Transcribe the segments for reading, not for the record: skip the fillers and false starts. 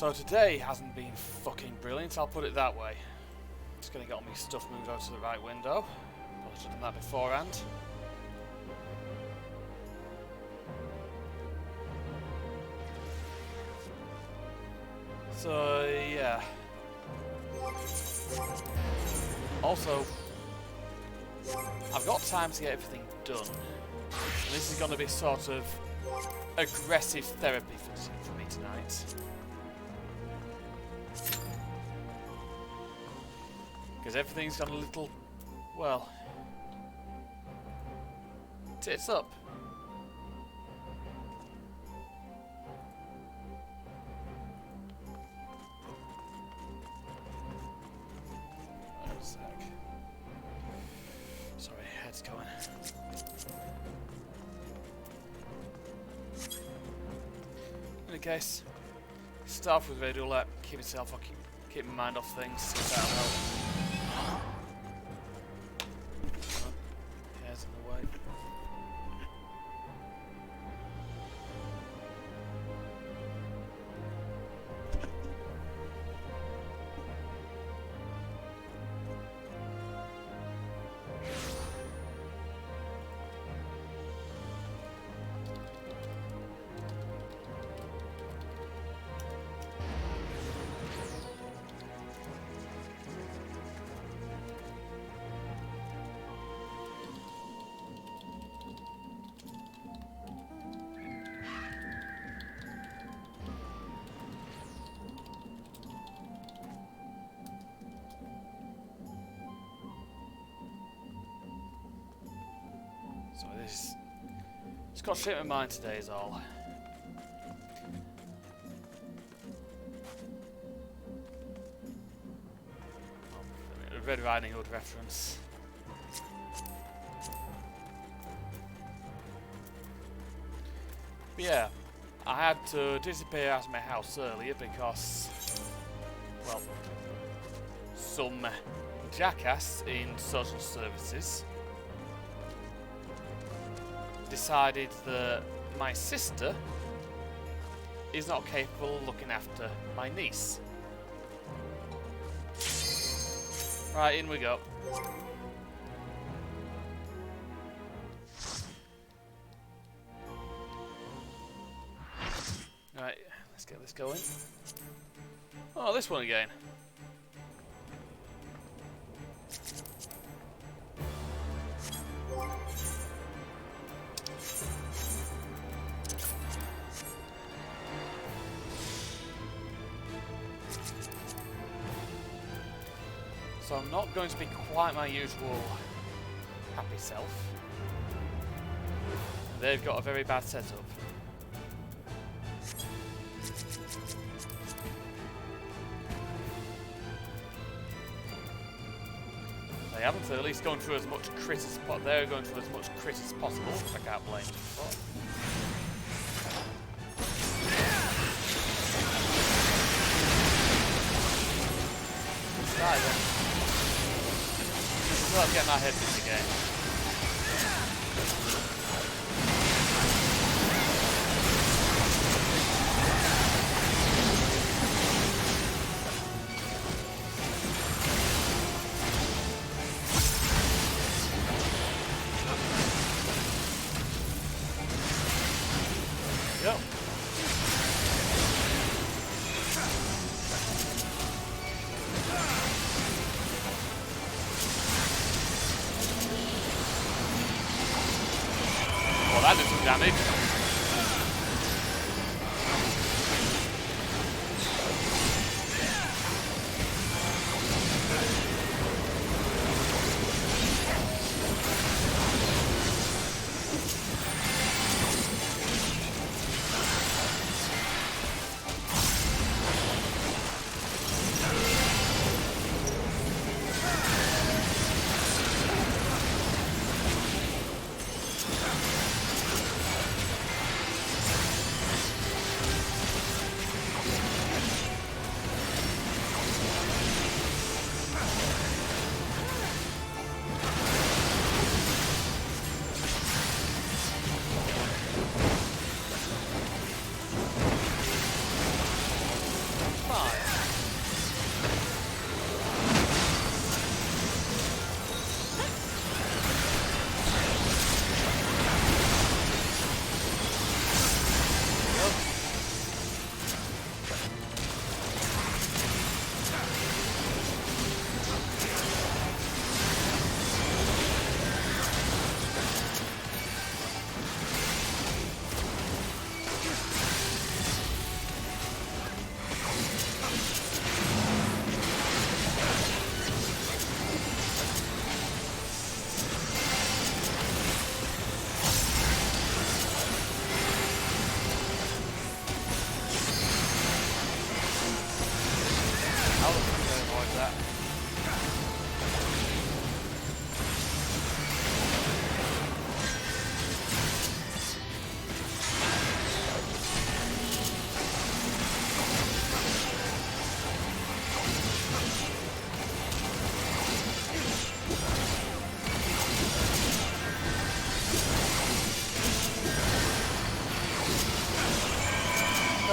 So today hasn't been fucking brilliant, I'll put it that way. Just gonna get all my stuff moved out to the right window. Probably should have done that beforehand. So yeah. Also, I've got time to get everything done. And this is going to be sort of aggressive therapy for me tonight. Because everything's gone a little, well, tits up. Wait a sec. Sorry, head's going. In any case, start off with radio lap, keep my mind off things, that'll help. Hair's in the way. So this it's got shit in my mind today is all. A Red Riding Hood reference. But yeah, I had to disappear out of my house earlier because, well, some jackass in social services decided that my sister is not capable of looking after my niece. Right, in we go. Right, let's get this going. Oh, this one again. So I'm not going to be quite my usual happy self. They've got a very bad setup. They haven't at least gone through as much crit as they're going through as much crit as possible. I can't blame them for it. Let's get my head in the game. There we go. Well, that did some damage. fine.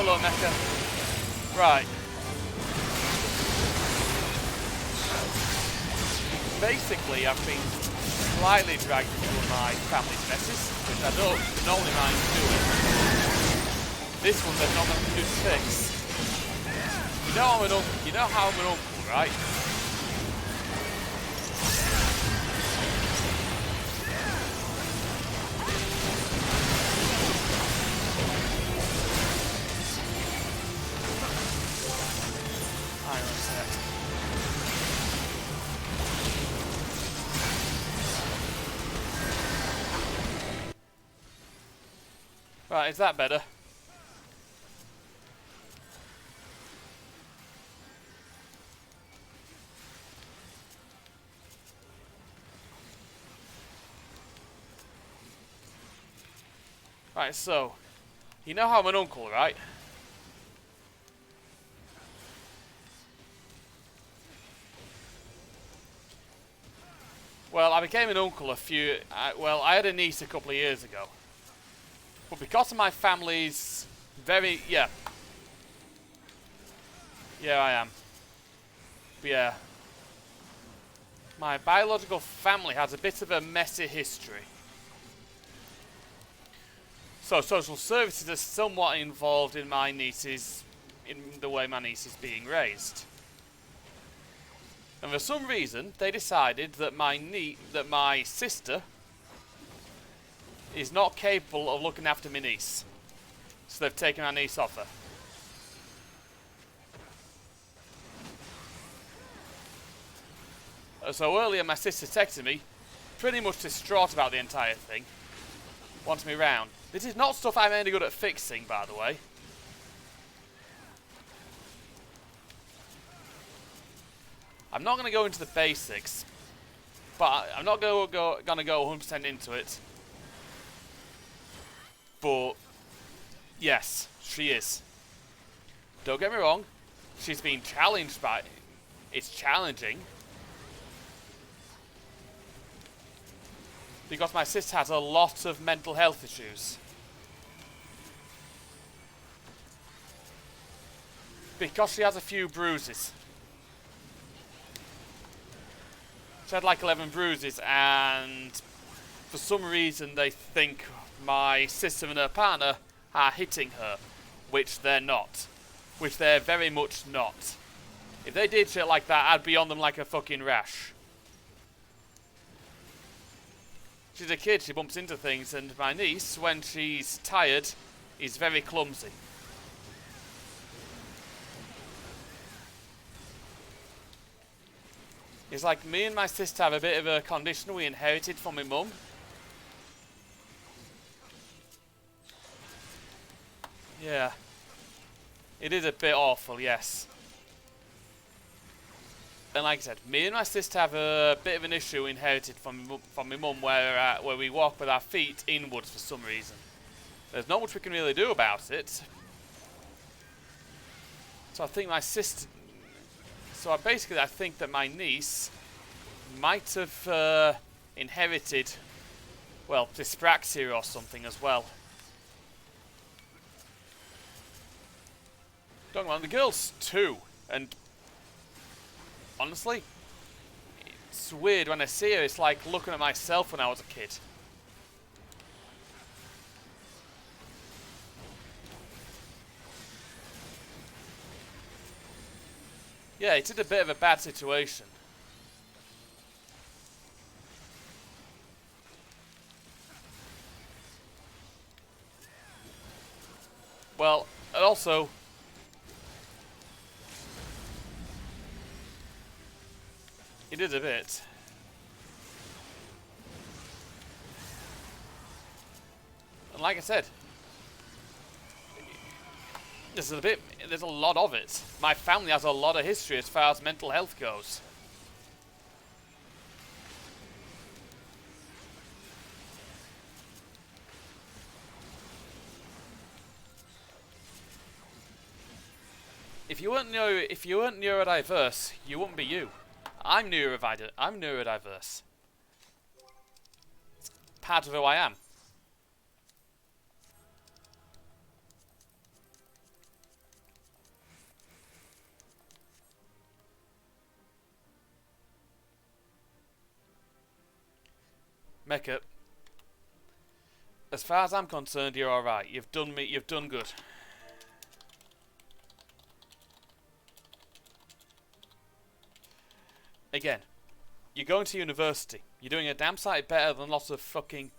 Hello, Mecha. Right. Basically, I've been slightly dragged into my family's messes, which I don't normally mind doing. This one, they're not going to do to fix. You know how I'm an uncle, right? Right, is that better? Right, so, you know how I'm an uncle, right? Well, I became an uncle I had a niece a couple of years ago. But because of my family's yeah, I am. But yeah. My biological family has a bit of a messy history. So social services are somewhat involved in the way my niece is being raised. And for some reason, they decided that my sister is not capable of looking after my niece. So they've taken my niece off her. So earlier my sister texted me, pretty much distraught about the entire thing. Wants me round. This is not stuff I'm any good at fixing, by the way. I'm not going to go into the basics, but I'm not going to go 100% into it. But yes, she is. Don't get me wrong, she's been challenged by it. It's challenging. Because my sister has a lot of mental health issues. Because she has a few bruises. She had like 11 bruises, and for some reason they think my sister and her partner are hitting her, which they're not. Which they're very much not. If they did shit like that, I'd be on them like a fucking rash. She's a kid, she bumps into things, and my niece, when she's tired, is very clumsy. It's like me and my sister have a bit of a condition we inherited from my mum. Yeah. It is a bit awful, yes. And like I said, me and my sister have a bit of an issue inherited from my mum where we walk with our feet inwards for some reason. There's not much we can really do about it. So I think my sister... So basically I think that my niece might have inherited, well, dyspraxia or something as well. Talking about the girls too, and honestly, it's weird when I see her. It's like looking at myself when I was a kid. Yeah, it's in a bit of a bad situation. Well, and also, it is a bit. And like I said, there's a lot of it. My family has a lot of history as far as mental health goes. If you weren't neurodiverse, you wouldn't be you. I'm neurodiverse. It's part of who I am. Mecca, as far as I'm concerned, you're alright. You've done good. Again, you're going to university. You're doing a damn sight better than lots of fucking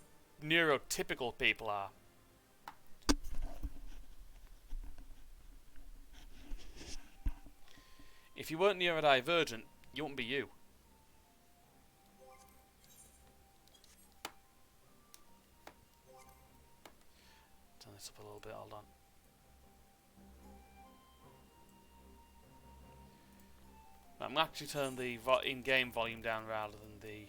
neurotypical people are. If you weren't neurodivergent, you wouldn't be you. Turn this up a little bit, hold on. I'm going to actually turn the in-game volume down rather than the...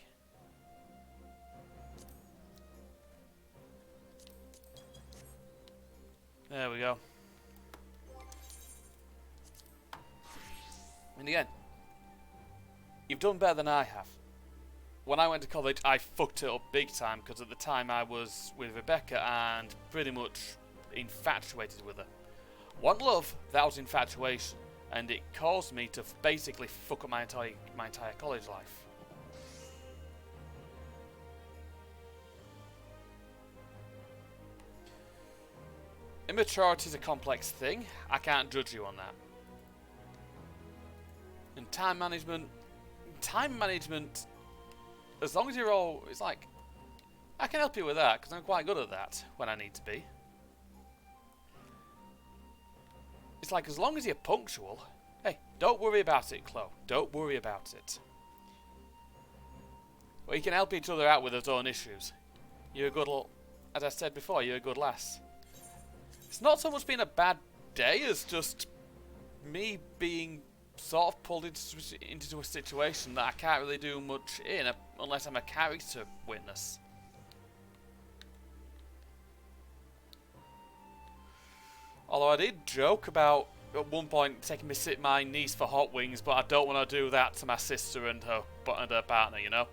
There we go. And again, you've done better than I have. When I went to college, I fucked it up big time because at the time I was with Rebecca and pretty much infatuated with her. One love, that was infatuation. And it caused me to basically fuck up my entire college life. Immaturity is a complex thing. I can't judge you on that. And time management, as long as you're all, it's like, I can help you with that because I'm quite good at that when I need to be. It's like, as long as you're punctual, hey, don't worry about it, Chloe. Don't worry about it. We can help each other out with our own issues. You're a good as I said before, you're a good lass. It's not so much been a bad day as just me being sort of pulled into a situation that I can't really do much in unless I'm a character witness. Although I did joke about, at one point, taking my niece for hot wings, but I don't want to do that to my sister and her partner, you know?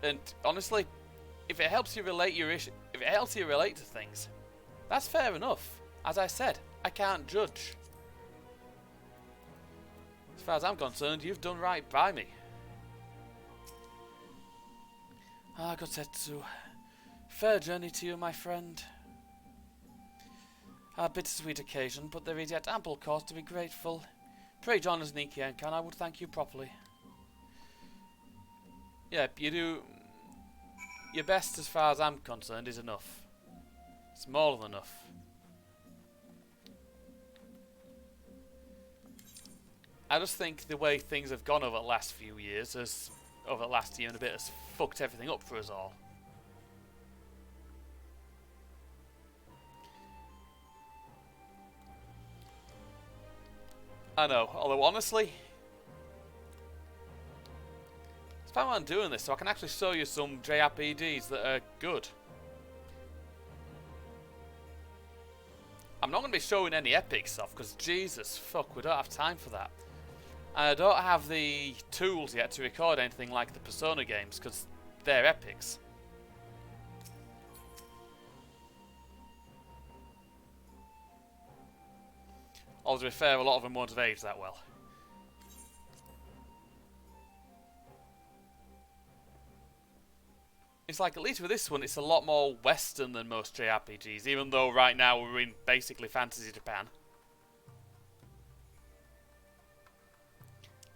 And honestly, if it helps you relate to things, that's fair enough. As I said, I can't judge. As far as I'm concerned, you've done right by me. Ah, Gotetsu. Fair journey to you, my friend. A bittersweet occasion, but there is yet ample cause to be grateful. Pray join us, Nikienka, and I would thank you properly. Yeah, you do... Your best, as far as I'm concerned, is enough. It's more than enough. I just think the way things have gone over the last few years, over the last year and a bit, has fucked everything up for us all. I know, although honestly, it's fine I'm doing this so I can actually show you some JRPGs that are good. I'm not going to be showing any epic stuff because Jesus fuck, we don't have time for that. And I don't have the tools yet to record anything like the Persona games because they're epics. Although to be fair, a lot of them won't have aged that well. It's like, at least with this one, it's a lot more Western than most JRPGs, even though right now we're in basically fantasy Japan.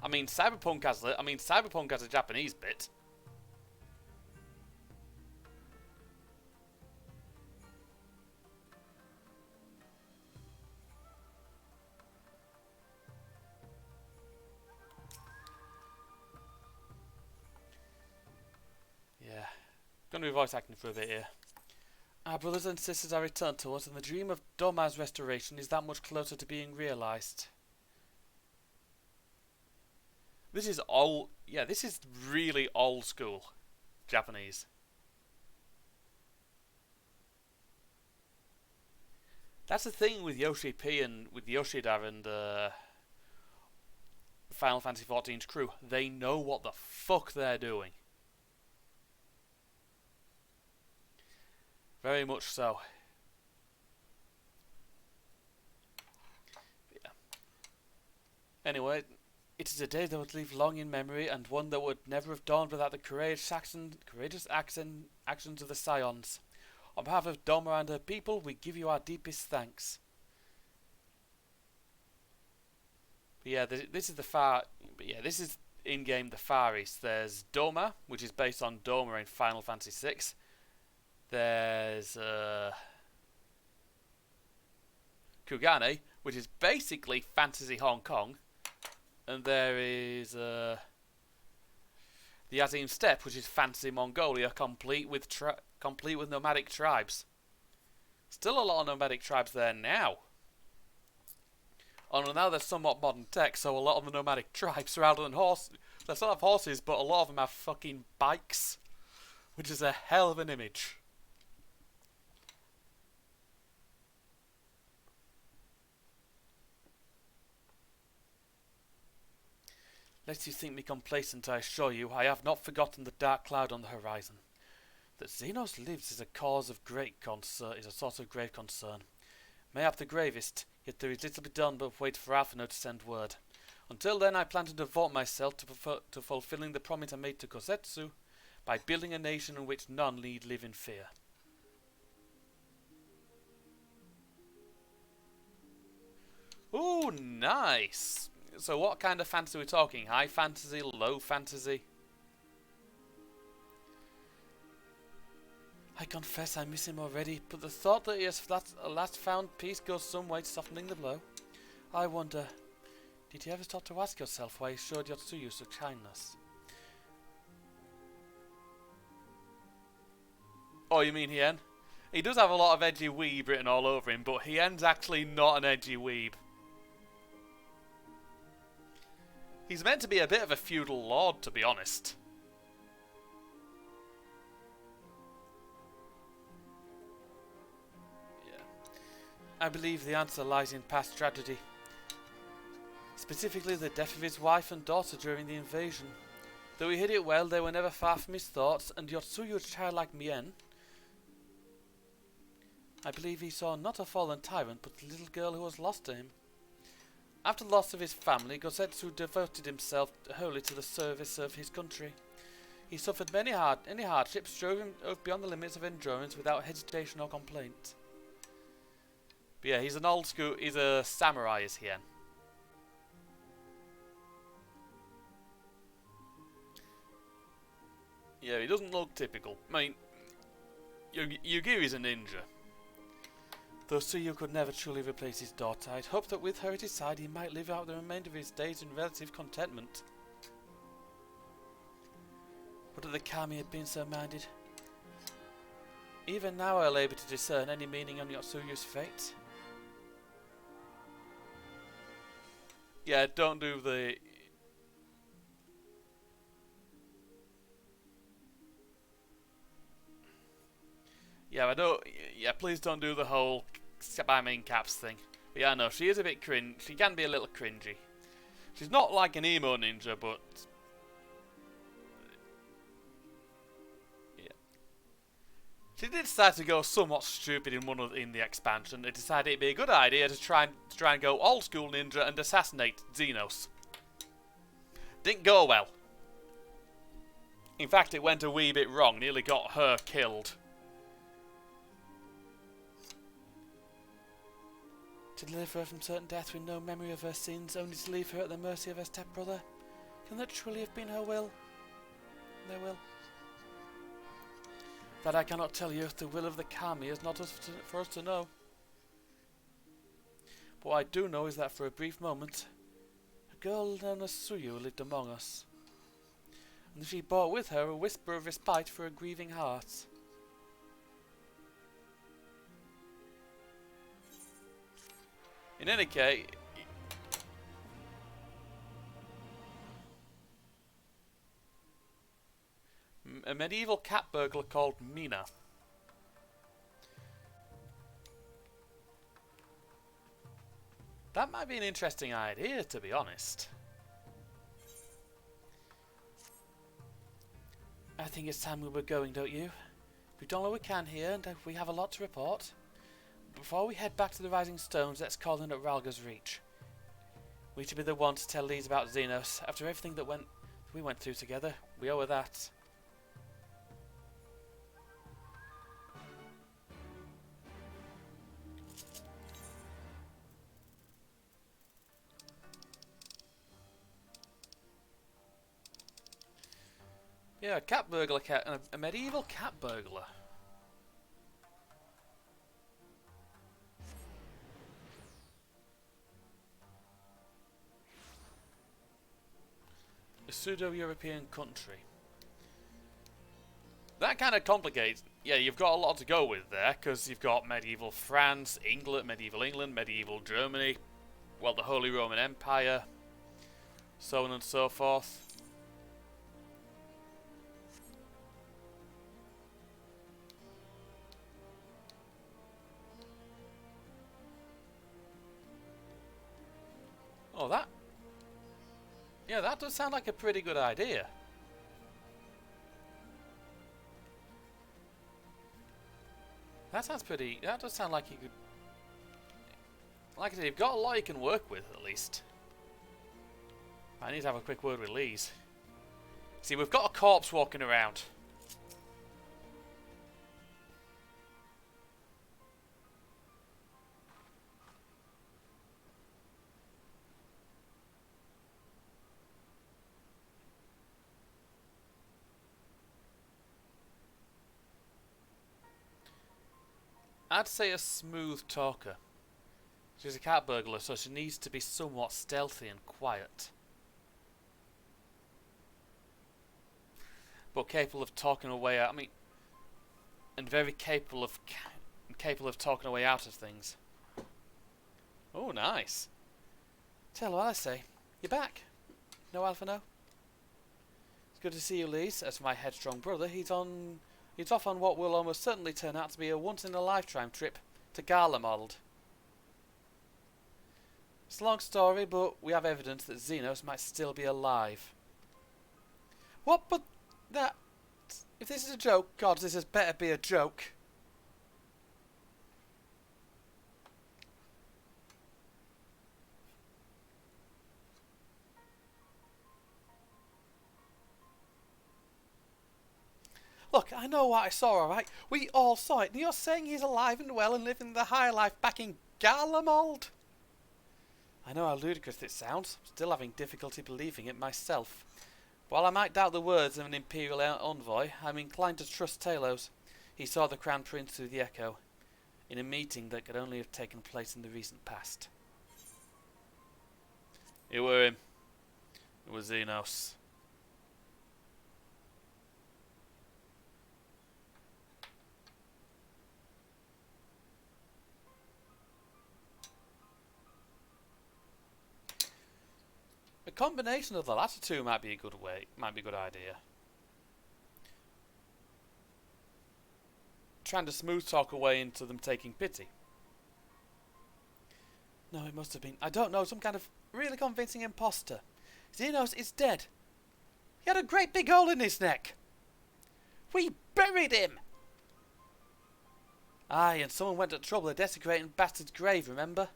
I mean, Cyberpunk has a Japanese bit. Yeah. Gonna be voice acting for a bit here. Our brothers and sisters are returned to us, and the dream of Doma's restoration is that much closer to being realised. This is all, yeah, this is really old school Japanese. That's the thing with Yoshi P and with Yoshida and Final Fantasy XIV's crew. They know what the fuck they're doing. Very much so. Yeah. Anyway, it is a day that would live long in memory, and one that would never have dawned without the courageous actions of the Scions. On behalf of Doma and her people, we give you our deepest thanks. But yeah, this is the far. But yeah, this is in game the Far East. There's Doma, which is based on Doma in Final Fantasy VI. There's Kugane, which is basically Fantasy Hong Kong, and there is the Azim Steppe, which is Fantasy Mongolia, complete with nomadic tribes. Still a lot of nomadic tribes there now. Although now there's somewhat modern tech, so a lot of the nomadic tribes, rather than horses, they still have horses, but a lot of them have fucking bikes, which is a hell of an image. Lest you think me complacent, I assure you, I have not forgotten the dark cloud on the horizon. That Xenos lives is a cause of great concern, is a source of grave concern. Mayhap the gravest, yet there is little to be done but wait for Alphinaud to send word. Until then, I plan to devote myself to fulfilling the promise I made to Kosetsu by building a nation in which none need live in fear. Ooh, nice! So what kind of fantasy are we talking? High fantasy, low fantasy? I confess I miss him already, but the thought that he has last found peace goes some way to softening the blow. I wonder, did you ever stop to ask yourself why he showed Yotsuyu such kindness? Oh, you mean Hien? He does have a lot of edgy weeb written all over him, but Hien's actually not an edgy weeb. He's meant to be a bit of a feudal lord, to be honest. Yeah. I believe the answer lies in past tragedy. Specifically the death of his wife and daughter during the invasion. Though he hid it well, they were never far from his thoughts, and Yotsuyu's childlike Mien, I believe he saw not a fallen tyrant, but the little girl who was lost to him. After the loss of his family, Gosetsu devoted himself wholly to the service of his country. He suffered many hardships, drove him beyond the limits of endurance without hesitation or complaint. But yeah, he's an old school, he's a samurai, is Hien. Yeah, he doesn't look typical. I mean, Yugiri's a ninja. Though Tsuyu could never truly replace his daughter, I'd hoped that with her at his side he might live out the remainder of his days in relative contentment. Would that the Kami had been so minded. Even now I am able to discern any meaning on Yotsuyu's fate. Yeah, don't do the... Yeah, I don't... Yeah, please don't do the whole spamming caps thing. But yeah, no, she is a bit cringe. She can be a little cringy. She's not like an emo ninja, but... Yeah. She did decide to go somewhat stupid in the expansion. They decided it'd be a good idea to try and go old school ninja and assassinate Xenos. Didn't go well. In fact, it went a wee bit wrong. Nearly got her killed. To deliver her from certain death with no memory of her sins, only to leave her at the mercy of her stepbrother. Can that truly have been her will? Their will? That I cannot tell you. The will of the Kami is not for us to know. But what I do know is that for a brief moment, a girl known as Suyu lived among us. And she brought with her a whisper of respite for a grieving heart. In any case, a medieval cat burglar called Mina. That might be an interesting idea, to be honest. I think it's time we were going, don't you? We've done all we can here, and we have a lot to report. Before we head back to the Rising Stones, let's call in at Ralga's Reach. We should be the one to tell Lise about Xenos. After everything that we went through together, we owe her that. Yeah, a cat burglar a medieval cat burglar. A pseudo-European country. That kind of complicates. Yeah, you've got a lot to go with there, because you've got medieval France, medieval England, medieval Germany, well, the Holy Roman Empire, so on and so forth. Oh, that... Yeah, that does sound like a pretty good idea. That sounds pretty... That does sound like you could... Like I said, you've got a lot you can work with, at least. I need to have a quick word with Lise. See, we've got a corpse walking around. I'd say a smooth talker. She's a cat burglar, so she needs to be somewhat stealthy and quiet. But capable of talking her way out. I mean, and very capable of talking her way out of things. Oh, nice. Tell her what I say. You're back. No Alpha, no? It's good to see you, Lise. As for my headstrong brother, he's off on what will almost certainly turn out to be a once-in-a-lifetime trip to Garlemald. It's a long story, but we have evidence that Xenos might still be alive. What? But that... If this is a joke, God, this has better be a joke. Look, I know what I saw, alright? We all saw it, and you're saying he's alive and well and living the high life back in Garlemald? I know how ludicrous it sounds. I'm still having difficulty believing it myself. While I might doubt the words of an Imperial envoy, I'm inclined to trust Talos. He saw the Crown Prince through the Echo, in a meeting that could only have taken place in the recent past. It were him. It was Xenos. A combination of the latter two might be a good idea. Trying to smooth talk a way into them taking pity. No, it must have been, I don't know, some kind of really convincing imposter. Xenos is dead. He had a great big hole in his neck. We buried him. Aye, and someone went to trouble of desecrating Bastard's grave, remember?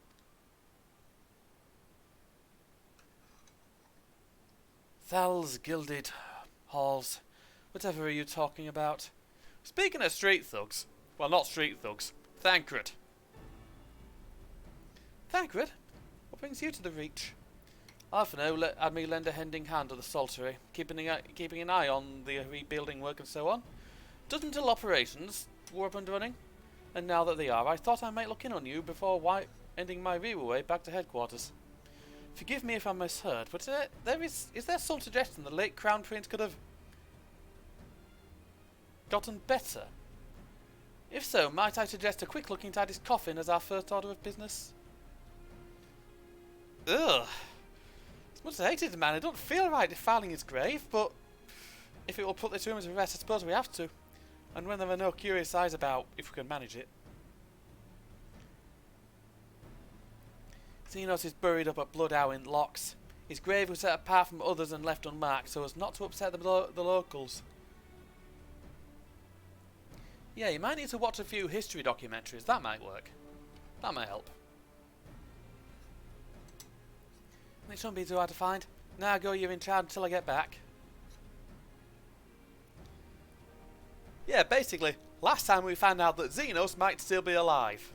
Thal's gilded halls. Whatever are you talking about? Speaking of street thugs, well, not street thugs, Thancred. Thancred? What brings you to the Reach? Half an hour had me lend a hending hand to the Saltery, keeping an eye on the rebuilding work and so on. Doesn't until operations were up and running, and now that they are, I thought I might look in on you before ending my rear back to headquarters. Forgive me if I misheard, but is there some suggestion the late Crown Prince could have gotten better? If so, might I suggest a quick look inside his coffin as our first order of business? Ugh. As much as I hated the man, it don't feel right defiling his grave, but if it will put the tomb to rest, I suppose we have to. And when there are no curious eyes about, if we can manage it. Xenos is buried up at Bloodhour in Locks. His grave was set apart from others and left unmarked, so as not to upset the locals. Yeah, you might need to watch a few history documentaries. That might work. That might help. It shouldn't be too hard to find. Now go, you're in charge until I get back. Yeah, basically, last time we found out that Xenos might still be alive.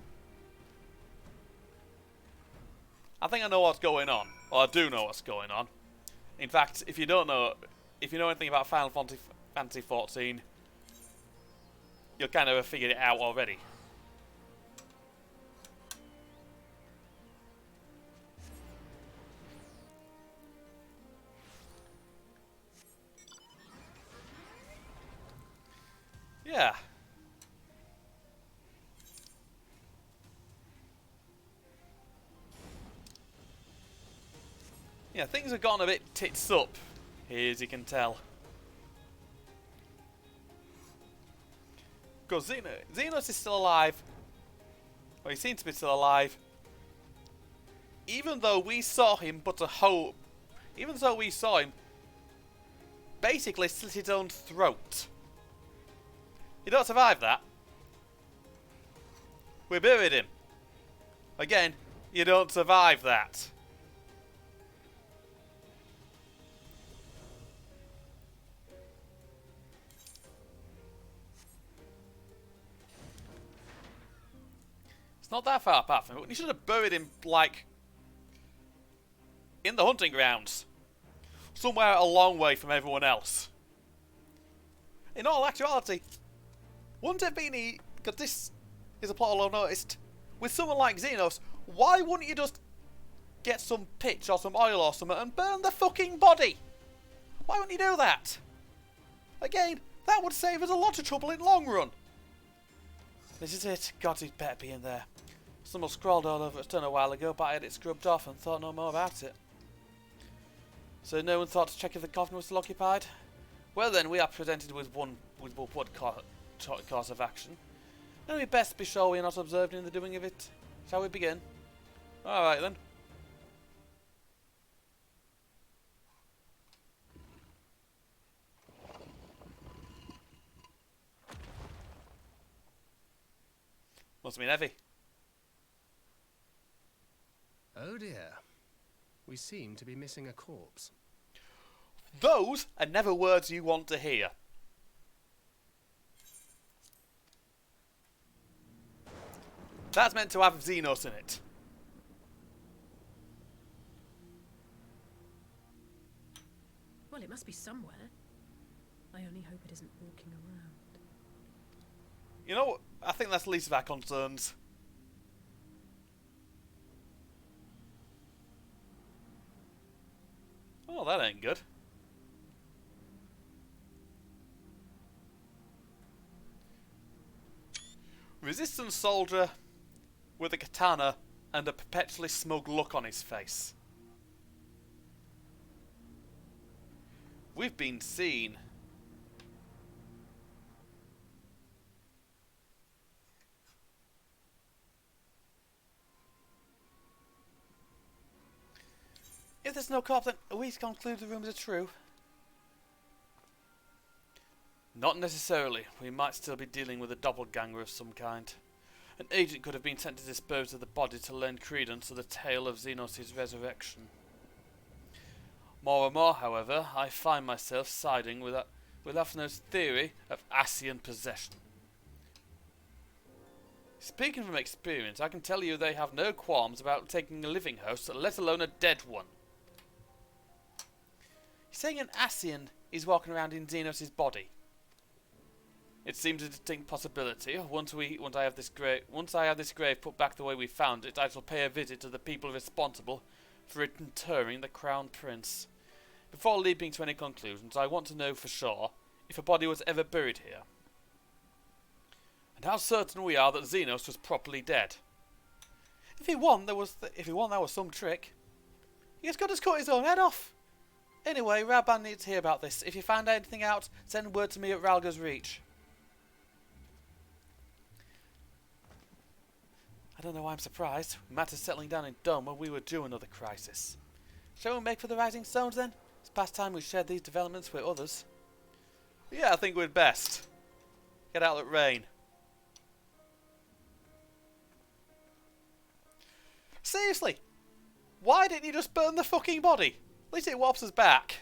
I think I know what's going on. Or I do know what's going on. In fact, if you know anything about Final Fantasy XIV, you'll kind of have figured it out already. Yeah. Yeah, things have gone a bit tits up here, as you can tell. Because Xenos is still alive. Well, he seems to be still alive. Even though we saw him basically slit his own throat. You don't survive that. We buried him. Again, you don't survive that. It's not that far apart from it. You should have buried him, like, in the hunting grounds. Somewhere a long way from everyone else. In all actuality, wouldn't it be, because this is a plot I've noticed, with someone like Xenos, why wouldn't you just get some pitch or some oil or something and burn the fucking body? Why wouldn't you do that? Again, that would save us a lot of trouble in the long run. This is it. God, he'd better be in there. Someone scrawled all over its stone a while ago, but I had it scrubbed off and thought no more about it. So no one thought to check if the coffin was still occupied? Well then, we are presented with one course of action. And we best be sure we are not observed in the doing of it. Shall we begin? Alright then. Must have been heavy. Oh dear. We seem to be missing a corpse. Those are never words you want to hear. That's meant to have Xenos in it. Well, it must be somewhere. I only hope it isn't walking around. You know what? I think that's the least of our concerns. Oh, that ain't good. Resistance soldier with a katana and a perpetually smug look on his face. We've been seen. If there's no corpse, then are we to conclude the rumours are true? Not necessarily. We might still be dealing with a doppelganger of some kind. An agent could have been sent to dispose of the body to lend credence to the tale of Xenos' resurrection. More and more, however, I find myself siding with Afno's theory of Ascian possession. Speaking from experience, I can tell you they have no qualms about taking a living host, let alone a dead one. You're saying an Ascian is walking around in Xenos' body? It seems a distinct possibility. Once I have this grave put back the way we found it, I shall pay a visit to the people responsible for interring the Crown Prince. Before leaping to any conclusions, I want to know for sure if a body was ever buried here, and how certain we are that Xenos was properly dead. If he won, that was some trick. He just got to cut his own head off. Anyway, Raban needs to hear about this. If you find anything out, send word to me at Ralga's Reach. I don't know why I'm surprised. Matters settling down in Dome when we were due another crisis. Shall we make for the Rising Stones then? It's past time we shared these developments with others. Yeah, I think we'd best. Get out of the rain. Seriously, why didn't you just burn the fucking body? At least it warps us back.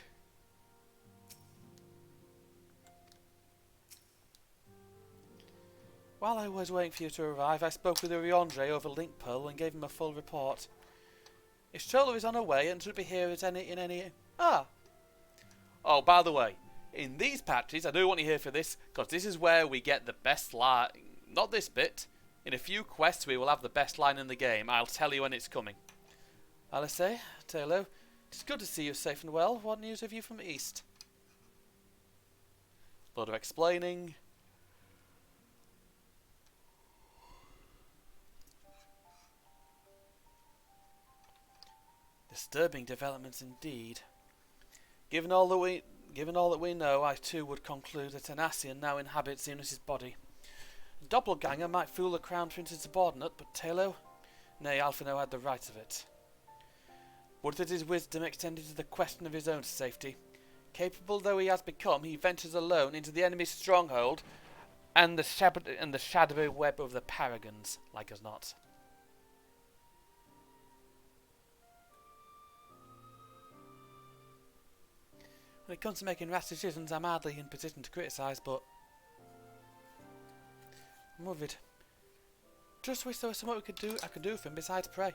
While I was waiting for you to arrive, I spoke with Uriandre over Link Pearl and gave him a full report. If Shola is on her way and should be here at any... Oh, by the way, in these patches, I do want you here for this, because this is where we get the best line. Not this bit. In a few quests, we will have the best line in the game. I'll tell you when it's coming. Alice, Taylor, it's good to see you safe and well. What news have you from East? A lot of explaining. Disturbing developments indeed. Given all that we know, I too would conclude that an Ascian now inhabits Xenos' body. A doppelganger might fool the Crown Prince's subordinate, but Talo? Nay, Alphino had the right of it. Would that his wisdom extended to the question of his own safety. Capable though he has become, he ventures alone into the enemy's stronghold and the shadowy web of the Paragons, like as not. When it comes to making rash decisions, I'm hardly in position to criticise, but I'm worried. Just wish there was something I could do for him besides pray.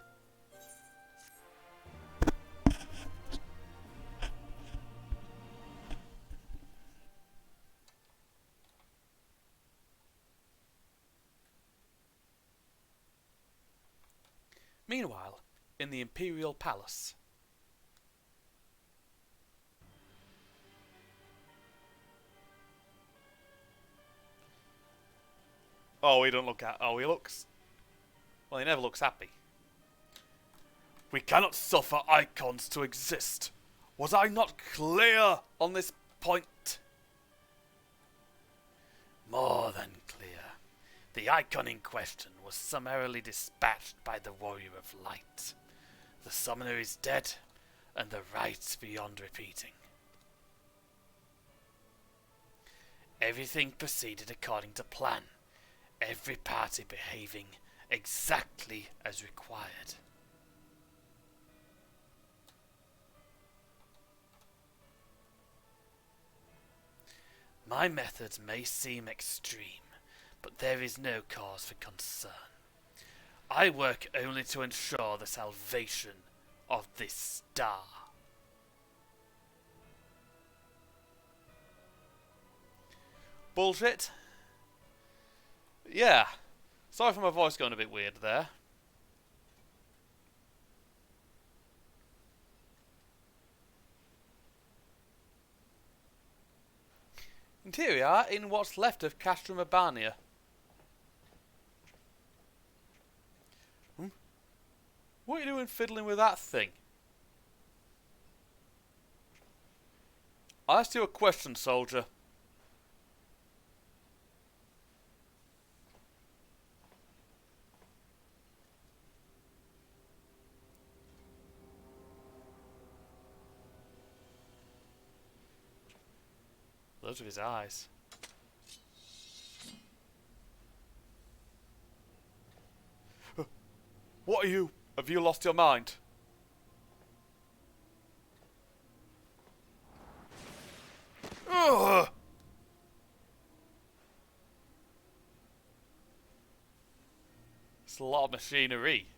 Meanwhile, in the Imperial Palace. Oh, he he looks... Well, he never looks happy. We cannot suffer icons to exist. Was I not clear on this point? More than clear. The icon in question was summarily dispatched by the Warrior of Light. The summoner is dead, and the rites beyond repeating. Everything proceeded according to plan. Every party behaving exactly as required. My methods may seem extreme, but there is no cause for concern. I work only to ensure the salvation of this star. Bullshit? Yeah. Sorry for my voice going a bit weird there. Interior in what's left of Castrum Urbania. What are you doing fiddling with that thing? I asked you a question, soldier. Those are his eyes. What are you? Have you lost your mind? Ugh! It's a lot of machinery.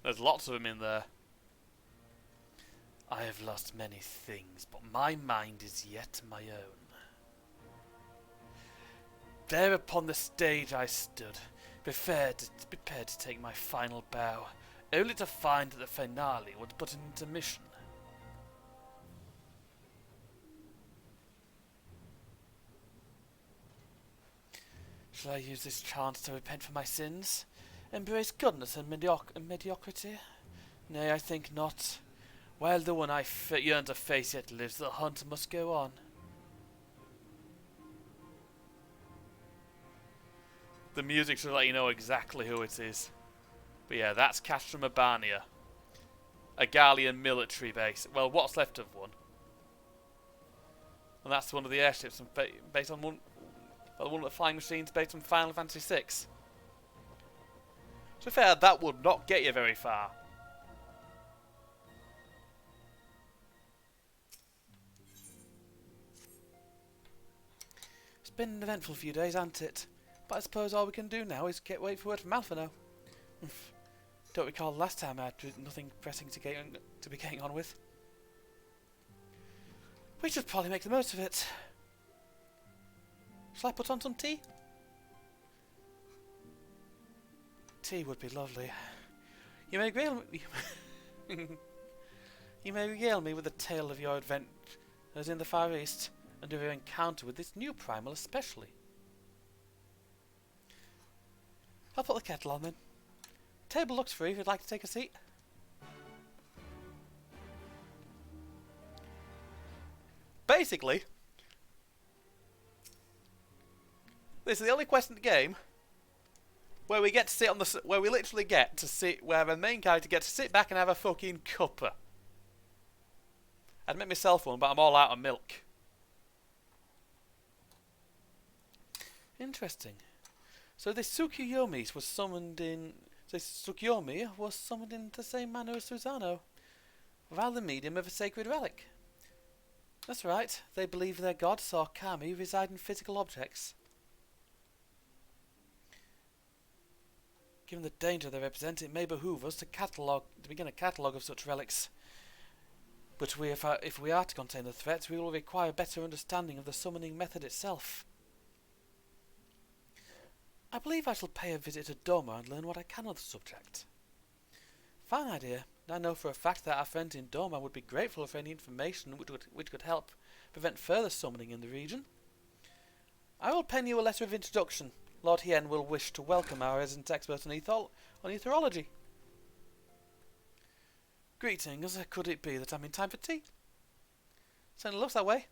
There's lots of them in there. I have lost many things, but my mind is yet my own. There upon the stage I stood, prepared to take my final bow, only to find that the finale was but an intermission. Shall I use this chance to repent for my sins? Embrace goodness and mediocrity? Nay, I think not. While the one I yearn to face yet lives, the hunt must go on. The music should let you know exactly who it is. But yeah, that's Castrum Urbania. A Gallian military base. Well, what's left of one. And that's one of the airships based on one of the flying machines based on Final Fantasy VI. To be fair, that would not get you very far. It's been an eventful few days, hasn't it? But I suppose all we can do now is wait for word from Alpha now. Don't recall last time I had nothing pressing to be getting on with. We should probably make the most of it. Shall I put on some tea? Tea would be lovely. You may regale me with a tale of your adventures in the Far East, and of your encounter with this new primal especially. I'll put the kettle on then. Table looks free if you'd like to take a seat. Basically, this is the only quest in the game where we get to sit on the where we literally get to sit where the main character gets to sit back and have a fucking cuppa. I'd make myself one, but I'm all out of milk. Interesting. So this Tsukuyomi was summoned in. Tsukuyomi was summoned in the same manner as Susano, via the medium of a sacred relic. That's right. They believe their god saw Kami reside in physical objects. Given the danger they represent, it may behoove us to begin a catalogue of such relics. But if we are to contain the threat, we will require better understanding of the summoning method itself. I believe I shall pay a visit to Doma and learn what I can on the subject. Fine idea. I know for a fact that our friends in Doma would be grateful for any information which could help prevent further summoning in the region. I will pen you a letter of introduction. Lord Hien will wish to welcome our resident expert on etherology. Greetings. Could it be that I'm in time for tea? Certainly looks that way.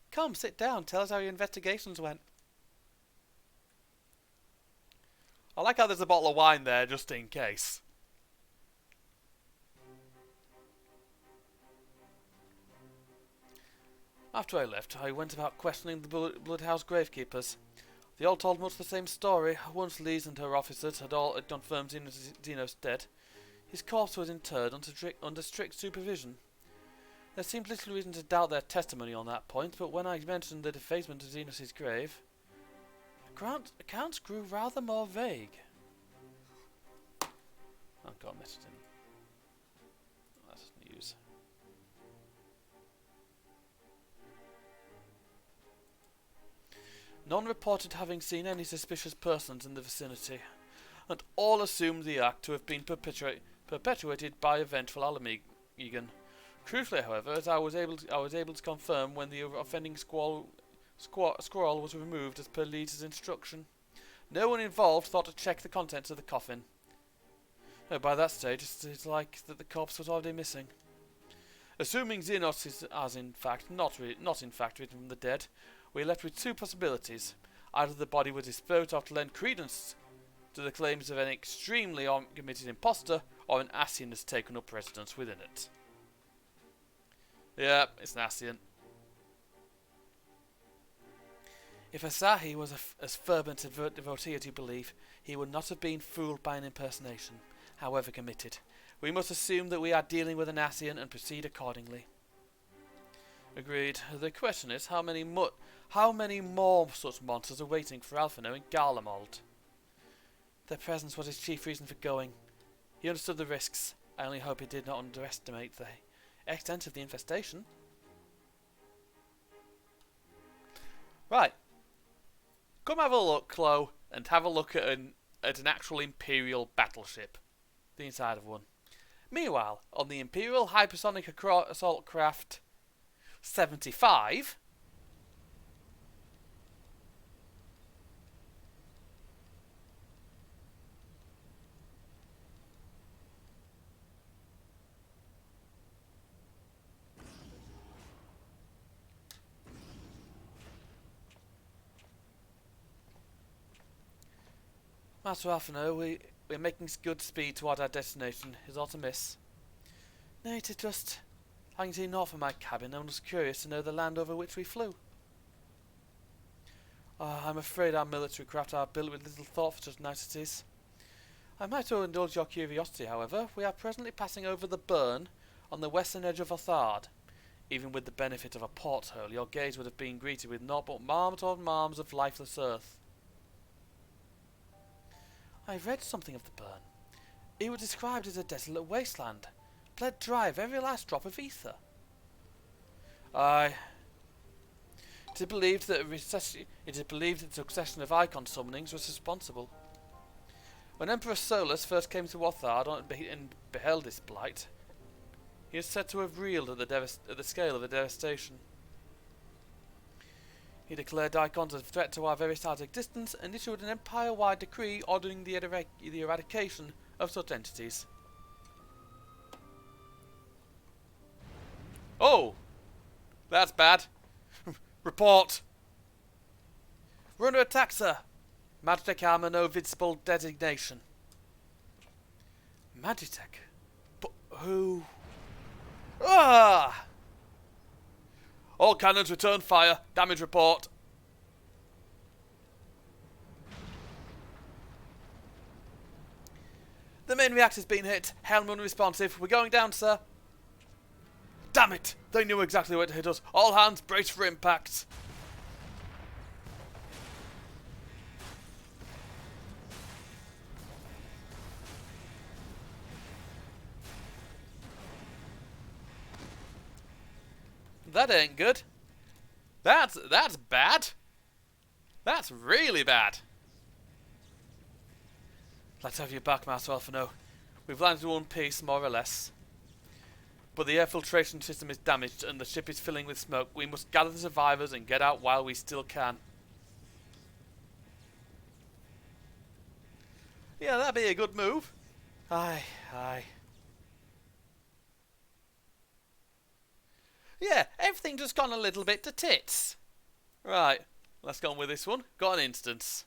Come, sit down. Tell us how your investigations went. I like how there's a bottle of wine there, just in case. After I left, I went about questioning the Bloodhouse gravekeepers. They all told much the same story. Once Lise and her officers had all confirmed Xenos dead, his corpse was interred under strict supervision. There seemed little reason to doubt their testimony on that point, but when I mentioned the defacement of Xenos' grave, accounts grew rather more vague. I've got a message in. That's news. None reported having seen any suspicious persons in the vicinity, and all assumed the act to have been perpetuated by a vengeful Alamegan. Crucially, however, as I was able to confirm when the offending scroll was removed as per Leeds' instruction. No one involved thought to check the contents of the coffin. By that stage, it's like that the corpse was already missing. Assuming Xenos is not in fact written from the dead, we are left with two possibilities. Either the body was disposed of to lend credence to the claims of an extremely committed imposter, or an Ascian has taken up residence within it. Yeah, it's an Ascian. If Asahi was as fervent a devotee as you believe, he would not have been fooled by an impersonation, however committed. We must assume that we are dealing with an Ascian and proceed accordingly. Agreed. The question is, how many more such monsters are waiting for Alphino in Garlemald? Their presence was his chief reason for going. He understood the risks. I only hope he did not underestimate the extent of the infestation. Right. Come have a look, Chloe, and have a look at an actual Imperial battleship. The inside of one. Meanwhile, on the Imperial Hypersonic Assault Craft 75... Master Alphino, we're making good speed toward our destination. Is aught amiss? No, it is just having seen north of my cabin, I was curious to know the land over which we flew. I'm afraid our military craft are built with little thought for such niceties. I might indulge your curiosity, however. We are presently passing over the burn on the western edge of Othard. Even with the benefit of a porthole, your gaze would have been greeted with naught but marms on marms of lifeless earth. I read something of the burn. It was described as a desolate wasteland, bled dry of every last drop of ether. Aye. It is believed that the succession of icon summonings was responsible. When Emperor Solus first came to Othard and beheld this blight, he is said to have reeled at the scale of the devastation. He declared icons a threat to our very stars' existence and issued an empire-wide decree ordering the eradication of such entities. Oh! That's bad. Report! We're under attack, sir. Magitech armor, no visible designation. Magitech? But who? Ah! All cannons return fire. Damage report. The main reactor's been hit. Helm unresponsive. We're going down, sir. Damn it! They knew exactly where to hit us. All hands brace for impact. That ain't good. That's bad. That's really bad. Let's have you back, Master Alphino. We've landed in one piece, more or less. But the air filtration system is damaged and the ship is filling with smoke. We must gather the survivors and get out while we still can. Yeah, that'd be a good move. Aye, aye. Yeah, everything just gone a little bit to tits. Right, let's go on with this one. Got an instance.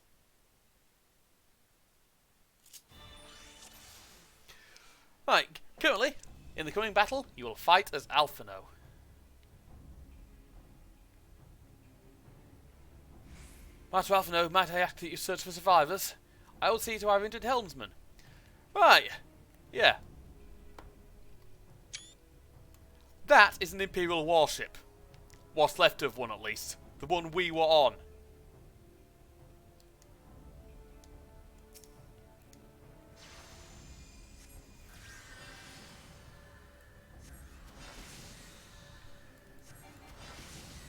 Right, currently, in the coming battle, you will fight as Alphino. Master Alphino, might I ask that you search for survivors? I will see to our injured helmsman. Right, yeah. That is an Imperial warship. What's left of one, at least. The one we were on.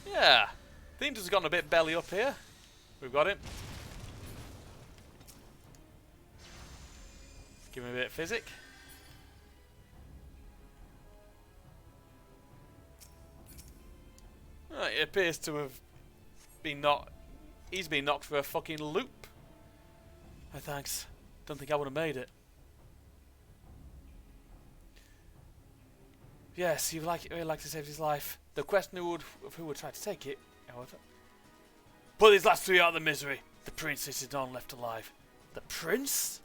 Yeah. Things has gone a bit belly up here. We've got him. Give him a bit of physic. Right, it appears to have been knocked. He's been knocked for a fucking loop. Oh, thanks. Don't think I would have made it. Yes, you'd really like to save his life. The question of who would try to take it, however. Put these last three out of the misery. The princess is none left alive. The prince?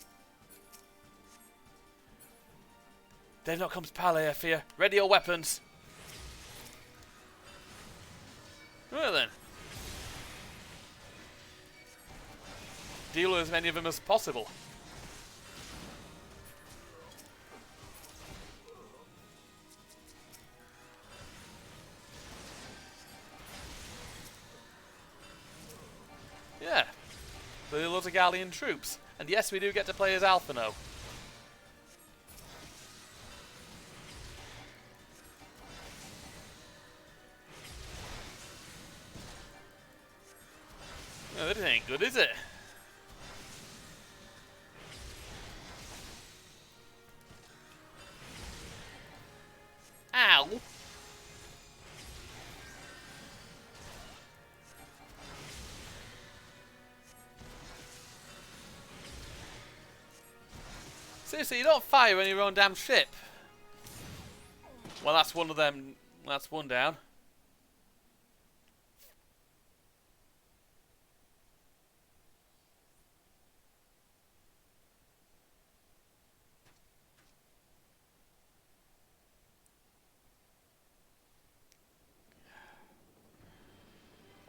There not comes Palais, I fear. Ready your weapons. Well then. deal with as many of them as possible. Yeah. There are lots of Gallian troops. And yes, we do get to play as Alphino. No, that ain't good, is it? Ow! Seriously, you don't fire on your own damn ship. Well, that's one of them. That's one down.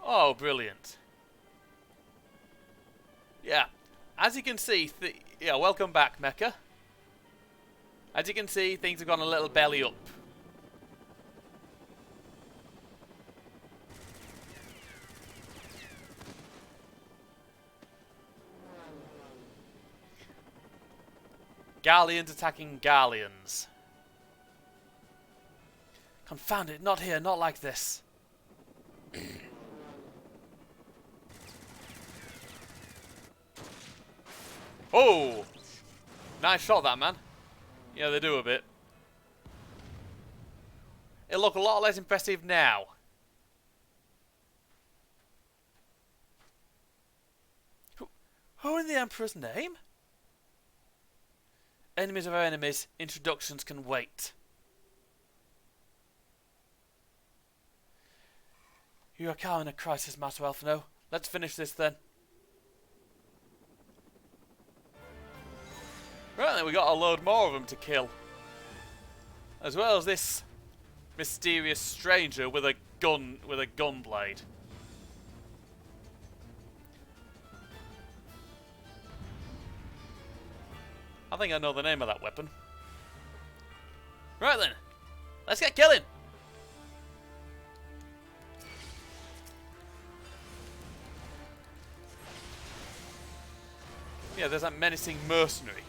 Oh, brilliant. Yeah. As you can see, yeah, welcome back, Mecha. As you can see, things have gone a little belly up. Galleons attacking Galleons. Confound it, not here, not like this. Oh! Nice shot, that man. Yeah, they do a bit. It'll look a lot less impressive now. Who in the Emperor's name? Enemies of our enemies, introductions can wait. You are calm in a crisis, Master Alphino. Let's finish this then. Right then, we got a load more of them to kill. As well as this mysterious stranger with a gun, with a gun blade. I think I know the name of that weapon. Right then, let's get killing. Yeah, there's that menacing mercenary.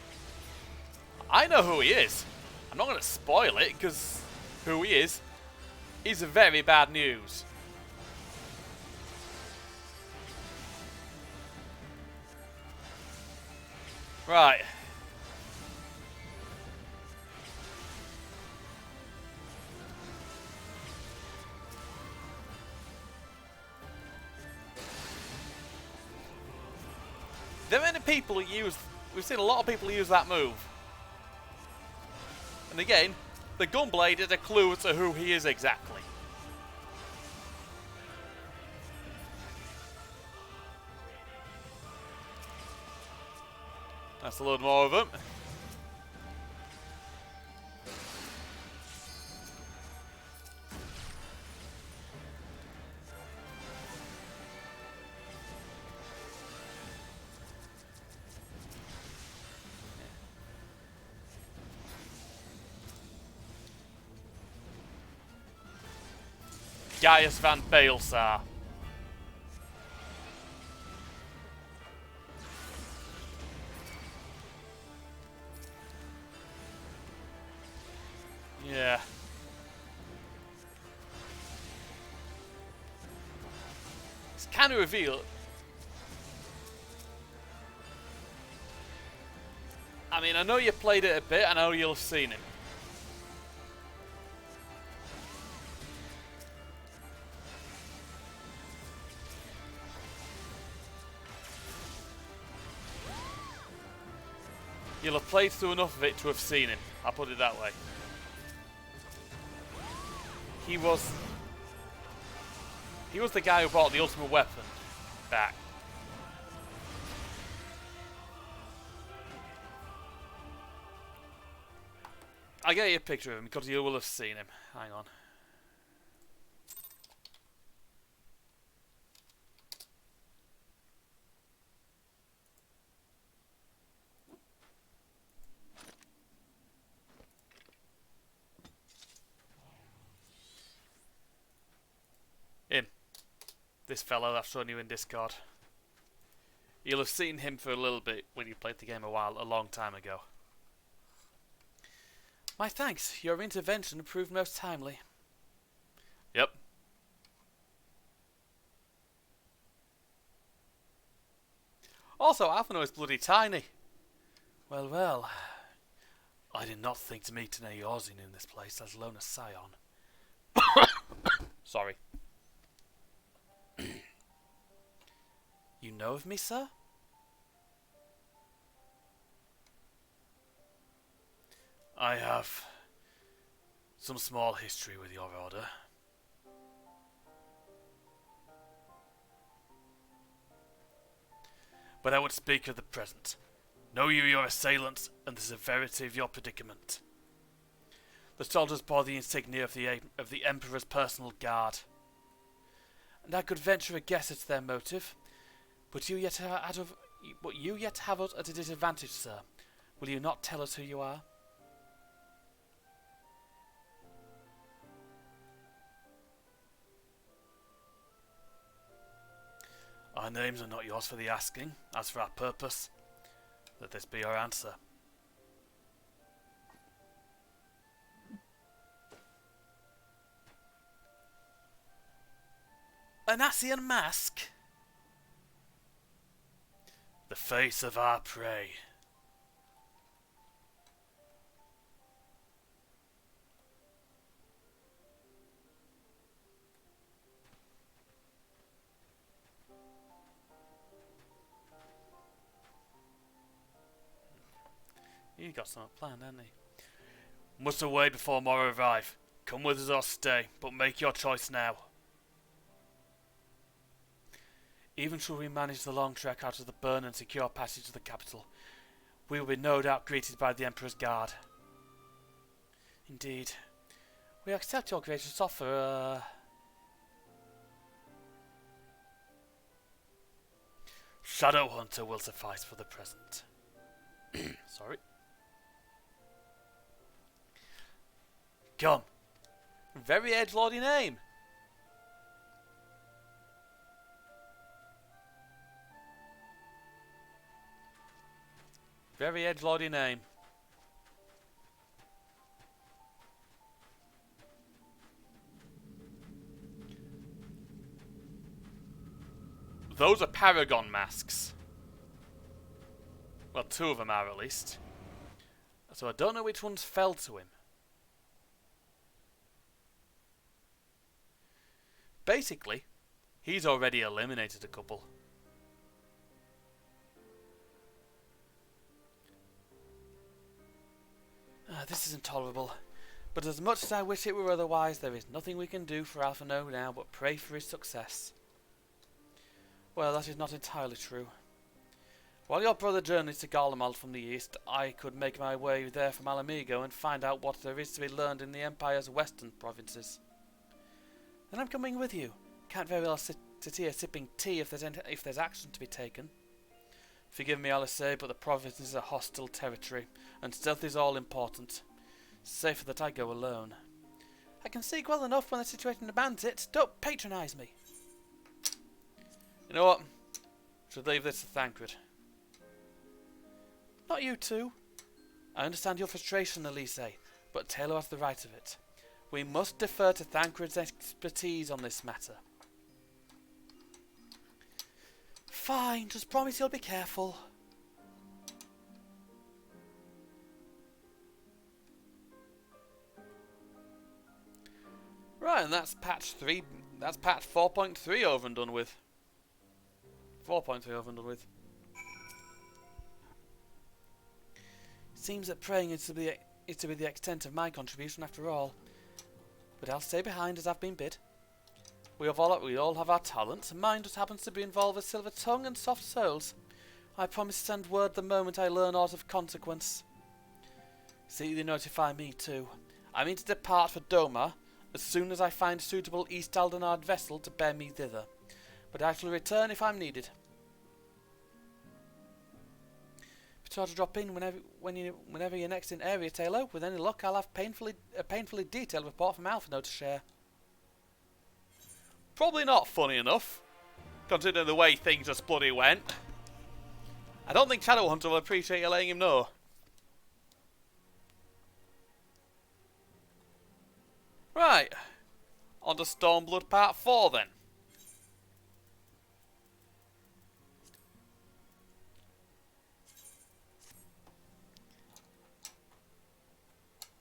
I know who he is. I'm not going to spoil it, because who he is very bad news. Right. There are many people who use... We've seen a lot of people use that move. And again, the gunblade is a clue as to who he is exactly. That's a load more of them. Gaius van Baelsar. Yeah. It's kind of revealed. I mean, I know you played it a bit, I know you'll have seen him. You'll have played through enough of it to have seen him. I'll put it that way. He was the guy who brought the ultimate weapon back. I'll get you a picture of him because you will have seen him. Hang on. this fellow I've shown you in Discord. You'll have seen him for a little bit when you played the game a long time ago. My thanks. Your intervention proved most timely. Yep. Also, Alphino is bloody tiny. Well, well. I did not think to meet an Eorzean in this place, let alone a Scion. Sorry. You know of me, sir? I have some small history with your order. But I would speak of the present. Know you your assailants and the severity of your predicament. The soldiers bore the insignia of the Emperor's personal guard. And I could venture a guess at their motive, but you yet have us at a disadvantage, sir. Will you not tell us who you are? Our names are not yours for the asking. As for our purpose, let this be our answer. An Asian mask? The face of our prey. You got something planned, hasn't he? Must away before more arrive. Come with us or stay, but make your choice now. Even should we manage the long trek out of the burn and secure passage to the capital, we will be no doubt greeted by the Emperor's guard. Indeed. We accept your gracious offer, Shadow Hunter will suffice for the present. Sorry. Come. Very edgelordy name. Very edgelordy name. Those are Paragon masks. Well, two of them are at least. So I don't know which ones fell to him. Basically, he's already eliminated a couple. This is intolerable. But as much as I wish it were otherwise, there is nothing we can do for Alphino now but pray for his success. Well, that is not entirely true. While your brother journeys to Garlemald from the east, I could make my way there from Alamigo and find out what there is to be learned in the Empire's western provinces. Then I'm coming with you. Can't very well sit here sipping tea if there's action to be taken. Forgive me, Alice, but the province is a hostile territory, and stealth is all important. Safer that I go alone. I can seek well enough when the situation demands it. Don't patronise me. You know what? Should leave this to Thancred. Not you two. I understand your frustration, Elise, but Taylor has the right of it. We must defer to Thancred's expertise on this matter. Fine, just promise you'll be careful. Right, and that's patch 3. That's patch 4.3 over and done with. 4.3 over and done with. Seems that praying is to be the extent of my contribution after all. But I'll stay behind as I've been bid. We all have our talents, and mine just happens to be involved with silver tongue and soft souls. I promise to send word the moment I learn aught of consequence. See they notify me too. I mean to depart for Doma as soon as I find a suitable East Aldenard vessel to bear me thither. But I shall return if I'm needed. Be sure to drop in whenever you're next in area, Taylor. With any luck, I'll have a painfully detailed report from Alphino to share. Probably not funny enough. considering the way things just bloody went. I don't think Shadowhunter will appreciate you letting him know. Right. On to Stormblood Part 4 then.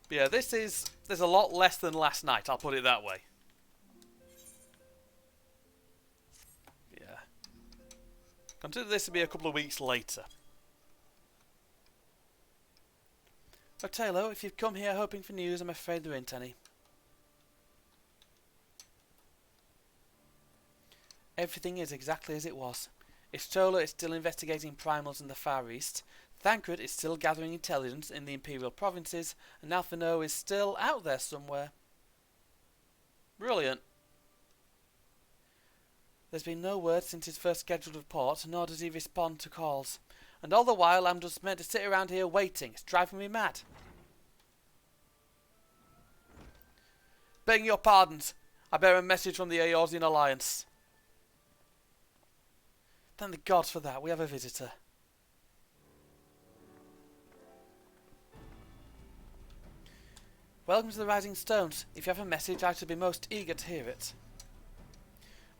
Yeah, there's a lot less than last night, I'll put it that way. Yeah. Consider this to be a couple of weeks later. But Taylor, if you've come here hoping for news, I'm afraid there ain't any. Everything is exactly as it was. Istola is still investigating primals in the Far East. Thancred is still gathering intelligence in the Imperial provinces, and Alphino is still out there somewhere. Brilliant. There's been no word since his first scheduled report, nor does he respond to calls. And all the while I'm just meant to sit around here waiting. It's driving me mad. Begging your pardons. I bear a message from the Eorzean Alliance. Thank the gods for that. We have a visitor. Welcome to the Rising Stones. If you have a message, I should be most eager to hear it.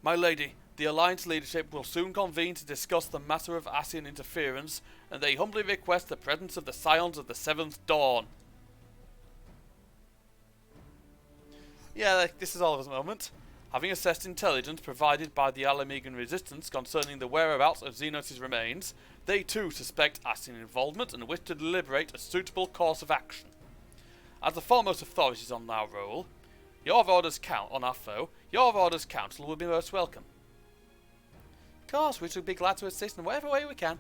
My lady, the Alliance leadership will soon convene to discuss the matter of Ascian interference, and they humbly request the presence of the Scions of the Seventh Dawn. Yeah, this is all of us at the moment. Having assessed intelligence provided by the Alamegan resistance concerning the whereabouts of Xenos' remains, they too suspect Ascian involvement and wish to deliberate a suitable course of action. As the foremost authorities on our role, your orders count on our foe. Your orders council will be most welcome. Of course, we should be glad to assist in whatever way we can.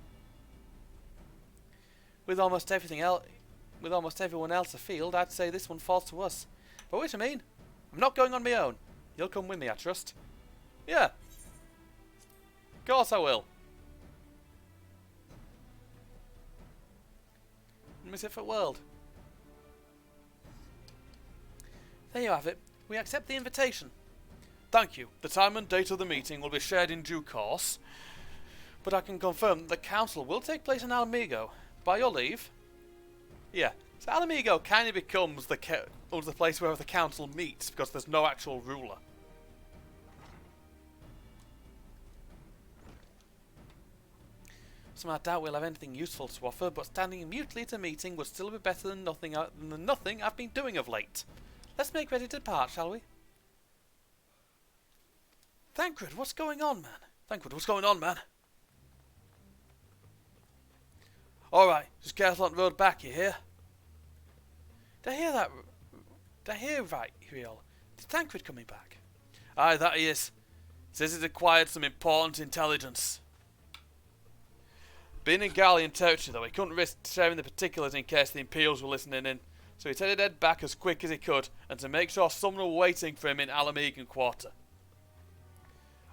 With almost everyone else afield, I'd say this one falls to us. But wait a minute, I'm not going on my own. You'll come with me, I trust. Yeah. Of course I will. Miss it for world. There you have it. We accept the invitation. Thank you. The time and date of the meeting will be shared in due course, but I can confirm that the council will take place in Alamigo. By your leave. Yeah. So Alamigo kind of becomes the place where the council meets because there's no actual ruler. So I doubt we'll have anything useful to offer, but standing mutely at a meeting would still be better than nothing I've been doing of late. Let's make ready to depart, shall we? Thancred, what's going on, man? Thancred, what's going on, man? Alright, just careful on the road back, you hear? Did I hear that? Did I hear right, Riel? Is Thancred coming back? Aye, that he is. Says he's acquired some important intelligence. Being in Gallian territory, though, he couldn't risk sharing the particulars in case the Imperials were listening in. So he headed head back as quick as he could, and to make sure someone were waiting for him in Alamegan Quarter.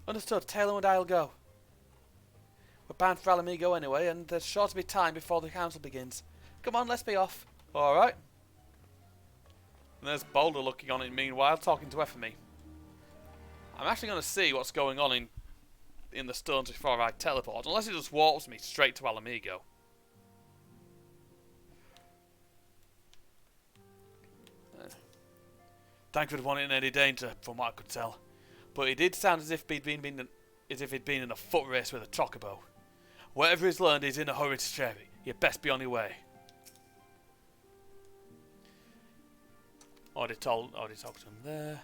Understood. Taylor and I'll go. We're bound for Alamigo anyway, and there's sure to be time before the council begins. Come on, let's be off. Alright. And there's Boulder looking on it meanwhile, talking to FME. I'm actually going to see what's going on in the stones before I teleport, unless it just warps me straight to Alamigo. Thancred wasn't in any danger, from what I could tell. But he did sound as if he'd been in a foot race with a chocobo. Whatever he's learned, he's in a hurry to share it. You'd best be on your way. Already talked to him there.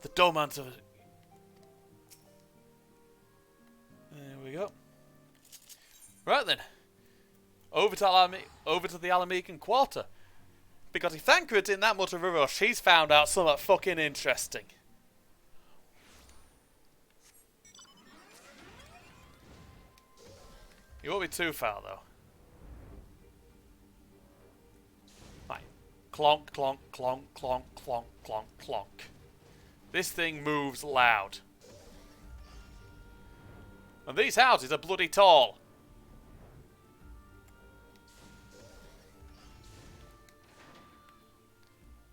The Domancer. There we go. Right then. Over to the Alamegan Quarter. Because if Thancred's in that much of a rush, he's found out something fucking interesting. He won't be too far though. Right. Clonk, clonk, clonk, clonk, clonk, clonk, clonk. This thing moves loud. And these houses are bloody tall.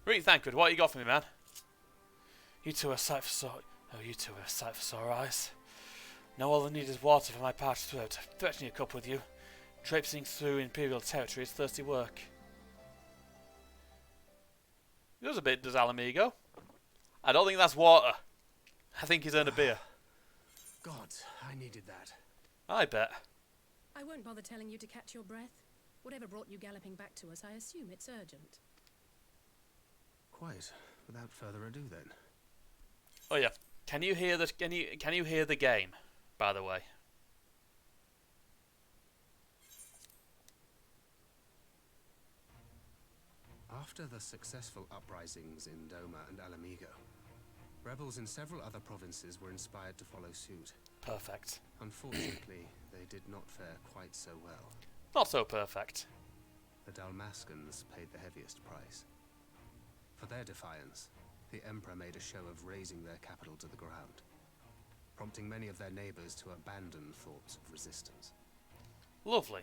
Right, Thancred, what you got for me, man? You two are a sight for sore eyes. Now all I need is water for my parched throat. Fetch me a cup with you. Traipsing through Imperial territory is thirsty work. He does a bit, does Alamigo. I don't think that's water. I think he's earned a beer. God, I needed that. I bet. I won't bother telling you to catch your breath. Whatever brought you galloping back to us, I assume it's urgent. Quite. Without further ado, then. Oh yeah. Can you hear the can you hear the game, by the way? After the successful uprisings in Doma and Alamigo, rebels in several other provinces were inspired to follow suit. Perfect. Unfortunately, they did not fare quite so well. Not so perfect. The Dalmascans paid the heaviest price. For their defiance, the Emperor made a show of razing their capital to the ground, prompting many of their neighbors to abandon thoughts of resistance. Lovely.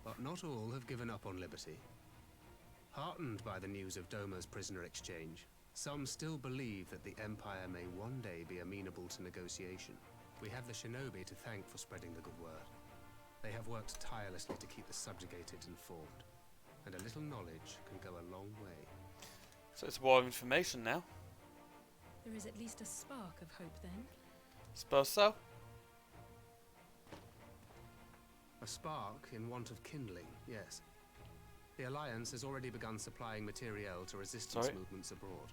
But not all have given up on liberty. Heartened by the news of Doma's prisoner exchange, some still believe that the Empire may one day be amenable to negotiation. We have the shinobi to thank for spreading the good word. They have worked tirelessly to keep the subjugated informed, and a little knowledge can go a long way. So it's a war of information now. There is at least a spark of hope, then. Suppose so. A spark in want of kindling, yes. The Alliance has already begun supplying materiel to resistance movements abroad,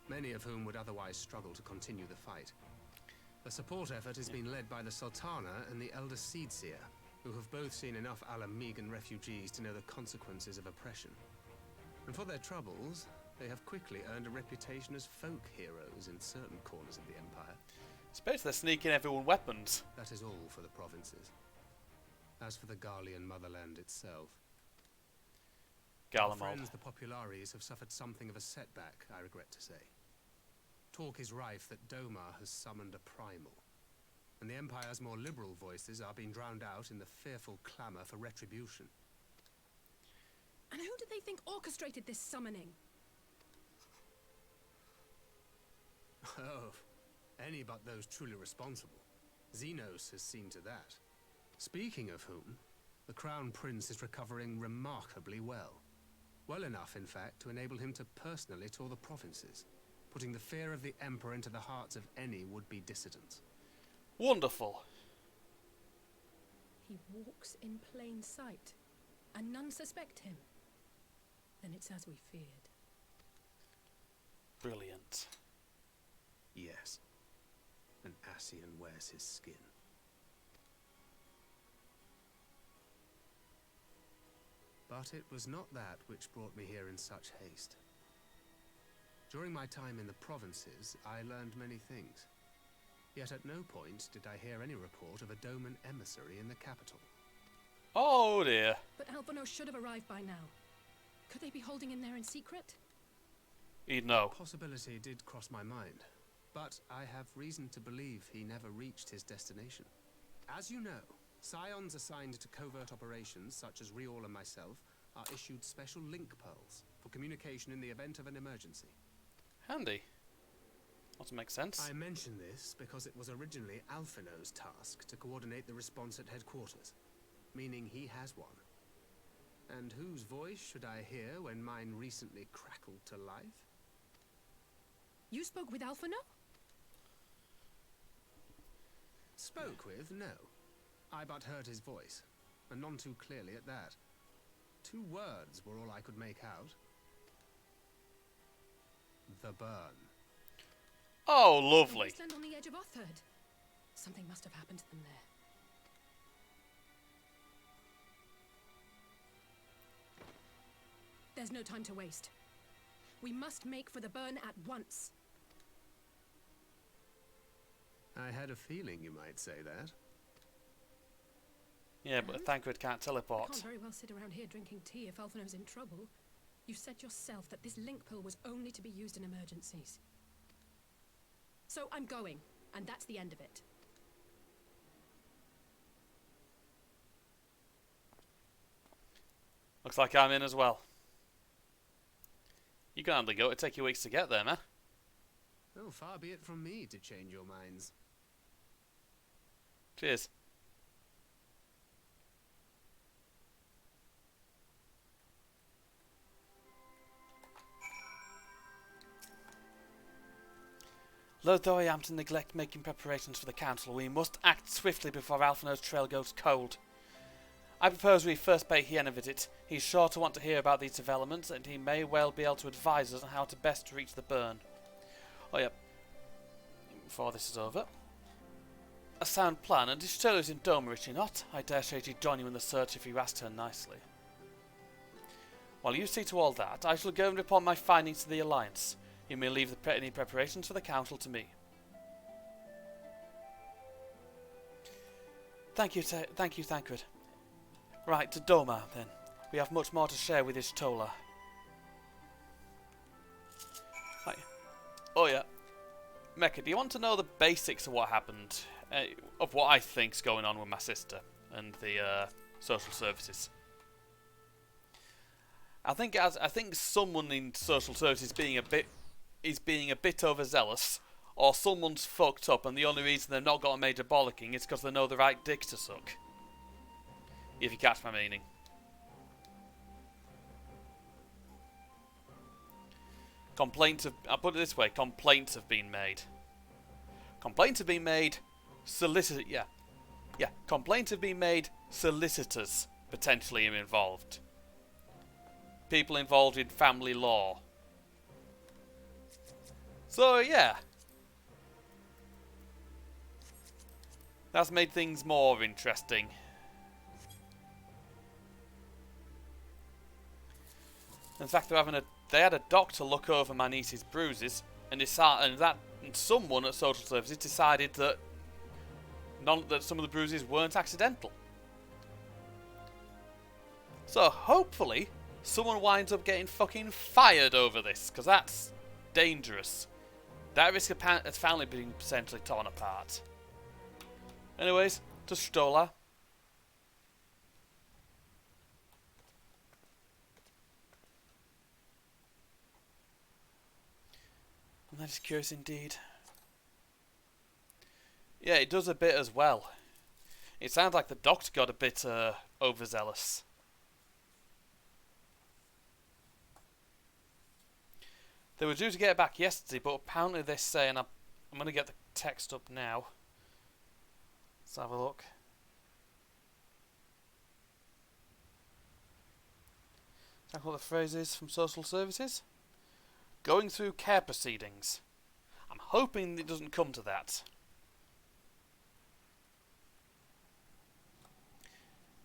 many of whom would otherwise struggle to continue the fight. The support effort has been led by the Sultana and the Elder Seedseer, who have both seen enough Alamigan refugees to know the consequences of oppression. And for their troubles, they have quickly earned a reputation as folk heroes in certain corners of the Empire. Suppose they're sneaking everyone weapons. That is all for the provinces. As for the Garlean motherland itself, our friends the Populares have suffered something of a setback, I regret to say. Talk is rife that Doma has summoned a primal, and the Empire's more liberal voices are being drowned out in the fearful clamour for retribution. And who do they think orchestrated this summoning? Oh, any but those truly responsible. Xenos has seen to that. Speaking of whom, the Crown Prince is recovering remarkably well. Well enough, in fact, to enable him to personally tour the provinces, putting the fear of the Emperor into the hearts of any would-be dissidents. Wonderful. He walks in plain sight, and none suspect him. Then it's as we feared. Brilliant. Yes. An Ascian wears his skin. But it was not that which brought me here in such haste. During my time in the provinces, I learned many things. Yet at no point did I hear any report of a Doman emissary in the capital. Oh dear. But Alphonse should have arrived by now. Could they be holding him there in secret? He'd know. Possibility did cross my mind, but I have reason to believe he never reached his destination. As you know, Scions assigned to covert operations, such as Riol and myself, are issued special link pearls for communication in the event of an emergency. Handy. Ought to make sense. I mention this because it was originally Alphino's task to coordinate the response at headquarters, meaning he has one. And whose voice should I hear when mine recently crackled to life? You spoke with Alphino? Spoke with? No. I but heard his voice, and none too clearly at that. 2 words were all I could make out. The burn. Oh, The lovely. wasteland on the edge of Otherd. Something must have happened to them there. There's no time to waste. We must make for the burn at once. I had a feeling you might say that. Yeah, but a Thancred can't I teleport. can't very well sit around here drinking tea if Alphino's in trouble. You said yourself that this link pill was only to be used in emergencies. So I'm going, and that's the end of it. Looks like I'm in as well. You can hardly go. It'll take you weeks to get there, man. Oh, far be it from me to change your minds. Cheers. Loath though I am to neglect making preparations for the council, we must act swiftly before Alphinaud's trail goes cold. I propose we first pay Hien a visit. He's sure to want to hear about these developments, and he may well be able to advise us on how to best reach the burn. Oh yep. Before this is over. A sound plan, and Ishtola is in Doma, is she not? I dare say she'd join you in the search if you asked her nicely. While you see to all that, I shall go and report my findings to the Alliance. You may leave any preparations for the council to me. Thank you, Thancred. Right, to Doma, then. We have much more to share with Ishtola. Right. Oh yeah. Mecca, do you want to know the basics of what happened? Of what I think's going on with my sister and the social services? I think someone in social services is being a bit overzealous, or someone's fucked up, and the only reason they've not got a major bollocking is because they know the right dick to suck. If you catch my meaning. I'll put it this way, complaints have been made. Complaints have been made, complaints have been made, solicitors potentially are involved. People involved in family law. So, yeah. That's made things more interesting. In fact, they had a doctor look over my niece's bruises, and someone at social services decided that some of the bruises weren't accidental. So hopefully, someone winds up getting fucking fired over this, because that's dangerous. That risk of family being potentially torn apart. Anyways, to Stola. That is curious indeed. Yeah, it does a bit as well. It sounds like the doctor got a bit overzealous. They were due to get back yesterday, but apparently they're saying, I'm going to get the text up now. Let's have a look. Is that what the phrase is from social services? Going through care proceedings. I'm hoping it doesn't come to that.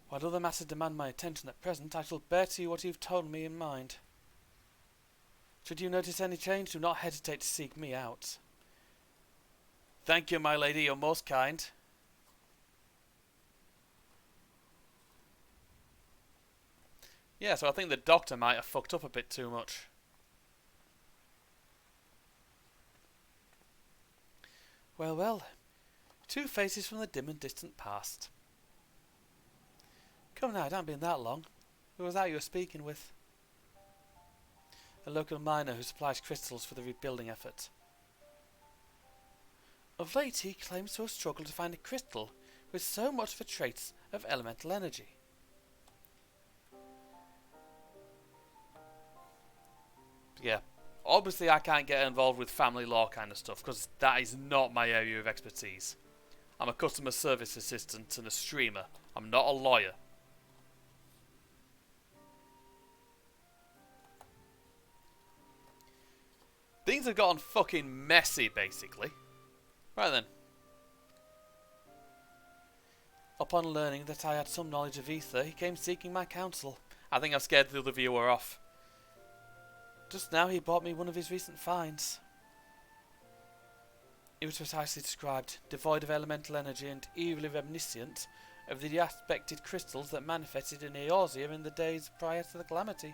While other matters demand my attention at present, I shall bear to you what you've told me in mind. Should you notice any change, do not hesitate to seek me out. Thank you, my lady, you're most kind. Yeah, so I think the doctor might have fucked up a bit too much. Well, well. Two faces from the dim and distant past. Come now, don't be in that long. Who was that you were speaking with? A local miner who supplies crystals for the rebuilding effort. Of late he claims to have struggled to find a crystal with so much for traits of elemental energy. Yeah, obviously I can't get involved with family law kind of stuff because that is not my area of expertise. I'm a customer service assistant and a streamer. I'm not a lawyer. Things have gotten fucking messy, basically. Right then. Upon learning that I had some knowledge of ether, he came seeking my counsel. I think I've scared the other viewer off. Just now he brought me one of his recent finds. It was precisely described, devoid of elemental energy and eerily reminiscent of the aspected crystals that manifested in Eorzea in the days prior to the calamity.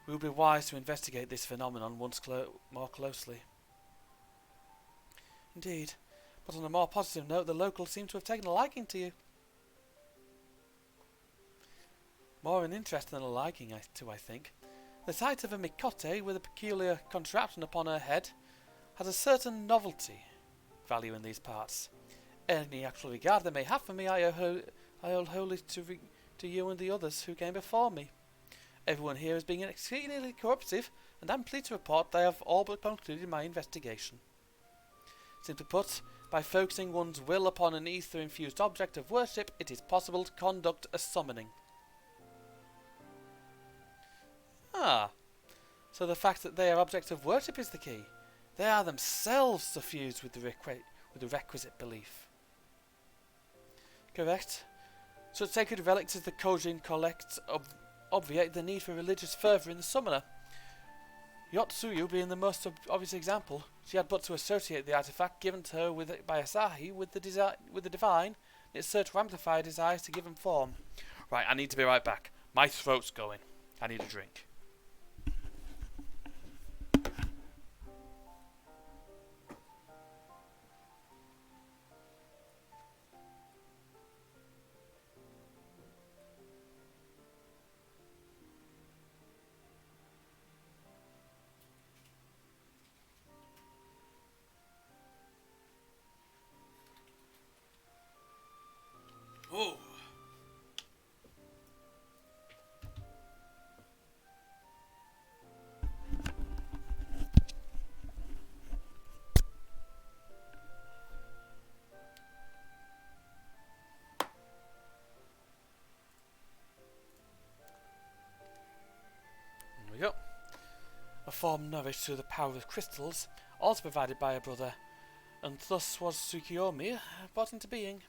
We would be wise to investigate this phenomenon once more closely. Indeed, but on a more positive note, the locals seem to have taken a liking to you. More an interest than a liking, I think. The sight of a Mikote with a peculiar contraption upon her head has a certain novelty value in these parts. Any actual regard they may have for me I owe wholly to you and the others who came before me. Everyone here is being exceedingly cooperative, and I'm pleased to report they have all but concluded my investigation. Simply put, by focusing one's will upon an ether-infused object of worship, it is possible to conduct a summoning. Ah, so the fact that they are objects of worship is the key. They are themselves suffused with the requisite belief. Correct. Such sacred relics as the Kojin collects obviate the need for religious fervour in the summoner. Yotsuyu being the most obvious example, she had but to associate the artifact given to her by Asahi with the divine, and it served to amplify desires to give them form. Right, I need to be right back. My throat's going. I need a drink. Oh. There we go. A form nourished through the power of crystals, also provided by a brother, and thus was Tsukiyomi brought into being.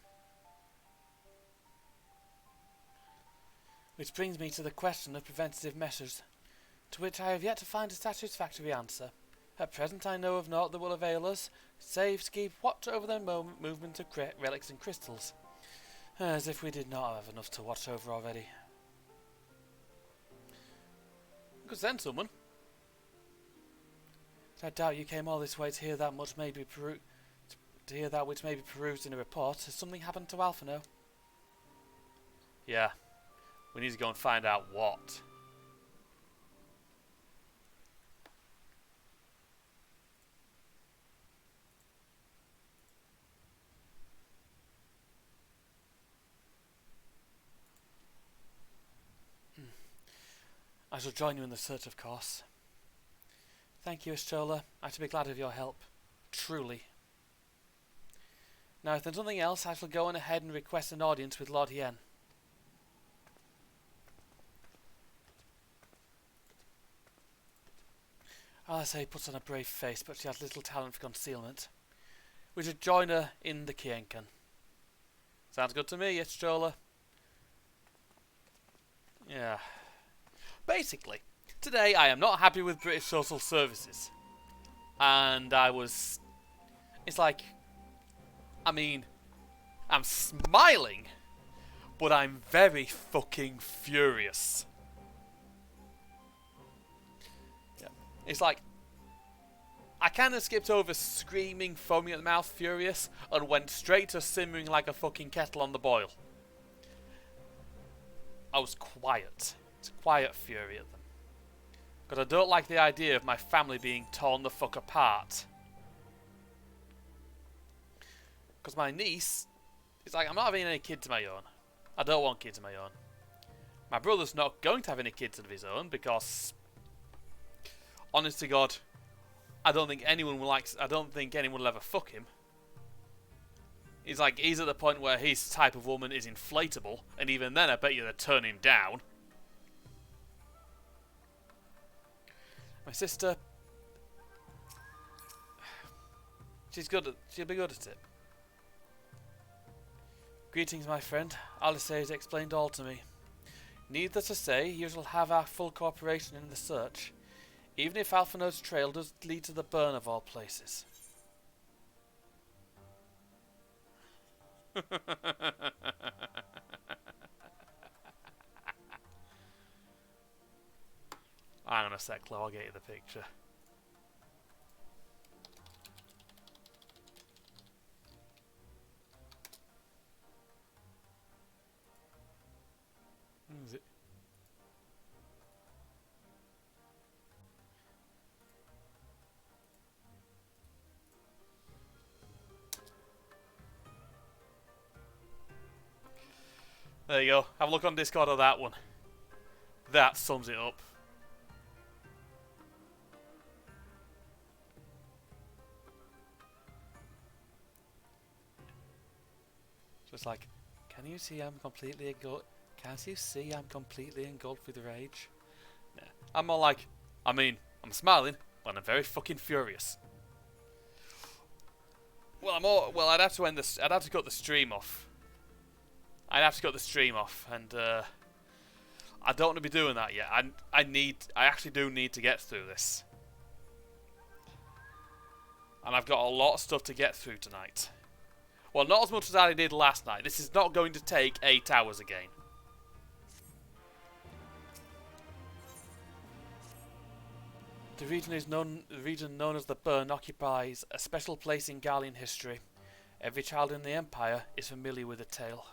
Which brings me to the question of preventative measures, to which I have yet to find a satisfactory answer. At present I know of naught that will avail us, save to keep watch over the movement of relics and crystals. As if we did not have enough to watch over already. You could send someone. I doubt you came all this way to hear that which may be perused in a report. Has something happened to Alphino? Yeah. We need to go and find out what. I shall join you in the search, of course. Thank you, Astrola. I shall be glad of your help. Truly. Now, if there's nothing else, I shall go on ahead and request an audience with Lord Hien. Alise puts on a brave face, but she has little talent for concealment. We should join her in the Kienkan. Sounds good to me, Astrola. Yeah. Basically, today I am not happy with British Social Services. And it's like, I mean, I'm smiling, but I'm very fucking furious. Yeah. It's like, I kind of skipped over screaming, foaming at the mouth, furious, and went straight to simmering like a fucking kettle on the boil. I was quiet. It's quiet fury at them. Because I don't like the idea of my family being torn the fuck apart. Because my niece, it's like, I'm not having any kids of my own. I don't want kids of my own. My brother's not going to have any kids of his own because, honest to God, I don't think anyone will ever fuck him. He's at the point where his type of woman is inflatable, and even then I bet you they'd turn him down. My sister, she'll be good at it. Greetings, my friend. Alise has explained all to me. Needless to say, you shall have our full cooperation in the search, even if Alphino's trail does lead to the burn of all places. Hang on a sec, Chloe, I'll get you the picture. Where is it? There you go. Have a look on Discord of that one. That sums it up. So it's like, can you see I'm completely engulfed? Can't you see I'm completely engulfed with rage? Nah. I'm more like, I mean, I'm smiling, but I'm very fucking furious. Well, I'd have to end this. I'd have to cut the stream off. I'd have to cut the stream off, and I don't want to be doing that yet. I actually do need to get through this, and I've got a lot of stuff to get through tonight. Well, not as much as I did last night. This is not going to take 8 hours again. The region known as the Burn occupies a special place in Gallian history. Every child in the Empire is familiar with the tale.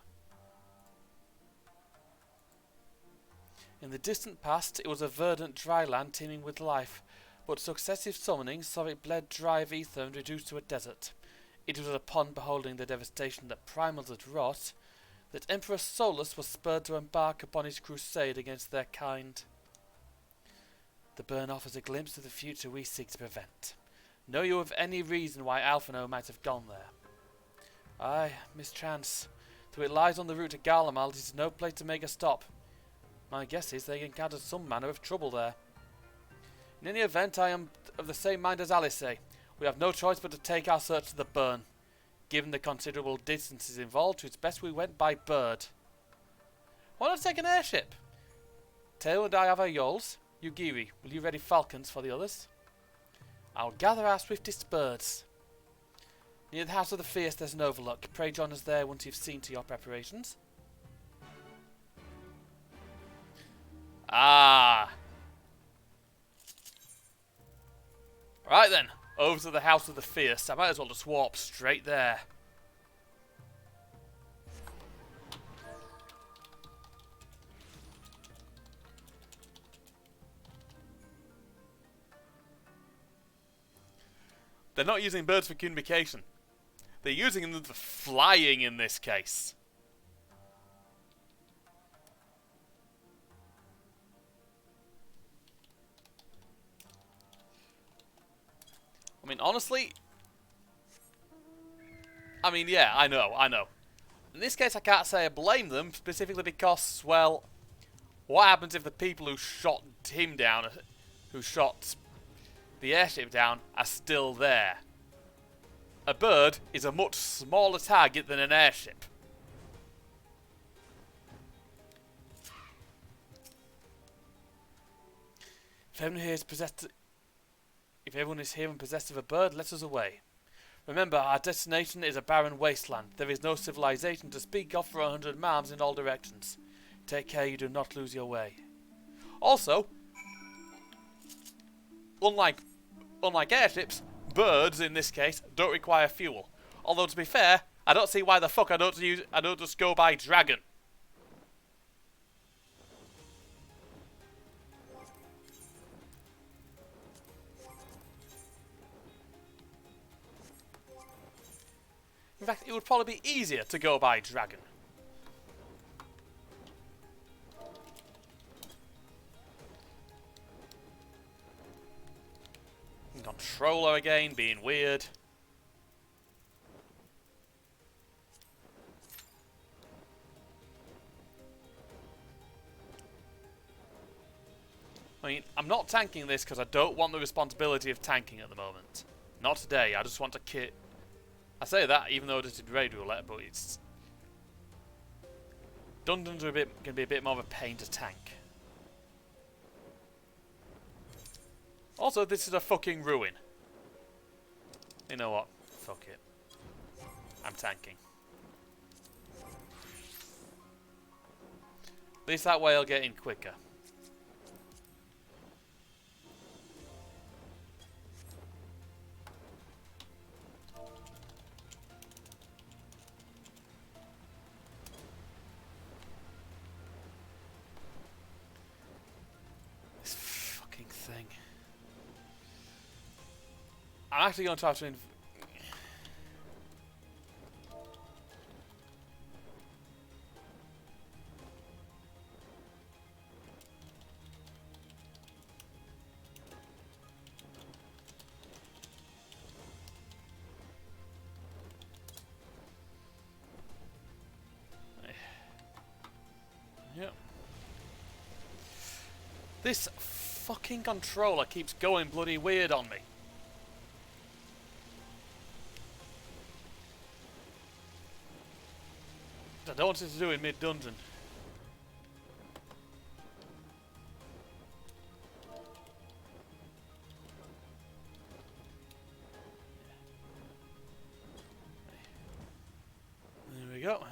In the distant past, it was a verdant dry land teeming with life, but successive summonings saw it bled dry of ether and reduced to a desert. It was upon beholding the devastation that Primals had wrought that Emperor Solus was spurred to embark upon his crusade against their kind. The Burn offers a glimpse of the future we seek to prevent. Know you of any reason why Alphino might have gone there? Aye, mischance. Though it lies on the route to Garlemald, it is no place to make a stop. My guess is they encountered some manner of trouble there. In any event, I am of the same mind as Alice. We have no choice but to take our search to the Burn. Given the considerable distances involved, it's best we went by bird. Why not take an airship? Tail and I have our yawls. Yugiri, will you ready falcons for the others? I'll gather our swiftest birds. Near the House of the Fierce there's an overlook. Pray join us there once you've seen to your preparations. Ah. Right then, over to the House of the Fierce. I might as well just warp straight there. They're not using birds for communication. They're using them for flying in this case. I mean, honestly... I mean, yeah, I know. In this case, I can't say I blame them, specifically because, well... What happens if the people who shot him down, who shot the airship down, are still there? A bird is a much smaller target than an airship. If everyone is here and possessed of a bird, let us away. Remember, our destination is a barren wasteland. There is no civilization to speak of for 100 miles in all directions. Take care you do not lose your way. Also, unlike airships, birds in this case don't require fuel. Although to be fair, I don't see why the fuck I don't just go by dragon. In fact, it would probably be easier to go by dragon. Controller again, being weird. I mean, I'm not tanking this because I don't want the responsibility of tanking at the moment. Not today, I just want to kit. I say that even though it is in raid roulette, but it's... Dungeons are can be a bit more of a pain to tank. Also, this is a fucking ruin. You know what? Fuck it. I'm tanking. At least that way I'll get in quicker. This fucking thing. I'm actually going to try to... This fucking controller keeps going bloody weird on me. I don't want it to do in mid-dungeon. There we go.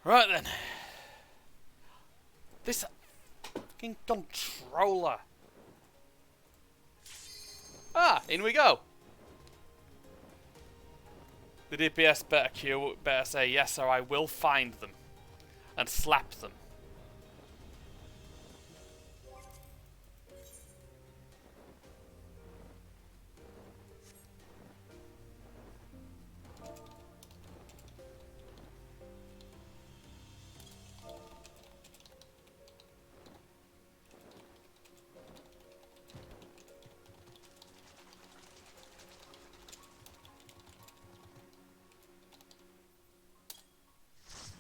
Right then. This fucking controller. Ah, in we go. The DPS better say yes or I will find them and slap them.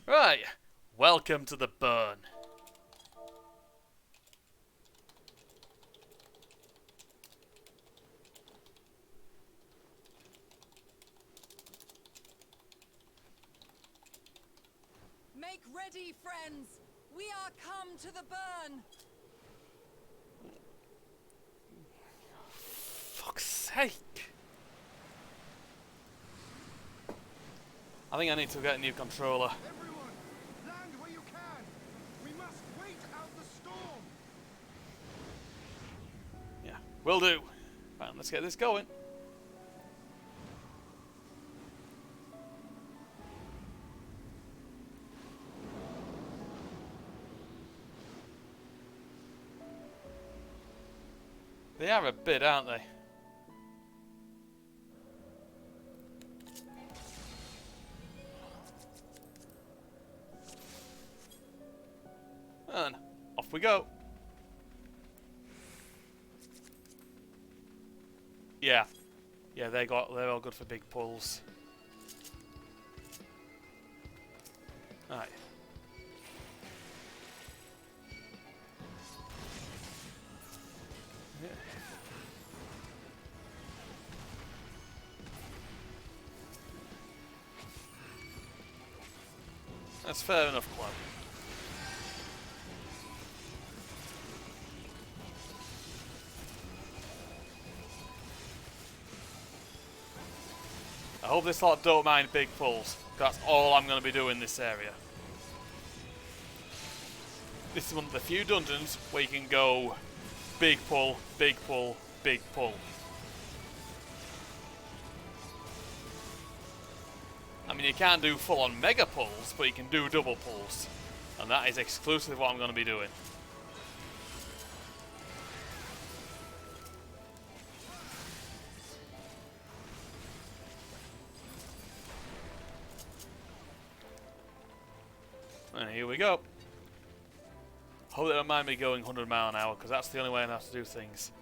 Right, welcome to the burn. Make ready, friends. We are come to the burn. Fuck's sake. I think I need to get a new controller. Everyone, land where you can. We must wait out the storm. Yeah, will do. Right, let's get this going. They are a bit, aren't they? And off we go. Yeah. Yeah, they're all good for big pulls. Alright. Yeah. That's fair enough, Club. I hope this lot don't mind big pulls. That's all I'm going to be doing in this area. This is one of the few dungeons where you can go big pull, big pull, big pull. I mean, you can't do full-on mega pulls, but you can do double pulls. And that is exclusively what I'm going to be doing. And here we go. Hope they don't mind me going 100 miles an hour, because that's the only way I know how to do things.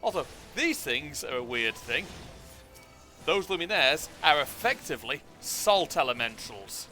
Also, these things are a weird thing. Those luminaires are effectively salt elementals.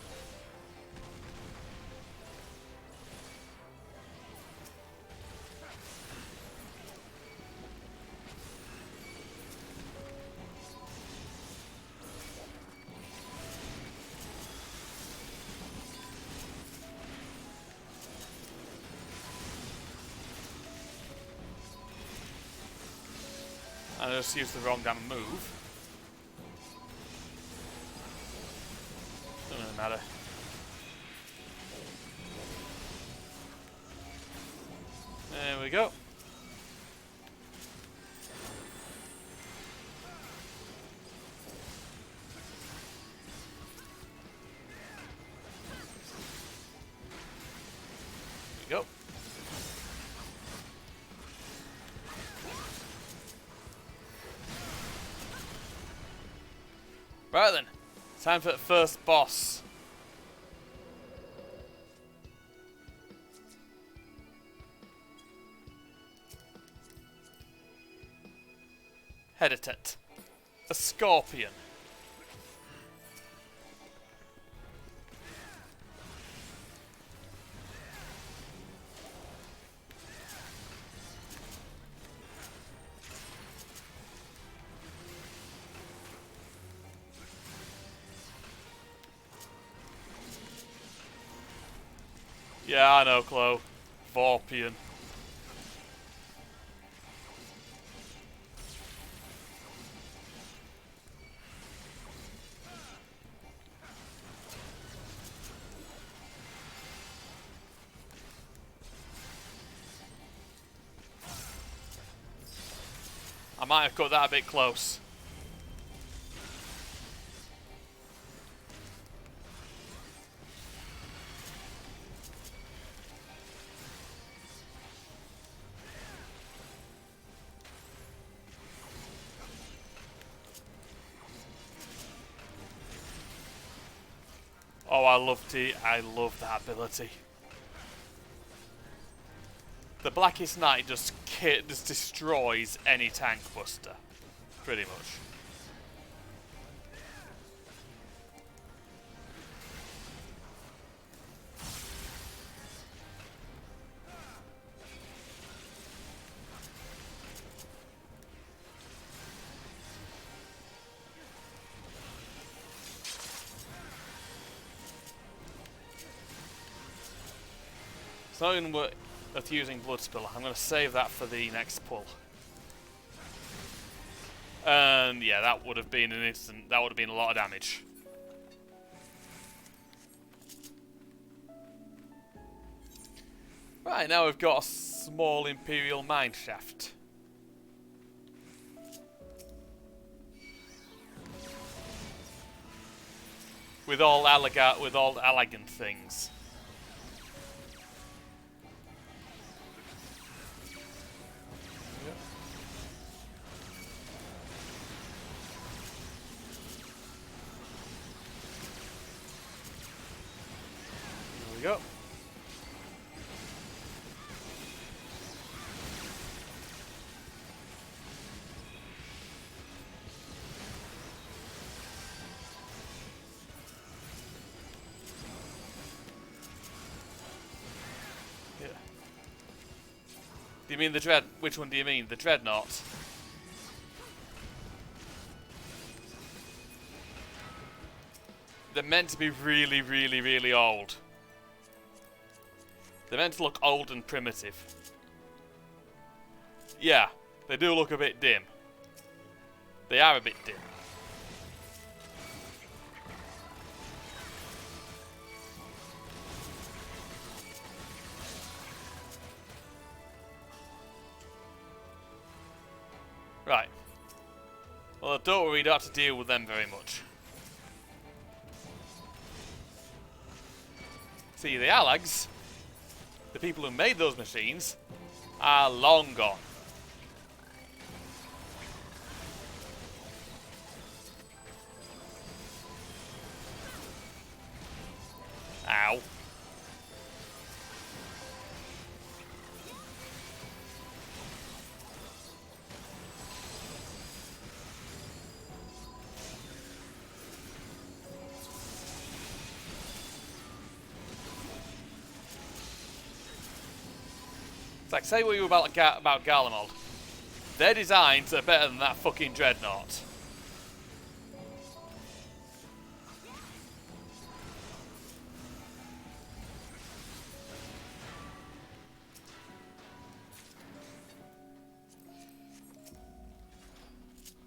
I just used the wrong damn move. Doesn't really matter. There we go. There we go. Right then, time for the first boss. Heditate. A scorpion. Yeah, I know, Chloe. Vorpian. I might have cut that a bit close. Oh, I love that ability. The Blackest Night just destroys any tank buster, pretty much. It's not even worth using Blood Spill. I'm going to save that for the next pull. And yeah, that would have been an instant. That would have been a lot of damage. Right, now we've got a small Imperial mineshaft. With all elegant things. There we go. Do you mean the Dread? Which one do you mean? The Dreadnought? They're meant to be really, really, really old. They're meant to look old and primitive. Yeah, they do look a bit dim. They are a bit dim. Right. Well, don't worry, you don't have to deal with them very much. See, the Alags, the people who made those machines, are long gone. Ow. It's like, say what you were about Garlemald. Their designs are better than that fucking Dreadnought.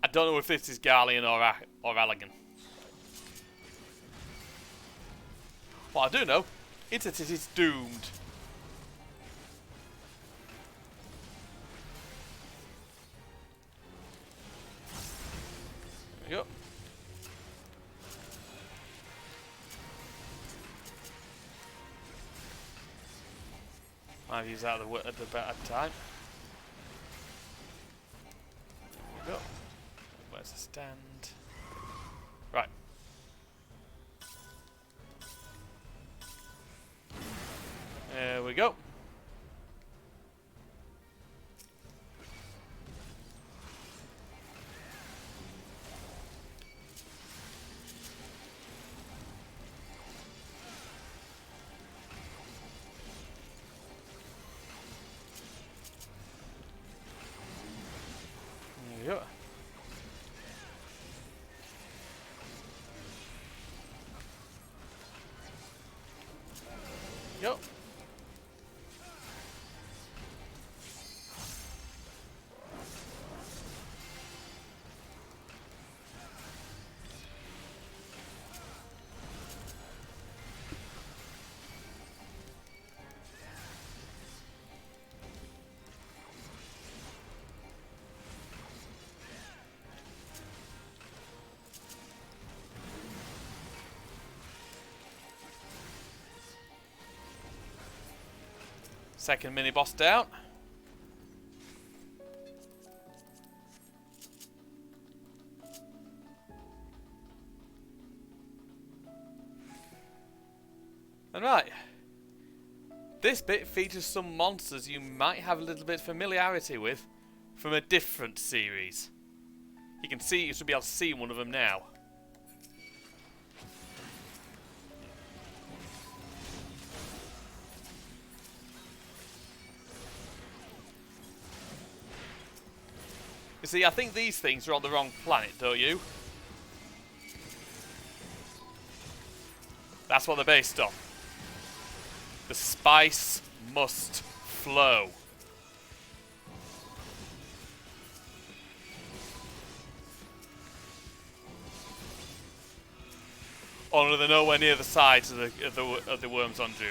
I don't know if this is Garlean or Allagan. What I do know is that it is doomed. There we go. I've used that at the better time. There we go. Where's the stand? Right. There we go. Second mini boss down. And right, this bit features some monsters you might have a little bit of familiarity with from a different series. You should be able to see one of them now. You see, I think these things are on the wrong planet, don't you? That's what they're based on. The spice must flow. Only they're nowhere near the sides of the worms on Dune.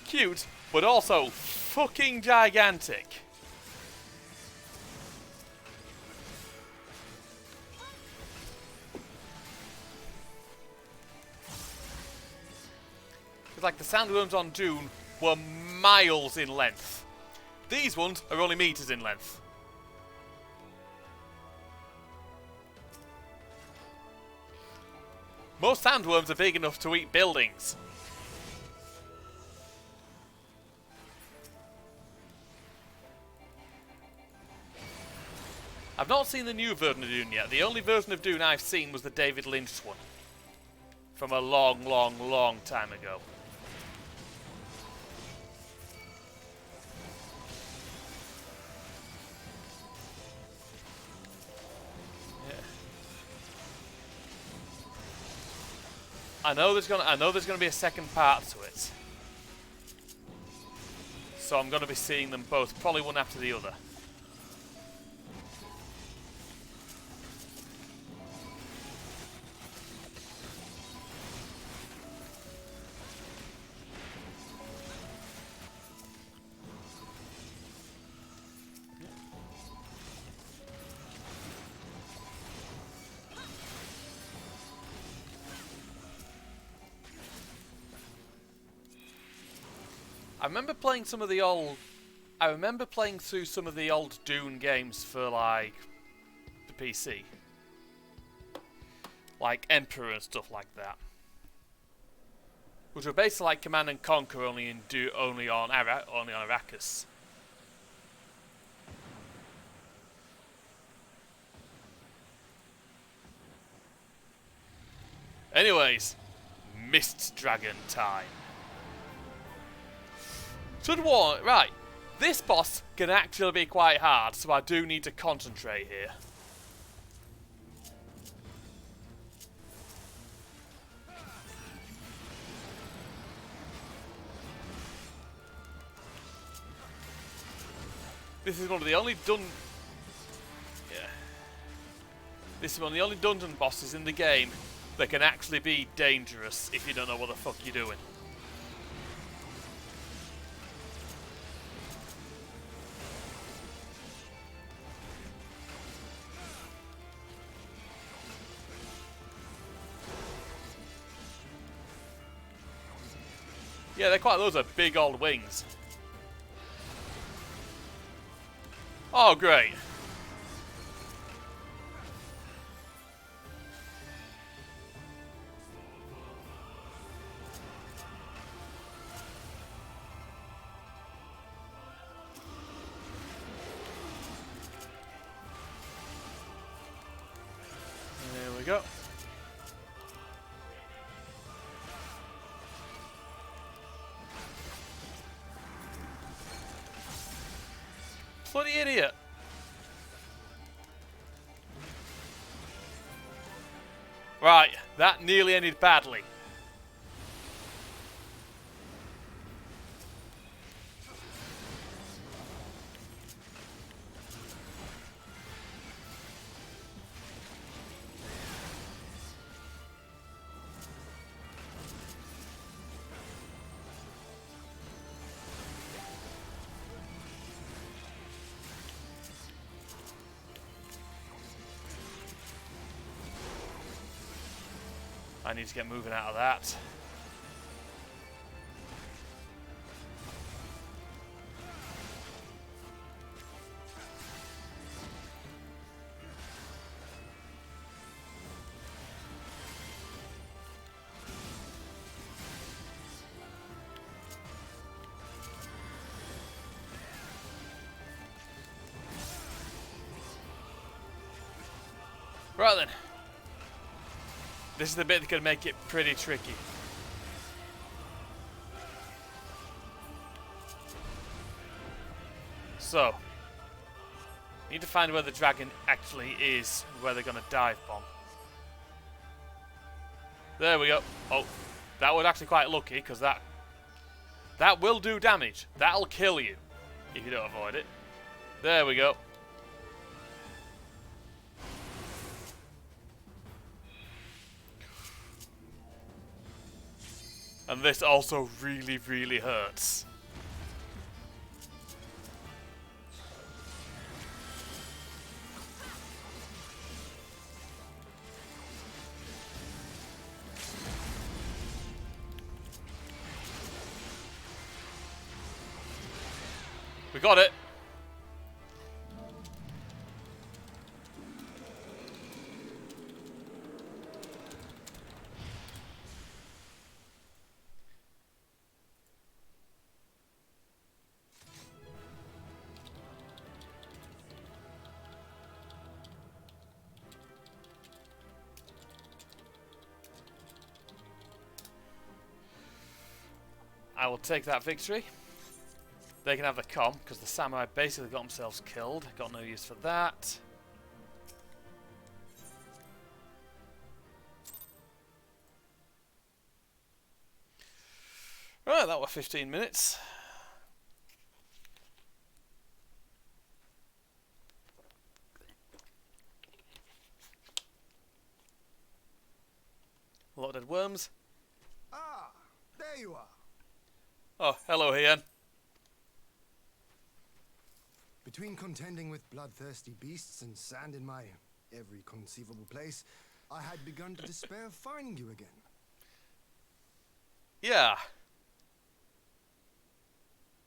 Cute, but also fucking gigantic. Like the sandworms on Dune were miles in length. These ones are only meters in length. Most sandworms are big enough to eat buildings. I've not seen the new version of Dune yet. The only version of Dune I've seen was the David Lynch one. From a long, long, long time ago. I know there's gonna be a second part to it. So I'm gonna be seeing them both, probably one after the other. I remember playing through some of the old Dune games for like the PC, like Emperor and stuff like that, which were basically like Command and Conquer only on Arrakis. Anyways, Mist Dragon time. Should warn, right, this boss can actually be quite hard, so I do need to concentrate here. This is one of the only This is one of the only dungeon bosses in the game that can actually be dangerous if you don't know what the fuck you're doing. Yeah, those are big old wings. Oh, great. There we go. Bloody idiot. Right, that nearly ended badly. I need to get moving out of that. Right then. This is the bit that can make it pretty tricky. So, need to find where the dragon actually is, and where they're going to dive bomb. There we go. Oh, that was actually quite lucky, because that will do damage. That'll kill you if you don't avoid it. There we go. And this also really, really hurts. We got it. I will take that victory. They can have the comm, because the samurai basically got themselves killed. Got no use for that. Right, that was 15 minutes. A lot of dead worms. Ah, there you are. Oh, hello, Ian. Between contending with bloodthirsty beasts and sand in my every conceivable place, I had begun to despair of finding you again. Yeah.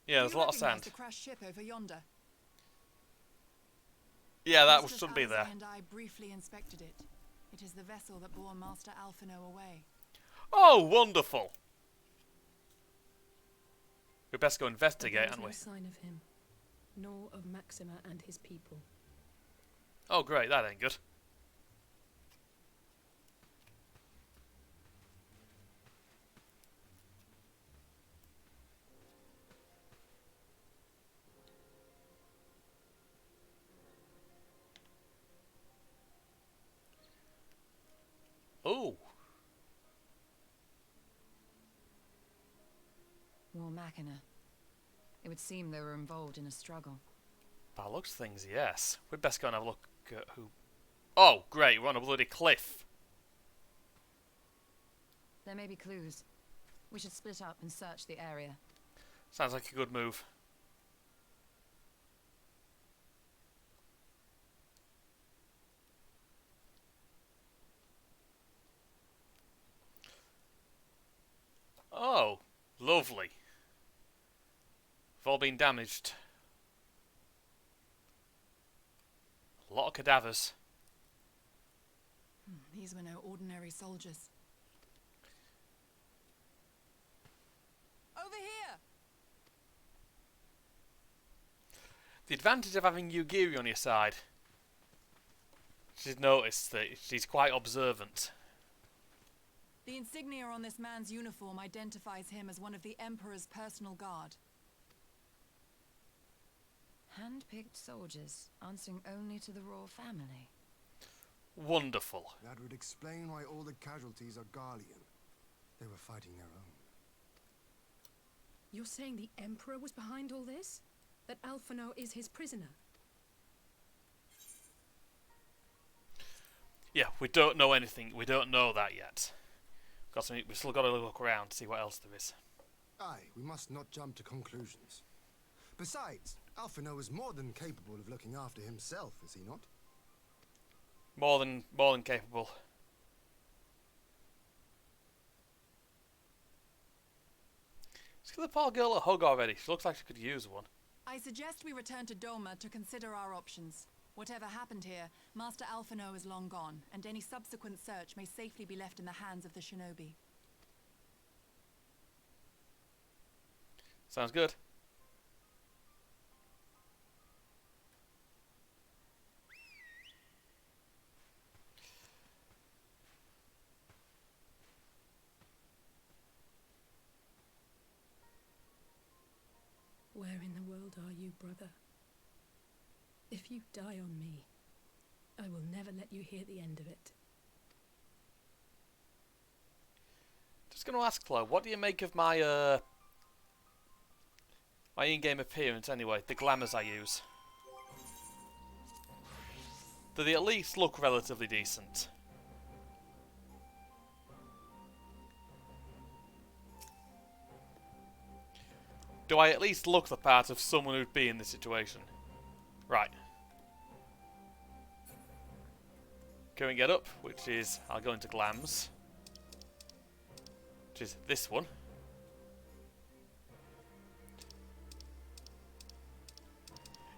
Yeah, Do there's a you lot of recognize sand. the crashed ship over yonder? Yeah, that Mistress shouldn't be Alza there. and I briefly inspected it. It is the vessel that bore Master Alphino away. Oh, wonderful. We best go But investigate, there is aren't no we? sign of him, nor of Maxima and his people. Oh, great, that ain't good. Oh, War Machina. It would seem they were involved in a struggle. by looks of things, yes. We'd best go and have a look at who... Oh, great, we're on a bloody cliff. There may be clues. We should split up and search the area. Sounds like a good move. Oh, lovely. They've all been damaged. A lot of cadavers. These were no ordinary soldiers. Over here! The advantage of having Yugiri on your side. She's noticed that she's quite observant. The insignia on this man's uniform identifies him as one of the Emperor's personal guard. Hand-picked soldiers, answering only to the royal family. Wonderful. That would explain why all the casualties are Garlean. They were fighting their own. You're saying the Emperor was behind all this? That Alphino is his prisoner? Yeah, we don't know anything. We don't know that yet. We've still got to look around to see what else there is. Aye, we must not jump to conclusions. Besides, Alphino is more than capable of looking after himself, is he not? More than capable. Let's give the poor girl a hug already. She looks like she could use one. I suggest we return to Doma to consider our options. Whatever happened here, Master Alphino is long gone, and any subsequent search may safely be left in the hands of the shinobi. Sounds good. are you, brother? If you die on me, I will never let you hear the end of it. Just going to ask, Chloe, what do you make of my my in-game appearance anyway? The glamours I use. Do they at least look relatively decent? Do I at least look the part of someone who'd be in this situation? Right. Go and get up, which is, I'll go into glams. Which is this one.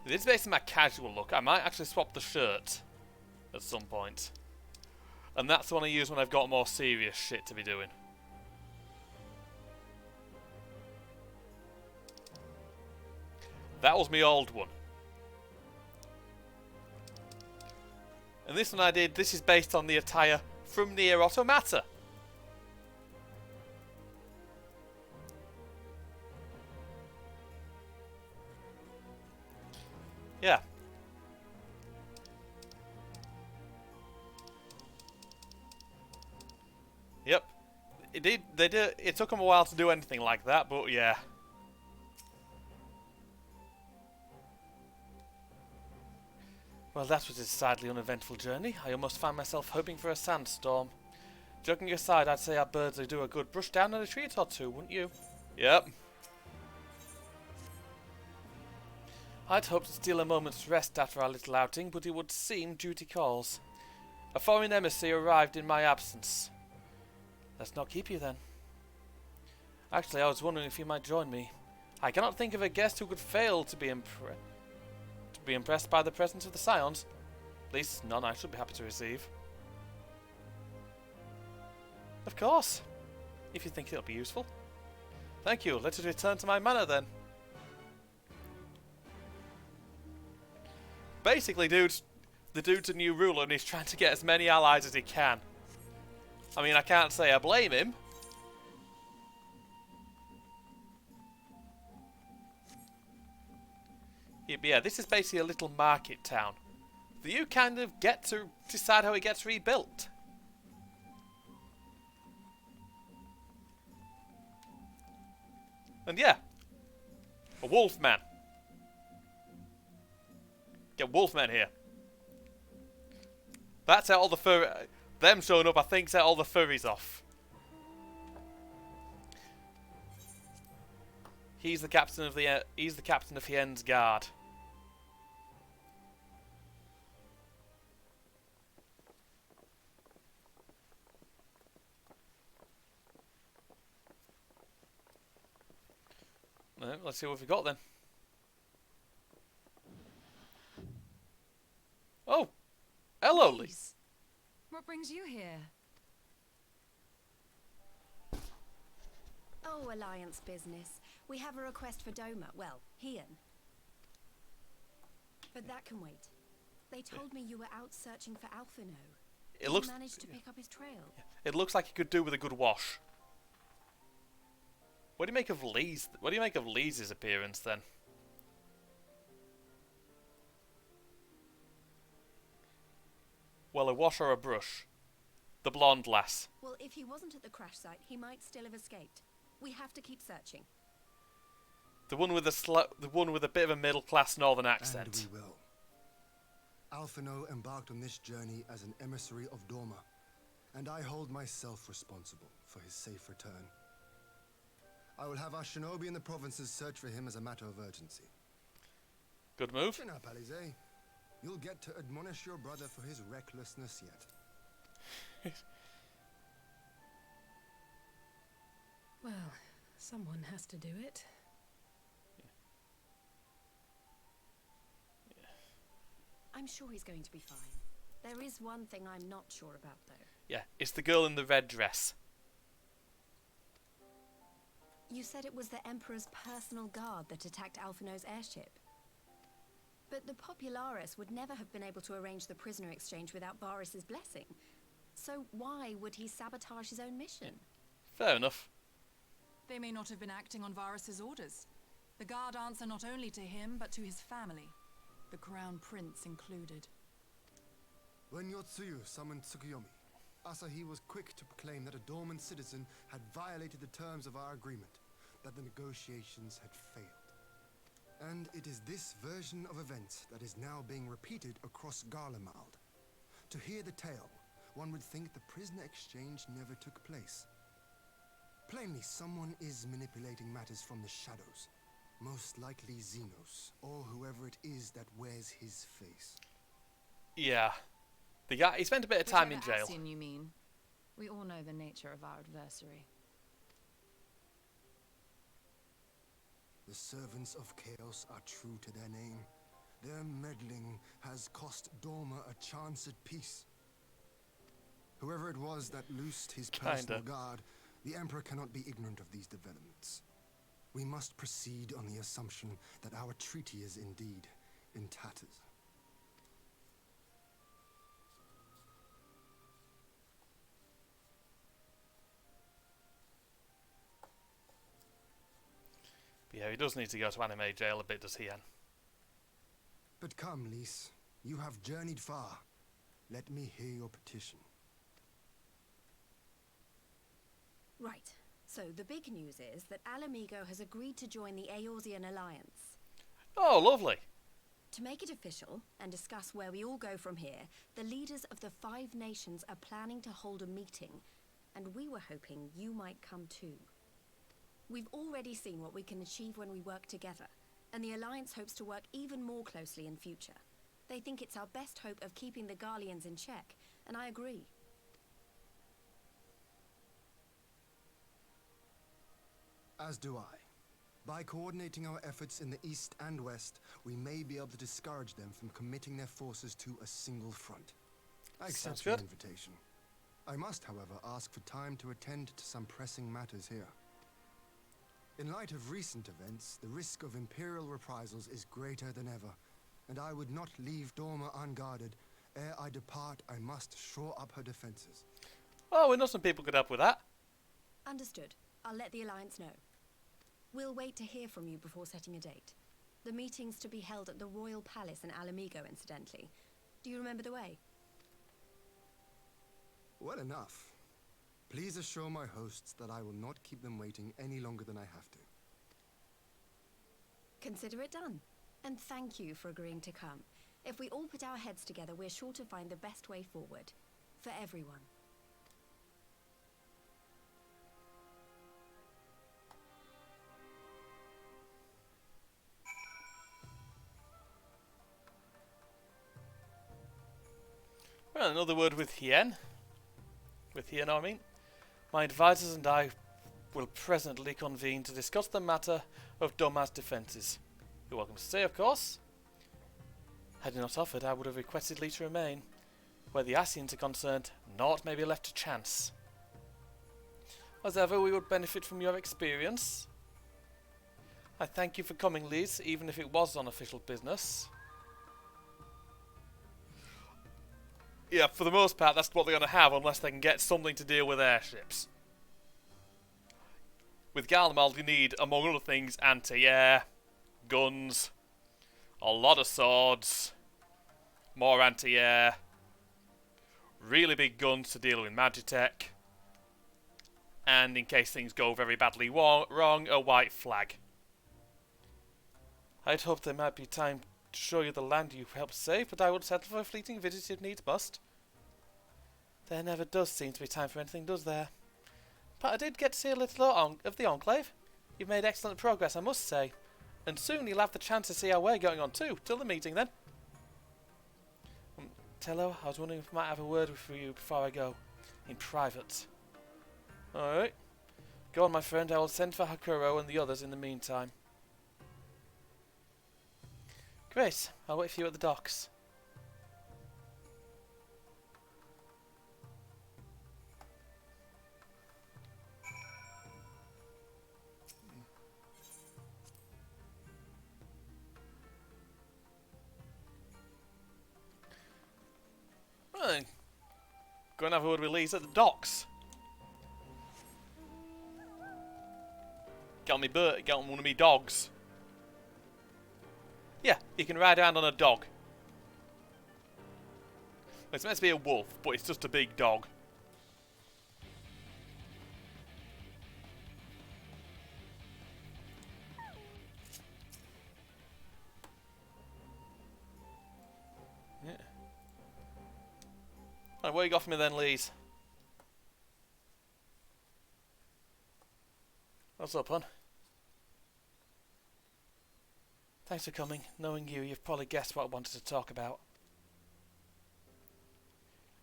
This is basically my casual look. I might actually swap the shirt at some point. And that's the one I use when I've got more serious shit to be doing. That was my old one. And this one I did, this is based on the attire from Nier Automata. Yeah. Yep. It took them a while to do anything like that, but yeah. Well, that was a sadly uneventful journey. I almost found myself hoping for a sandstorm. Joking aside, I'd say our birds would do a good brush down on a treat or two, wouldn't you? Yep. I'd hoped to steal a moment's rest after our little outing, but it would seem duty calls. A foreign emissary arrived in my absence. Let's not keep you then. Actually, I was wondering if you might join me. I cannot think of a guest who could fail to be impressed by the presence of the Scions. At least none I should be happy to receive. Of course, if you think it'll be useful. Thank you. Let us return to my manor then. Basically, the dude's a new ruler and he's trying to get as many allies as he can. I mean, I can't say I blame him. Yeah, this is basically a little market town that you kind of get to decide how it gets rebuilt. And yeah, a wolfman. Get wolfmen here. That set all the them showing up, I think, set all the furries off. He's the captain of the Hien's guard. Let's see what we've got then. Oh, hello, Lee. What brings you here? Oh, Alliance business. We have a request for Doma. Well, Hien. But that can wait. They told me you were out searching for Alphino. It looks. You managed to pick up his trail. It looks like he could do with a good wash. What do you make of Lee's? What do you make of Lee's appearance then? Well, a wash or a brush? The blonde lass. Well, if he wasn't at the crash site, he might still have escaped. We have to keep searching. The one with a bit of a middle-class northern accent. And we will. Alphino embarked on this journey as an emissary of Doma, and I hold myself responsible for his safe return. I will have our shinobi in the provinces search for him as a matter of urgency. Good move. Chin up, Alize. You'll get to admonish your brother for his recklessness yet. Well, someone has to do it. I'm sure he's going to be fine. There is one thing I'm not sure about, though. Yeah, it's the girl in the red dress. You said it was the Emperor's personal guard that attacked Alphino's airship. But the Popularis would never have been able to arrange the prisoner exchange without Varys' blessing. So why would he sabotage his own mission? Fair enough. They may not have been acting on Varys' orders. The guard answer not only to him, but to his family, the Crown Prince included. When Yotsuyu summoned Tsukuyomi, Asahi was quick to proclaim that a dormant citizen had violated the terms of our agreement, that the negotiations had failed. And it is this version of events that is now being repeated across Garlemald. To hear the tale, one would think the prisoner exchange never took place. Plainly, someone is manipulating matters from the shadows. Most likely Xenos, or whoever it is that wears his face. Yeah. The guy, he spent a bit of time in jail. Asien, you mean? We all know the nature of our adversary. The servants of chaos are true to their name. Their meddling has cost Dorma a chance at peace. Whoever it was that loosed his personal guard, the Emperor cannot be ignorant of these developments. We must proceed on the assumption that our treaty is indeed in tatters. Yeah, he does need to go to anime jail a bit, does he, Anne? But come, Lys. You have journeyed far. Let me hear your petition. Right. So the big news is that Alamigo has agreed to join the Eorzean Alliance. Oh, lovely. To make it official and discuss where we all go from here, the leaders of the 5 nations are planning to hold a meeting, and we were hoping you might come too. We've already seen what we can achieve when we work together, and the Alliance hopes to work even more closely in future. They think it's our best hope of keeping the Garleans in check, and I agree. As do I. By coordinating our efforts in the east and west, we may be able to discourage them from committing their forces to a single front. I accept your invitation. I must, however, ask for time to attend to some pressing matters here. In light of recent events, the risk of Imperial reprisals is greater than ever, and I would not leave Dorma unguarded. Ere I depart, I must shore up her defenses. Oh, we know some people could help with that. Understood. I'll let the Alliance know. We'll wait to hear from you before setting a date. The meeting's to be held at the Royal Palace in Alamigo, incidentally. Do you remember the way? Well enough. Please assure my hosts that I will not keep them waiting any longer than I have to. Consider it done. And thank you for agreeing to come. If we all put our heads together, we're sure to find the best way forward. For everyone. Well, another word with Hien. With Hien, I mean. My advisors and I will presently convene to discuss the matter of Doma's defences. You're welcome to stay, of course. Had he not offered, I would have requested leave to remain. Where the Asians are concerned, naught may be left to chance. As ever, we would benefit from your experience. I thank you for coming, Liz, even if it was on official business. Yeah, for the most part, that's what they're going to have, unless they can get something to deal with airships. With Garlemald, you need, among other things, anti-air, guns, a lot of swords, more anti-air, really big guns to deal with Magitech, and in case things go very badly wrong, a white flag. I'd hoped there might be time to show you the land you helped save, but I would settle for a fleeting visit if needs must. There never does seem to be time for anything, does there? But I did get to see a little of the Enclave. You've made excellent progress, I must say. And soon you'll have the chance to see how we're going on too. Till the meeting then. Tello, I was wondering if I might have a word with you before I go. In private. Alright. Go on, my friend. I will send for Hakuro and the others in the meantime. Great. I'll wait for you at the docks. Well, go and have a word with Lise at the docks. Get on one of me dogs. You can ride around on a dog. It's meant to be a wolf, but it's just a big dog. Yeah. Right, what you got for me then, Lees? What's up, hon? Thanks for coming. Knowing you, you've probably guessed what I wanted to talk about.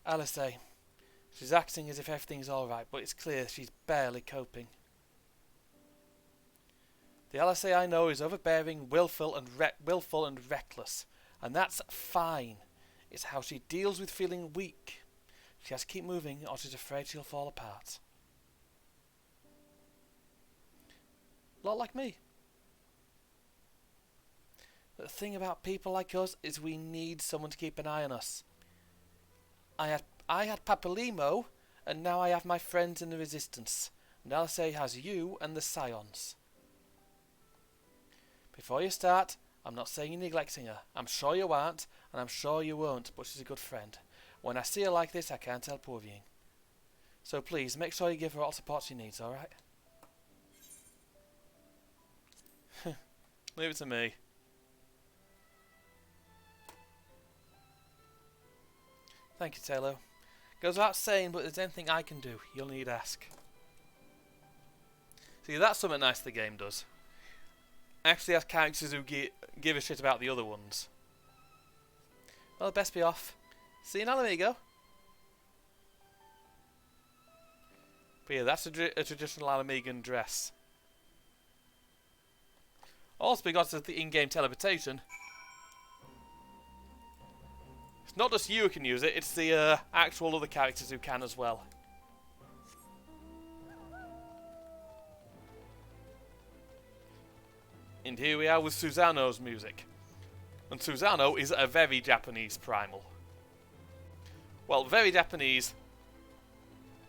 Alisaie. She's acting as if everything's alright, but it's clear she's barely coping. The Alisaie I know is overbearing, willful and reckless. And that's fine. It's how she deals with feeling weak. She has to keep moving or she's afraid she'll fall apart. A lot like me. The thing about people like us is we need someone to keep an eye on us. I had Papalimo, and now I have my friends in the Resistance. And Alisaie has you and the Scions. Before you start, I'm not saying you're neglecting her. I'm sure you aren't, and I'm sure you won't, but she's a good friend. When I see her like this, I can't help worrying. So please, make sure you give her all the support she needs, alright? Leave it to me. Thank you, Taylor. Goes without saying, but if there's anything I can do, you'll need ask. See, that's something nice the game does. Actually has characters who give a shit about the other ones. Well, best be off. See you now, amigo. But yeah, that's a traditional Alamigan dress. Also, because of the in-game teleportation, it's not just you who can use it, it's the actual other characters who can as well. And here we are with Susano's music. And Susano is a very Japanese primal. Well, very Japanese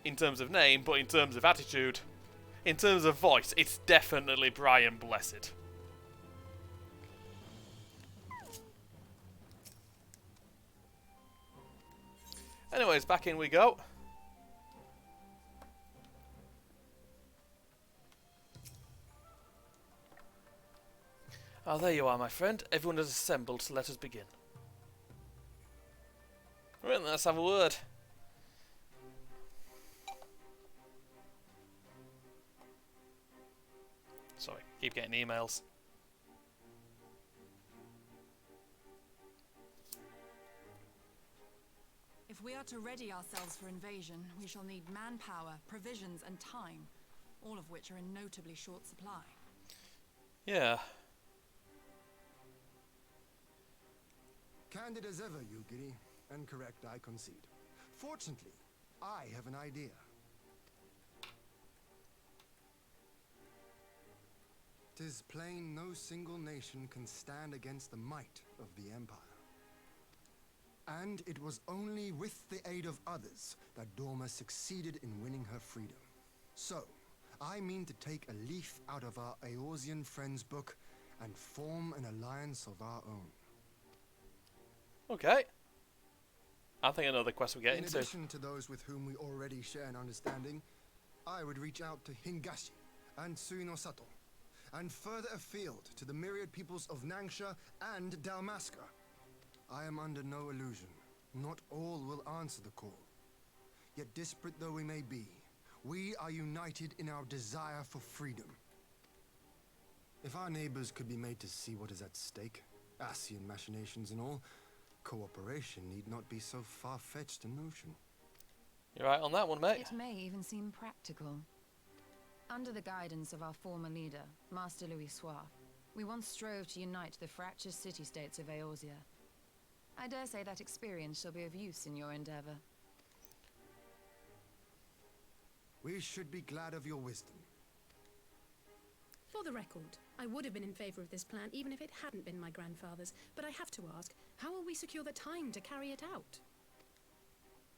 in terms of name, but in terms of attitude, in terms of voice, it's definitely Brian Blessed. Anyways, back in we go. Oh, there you are, my friend. Everyone has assembled, so let us begin. Right, let's have a word. Sorry, keep getting emails. If we are to ready ourselves for invasion, we shall need manpower, provisions, and time, all of which are in notably short supply. Yeah. Candid as ever, Yugiri, and correct, I concede. Fortunately, I have an idea. 'Tis plain no single nation can stand against the might of the Empire. And it was only with the aid of others that Dorma succeeded in winning her freedom. So, I mean to take a leaf out of our Eorzean friends' book and form an alliance of our own. Okay. I think another quest we get In into. addition to those with whom we already share an understanding, I would reach out to Hingashi and Suinosato, and further afield to the myriad peoples of Nangsha and Dalmasca. I am under no illusion. Not all will answer the call. Yet disparate though we may be, we are united in our desire for freedom. If our neighbors could be made to see what is at stake, Ascian machinations and all, cooperation need not be so far-fetched a notion. You're right on that one, mate. It may even seem practical. Under the guidance of our former leader, Master Louis Soif, we once strove to unite the fractious city-states of Eorzea. I dare say that experience shall be of use in your endeavor. We should be glad of your wisdom. For the record, I would have been in favor of this plan even if it hadn't been my grandfather's, but I have to ask, how will we secure the time to carry it out?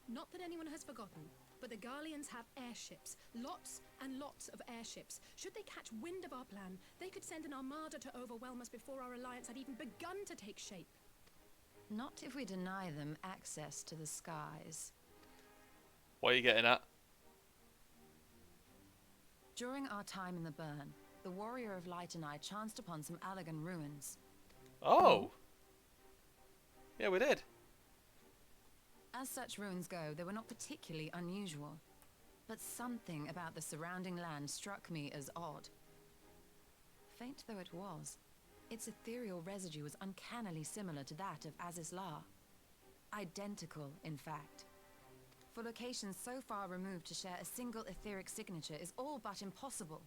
Not that anyone has forgotten. but the Garleans have airships. Lots and lots of airships. Should they catch wind of our plan, they could send an armada to overwhelm us before our alliance had even begun to take shape. Not if we deny them access to the skies. What are you getting at? During our time in the Burn, the Warrior of Light and I chanced upon some Allagan ruins. Oh! Yeah, we did. As such ruins go, they were not particularly unusual. But something about the surrounding land struck me as odd. Faint though it was, its ethereal residue was uncannily similar to that of Azizlar. Identical, in fact. For locations so far removed to share a single etheric signature is all but impossible.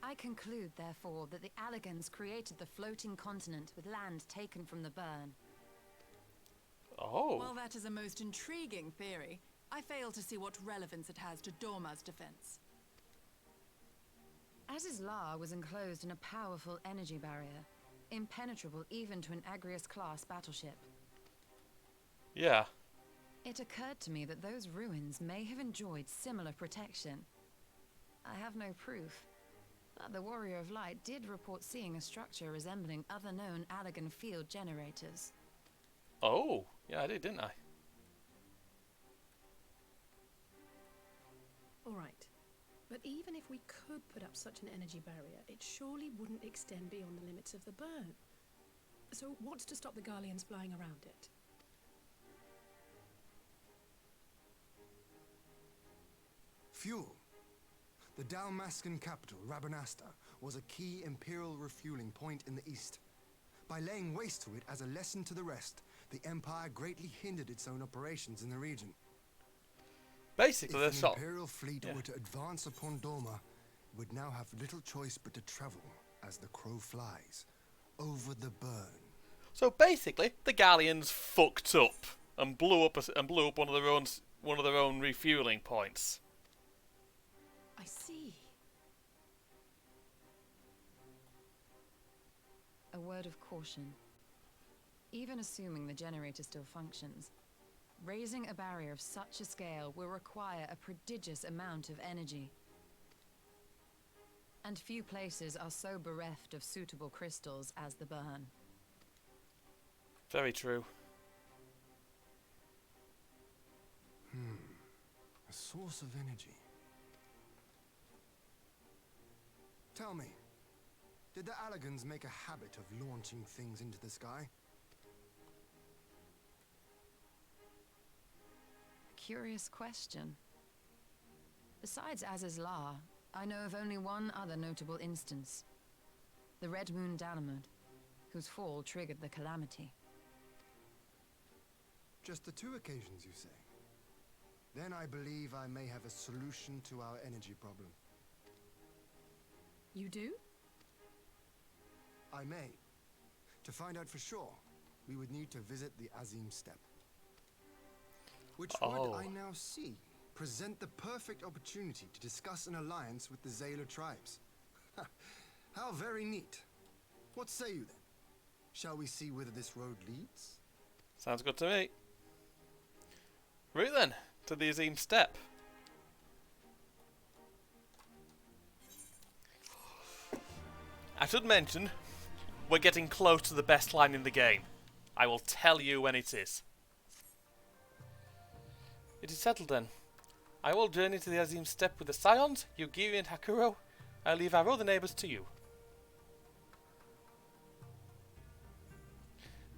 I conclude, therefore, that the Allagans created the floating continent with land taken from the Burn. Oh. Well, that is a most intriguing theory. I fail to see what relevance it has to Dorma's defense. Azizlar was enclosed in a powerful energy barrier, impenetrable even to an Agrius-class battleship. Yeah. It occurred to me that those ruins may have enjoyed similar protection. I have no proof, but the Warrior of Light did report seeing a structure resembling other known Allagan field generators. Oh, yeah, I did, didn't I? All right. But even if we could put up such an energy barrier, it surely wouldn't extend beyond the limits of the Burn. So what's to stop the Garleans flying around it? Fuel. The Dalmascan capital, Rabanasta, was a key Imperial refueling point in the east. By laying waste to it as a lesson to the rest, the Empire greatly hindered its own operations in the region. Basically, If they're an sort Imperial fleet were to advance upon Dorma, it would now have little choice but to travel, as the crow flies, over the Burn. So basically, the Galleons fucked up and blew up one of their own refueling points. I see. A word of caution. Even assuming the generator still functions, raising a barrier of such a scale will require a prodigious amount of energy. And few places are so bereft of suitable crystals as the Burn. Very true. A source of energy. Tell me, did the Allagans make a habit of launching things into the sky? Curious question. Besides Azizlar, I know of only one other notable instance. The Red Moon Dalamud, whose fall triggered the calamity. Just the 2 occasions, you say? Then I believe I may have a solution to our energy problem. You do? I may. To find out for sure, we would need to visit the Azim Steppe. Which would, I now see, present the perfect opportunity to discuss an alliance with the Zayla tribes. How very neat. What say you then? Shall we see whither this road leads? Sounds good to me. Right then, to the Azim Steppe. I should mention, we're getting close to the best line in the game. I will tell you when it is. It is settled then. I will journey to the Azim Steppe with the Scions, Yugiri and Hakuro. I leave our other neighbours to you.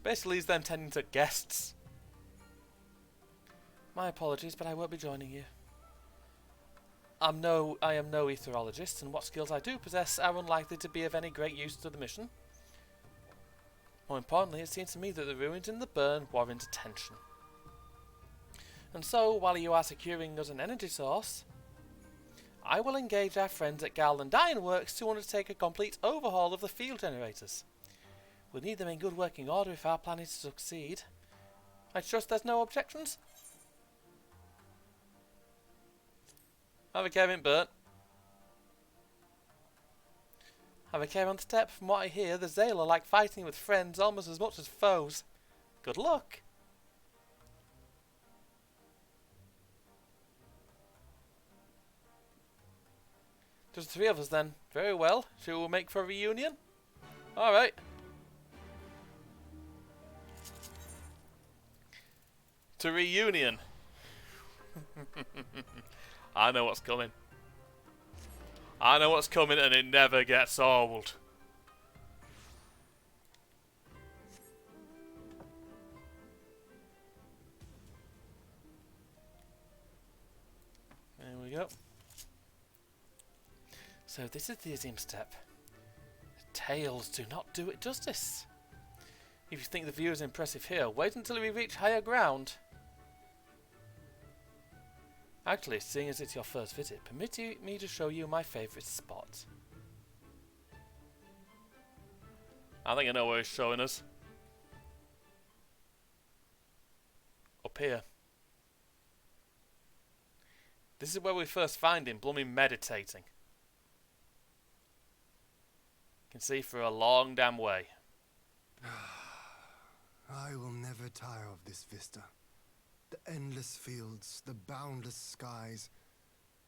Basically, it's them tending to guests. My apologies, but I won't be joining you. I am no etherologist, and what skills I do possess are unlikely to be of any great use to the mission. More importantly, it seems to me that the ruins in the Burn warrant attention. And so, while you are securing us an energy source, I will engage our friends at Garland Ironworks to undertake a complete overhaul of the field generators. We'll need them in good working order if our plan is to succeed. I trust there's no objections? Have a care in Bert. Have a care on the step. From what I hear, the Zayla like fighting with friends almost as much as foes. Good luck. Just the three of us then. Very well. Shall we make for a reunion? Alright. To reunion. I know what's coming. I know what's coming and it never gets old. There we go. So this is the Izium step. The tales do not do it justice. If you think the view is impressive here, wait until we reach higher ground. Actually, seeing as it's your first visit, permit me to show you my favourite spot. I think I know where he's showing us. Up here. This is where we first find him, blooming meditating. You can see for a long damn way. I will never tire of this vista. The endless fields, the boundless skies.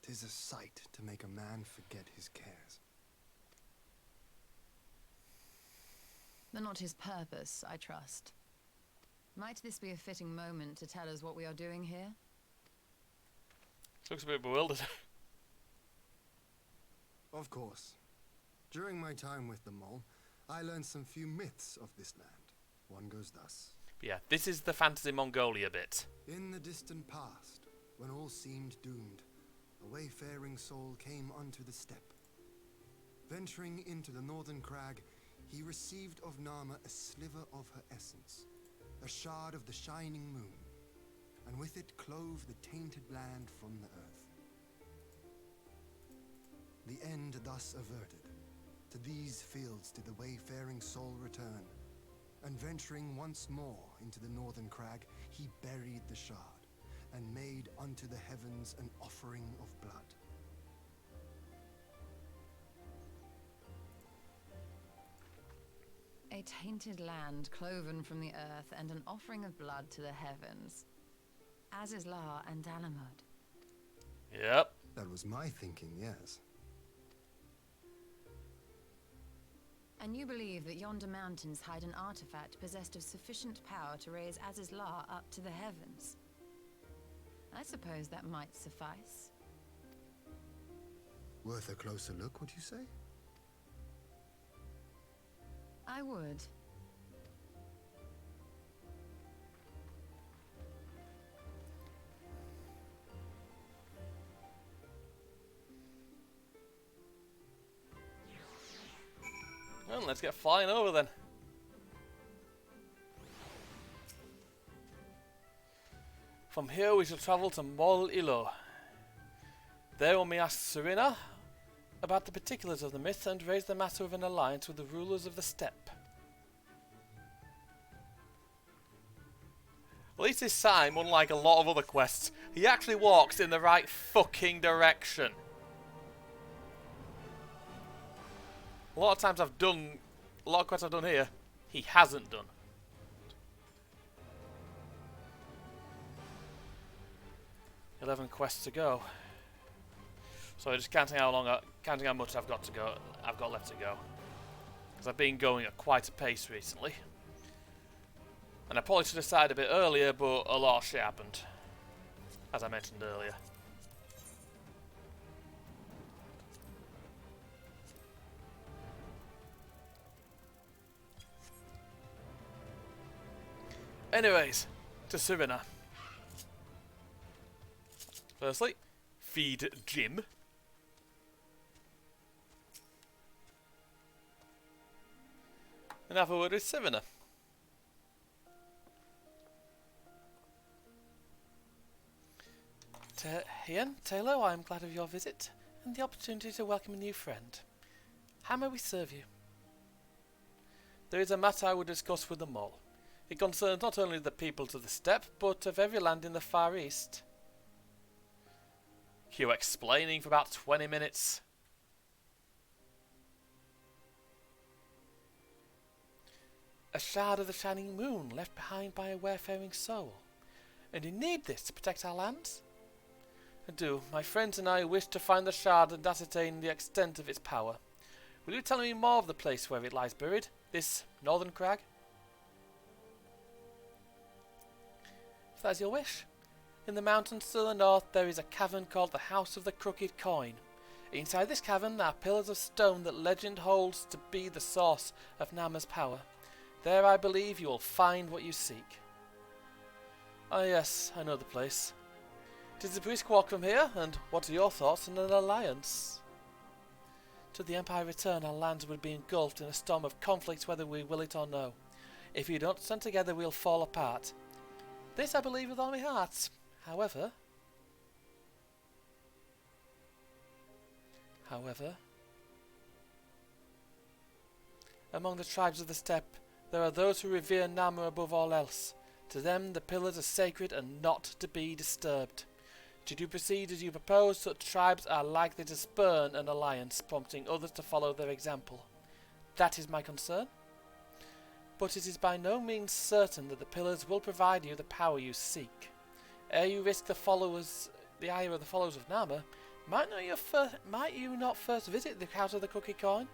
'Tis a sight to make a man forget his cares. But not his purpose, I trust. Might this be a fitting moment to tell us what we are doing here? Looks a bit bewildered. Of course. During my time with the mole, I learned some few myths of this land. One goes thus. But yeah, this is the fantasy Mongolia bit. In the distant past, when all seemed doomed, a wayfaring soul came unto the steppe. Venturing into the northern crag, he received of Nama a sliver of her essence, a shard of the shining moon, and with it clove the tainted land from the earth. The end thus averted, to these fields did the wayfaring soul return, and venturing once more into the northern crag, he buried the shard, and made unto the heavens an offering of blood. A tainted land cloven from the earth, and an offering of blood to the heavens. Azizlar and Dalamud. Yep. That was my thinking, yes. And you believe that yonder mountains hide an artifact possessed of sufficient power to raise Azizlar up to the heavens? I suppose that might suffice. Worth a closer look, would you say? I would. Well, let's get flying over then. From here we shall travel to Mol Ilo. There we may ask Serena about the particulars of the myth and raise the matter of an alliance with the rulers of the steppe. At least this time, unlike a lot of other quests, he actually walks in the right fucking direction. A lot of times a lot of quests I've done here, he hasn't done. "11 quests to go." So just counting how much I've got left to go. Because I've been going at quite a pace recently. And I probably should have started a bit earlier, but a lot of shit happened. As I mentioned earlier. Anyways, to Serena. Firstly, feed Jim. And have a word with Serena. Ian, Taylor, I am glad of your visit and the opportunity to welcome a new friend. How may we serve you? There is a matter I would discuss with them all. It concerns not only the peoples of the steppe, but of every land in the Far East. Q explaining for about 20 minutes. A shard of the shining moon left behind by a wayfaring soul. And you need this to protect our lands? I do. My friends and I wish to find the shard and ascertain the extent of its power. Will you tell me more of the place where it lies buried? This northern crag? If that is your wish. In the mountains to the north there is a cavern called the House of the Crooked Coin. Inside this cavern are pillars of stone that legend holds to be the source of Nama's power. There I believe you will find what you seek. Ah yes, I know the place. It is a brisk walk from here, and what are your thoughts on an alliance? Should the Empire return, our lands would be engulfed in a storm of conflict whether we will it or no. If we don't stand together, we'll fall apart. This I believe with all my heart. However, among the tribes of the steppe, there are those who revere Nama above all else. To them, the pillars are sacred and not to be disturbed. Should you proceed as you propose, such tribes are likely to spurn an alliance, prompting others to follow their example. That is my concern. But it is by no means certain that the pillars will provide you the power you seek. Ere you risk the ire of the followers of Nama, might you not first visit the House of the Crooked Coin?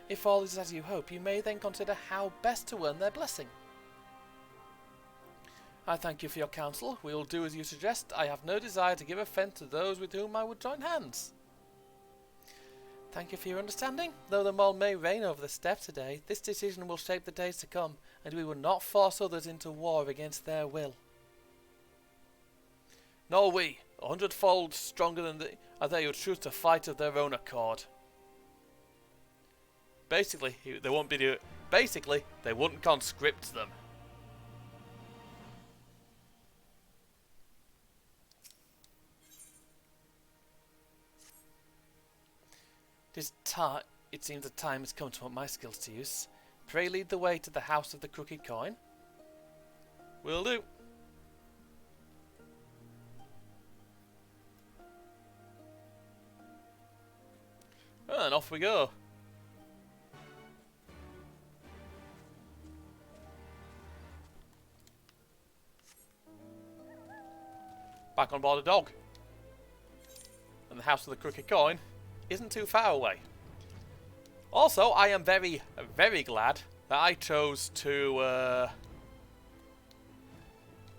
If all is as you hope, you may then consider how best to earn their blessing. I thank you for your counsel. We will do as you suggest. I have no desire to give offence to those with whom I would join hands. Thank you for your understanding. Though the mole may reign over the steppe today, this decision will shape the days to come, and we will not force others into war against their will. Nor we. 100-fold stronger than are they who choose to fight of their own accord. Basically, they wouldn't conscript them. It seems the time has come to put my skills to use. Pray lead the way to the House of the Crooked Coin. Will do. And off we go. Back on board a dog. And the House of the Crooked Coin isn't too far away. Also, I am very, very glad that I chose to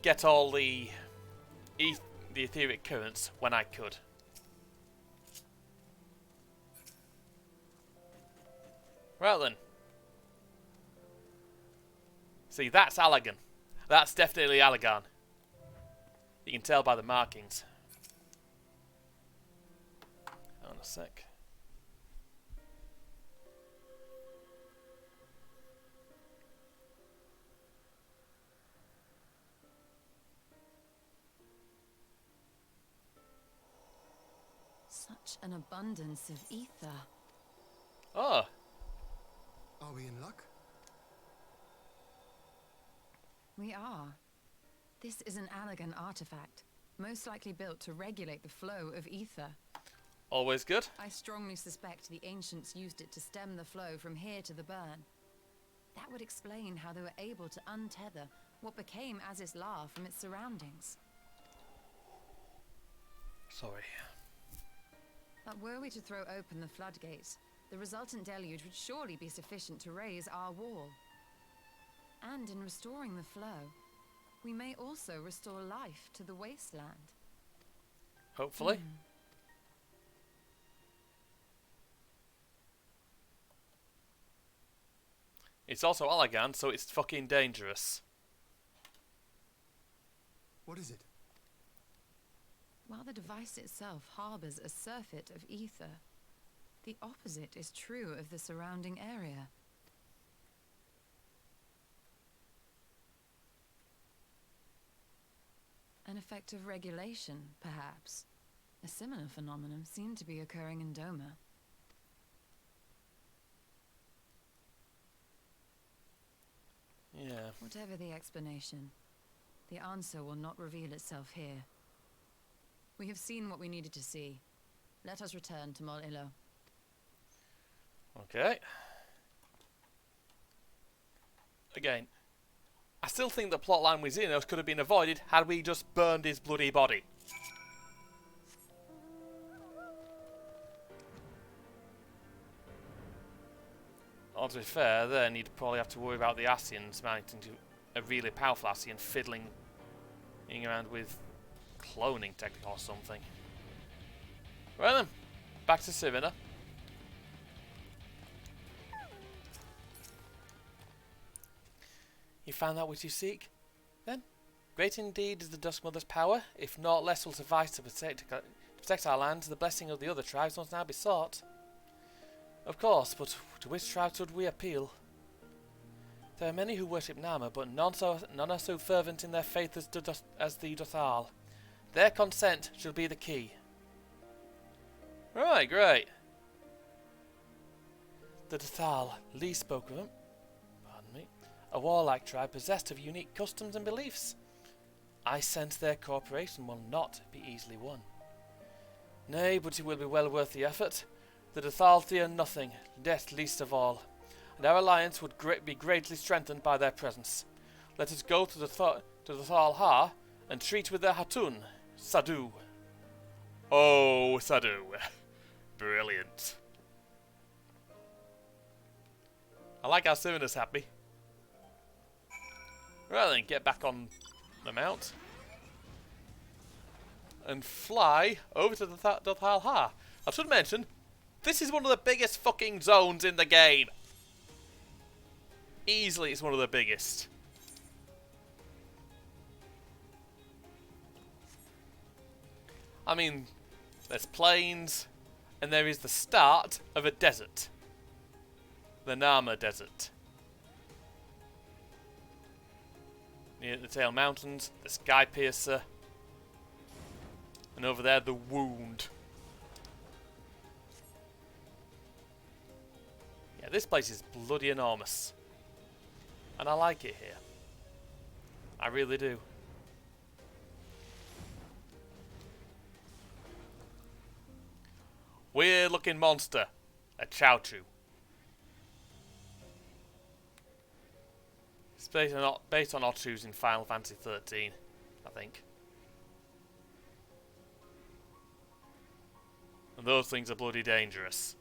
get all the etheric currents when I could. Right then. See, that's Allagan. That's definitely Allagan. You can tell by the markings. Hang on a sec. Such an abundance of ether. Oh. Are we in luck? We are. This is an Allagan artifact, most likely built to regulate the flow of ether. Always good. I strongly suspect the ancients used it to stem the flow from here to the burn. That would explain how they were able to untether what became Azys La from its surroundings. Sorry. But were we to throw open the floodgates, the resultant deluge would surely be sufficient to raise our wall. And in restoring the flow, we may also restore life to the wasteland. Hopefully. It's also Allagan, so it's fucking dangerous. What is it? While the device itself harbors a surfeit of ether, the opposite is true of the surrounding area. An effect of regulation, perhaps. A similar phenomenon seemed to be occurring in Doma. Yeah. Whatever the explanation, the answer will not reveal itself here. We have seen what we needed to see. Let us return to Mol Illo. Okay. Again, I still think the plotline with Xenos could have been avoided had we just burned his bloody body. Or to be fair, then you'd probably have to worry about the Asians mounting to a really powerful Asian fiddling around with cloning technique or something. Well then, back to Savannah. You found that which you seek? Then, great indeed is the Dusk Mother's power. If naught less will suffice to protect our land, the blessing of the other tribes must now be sought. Of course, but to which tribe should we appeal? There are many who worship Nama, but none are so fervent in their faith as the Dothal. Their consent shall be the key. Right, great. The Dothal, Lee spoke of them. Pardon me. A warlike tribe possessed of unique customs and beliefs. I sense their cooperation will not be easily won. Nay, but it will be well worth the effort. The Dothal fear nothing, death least of all, and our alliance would be greatly strengthened by their presence. Let us go to the Dothal Ha and treat with their Hatun, Sadu. Oh, Sadu. Brilliant. I like how Simon's happy. Right then, get back on the mount. And fly over to the Dothal Ha. I should mention, this is one of the biggest fucking zones in the game. Easily it's one of the biggest. I mean, there's plains, and there is the start of a desert. The Nama Desert. Near the Tail Mountains, the Sky Piercer, and over there the Wound. Yeah, this place is bloody enormous. And I like it here. I really do. Weird looking monster. A Chowchu. It's based on Ochus in Final Fantasy 13, I think. And those things are bloody dangerous.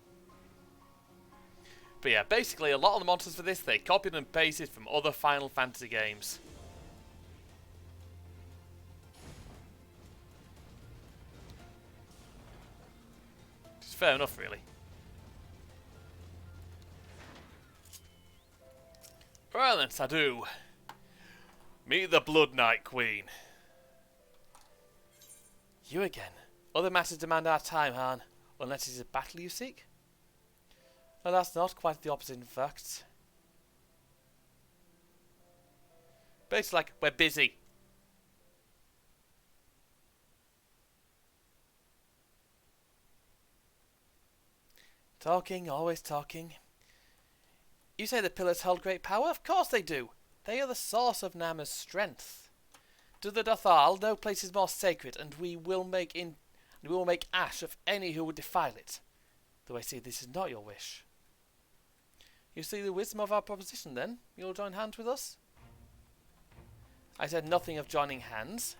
But yeah, basically a lot of the monsters for this, they copied and pasted from other Final Fantasy games. Which is fair enough, really. Well then, Sadu. Meet the Blood Knight Queen. You again. Other matters demand our time, Han. Unless it is a battle you seek? Well, that's not quite the opposite, in fact. But it's like, we're busy. Talking, always talking. You say the pillars hold great power? Of course they do. They are the source of Nama's strength. To the Dothal, no place is more sacred, and we will make ash of any who would defile it. Though I see this is not your wish. You see the wisdom of our proposition, then? You'll join hands with us? I said nothing of joining hands.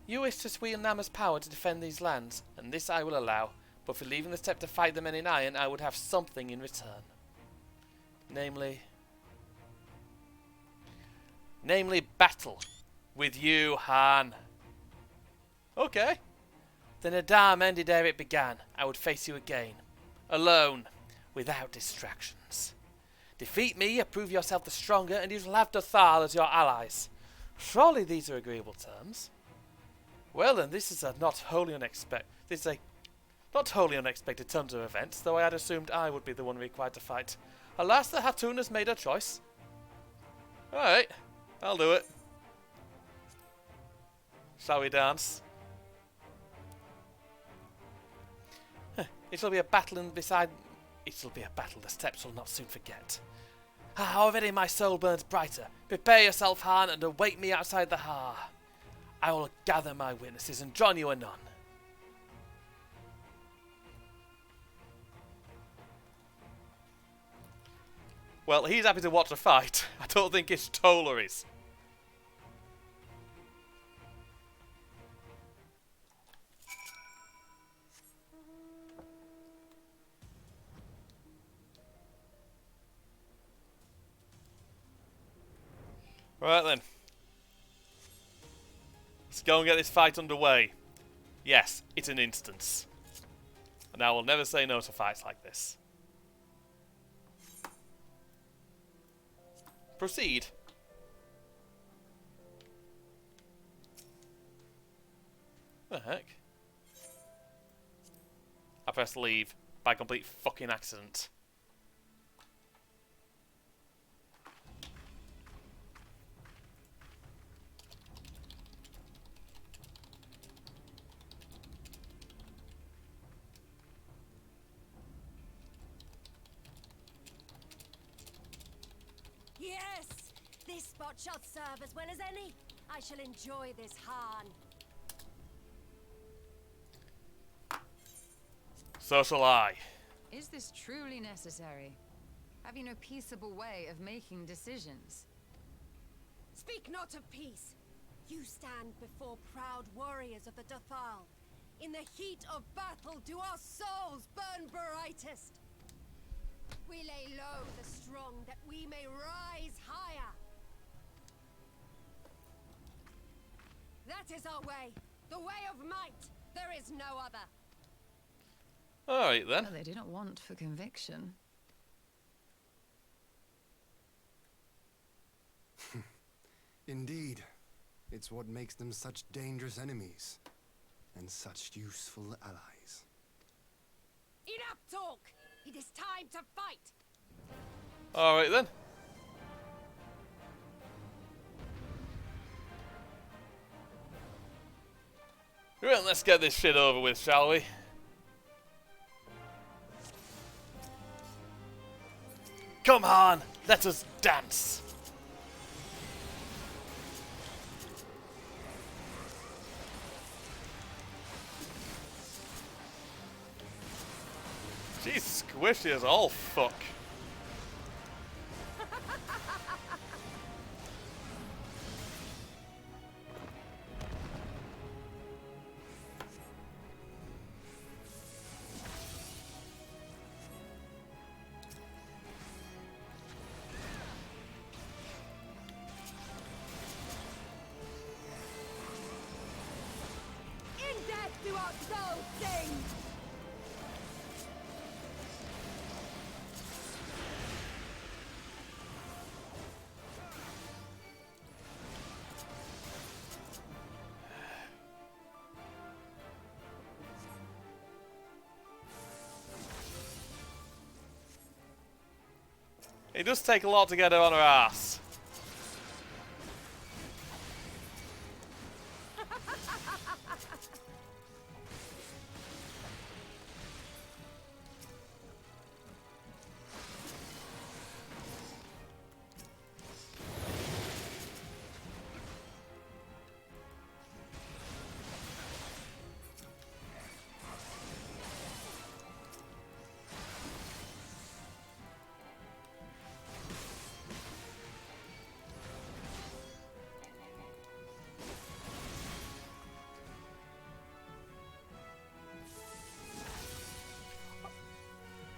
You wish to wield Nama's power to defend these lands, and this I will allow, but for leaving the step to fight the men in iron, I would have something in return. Namely, battle with you, Han. Okay. The Nadam ended ere it began. I would face you again, alone, without distractions. Defeat me, prove yourself the stronger, and you shall have Dothal as your allies. Surely these are agreeable terms. Well then, this is a not wholly unexpected turn of events, though I had assumed I would be the one required to fight. Alas, the Hatun has made her choice. Alright, I'll do it. Shall we dance? It shall be a battle the steps will not soon forget. Already my soul burns brighter. Prepare yourself, Han, and await me outside the Ha. I will gather my witnesses and join you anon. Well, he's happy to watch a fight. I don't think it's Tola is. Right then. Let's go and get this fight underway. Yes, it's an instance. And I will never say no to fights like this. Proceed. The heck? I pressed leave by complete fucking accident. Yes! This spot shall serve as well as any. I shall enjoy this harn. So shall I. Is this truly necessary? Have you no peaceable way of making decisions? Speak not of peace. You stand before proud warriors of the Dathal. In the heat of battle do our souls burn brightest. We lay low the strong that we may rise higher. That is our way. The way of might. There is no other. Alright then. Well, they do not want for conviction. Indeed. It's what makes them such dangerous enemies. And such useful allies. Enough talk! It is time to fight! Alright then. Right, let's get this shit over with, shall we? Come on, let us dance. She's squishy as all fuck. In death do our souls sing! It does take a lot to get her on her ass.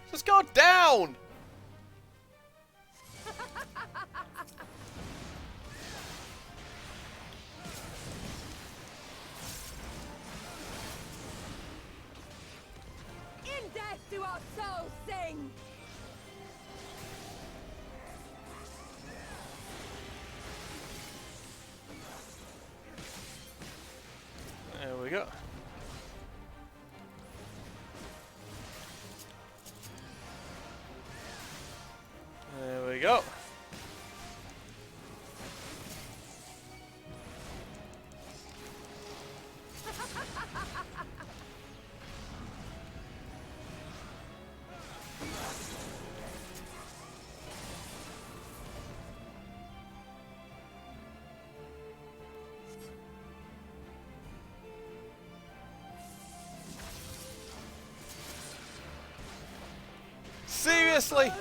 Just go down! In death do our souls sing! There we go. There we go. Seriously?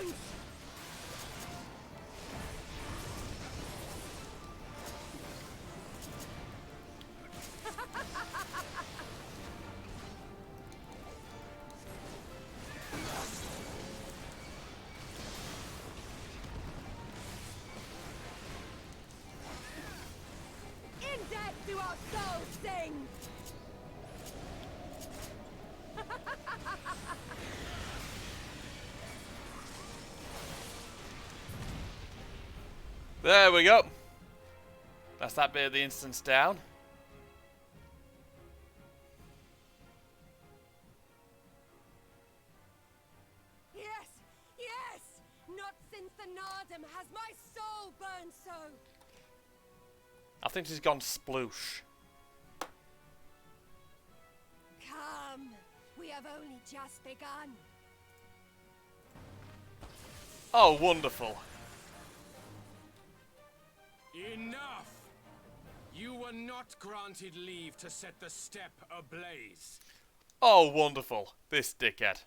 Yet do our souls sing! There we go. That's that bit of the instance down. Yes! Yes! Not since the Nardum has my soul burned so! I think she's gone sploosh. Come! We have only just begun. Oh, wonderful. Enough! You were not granted leave to set the steppe ablaze. Oh, wonderful. This dickhead.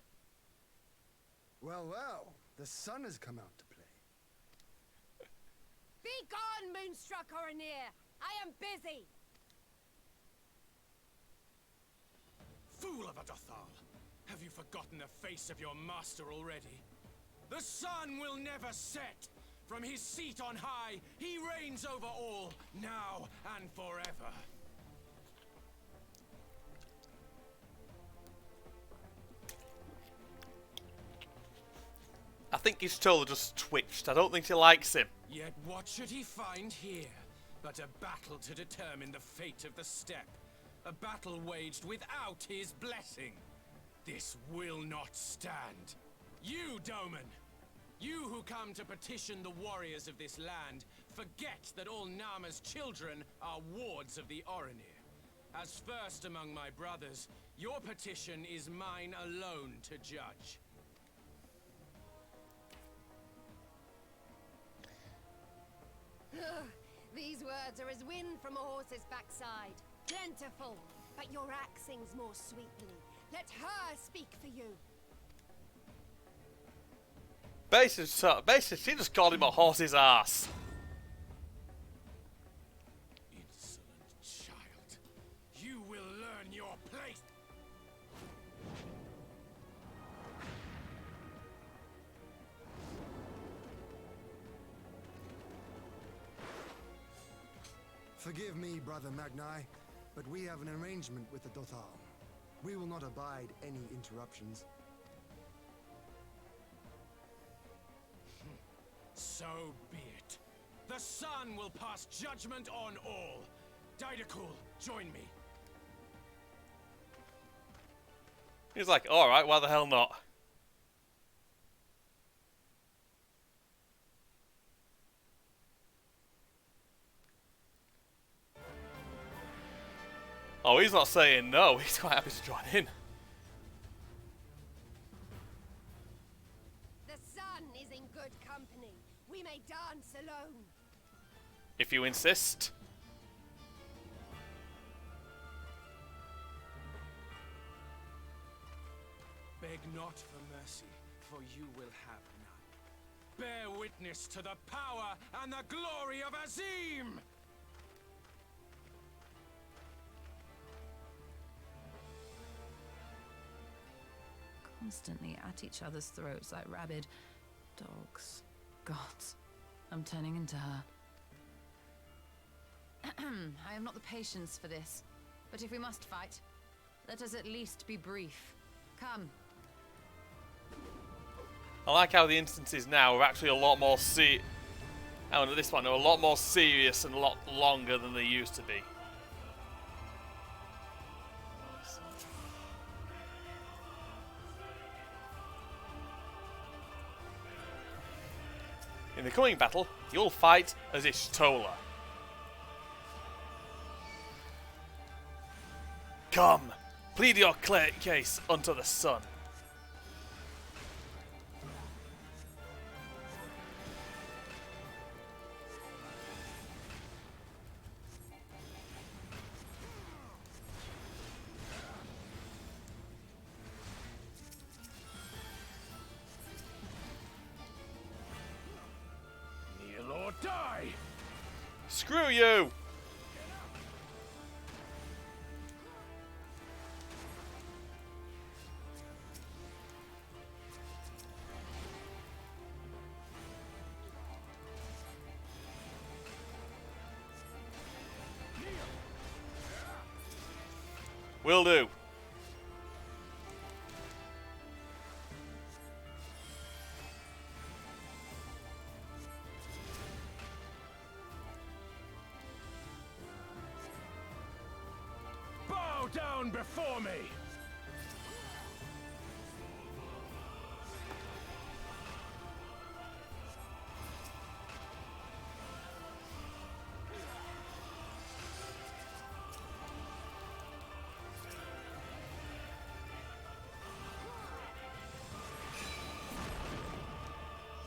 Well, well, the sun has come out to play. Be gone, Moonstruck Oranir! I am busy! Fool of a Dothal! Have you forgotten the face of your master already? The sun will never set! From his seat on high, he reigns over all, now and forever. I think his troll just twitched. I don't think he likes him. Yet what should he find here but a battle to determine the fate of the steppe? A battle waged without his blessing. This will not stand. You, Doman! You who come to petition the warriors of this land, forget that all Nama's children are wards of the Oranir. As first among my brothers, your petition is mine alone to judge. These words are as wind from a horse's backside. Plentiful, but your axe sings more sweetly. Let her speak for you. Basically, she just called him a horse's ass. Insolent child. You will learn your place. Forgive me, Brother Magni, but we have an arrangement with the Dothal. We will not abide any interruptions. So be it. The sun will pass judgment on all. Didakul, join me. He's like, alright, why the hell not? Oh, he's not saying no. He's quite happy to join in. The sun is in good company. We may dance alone. If you insist. Beg not for mercy, for you will have none. Bear witness to the power and the glory of Azim! Constantly at each other's throats like rabid dogs. Gods, I'm turning into her. I have not the patience for this. But if we must fight, let us at least be brief. Come. I like how the instances now are actually a lot more at this point, they're a lot more serious and a lot longer than they used to be. In the coming battle, you'll fight as Ishtola. Come, plead your case unto the sun. Kneel or die! Screw you! Will do. Bow down before me!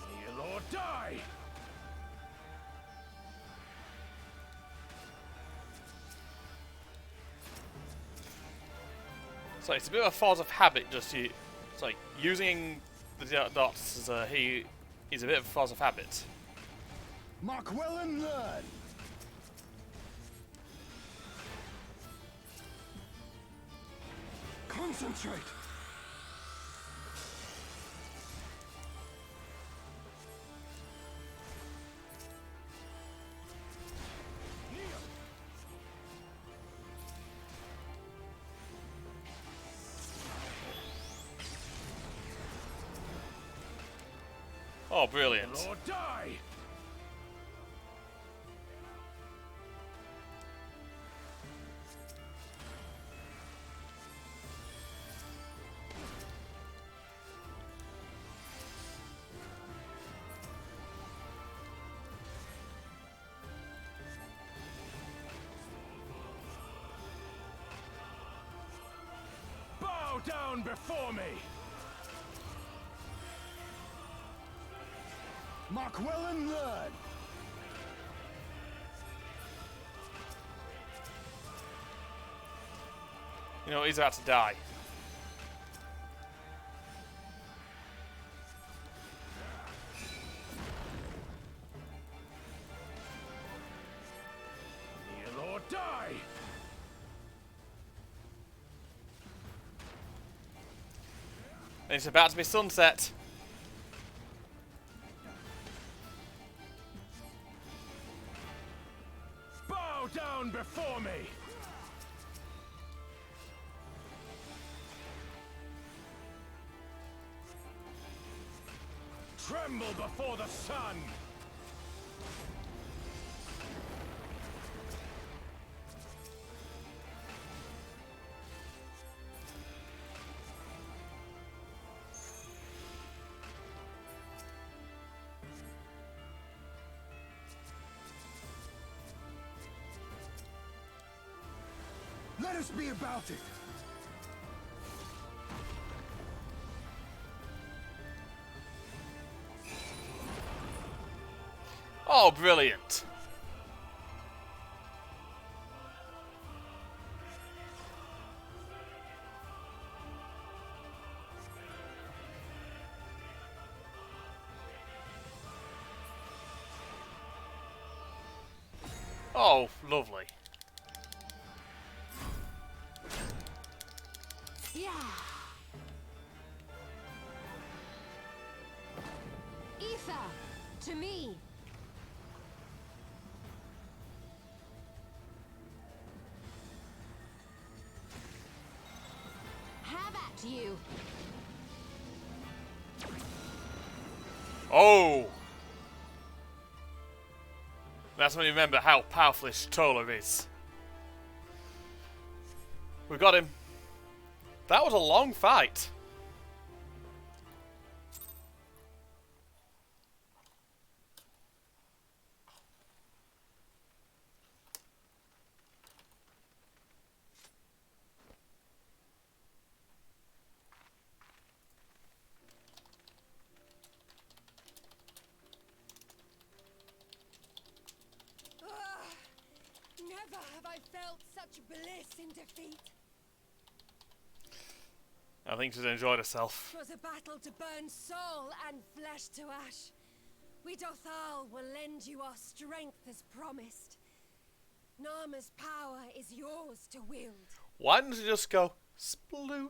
Kneel or die! So it's a bit of a force of habit, just it's like using the dots as he is a bit of a force of habit. Mark well and learn! Concentrate! Oh, brilliant. Or die! Bow down before me! Mark well and learn! You know, he's about to die. Kneel or die! And it's about to be sunset. Bow down before me! Tremble before the sun! Let us be about it! Oh, brilliant. Oh, lovely. Yeah. Ether, to me. Have at you. Oh! That's when you remember how powerful this Toller is. We got him. That was a long fight. Never have I felt such bliss in defeat. I think she's enjoyed herself. 'Twas a battle to burn soul and flesh to ash. We Dothal will lend you our strength as promised. Narma's power is yours to wield. Why didn't you just go sploosh?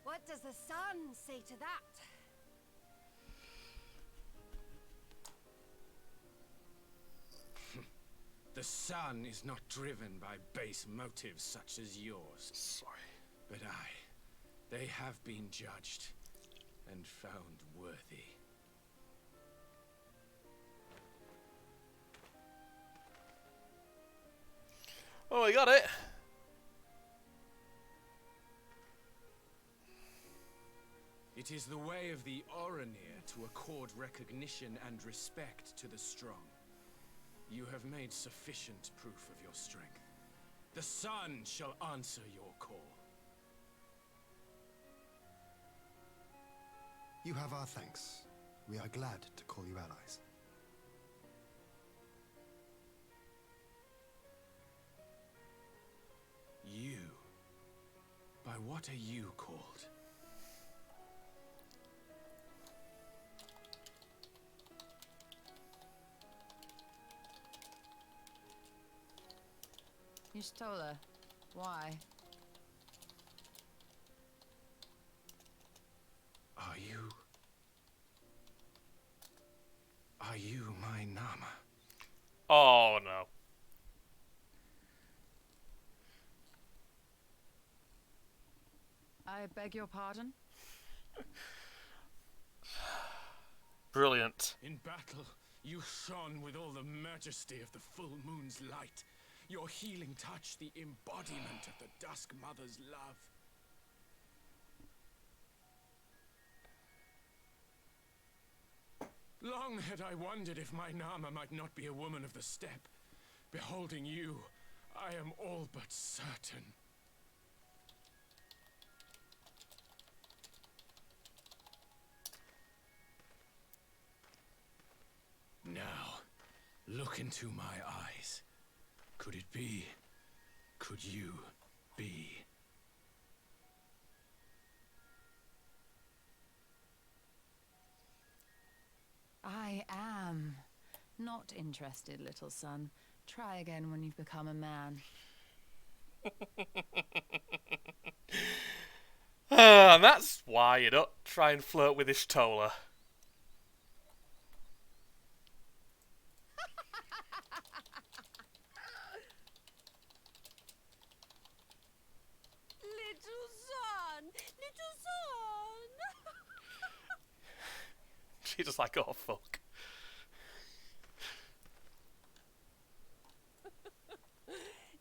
What does the sun say to that? The sun is not driven by base motives such as yours. Sorry. But they have been judged and found worthy. Oh, we got it. It is the way of the Oranir to accord recognition and respect to the strong. You have made sufficient proof of your strength. The sun shall answer your call. You have our thanks. We are glad to call you allies. You? By what are you called? Y'shtola. Why? Are you my Nama? Oh no. I beg your pardon? Brilliant. In battle, you shone with all the majesty of the full moon's light. Your healing touch, the embodiment of the Dusk Mother's love. Long had I wondered if my Nama might not be a woman of the steppe. Beholding you, I am all but certain. Now, look into my eyes. Could it be? Could you be? I am. Not interested, little son. Try again when you've become a man. And that's why you don't try and flirt with Y'shtola. Little son! Little son! She's just like, oh fuck.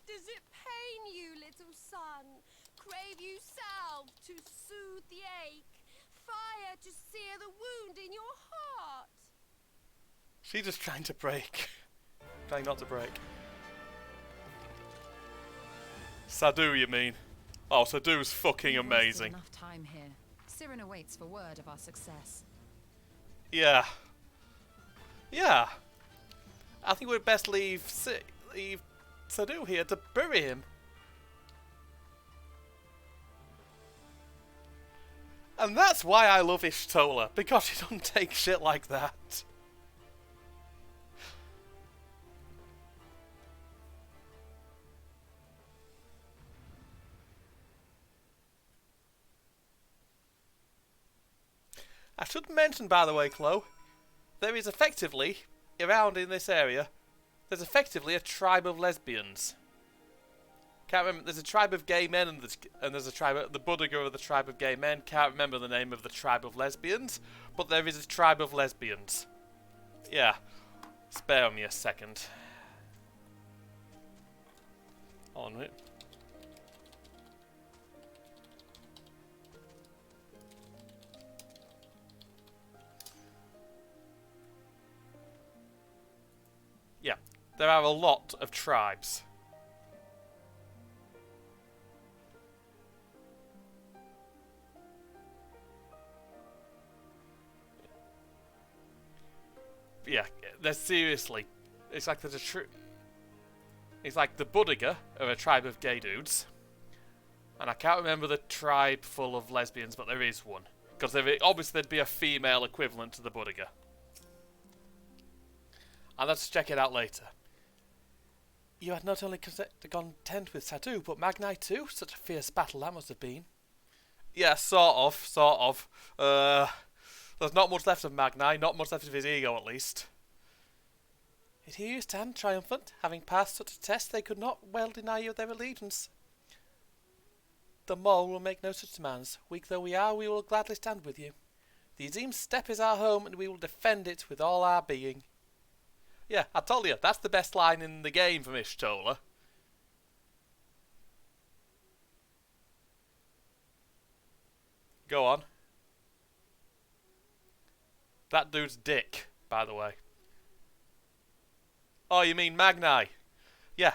Does it pain you, little son? Crave you salve to soothe the ache? Fire to sear the wound in your heart? She's just trying to break. Trying not to break. Sadu, you mean? Oh, Sadu's fucking We've wasted amazing. enough time here. Siren awaits for word of our success. Yeah. Yeah. I think we'd best leave Sadu here to bury him. And that's why I love Y'shtola, because she doesn't take shit like that. I should mention, by the way, Chloe, there is effectively, around in this area, there's effectively a tribe of lesbians. Can't remember, there's a tribe of gay men and there's a tribe of, the Buddhiga of the tribe of gay men. Can't remember the name of the tribe of lesbians, but there is a tribe of lesbians. Yeah, spare me a second. Hold on a minute. Yeah, there are a lot of tribes. Yeah, they're seriously. It's like there's a it's like the Buddhiga are a tribe of gay dudes, and I can't remember the tribe full of lesbians, but there is one. Because obviously there'd be a female equivalent to the Buddhiga. And let's check it out later. You had not only content with Sadu, but Magnai too? Such a fierce battle that must have been. Yeah, sort of. There's not much left of Magnai, not much left of his ego at least. Here you stand, triumphant, having passed such a test they could not well deny you their allegiance. The mole will make no such demands. Weak though we are, we will gladly stand with you. The Azim's steppe is our home, and we will defend it with all our being. Yeah, I told you, that's the best line in the game from Ishtola. Go on. That dude's dick, by the way. Oh, you mean Magni? Yeah.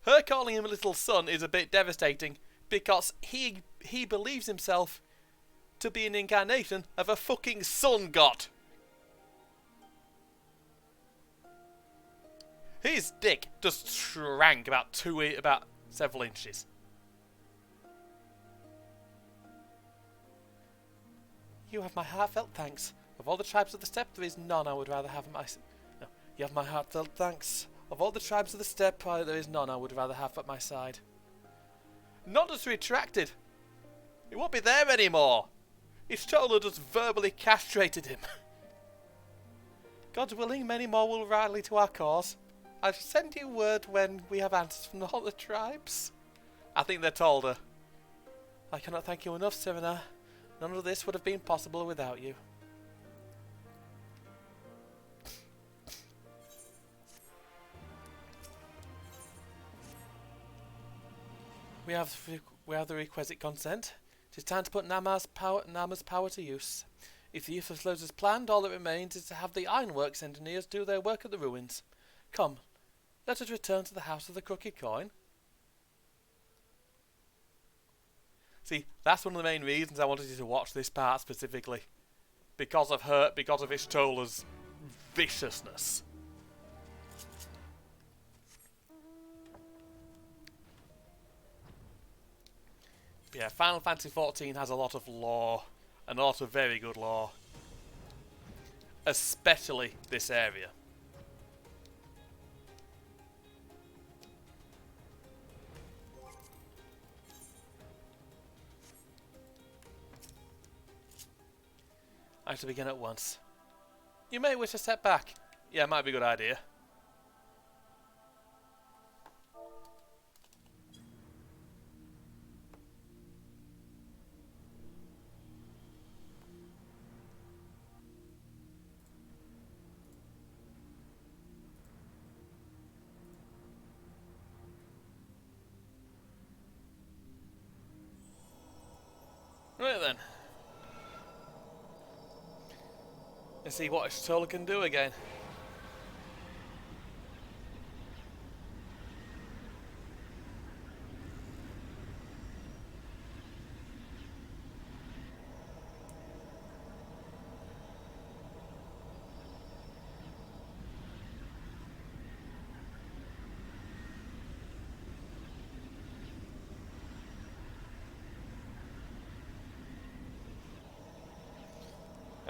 Her calling him a little son is a bit devastating, because he believes himself to be an incarnation of a fucking sun god. His dick just shrank about several inches. You have my heartfelt thanks. Of all the tribes of the steppe, there is none I would rather have at my side. No, you have my heartfelt thanks. Of all the tribes of the steppe, there is none I would rather have at my side. Nodus retracted. He won't be there anymore. Ishtola just verbally castrated him. God willing, many more will rally to our cause. I'll send you word when we have answers from all the tribes. I think they told her. I cannot thank you enough, Serena. None of this would have been possible without you. We have the requisite consent. It is time to put Nama's power to use. If the use flows as planned, all that remains is to have the ironworks engineers do their work at the ruins. Come, let us return to the House of the Crooked Coin. See, that's one of the main reasons I wanted you to watch this part specifically. Because of Ishtola's viciousness. Yeah, Final Fantasy XIV has a lot of lore, and a lot of very good lore. Especially this area. I have to begin at once. You may wish to step back. Yeah, it might be a good idea. Right then. Let's see what Ishtola can do again.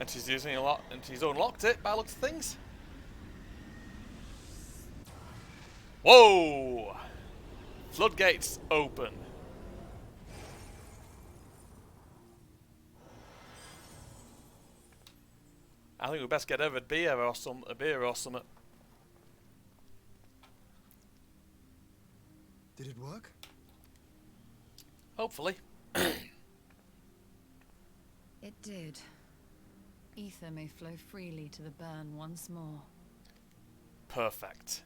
And she's using a lot, and she's unlocked it by the looks of things. Whoa! Floodgates open. I think we best get over a beer or something. Did it work? Hopefully. It did. Ether may flow freely to the burn once more. Perfect.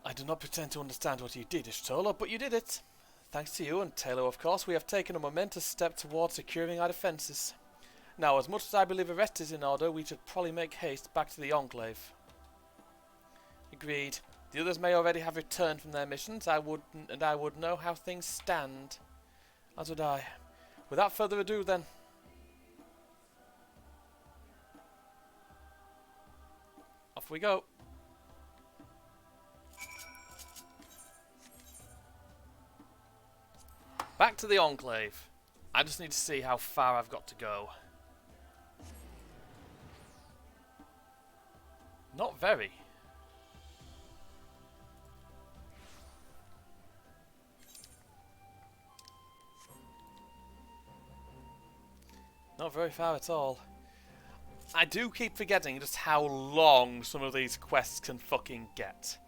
I do not pretend to understand what you did, Ishtola, but you did it. Thanks to you and Taylor, of course, we have taken a momentous step towards securing our defences. Now, as much as I believe the rest is in order, we should probably make haste back to the Enclave. Agreed. The others may already have returned from their missions, I would know how things stand. As would I. Without further ado, then. Off we go. Back to the Enclave. I just need to see how far I've got to go. Not very. Not very far at all. I do keep forgetting just how long some of these quests can fucking get.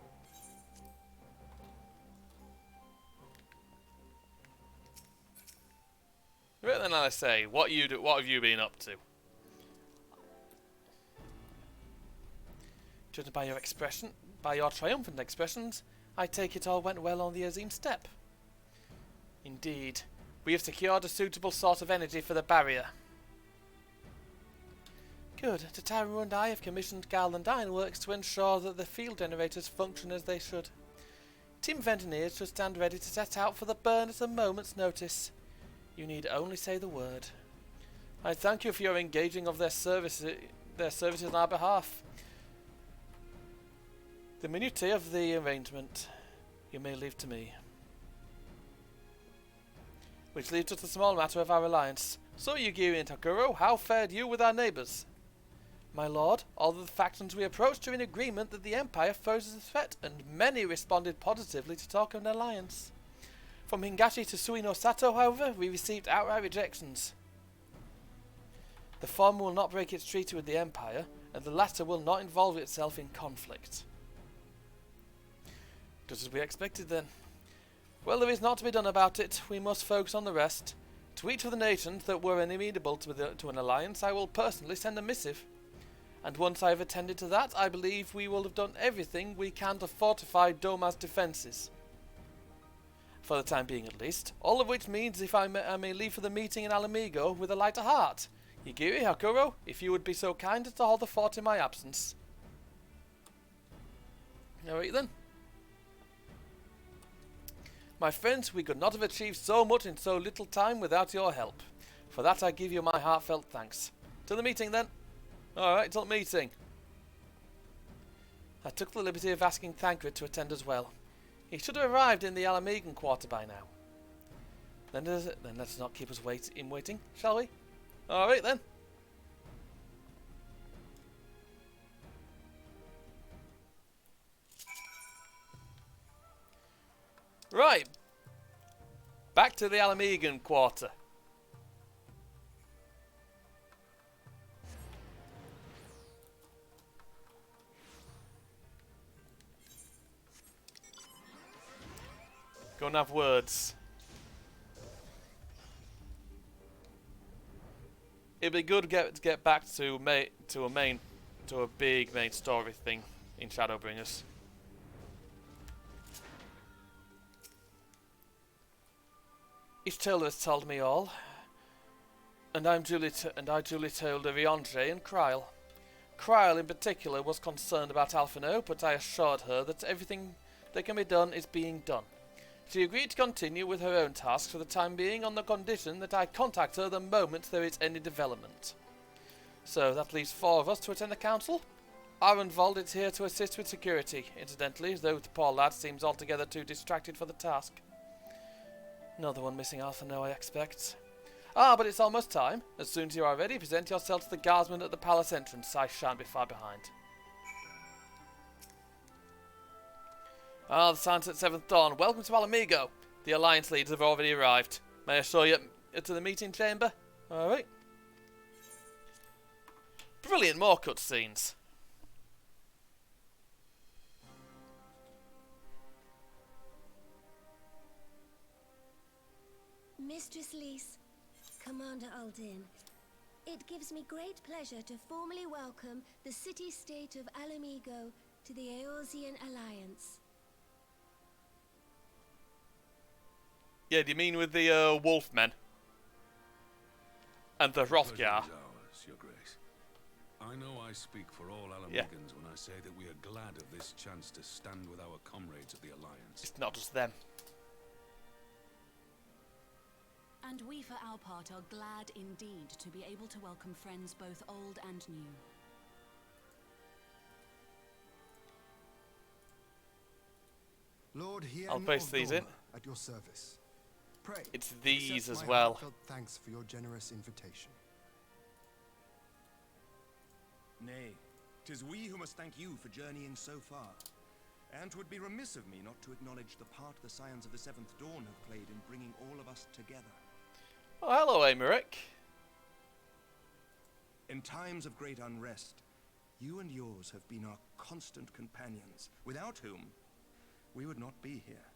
Right then, I say, what have you been up to? Judging by your triumphant expressions, I take it all went well on the Azim Steppe. Indeed, we have secured a suitable source of energy for the barrier. Good. Tataru and I have commissioned Garland Ironworks to ensure that the field generators function as they should. Team of engineers should stand ready to set out for the burn at a moment's notice. You need only say the word. I thank you for your engaging of their services on our behalf. The minutiae of the arrangement you may leave to me. Which leads to the small matter of our alliance. So, Yugiri and Takuro, how fared you with our neighbours? My lord, all of the factions we approached are in agreement that the Empire poses a threat, and many responded positively to talk of an alliance. From Hingashi to Suino Sato, however, we received outright rejections. The former will not break its treaty with the Empire, and the latter will not involve itself in conflict. Just as we expected then. Well, there is naught to be done about it. We must focus on the rest. To each of the nations that were amenable to an alliance, I will personally send a missive. And once I have attended to that, I believe we will have done everything we can to fortify Doma's defences. For the time being at least. All of which means if I may leave for the meeting in Alamigo with a lighter heart. Yugiri, Hakuro, if you would be so kind as to hold the fort in my absence. Alright then. My friends, we could not have achieved so much in so little time without your help. For that I give you my heartfelt thanks. To the meeting then. Alright, till the meeting. I took the liberty of asking Thancred to attend as well. He should have arrived in the Alamegan quarter by now. Then let's not keep us waiting, shall we? Alright then. Right. Back to the Alamegan quarter. Go and have words. It'd be good to get back to a big main story thing in Shadowbringers. Each tailor has told me all, and I duly told Riandre and Kryle. Kryle in particular was concerned about Alphino, but I assured her that everything that can be done is being done. She agreed to continue with her own tasks for the time being on the condition that I contact her the moment there is any development. So that leaves 4 of us to attend the council. Arenvold is here to assist with security, incidentally, though the poor lad seems altogether too distracted for the task. Another one missing Alphino, I expect. Ah, but it's almost time. As soon as you are ready, present yourself to the guardsman at the palace entrance. I shan't be far behind. Ah, the silence at 7th dawn. Welcome to Alamigo. The alliance leaders have already arrived. May I show you to the meeting chamber? Alright. Brilliant, more cutscenes. Mistress Lys, Commander Aldin, it gives me great pleasure to formally welcome the city-state of Alamigo to the Eorzean Alliance. Yeah, do you mean with the Wolfmen? And the Hrothgar? Your Grace. I know I speak for all Alamegans when I say that we are glad of this chance to stand with our comrades of the Alliance. It's not just them. And we for our part are glad indeed to be able to welcome friends both old and new. Lord Hien I'll paste these in. At your service. Pray, It's these accept as my well. heartfelt thanks for your generous invitation. Nay, 'Tis we who must thank you for journeying so far. And 'twould be remiss of me not to acknowledge the part the Scions of the Seventh Dawn have played in bringing all of us together. Oh, hello, Emeric. In times of great unrest, you and yours have been our constant companions, without whom we would not be here.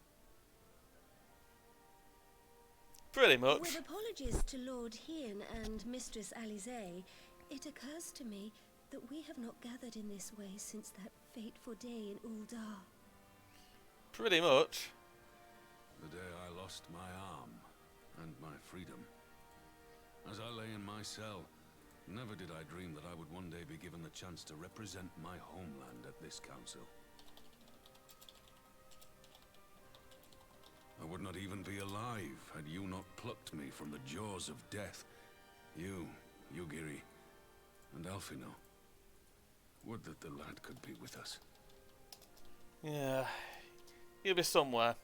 Pretty much. With apologies to Lord Hien and Mistress Alize, it occurs to me that we have not gathered in this way since that fateful day in Uldar. Pretty much. The day I lost my arm and my freedom. As I lay in my cell, never did I dream that I would one day be given the chance to represent my homeland at this council. I would not even be alive had you not plucked me from the jaws of death. You, Yugiri, and Alphino. Would that the lad could be with us. Yeah. He'll be somewhere.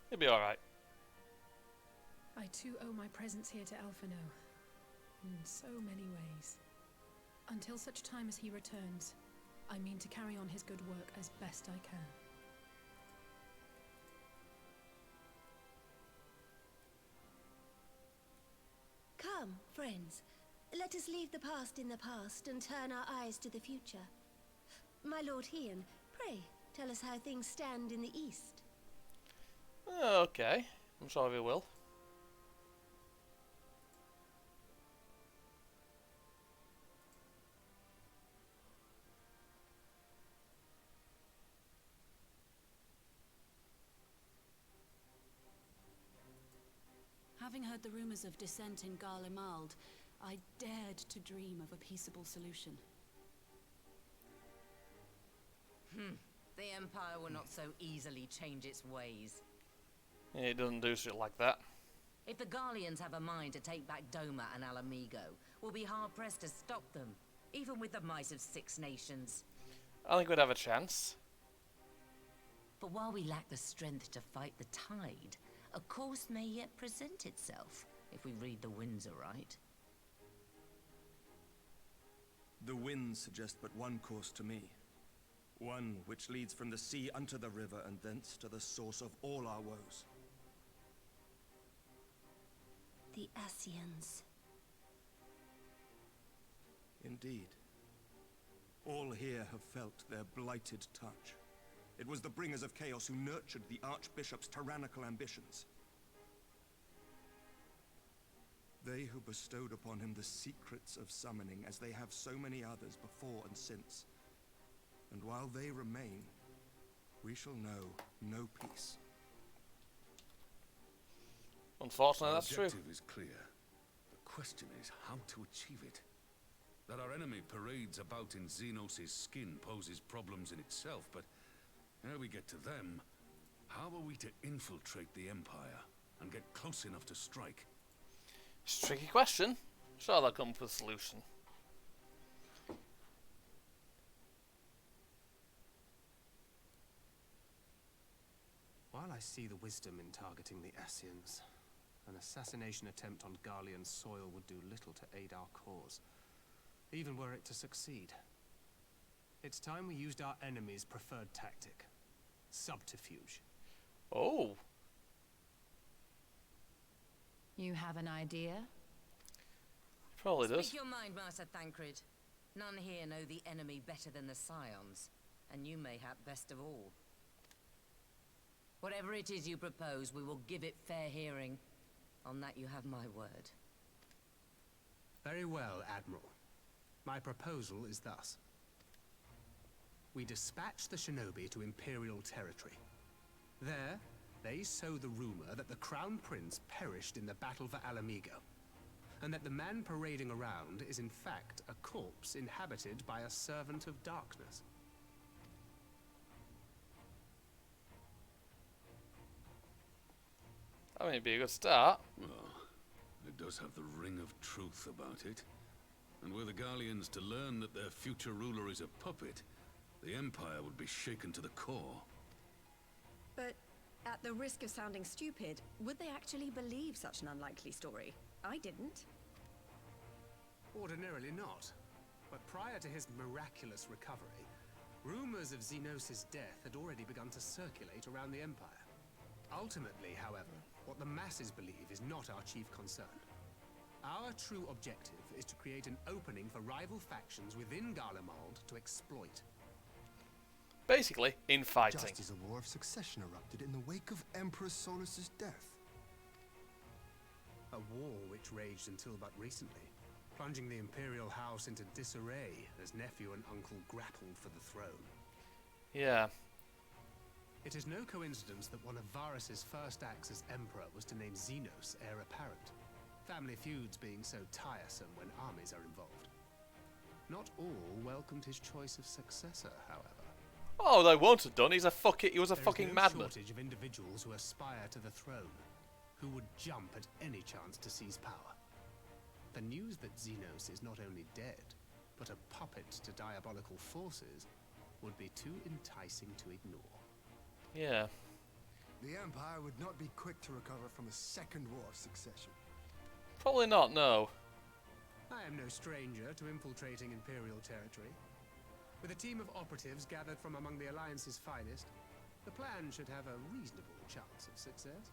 He'll be alright. I too owe my presence here to Alphino. In so many ways. Until such time as he returns, I mean to carry on his good work as best I can. Come, friends. Let us leave the past in the past and turn our eyes to the future. My Lord Hien, pray, tell us how things stand in the east. Okay. I'm sure we will. Having heard the rumors of dissent in Garlemald, I dared to dream of a peaceable solution. The Empire will not so easily change its ways. Yeah, it doesn't do shit like that. If the Garleans have a mind to take back Doma and Alamigo, we'll be hard-pressed to stop them, even with the might of 6 nations. I think we'd have a chance. But while we lack the strength to fight the tide, a course may yet present itself, if we read the winds aright. The winds suggest but one course to me. One which leads from the sea unto the river and thence to the source of all our woes. The Ascians. Indeed. All here have felt their blighted touch. It was the bringers of chaos who nurtured the Archbishop's tyrannical ambitions. They who bestowed upon him the secrets of summoning, as they have so many others before and since. And while they remain, we shall know no peace. Unfortunately, that's true. The objective is clear. The question is how to achieve it. That our enemy parades about in Xenos' skin poses problems in itself, but ere we get to them, how are we to infiltrate the Empire and get close enough to strike? It's a tricky question. Sure, they'll come up with a solution. While I see the wisdom in targeting the Ascians, an assassination attempt on Garlean soil would do little to aid our cause, even were it to succeed. It's time we used our enemy's preferred tactic. Subterfuge. Oh. You have an idea? Probably does. Speak your mind, Master Thancred. None here know the enemy better than the Scions, and you mayhap best of all. Whatever it is you propose, we will give it fair hearing. On that you have my word. Very well, Admiral. My proposal is thus. We dispatch the shinobi to Imperial territory. There, they sow the rumor that the Crown Prince perished in the battle for Alamigo, and that the man parading around is in fact a corpse inhabited by a servant of darkness. That may be a good start. Well, it does have the ring of truth about it. And were the Garleans to learn that their future ruler is a puppet, the Empire would be shaken to the core. But at the risk of sounding stupid, would they actually believe such an unlikely story? I didn't. Ordinarily not. But prior to his miraculous recovery, rumors of Xenos' death had already begun to circulate around the Empire. Ultimately, however, what the masses believe is not our chief concern. Our true objective is to create an opening for rival factions within Garlemald to exploit. Basically, infighting. Just as a war of succession erupted in the wake of Emperor Solus's death. A war which raged until but recently, plunging the Imperial House into disarray as nephew and uncle grappled for the throne. Yeah. It is no coincidence that one of Varus's first acts as Emperor was to name Xenos heir apparent. Family feuds being so tiresome when armies are involved. Not all welcomed his choice of successor, however. Oh, they won't have done. He was a fucking madman. There is no shortage of individuals who aspire to the throne, who would jump at any chance to seize power. The news that Xenos is not only dead, but a puppet to diabolical forces, would be too enticing to ignore. Yeah. The Empire would not be quick to recover from a second war of succession. Probably not, no. I am no stranger to infiltrating Imperial territory. With a team of operatives gathered from among the Alliance's finest, the plan should have a reasonable chance of success.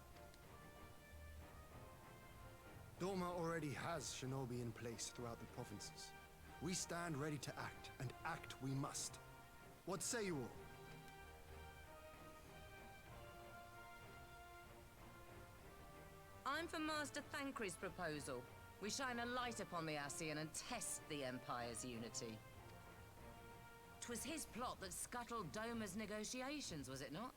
Doma already has shinobi in place throughout the provinces. We stand ready to act, and act we must. What say you all? I'm for Master Thancred's proposal. We shine a light upon the Ascian and test the Empire's unity. 'Twas his plot that scuttled Doma's negotiations, was it not?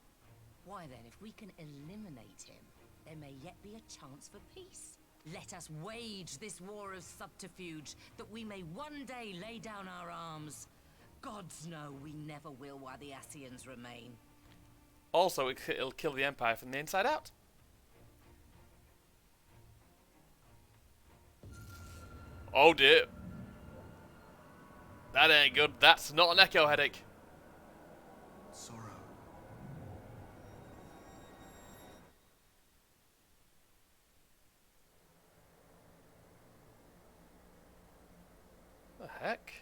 Why then, if we can eliminate him, there may yet be a chance for peace. Let us wage this war of subterfuge, that we may one day lay down our arms. Gods know we never will while the Ascians remain. Also, it'll kill the Empire from the inside out. Oh dear. That ain't good. That's not an echo headache. Sorrow. The heck?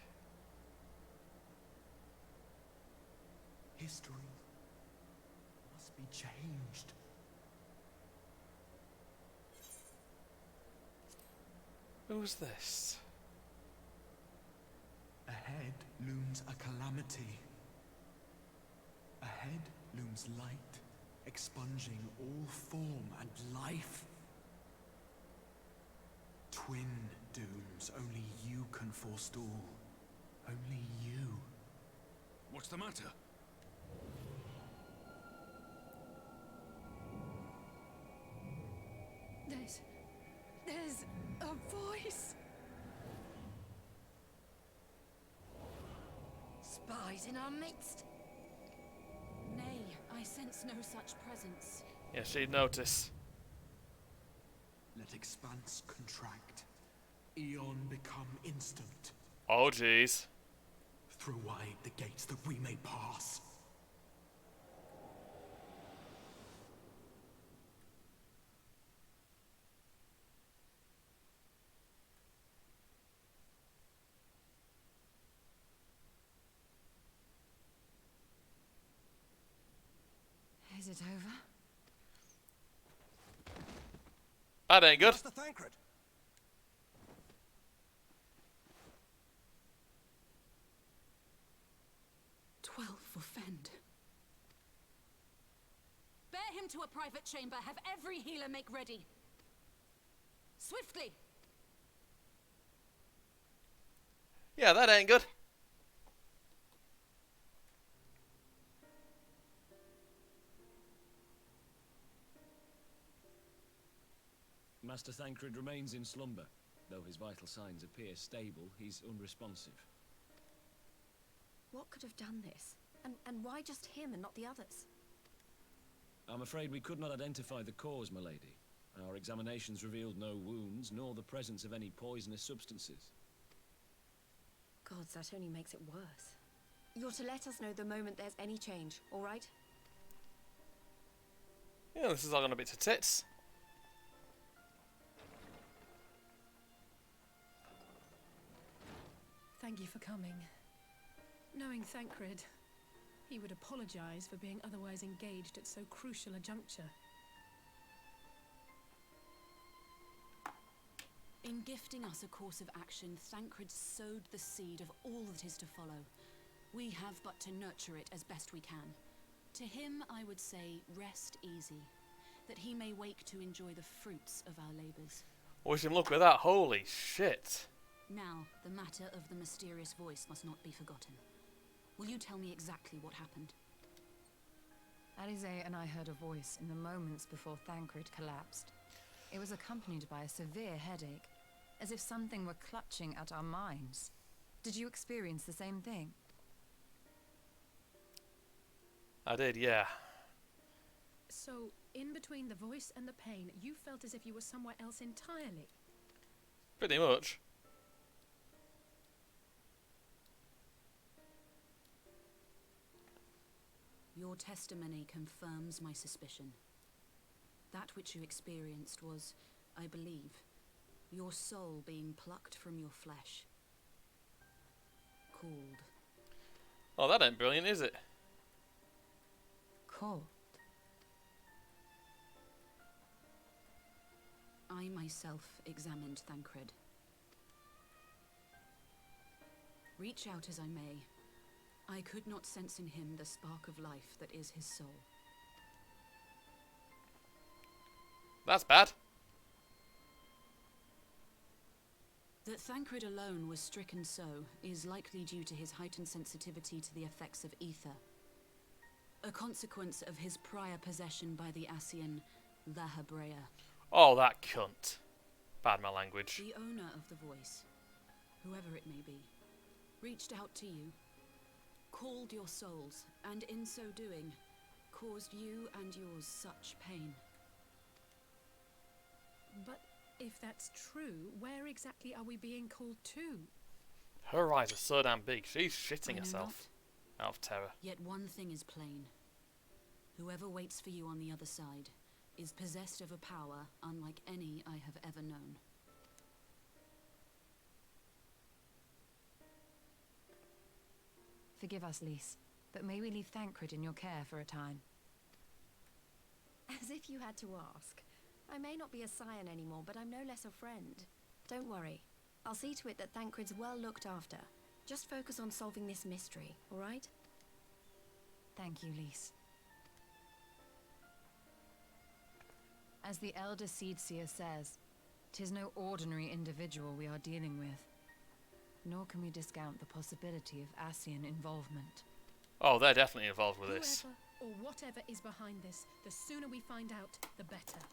History must be changed. Who's this? Ahead looms a calamity. Ahead looms light, expunging all form and life. Twin dooms only you can forestall. Only you. What's the matter? There's a voice. Spies in our midst? Nay, I sense no such presence. Yeah, she'd notice. Let expanse contract. Eon become instant. Oh, jeez. Throw wide the gates that we may pass. Is it over? That ain't good. Master Thancred! For Fend. Bear him to a private chamber. Have every healer make ready. Swiftly. Yeah, that ain't good. Master Thancred remains in slumber. Though his vital signs appear stable, he's unresponsive. What could have done this? And why just him and not the others? I'm afraid we could not identify the cause, my lady. Our examinations revealed no wounds, nor the presence of any poisonous substances. Gods, that only makes it worse. You're to let us know the moment there's any change, all right? Yeah, this is all gonna be to tits. Thank you for coming. Knowing Thancred, he would apologize for being otherwise engaged at so crucial a juncture. In gifting us a course of action, Thancred sowed the seed of all that is to follow. We have but to nurture it as best we can. To him, I would say, rest easy, that he may wake to enjoy the fruits of our labours. Wish him luck with that, holy shit. Now, the matter of the mysterious voice must not be forgotten. Will you tell me exactly what happened? Alize and I heard a voice in the moments before Thancred collapsed. It was accompanied by a severe headache, as if something were clutching at our minds. Did you experience the same thing? I did, yeah. So, in between the voice and the pain, you felt as if you were somewhere else entirely? Pretty much. Your testimony confirms my suspicion. That which you experienced was, I believe, your soul being plucked from your flesh. Called. Oh, that ain't brilliant, is it? Called? I myself examined Thancred. Reach out as I may, I could not sense in him the spark of life that is his soul. That's bad. That Thancred alone was stricken so is likely due to his heightened sensitivity to the effects of ether. A consequence of his prior possession by the Ascian, Lahabrea. Oh, that cunt. Bad my language. The owner of the voice, whoever it may be, reached out to you, called your souls, and in so doing, caused you and yours such pain. But if that's true, where exactly are we being called to? Her eyes are so damn big, she's shitting I know herself out of terror. Yet one thing is plain. Whoever waits for you on the other side is possessed of a power unlike any I have ever known. Forgive us, Lys, but may we leave Thancred in your care for a time? As if you had to ask. I may not be a scion anymore, but I'm no less a friend. Don't worry. I'll see to it that Thancred's well looked after. Just focus on solving this mystery, all right? Thank you, Lys. As the Elder Seedseer says, 'tis no ordinary individual we are dealing with. Nor can we discount the possibility of Ascian involvement. Oh, they're definitely involved with this. Whoever or whatever is behind this, the sooner we find out, the better.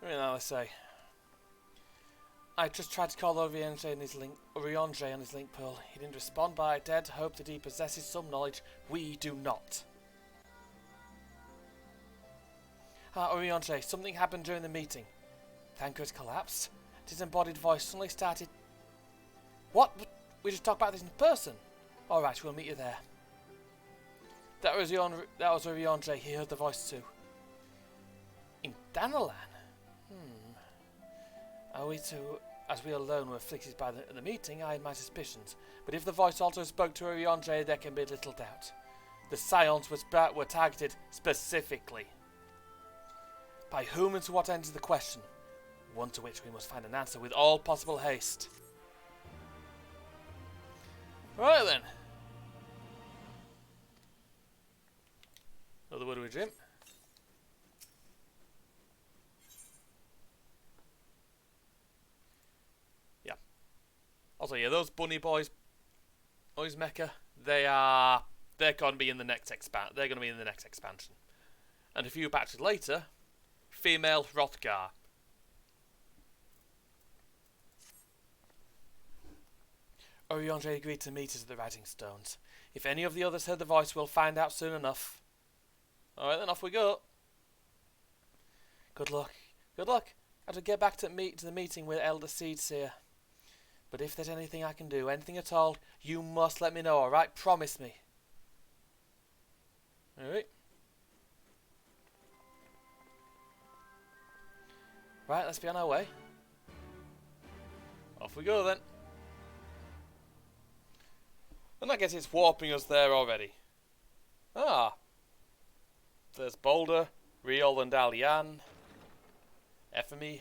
Now I say, I just tried to call Oriandre on his link pearl. He didn't respond, but I dare to hope that he possesses some knowledge we do not. Oriandre, something happened during the meeting. Thancred collapsed. His embodied voice suddenly started. What? We just talked about this in person. All right, we'll meet you there. That was Oriandre. He heard the voice too. In Danalan. Are we to, as we alone were afflicted by the meeting, I had my suspicions. But if the voice also spoke to Oriandre, there can be little doubt. The Scions were targeted specifically. By whom and to what end is the question? One to which we must find an answer with all possible haste. Right then. Another word with Jim. Also, yeah, those bunny boys mecha, they're going to be in the next They're going to be in the next expansion. And a few patches later, female Hrothgar. Oriandre agreed to meet us at the Rising Stones. If any of the others heard the voice, we'll find out soon enough. Alright then, off we go. Good luck. Good luck. I have to get back to the meeting with Elder Seedseer. But if there's anything I can do, anything at all, you must let me know, alright? Promise me. Alright. Right, let's be on our way. Off we go then. And I guess it's warping us there already. Ah. There's Boulder, Riol and Dalian, Ephemy.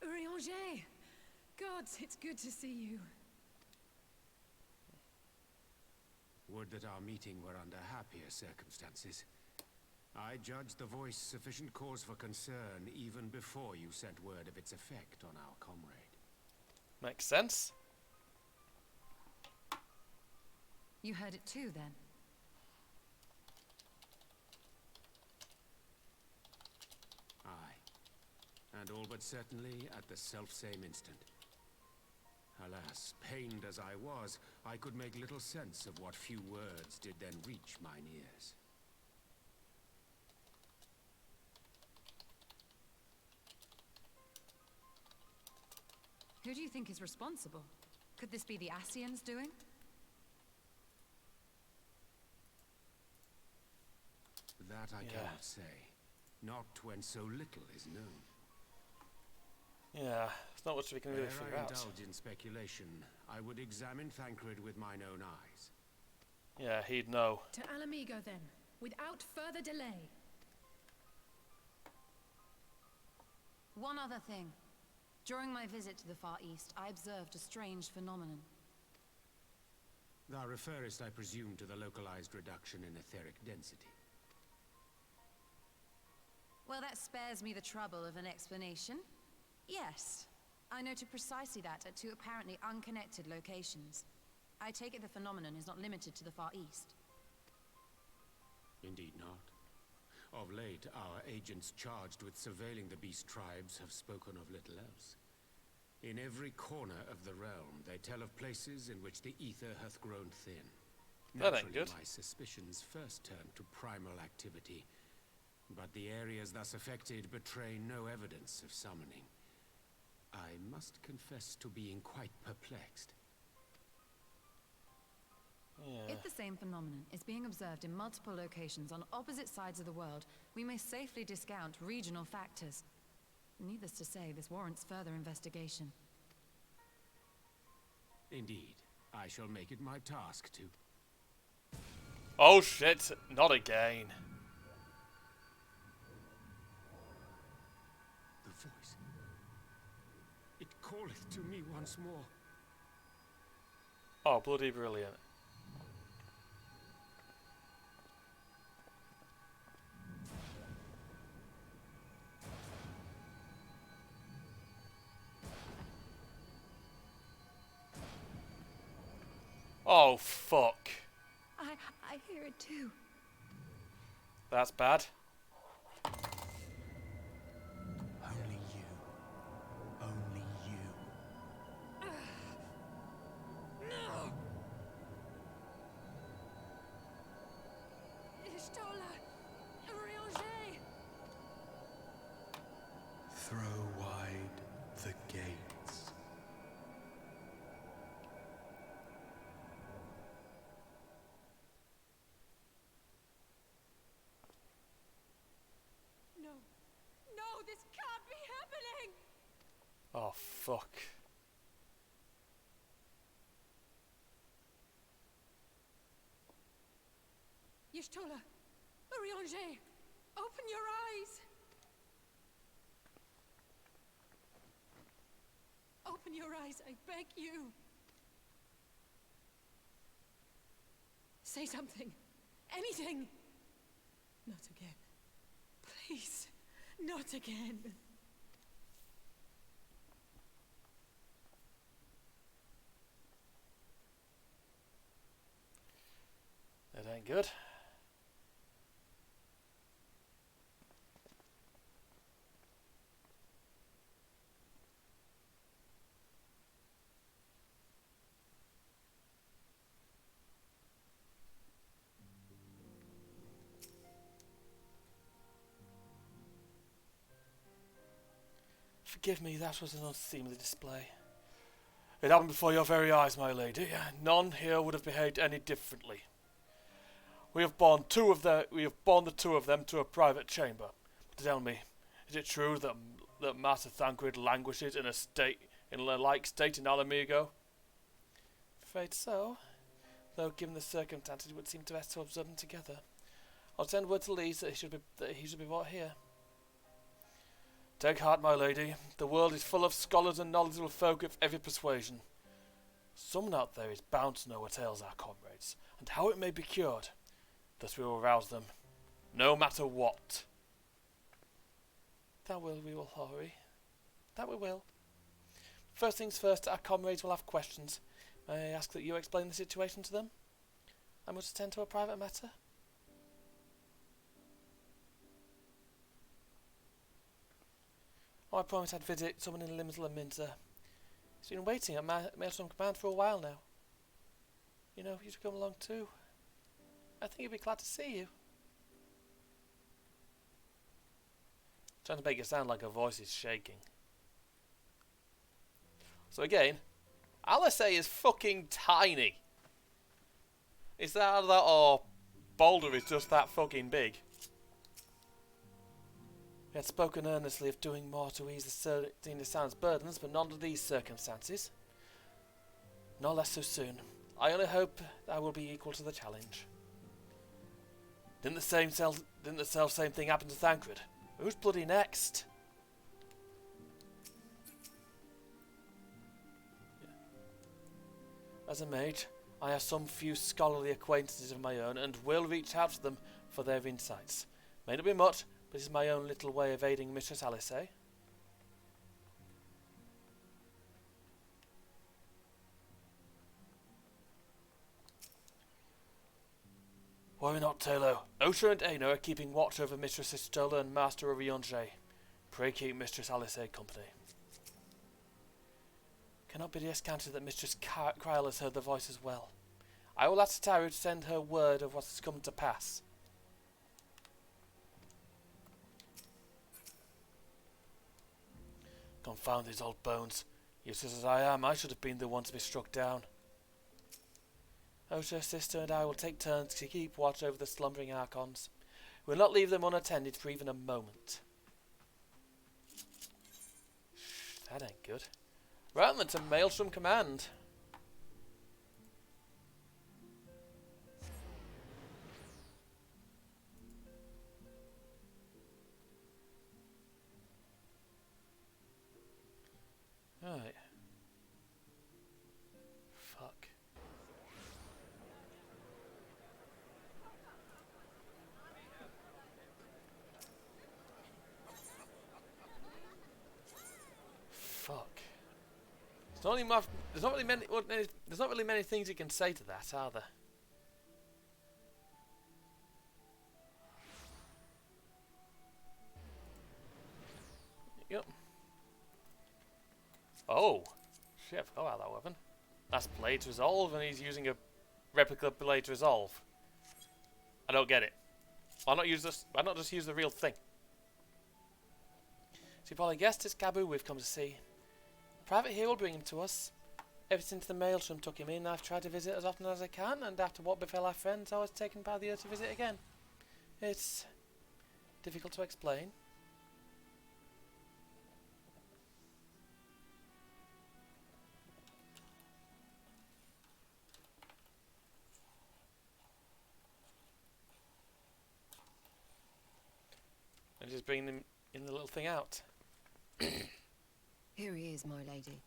Urianger! Gods, it's good to see you. Would that our meeting were under happier circumstances. I judged the voice sufficient cause for concern even before you sent word of its effect on our comrade. Makes sense. You heard it too, then? Aye. And all but certainly at the selfsame instant. Alas, pained as I was, I could make little sense of what few words did then reach mine ears. Who do you think is responsible? Could this be the Ascians doing? That I cannot say. Not when so little is known. Yeah, it's not much we can really figure out. Ere I indulge in speculation, I would examine Thancred with mine own eyes. Yeah, he'd know. To Alamigo then, without further delay. One other thing. During my visit to the Far East, I observed a strange phenomenon. Thou referrest, I presume, to the localized reduction in etheric density. Well, that spares me the trouble of an explanation. Yes, I noted precisely that at two apparently unconnected locations. I take it the phenomenon is not limited to the Far East. Indeed not. Of late, our agents charged with surveilling the beast tribes have spoken of little else. In every corner of the realm, they tell of places in which the ether hath grown thin. That ain't good. My suspicions first turned to primal activity, but the areas thus affected betray no evidence of summoning. I must confess to being quite perplexed. If the same phenomenon is being observed in multiple locations on opposite sides of the world, we may safely discount regional factors. Needless to say, this warrants further investigation. Indeed. I shall make it my task to... Oh shit, not again. The voice. It calleth to me once more. Oh, bloody brilliant. Oh, fuck. I hear it too. That's bad. Only you. Only you. No! Ishtola! Urianger! Throw wide the gates. No. No, this can't be happening! Oh, fuck. Y'shtola! Urianger! Open your eyes! Open your eyes, I beg you! Say something. Anything! Not again. Please, not again. That ain't good. Forgive me, that was an unseemly display. It happened before your very eyes, my lady. None here would have behaved any differently. We have borne the two of them to a private chamber. But tell me, is it true that Master Thancred languishes in a like state in Alamigo? Afraid so. Though given the circumstances, it would seem best to observe them together. I'll send word to Lees that he should be brought here. Take heart, my lady. The world is full of scholars and knowledgeable folk of every persuasion. Someone out there is bound to know what ails our comrades, and how it may be cured. Thus we will rouse them, no matter what. We will hurry. That we will. First things first, our comrades will have questions. May I ask that you explain the situation to them? I must attend to a private matter. Oh, I promised I'd visit someone in Limsel and Minter. He's been waiting at Maelstrom Command for a while now. You know, you should come along too. I think he'd be glad to see you. Trying to make it sound like her voice is shaking. So again, Alisei is fucking tiny. Is that or Boulder is just that fucking big? We had spoken earnestly of doing more to ease the Senior Sound's burdens, but not under these circumstances. No less so soon. I only hope I will be equal to the challenge. Didn't the self-same thing happen to Thancred? Who's bloody next? As a mage, I have some few scholarly acquaintances of my own, and will reach out to them for their insights. May not be much, but it's my own little way of aiding Mistress Alisei. Worry not, Taylor. Osha and Aina are keeping watch over Mistress Estola and Master Orionje. Pray keep Mistress Alisei company. Cannot be discounted that Mistress Kryle has heard the voice as well. I will ask Taru to send her word of what has come to pass. Confound these old bones. Useless as I am, I should have been the one to be struck down. Osha, sister, and I will take turns to keep watch over the slumbering Archons. We will not leave them unattended for even a moment. That ain't good. Right then, to Maelstrom Command. Right. Fuck. Fuck. There's not really many things you can say to that, are there? Yep. Oh, shit! I forgot about that weapon. That's Blades Resolve, and he's using a replica Blades Resolve. I don't get it. Why not use this? Why not just use the real thing? So you probably guessed it's Gabu we've come to see. Private here will bring him to us. Ever since the Maelstrom took him in, I've tried to visit as often as I can, and after what befell our friends, I was taken by the earth to visit again. It's difficult to explain. And just bringing him in the little thing out. Here he is, my lady.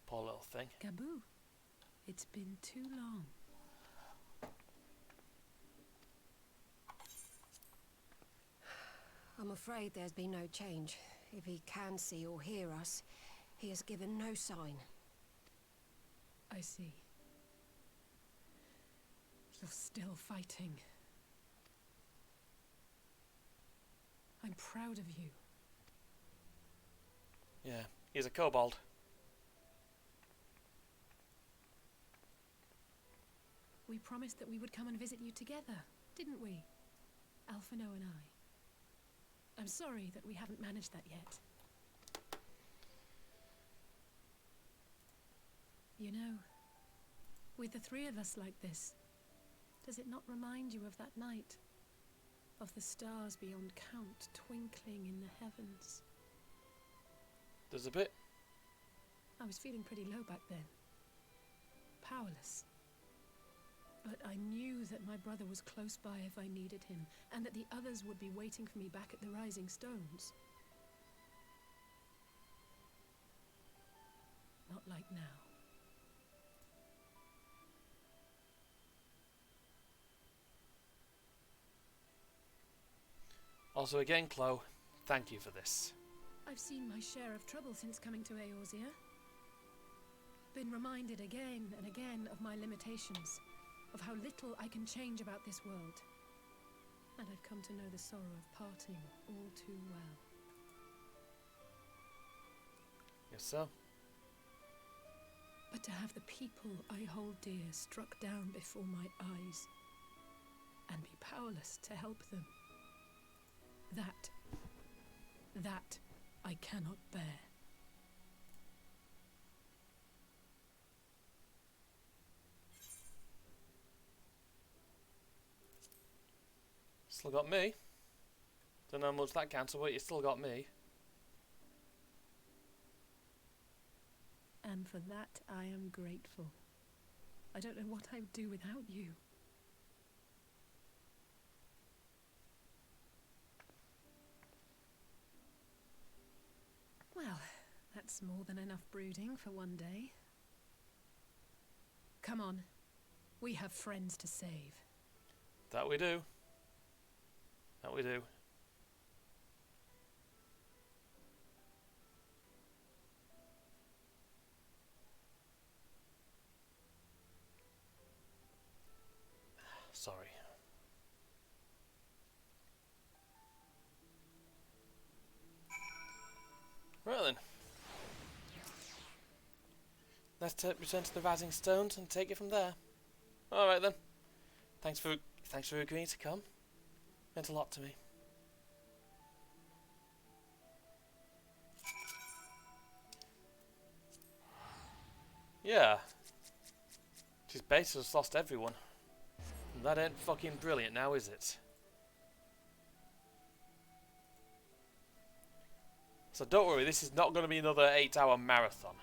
Poor little thing. Gabu, it's been too long. I'm afraid there's been no change. If he can see or hear us, he has given no sign. I see. You're still fighting. I'm proud of you. Yeah, he's a kobold. We promised that we would come and visit you together, didn't we? Alphino and I. I'm sorry that we haven't managed that yet. You know, with the three of us like this, does it not remind you of that night? Of the stars beyond count twinkling in the heavens? There's a bit. I was feeling pretty low back then. Powerless. But I knew that my brother was close by if I needed him, and that the others would be waiting for me back at the Rising Stones. Not like now. Also again, Chloe, thank you for this. I've seen my share of trouble since coming to Eorzea. Been reminded again and again of my limitations, of how little I can change about this world. And I've come to know the sorrow of parting all too well. Yes, so. But to have the people I hold dear struck down before my eyes, and be powerless to help them, that I cannot bear. Still got me. Don't know how much that counts, but you still got me. And for that I am grateful. I don't know what I would do without you. Well, that's more than enough brooding for one day. Come on, we have friends to save. That we do. That we do. Sorry. Right then. Let's return to the Rising Stones and take it from there. All right then. Thanks for agreeing to come. Meant a lot to me. Yeah. She's basically just lost everyone. And that ain't fucking brilliant now, is it? So don't worry, this is not going to be another 8-hour marathon.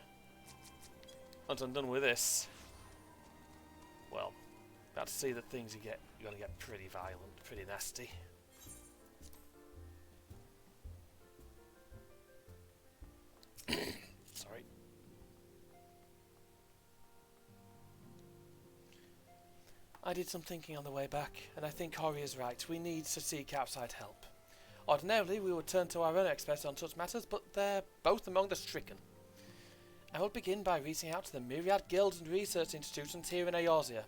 Once I'm done with this, well, about to see the things you're going to get pretty violent, pretty nasty. Sorry. I did some thinking on the way back, and I think Hori is right. We need to seek outside help. Ordinarily, we would turn to our own experts on such matters, but they're both among the stricken. I will begin by reaching out to the myriad guilds and research institutions here in Eorzea.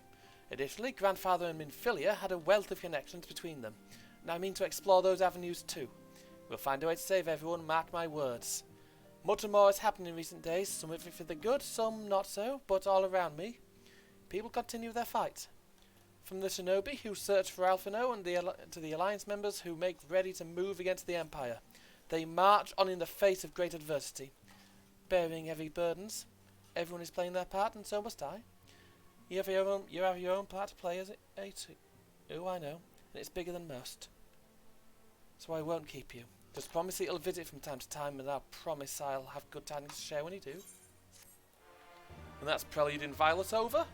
Additionally, Grandfather and Minfilia had a wealth of connections between them, and I mean to explore those avenues too. We'll find a way to save everyone, mark my words. Much more has happened in recent days, some of it for the good, some not so, but all around me. People continue their fight. From the shinobi who search for Alphino and to the Alliance members who make ready to move against the Empire. They march on in the face of great adversity, bearing heavy burdens. Everyone is playing their part, and so must I. You have your own part to play, as it Oh, I know, and it's bigger than most. So I won't keep you. Just promise that you'll visit from time to time, and I'll promise I'll have good tidings to share when you do. And that's Prelude in Violet over.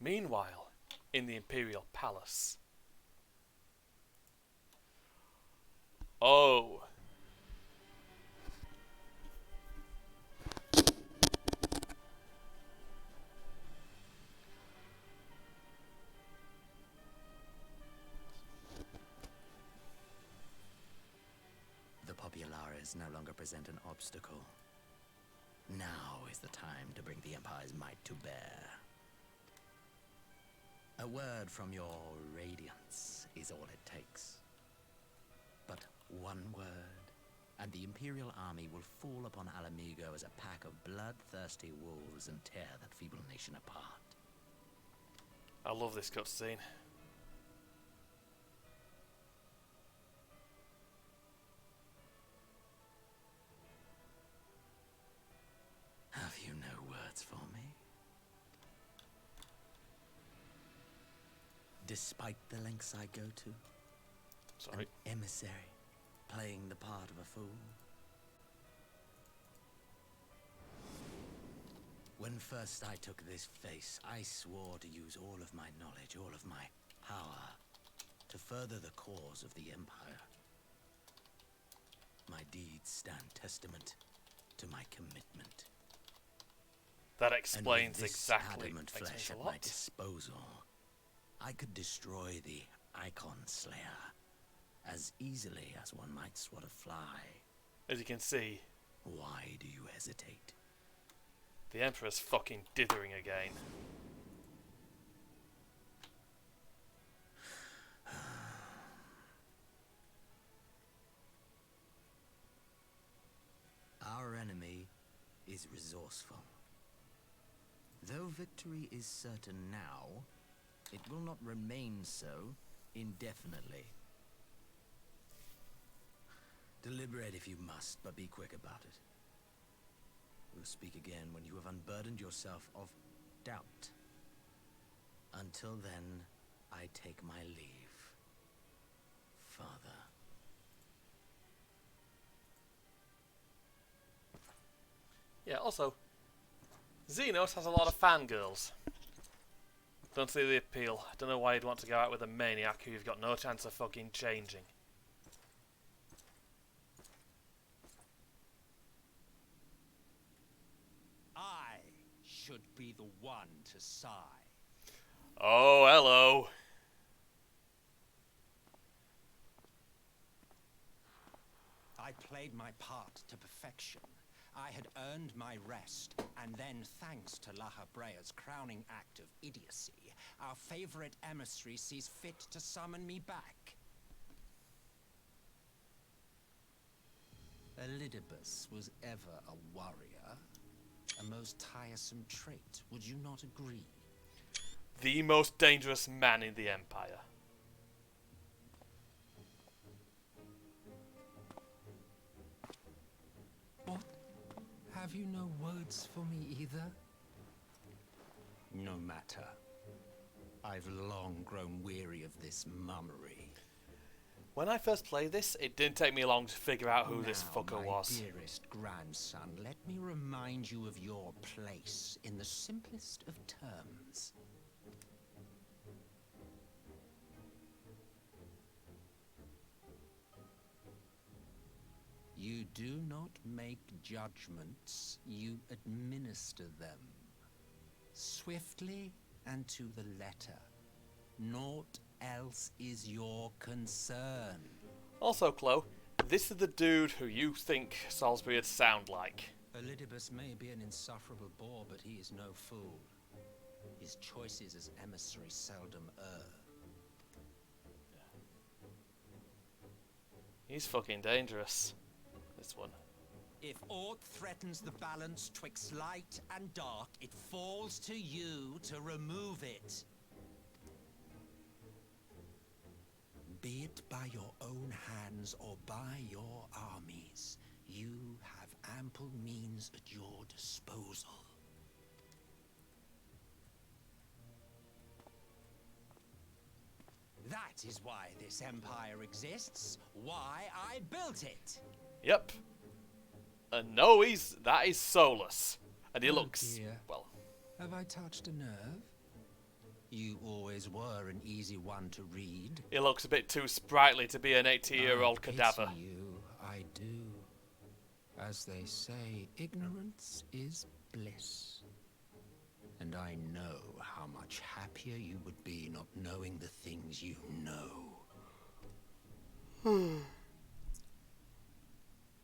Meanwhile, in the Imperial Palace. Oh. The Populares no longer present an obstacle. Now is the time to bring the Empire's might to bear. A word from your radiance is all it takes. But one word, and the Imperial army will fall upon Alamigo as a pack of bloodthirsty wolves and tear that feeble nation apart. I love this cutscene. Have you no words for me? Despite the lengths I go to? Sorry. An emissary, playing the part of a fool? When first I took this face, I swore to use all of my knowledge, all of my power, to further the cause of the Empire. My deeds stand testament to my commitment. That explains and with this exactly. adamant flesh at my disposal, I could destroy the Icon Slayer as easily as one might swat a fly. As you can see, why do you hesitate? The Emperor's fucking dithering again. Our enemy is resourceful. Though victory is certain now, it will not remain so indefinitely. Deliberate if you must, but be quick about it. We'll speak again when you have unburdened yourself of doubt. Until then, I take my leave, Father. Yeah, also, Xenos has a lot of fangirls. Don't see the appeal. Don't know why you'd want to go out with a maniac who you've got no chance of fucking changing. I should be the one to sigh. Oh, hello. I played my part to perfection. I had earned my rest, and then, thanks to La Habrea's crowning act of idiocy, our favorite emissary sees fit to summon me back. Elidibus was ever a warrior, a most tiresome trait, would you not agree? The most dangerous man in the Empire. What? Have you no words for me either? No matter. I've long grown weary of this mummery. When I first played this, it didn't take me long to figure out who this fucker my was. Dearest grandson, let me remind you of your place in the simplest of terms. You do not make judgments, you administer them. Swiftly and to the letter. Naught else is your concern. Also, Chloe, this is the dude who you think Salisbury would sound like. Elidibus may be an insufferable bore, but he is no fool. His choices as emissary seldom err. He's fucking dangerous. This one. If aught threatens the balance twixt light and dark, it falls to you to remove it. Be it by your own hands or by your armies, you have ample means at your disposal. That is why this empire exists, why I built it. Yep. And no, that is Solus. And he looks, dear. well... Have I touched a nerve? You always were an easy one to read. He looks a bit too sprightly to be an 80-year-old cadaver. Pity you, I do. As they say, ignorance is bliss. And I know how much happier you would be not knowing the things you know.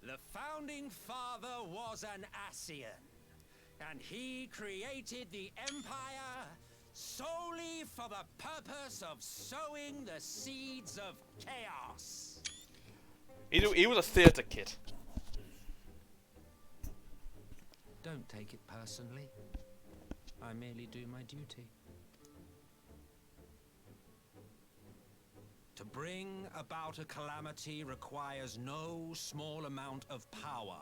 The founding father was an Ascian, and he created the Empire solely for the purpose of sowing the seeds of chaos. He was a theatre kid. Don't take it personally. I merely do my duty. To bring about a calamity requires no small amount of power,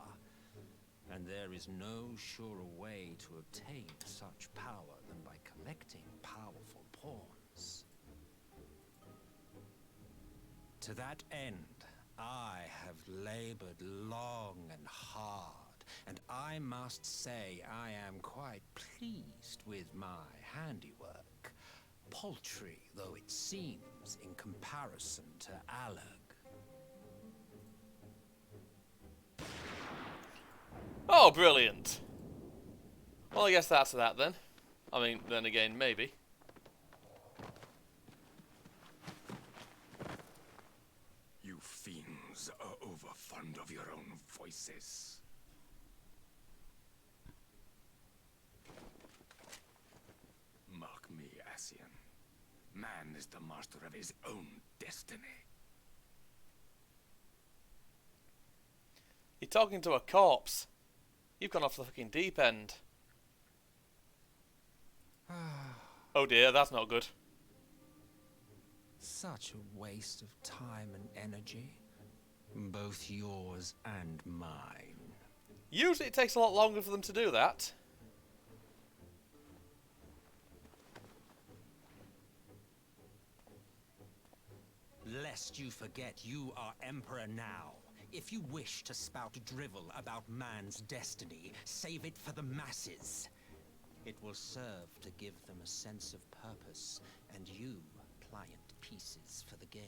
and there is no surer way to obtain such power than by collecting powerful pawns. To that end, I have labored long and hard, and I must say I am quite pleased with my handiwork. Paltry though it seems in comparison to Alag. Oh, brilliant. Well, I guess that's that then. I mean, then again, maybe. You fiends are overfond of your own voices. Mark me, Ascian. Man is the master of his own destiny. You're talking to a corpse. You've gone off the fucking deep end. Oh dear, that's not good. Such a waste of time and energy. Both yours and mine. Usually it takes a lot longer for them to do that. Lest you forget, you are Emperor now. If you wish to spout drivel about man's destiny, save it for the masses. It will serve to give them a sense of purpose, and you pliant pieces for the game.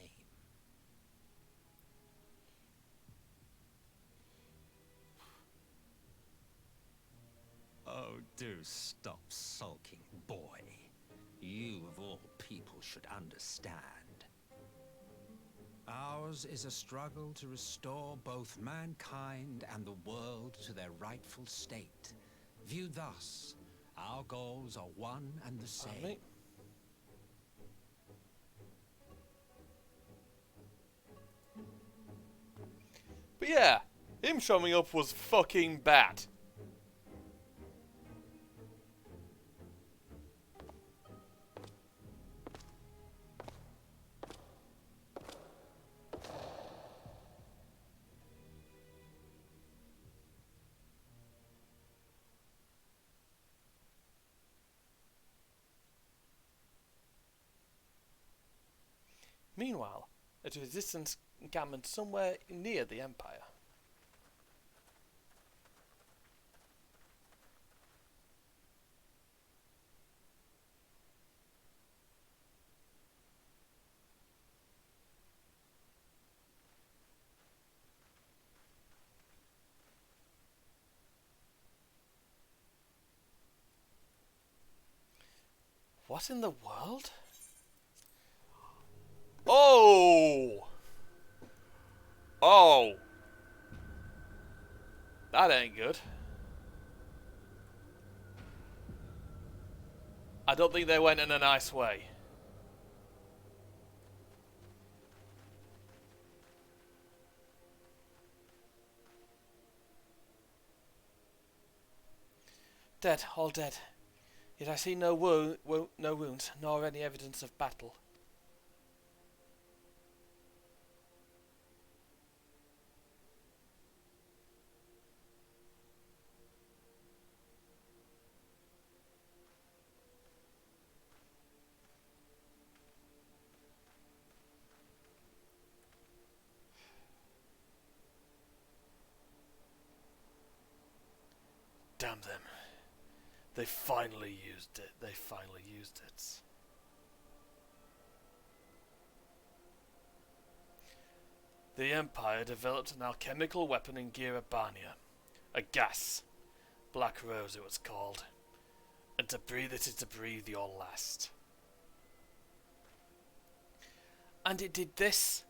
Oh, do stop sulking, boy. You, of all people, should understand. Ours is a struggle to restore both mankind and the world to their rightful state. Viewed thus, our goals are one and the same. But yeah, him showing up was fucking bad. Meanwhile, at a resistance encampment somewhere near the Empire. What in the world? Oh! Oh! That ain't good. I don't think they went in a nice way. Dead, all dead. Yet I see no wounds, nor any evidence of battle. Damn them. They finally used it. They finally used it. The Empire developed an alchemical weapon in Girabania. A gas. Black Rose it was called. And to breathe it is to breathe your last. And it did this.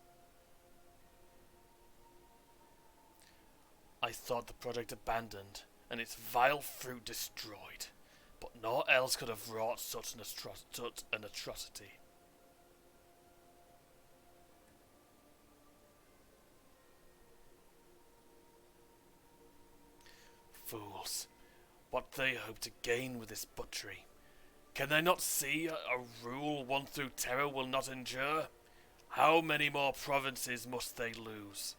I thought the project abandoned and its vile fruit destroyed, but naught else could have wrought such an atrocity. Fools, what they hope to gain with this butchery. Can they not see a rule won through terror will not endure? How many more provinces must they lose?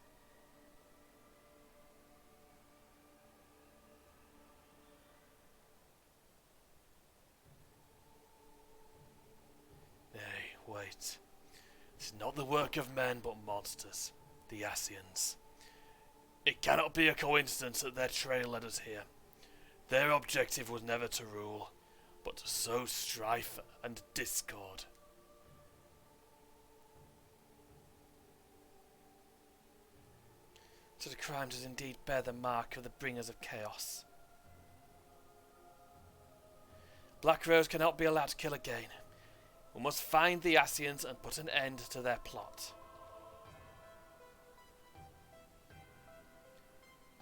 Nay, wait. It is not the work of men but monsters, the Ascians. It cannot be a coincidence that their trail led us here. Their objective was never to rule, but to sow strife and discord. So the crime does indeed bear the mark of the bringers of chaos. Black Rose cannot be allowed to kill again. We must find the Ascians and put an end to their plot.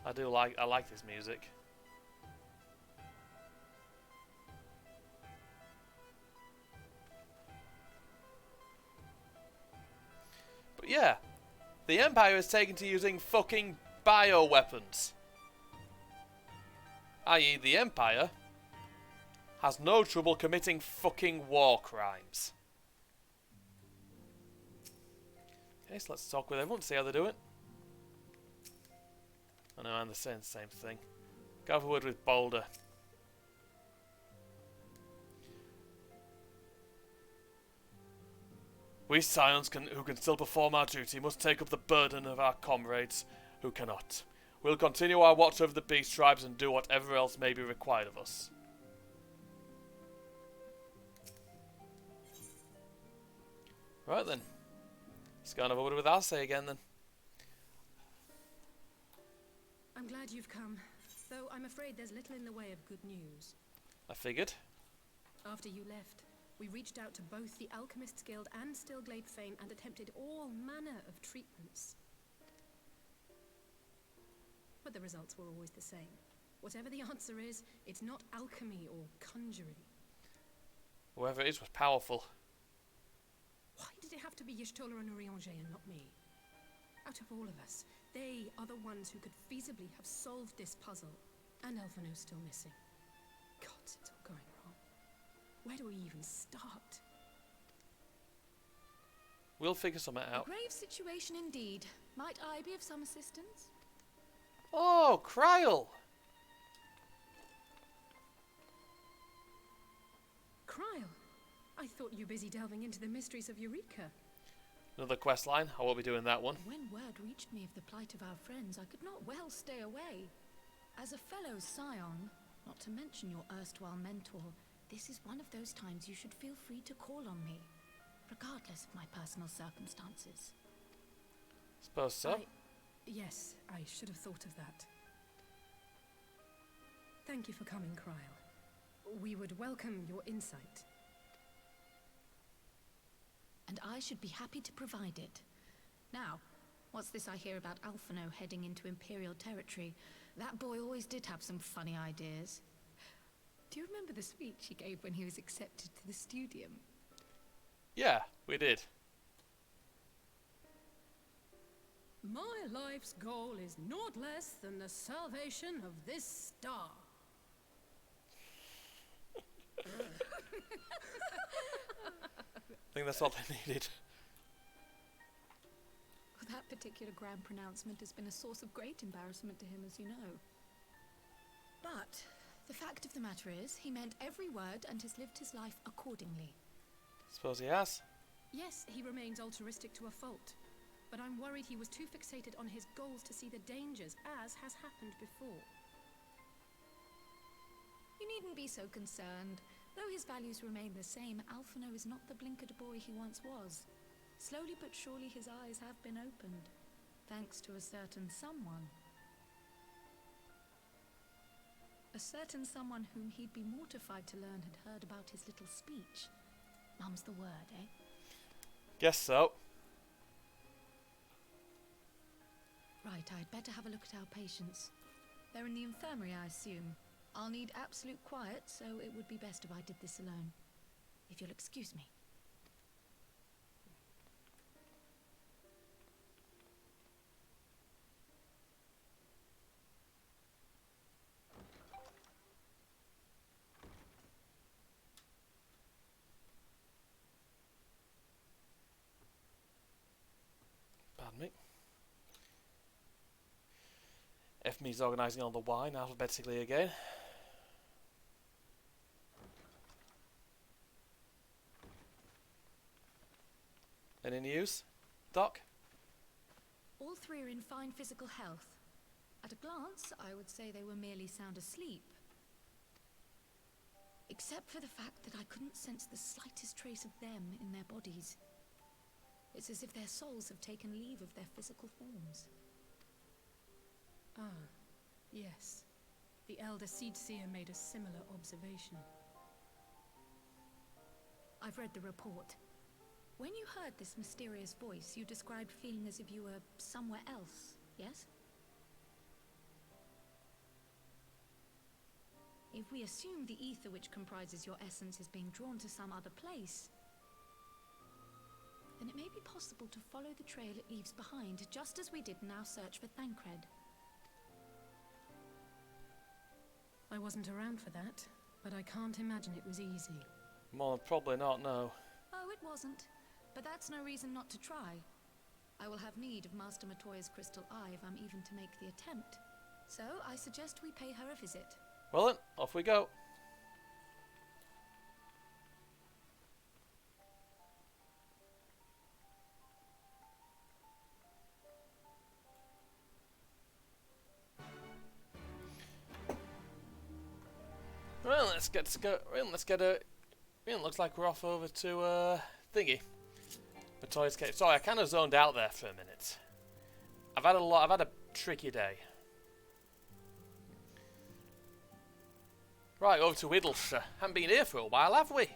I like this music. But yeah, the Empire is taken to using fucking bioweapons. I.e. the Empire has no trouble committing fucking war crimes. Okay, so let's talk with everyone, see how they do it. I know, I'm saying the same thing. Go for a word with Boulder. We Scions who can still perform our duty must take up the burden of our comrades who cannot. We'll continue our watch over the beast tribes and do whatever else may be required of us. Right then. Let's go and have a word with Alce again then. I'm glad you've come, though I'm afraid there's little in the way of good news. I figured. After you left, we reached out to both the Alchemists Guild and Stillglade Fane and attempted all manner of treatments. But the results were always the same. Whatever the answer is, it's not alchemy or conjuring. Whoever it is was powerful. Why did it have to be Y'shtola and Urianger and not me? Out of all of us, they are the ones who could feasibly have solved this puzzle. And Elfino's still missing. God, it's all going wrong. Where do we even start? We'll figure something out. A grave situation indeed. Might I be of some assistance? Oh, Kryl! Kryl? I thought you were busy delving into the mysteries of Eureka. Another quest line. I won't be doing that one. When word reached me of the plight of our friends, I could not well stay away. As a fellow scion, not to mention your erstwhile mentor, this is one of those times you should feel free to call on me, regardless of my personal circumstances. Suppose so. Yes, I should have thought of that. Thank you for coming, Kryl. We would welcome your insight. And I should be happy to provide it. Now, what's this I hear about Alphino heading into Imperial territory? That boy always did have some funny ideas. Do you remember the speech he gave when he was accepted to the Studium? Yeah, we did. My life's goal is naught less than the salvation of this star. I think that's all they needed. Well, that particular grand pronouncement has been a source of great embarrassment to him, as you know. But the fact of the matter is, he meant every word and has lived his life accordingly. Suppose he has. Yes, he remains altruistic to a fault. But I'm worried he was too fixated on his goals to see the dangers, as has happened before. You needn't be so concerned. Though his values remain the same, Alphino is not the blinkered boy he once was. Slowly but surely his eyes have been opened, thanks to a certain someone. A certain someone whom he'd be mortified to learn had heard about his little speech. Mum's the word, eh? Guess so. Right, I'd better have a look at our patients. They're in the infirmary, I assume. I'll need absolute quiet, so it would be best if I did this alone. If you'll excuse me. if me's organising all the wine alphabetically again. Any news, Doc? All three are in fine physical health. At a glance, I would say they were merely sound asleep. Except for the fact that I couldn't sense the slightest trace of them in their bodies. It's as if their souls have taken leave of their physical forms. Ah, yes. The Elder Seedseer made a similar observation. I've read the report. When you heard this mysterious voice, you described feeling as if you were somewhere else, yes? If we assume the ether which comprises your essence is being drawn to some other place, then it may be possible to follow the trail it leaves behind, just as we did in our search for Thancred. I wasn't around for that, but I can't imagine it was easy. More than probably not, no. Oh, it wasn't. But that's no reason not to try. I will have need of Master Matoya's crystal eye if I'm even to make the attempt. So I suggest we pay her a visit. Well then, off we go. Well, let's go. It looks like we're off over to thingy. Matoya's cave. Sorry, I kind of zoned out there for a minute. I've had a tricky day. Right, over to Whittleshire. Haven't been here for a while, have we?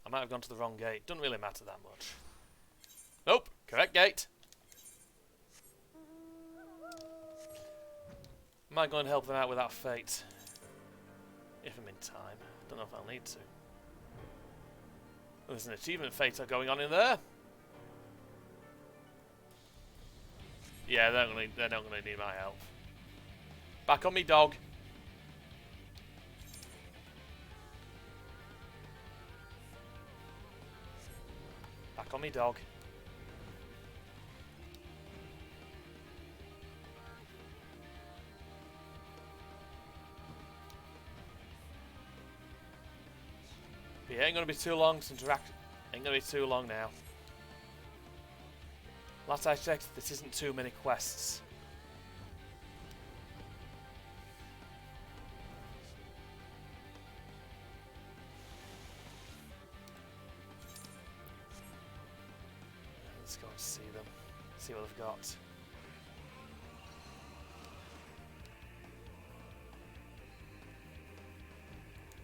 I might have gone to the wrong gate. Doesn't really matter that much. Nope, correct gate. Might go and help them out with that fate. If I'm in time. Don't know if I'll need to. There's an achievement fate going on in there. Yeah, they're not gonna need my help. Back on me, dog. Back on me, dog. It ain't gonna be too long to interact. Ain't gonna be too long now. Last I checked, this isn't too many quests. Let's go and see them. See what they've got.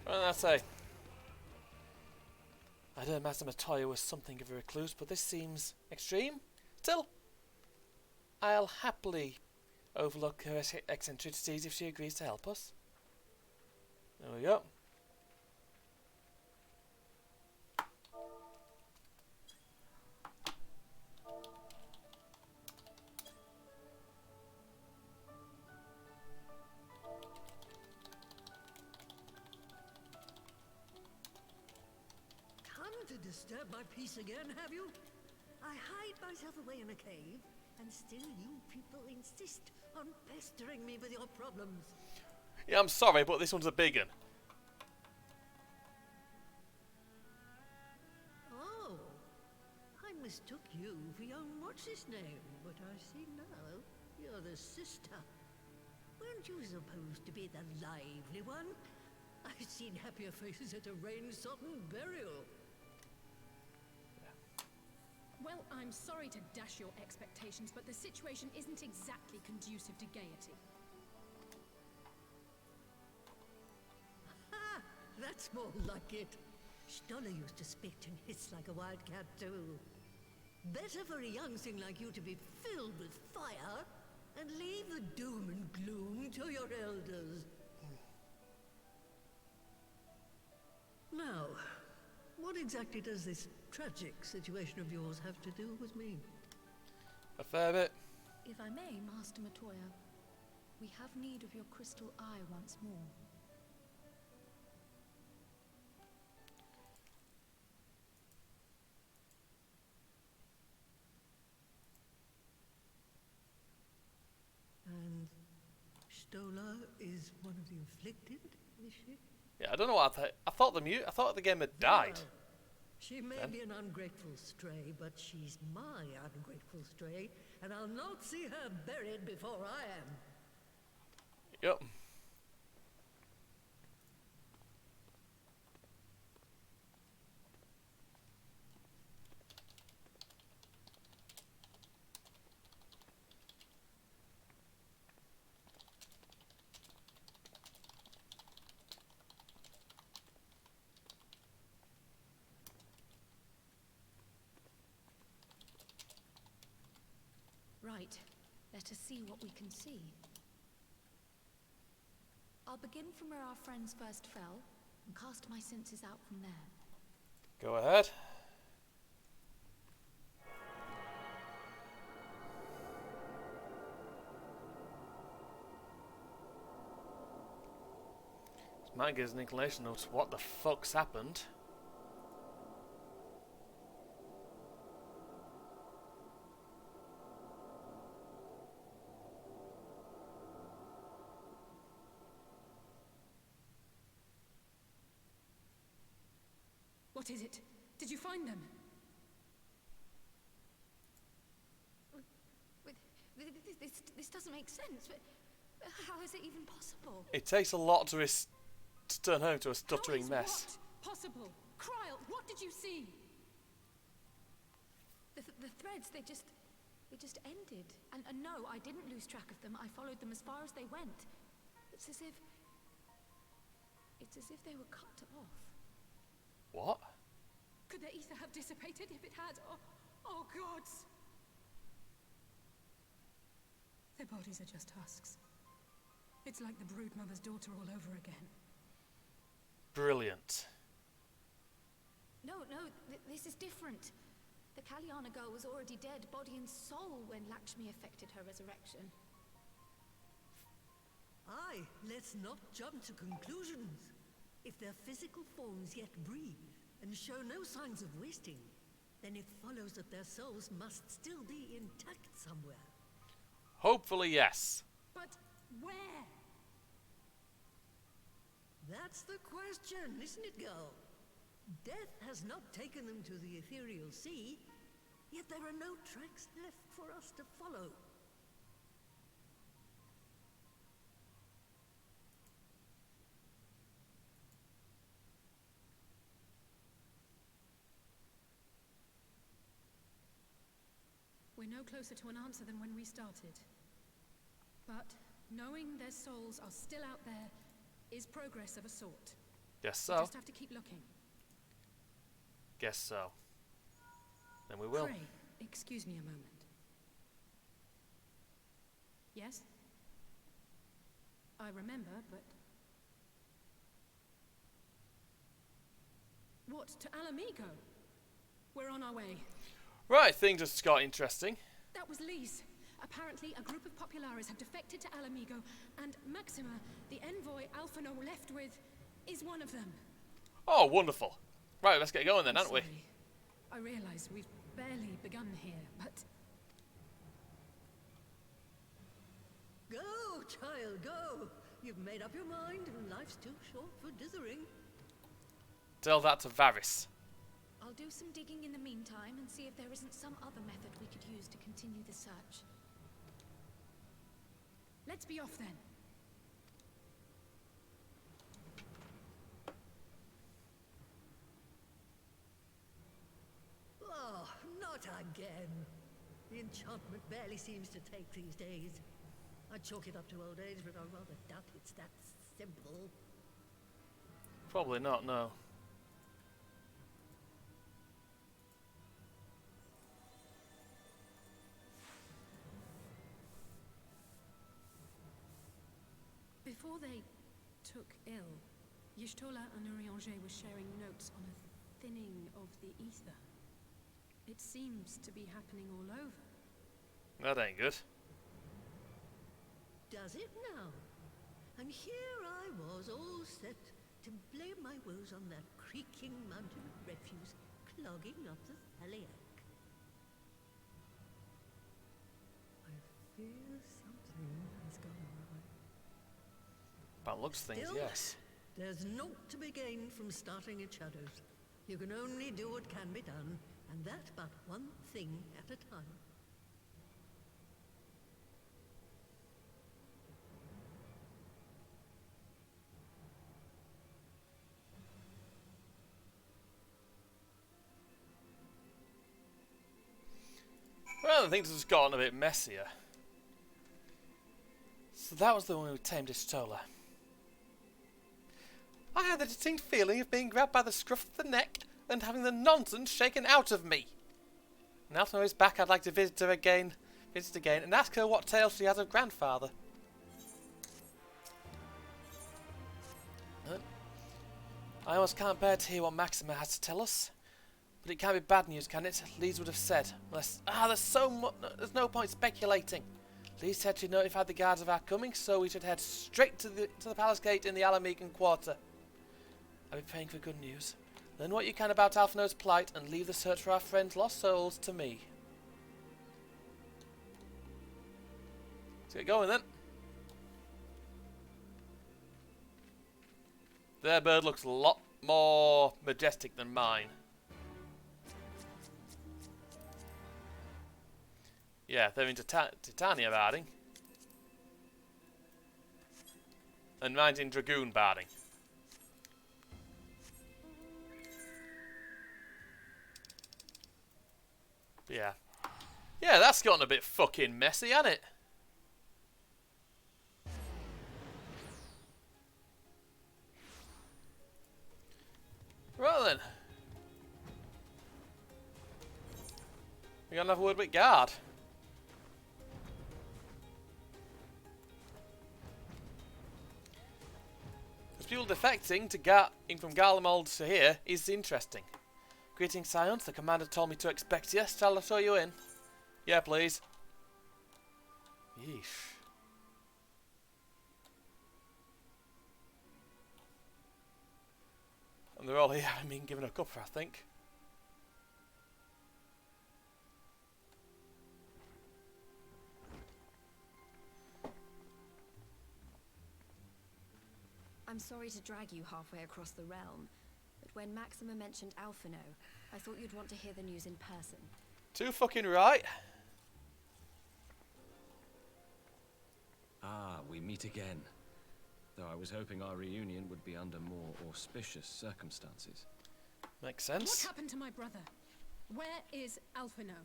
What did I say? I heard Master Matoya was something of a recluse, but this seems extreme. Still, I'll happily overlook her eccentricities if she agrees to help us. There we go. To disturb my peace again, have you? I hide myself away in a cave, and still you people insist on pestering me with your problems. Yeah, I'm sorry, but this one's a big one. Oh, I mistook you for young what's-his-name, but I see now you're the sister. Weren't you supposed to be the lively one? I've seen happier faces at a rain-sodden burial. Well, I'm sorry to dash your expectations, but the situation isn't exactly conducive to gaiety. Ha! That's more like it. Stoller used to spit and hiss like a wildcat too. Better for a young thing like you to be filled with fire and leave the doom and gloom to your elders. Now, what What exactly does this tragic situation of yours have to do with me? A fair bit. If I may, Master Matoya, we have need of your crystal eye once more. And Stola is one of the inflicted, is she? Yeah, I don't know what I thought I thought the game had died. Well, she may be an ungrateful stray, but she's my ungrateful stray, and I'll not see her buried before I am. Yep. Right. Let us see what we can see. I'll begin from where our friends first fell, and cast my senses out from there. Go ahead. This might give us an inclination of what the fuck's happened. What is it? Did you find them? This doesn't make sense. But how is it even possible? It takes a lot to turn home to a stuttering mess. What possible? Kryl, what did you see? The threads, they just ended. And no, I didn't lose track of them. I followed them as far as they went. It's as if they were cut off. What? Could the ether have dissipated if it had? Oh gods! Their bodies are just husks. It's like the broodmother's daughter all over again. Brilliant. No, this is different. The Kalyana girl was already dead, body and soul, when Lakshmi effected her resurrection. Aye, let's not jump to conclusions. If their physical forms yet breathe, and show no signs of wasting, then it follows that their souls must still be intact somewhere. Hopefully, yes. But where? That's the question, isn't it, girl? Death has not taken them to the ethereal sea, yet there are no tracks left for us to follow. We're no closer to an answer than when we started. But knowing their souls are still out there is progress of a sort. Guess so. We just have to keep looking. Guess so. Then we will. Pray, excuse me a moment. Yes? I remember, but... What, to Alamigo? We're on our way. Right, things just got interesting. That was Lise. Apparently, a group of Populares have defected to Alamigo, and Maxima, the envoy Alphino left with, is one of them. Oh, wonderful. Right, let's get going then, aren't we? I realise we've barely begun here, but... Go, child, go! You've made up your mind, and life's too short for dithering. Tell that to Varys. I'll do some digging in the meantime and see if there isn't some other method we could use to continue the search. Let's be off then. Oh, not again. The enchantment barely seems to take these days. I'd chalk it up to old age, but I rather doubt it's that simple. Probably not, no. Before they took ill, Y'shtola and Urianger were sharing notes on a thinning of the ether. It seems to be happening all over. That ain't good. Does it now? And here I was, all set to blame my woes on that creaking mountain of refuse clogging up the Thaliac. I fear something has gone wrong. But looks things, Still, yes. There's naught to be gained from starting at shadows. You can only do what can be done, and that but one thing at a time. Well, things have just gotten a bit messier. So that was the one who tamed Istola. I had the distinct feeling of being grabbed by the scruff of the neck and having the nonsense shaken out of me. Now that Nora's back, I'd like to visit again, and ask her what tales she has of grandfather. I almost can't bear to hear what Maxima has to tell us. But it can't be bad news, can it? Lise would have said. Unless, there's no point speculating. Lise said she notified the guards of our coming, so we should head straight to the palace gate in the Alamegan quarter. I'll be praying for good news. Learn what you can about Alphino's plight, and leave the search for our friend's lost souls to me. Let's get going then. Their bird looks a lot more majestic than mine. Yeah, they're into Titania barding. And mine's in Dragoon barding. Yeah. Yeah, that's gotten a bit fucking messy, hasn't it? Right then. We got another word with guard. People defecting to from Garlemald to here is interesting. Greetings, Scions. The commander told me to expect you. Shall I show you in? Yeah, please. Yeesh. And they're all here having been given a cuppa, I think. I'm sorry to drag you halfway across the realm, but when Maxima mentioned Alphino, I thought you'd want to hear the news in person. Too fucking right. Ah, we meet again. Though I was hoping our reunion would be under more auspicious circumstances. Makes sense. What happened to my brother? Where is Alphino?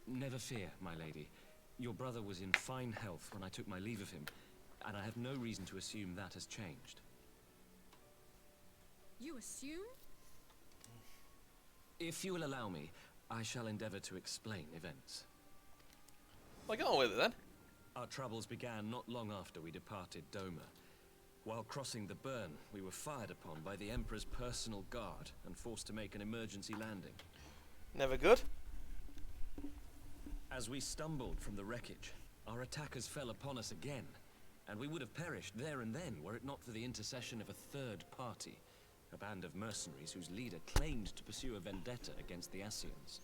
Never fear, my lady. Your brother was in fine health when I took my leave of him, and I have no reason to assume that has changed. You assume? If you will allow me, I shall endeavour to explain events. Well, go on with it then. Our troubles began not long after we departed Doma. While crossing the burn, we were fired upon by the Emperor's personal guard and forced to make an emergency landing. Never good. As we stumbled from the wreckage, our attackers fell upon us again, and we would have perished there and then were it not for the intercession of a third party, a band of mercenaries whose leader claimed to pursue a vendetta against the Ascians.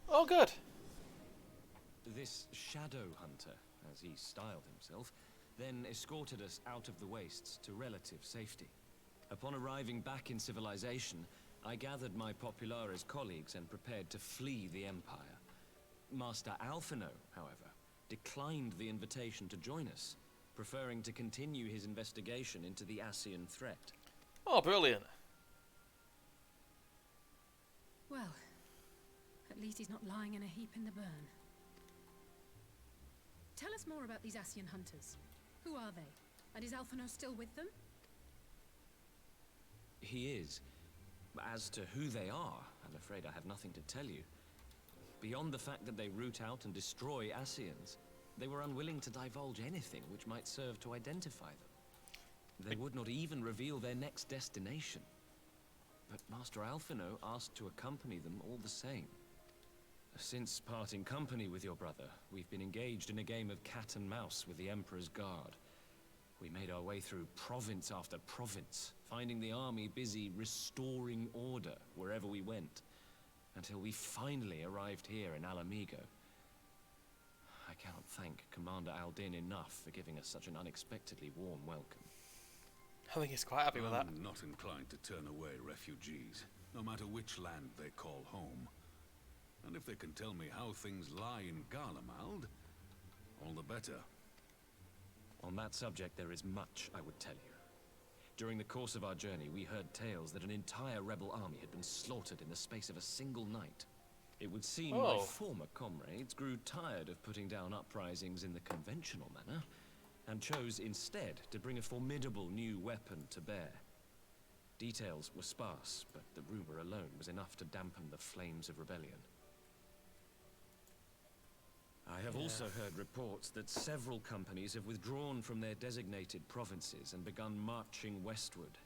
Oh, good. This shadow hunter, as he styled himself, then escorted us out of the wastes to relative safety. Upon arriving back in civilization, I gathered my Populares colleagues and prepared to flee the Empire. Master Alphino, however, declined the invitation to join us, preferring to continue his investigation into the Ascian threat. Oh, brilliant. Well, at least he's not lying in a heap in the burn. Tell us more about these Ascian hunters. Who are they? And is Alphino still with them? He is. As to who they are, I'm afraid I have nothing to tell you. Beyond the fact that they root out and destroy Ascians, they were unwilling to divulge anything which might serve to identify them. They would not even reveal their next destination. but Master Alphino asked to accompany them all the same. Since parting company with your brother, we've been engaged in a game of cat and mouse with the Emperor's Guard. We made our way through province after province, finding the army busy restoring order wherever we went, until we finally arrived here in Alamigo. I cannot thank Commander Aldin enough for giving us such an unexpectedly warm welcome. I think he's quite happy with that. I'm not inclined to turn away refugees, no matter which land they call home. And if they can tell me how things lie in Garlemald, all the better. On that subject, there is much I would tell you. During the course of our journey, we heard tales that an entire rebel army had been slaughtered in the space of a single night. It would seem my former comrades grew tired of putting down uprisings in the conventional manner, and chose instead to bring a formidable new weapon to bear. Details were sparse, but the rumor alone was enough to dampen the flames of rebellion. I have also heard reports that several companies have withdrawn from their designated provinces and begun marching westward.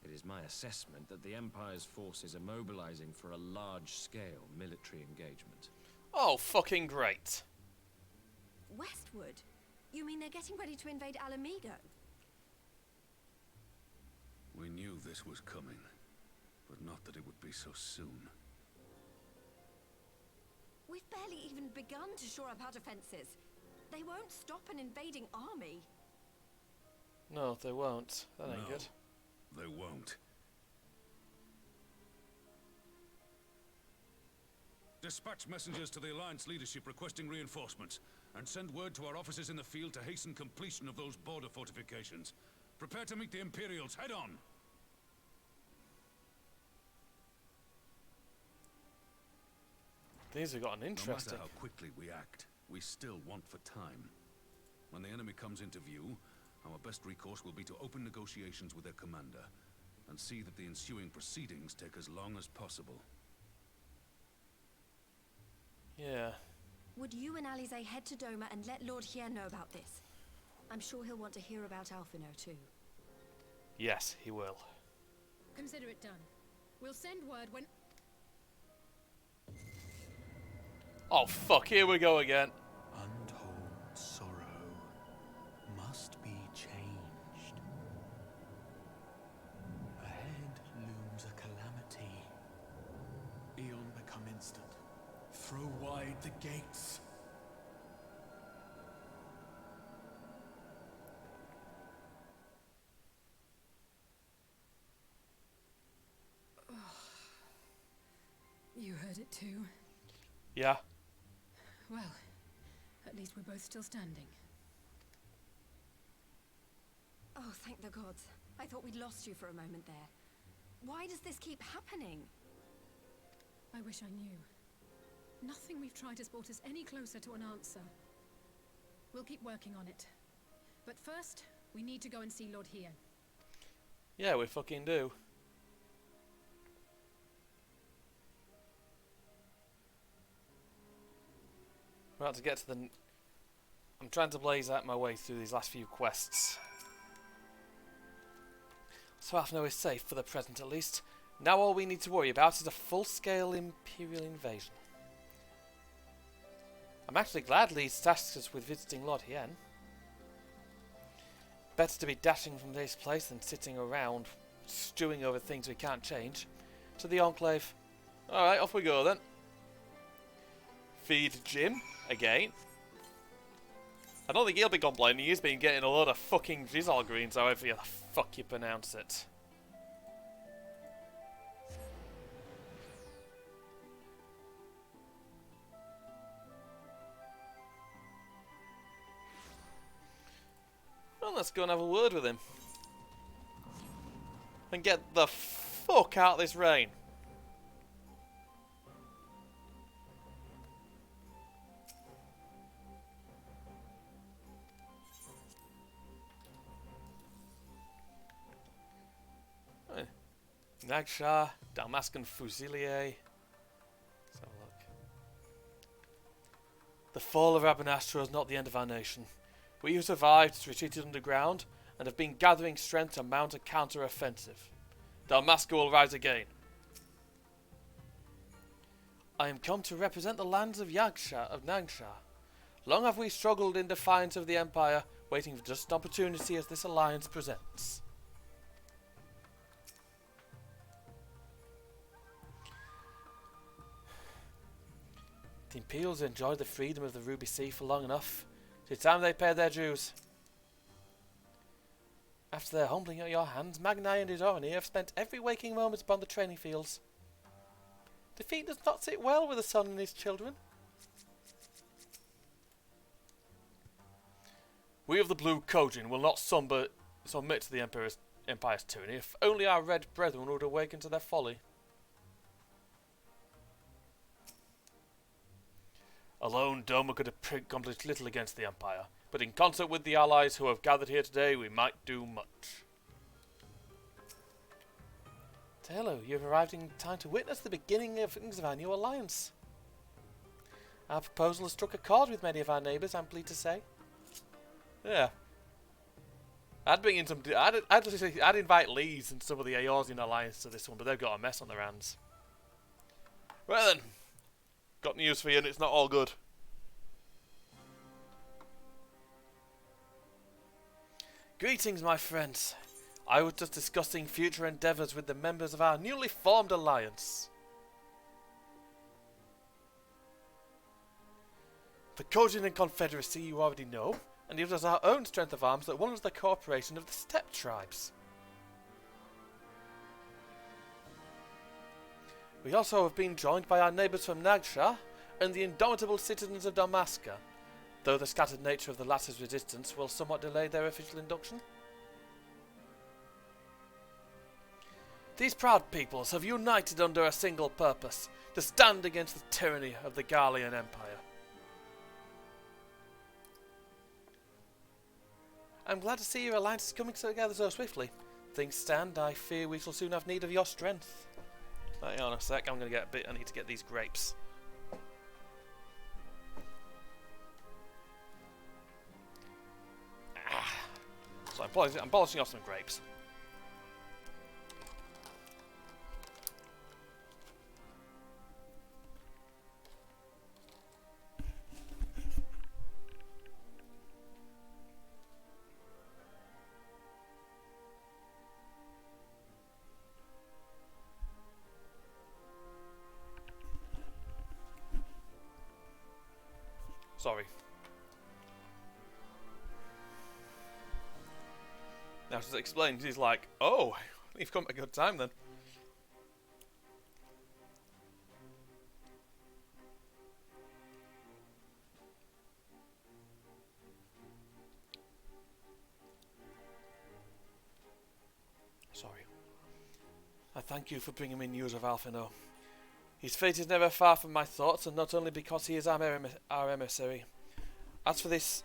It is my assessment that the Empire's forces are mobilizing for a large-scale military engagement. Oh, fucking great. Westward? You mean they're getting ready to invade Alamigo? We knew this was coming, but not that it would be so soon. We've barely even begun to shore up our defenses. They won't stop an invading army. No, they won't. That ain't good. They won't. Dispatch messengers to the Alliance leadership requesting reinforcements, and send word to our officers in the field to hasten completion of those border fortifications. Prepare to meet the Imperials head on! These have gotten interesting. No matter how quickly we act, we still want for time. When the enemy comes into view, our best recourse will be to open negotiations with their commander, and see that the ensuing proceedings take as long as possible. Yeah. Would you and Alize head to Doma and let Lord Hien know about this? I'm sure he'll want to hear about Alphino too. Yes, he will. Consider it done. We'll send word when... Oh fuck, here we go again. Untold sorrow must be changed. Ahead looms a calamity. Eon become instant. Throw wide the gates. You heard it too? Yeah. Well, at least we're both still standing. Oh, thank the gods. I thought we'd lost you for a moment there. Why does this keep happening? I wish I knew. Nothing we've tried has brought us any closer to an answer. We'll keep working on it. But first, we need to go and see Lord Hien. Yeah, we fucking do. We're about to get to the... I'm trying to blaze out my way through these last few quests. So Alphino is safe, for the present at least. Now all we need to worry about is a full-scale Imperial invasion. I'm actually glad Lee's tasked us with visiting Lord Hien. Better to be dashing from this place than sitting around, stewing over things we can't change. To the Enclave. Alright, off we go then. Feed Jim, again. I don't think he'll be complaining, he's been getting a load of fucking Jizzle greens, however the fuck you pronounce it. Well, let's go and have a word with him. And get the fuck out of this rain. Nagshar, Dalmascan Fusilier. Let's have a look. The fall of Rabanastra is not the end of our nation. We who survived retreated underground and have been gathering strength to mount a counter-offensive. Dalmasca will rise again. I am come to represent the lands of Nangsha. Long have we struggled in defiance of the Empire, waiting for just an opportunity as this alliance presents. The Imperials enjoyed the freedom of the Ruby Sea for long enough. It's time they paid their dues. After their humbling at your hands, Magnai and his Orani have spent every waking moment upon the training fields. Defeat does not sit well with the son and his children. We of the Blue Kojin will not submit to the Empire's tyranny, if only our red brethren would awaken to their folly. Alone, Doma could have accomplished little against the Empire, but in concert with the allies who have gathered here today, we might do much. Hello, you have arrived in time to witness the beginning of things of our new alliance. Our proposal has struck a chord with many of our neighbours, I'm pleased to say. Yeah. I'd bring in some. I'd invite Lees and some of the Eorzean alliance to this one, but they've got a mess on their hands. Well then, got news for you, and it's not all good. Greetings, my friends. I was just discussing future endeavours with the members of our newly formed alliance. The Kojin and Confederacy you already know, and it was our own strength of arms that won us the cooperation of the steppe tribes. We also have been joined by our neighbours from Nagsha and the indomitable citizens of Dalmasca, though the scattered nature of the latter's resistance will somewhat delay their official induction. These proud peoples have united under a single purpose, to stand against the tyranny of the Garlean Empire. I'm glad to see your alliance is coming together so swiftly. Things stand, I fear we shall soon have need of your strength. Hang on a sec, I'm going to get a bit, I need to get these grapes. So I'm polishing off some grapes. Sorry. Now, as explained, he's like, oh, you've come at a good time then. Sorry. I thank you for bringing me news of Alphino. His fate is never far from my thoughts, and not only because he is our emissary. As for this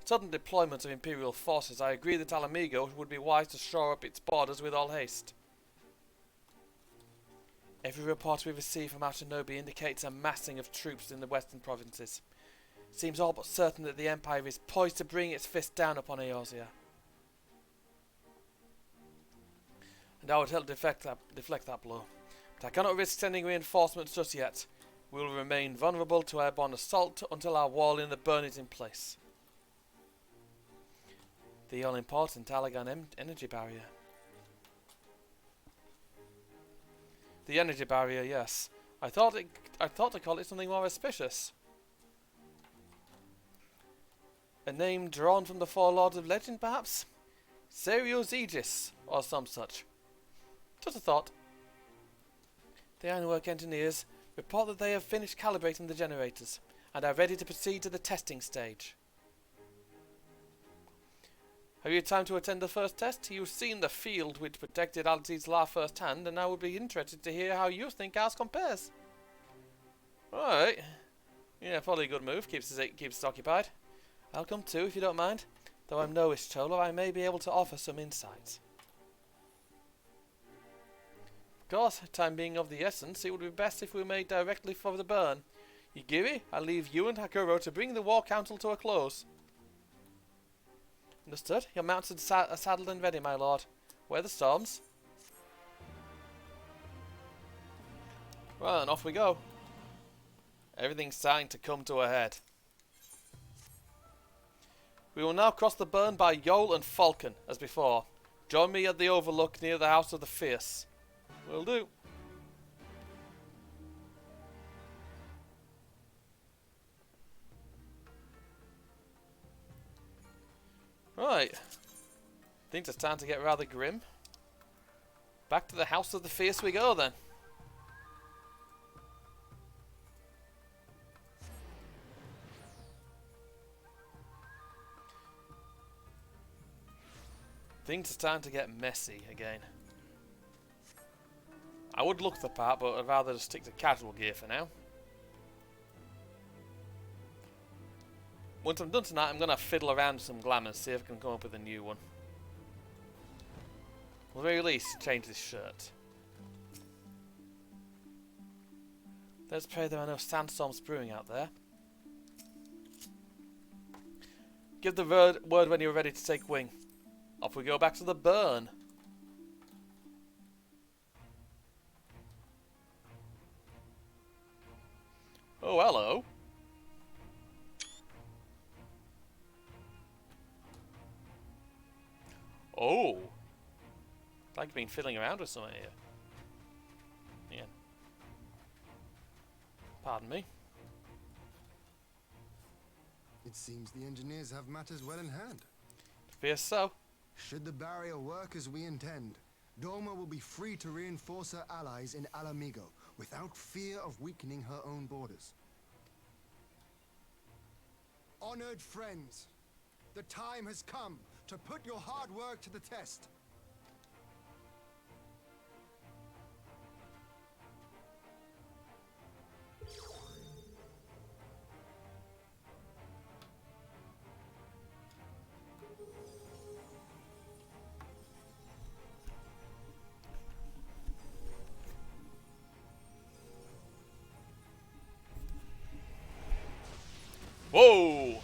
sudden deployment of Imperial forces, I agree that Alamigo would be wise to shore up its borders with all haste. Every report we receive from Ashinobi indicates a massing of troops in the western provinces. It seems all but certain that the Empire is poised to bring its fist down upon Eorzea. And I would help deflect that blow. But I cannot risk sending reinforcements just yet. We will remain vulnerable to airborne assault until our wall in the burn is in place. The all-important Allagan energy barrier. The energy barrier, yes. I thought to call it something more auspicious. A name drawn from the four lords of legend, perhaps? Serious Aegis, or some such. Just a thought. The ironwork engineers report that they have finished calibrating the generators and are ready to proceed to the testing stage. Have you had time to attend the first test? You've seen the field which protected Alci's law firsthand, and I would be interested to hear how you think ours compares. Alright. Yeah, probably a good move. Keeps us occupied. I'll come too, if you don't mind. Though I'm no Ishtola, I may be able to offer some insights. Of course, time being of the essence, it would be best if we made directly for the burn. Yigiri, I'll leave you and Hakuro to bring the war council to a close. Understood. Your mounts are saddled and ready, my lord. Where are the storms? Well, and off we go. Everything's starting to come to a head. We will now cross the burn by Yol and Falcon, as before. Join me at the overlook near the House of the Fierce. Will do. Right. Think it's time to get rather grim. Back to the House of the Fierce we go then. Think it's time to get messy again. I would look the part, but I'd rather just stick to casual gear for now. Once I'm done tonight, I'm going to fiddle around with some glamours, see if I can come up with a new one. At the very least, change this shirt. Let's pray there are no sandstorms brewing out there. Give the word when you're ready to take wing. Off we go back to the burn. Oh, hello. Oh. Like you've been fiddling around with something here. Yeah. Pardon me. It seems the engineers have matters well in hand. Appears so. Should the barrier work as we intend, Doma will be free to reinforce her allies in Alamigo without fear of weakening her own borders. Honored friends, the time has come to put your hard work to the test. Whoa!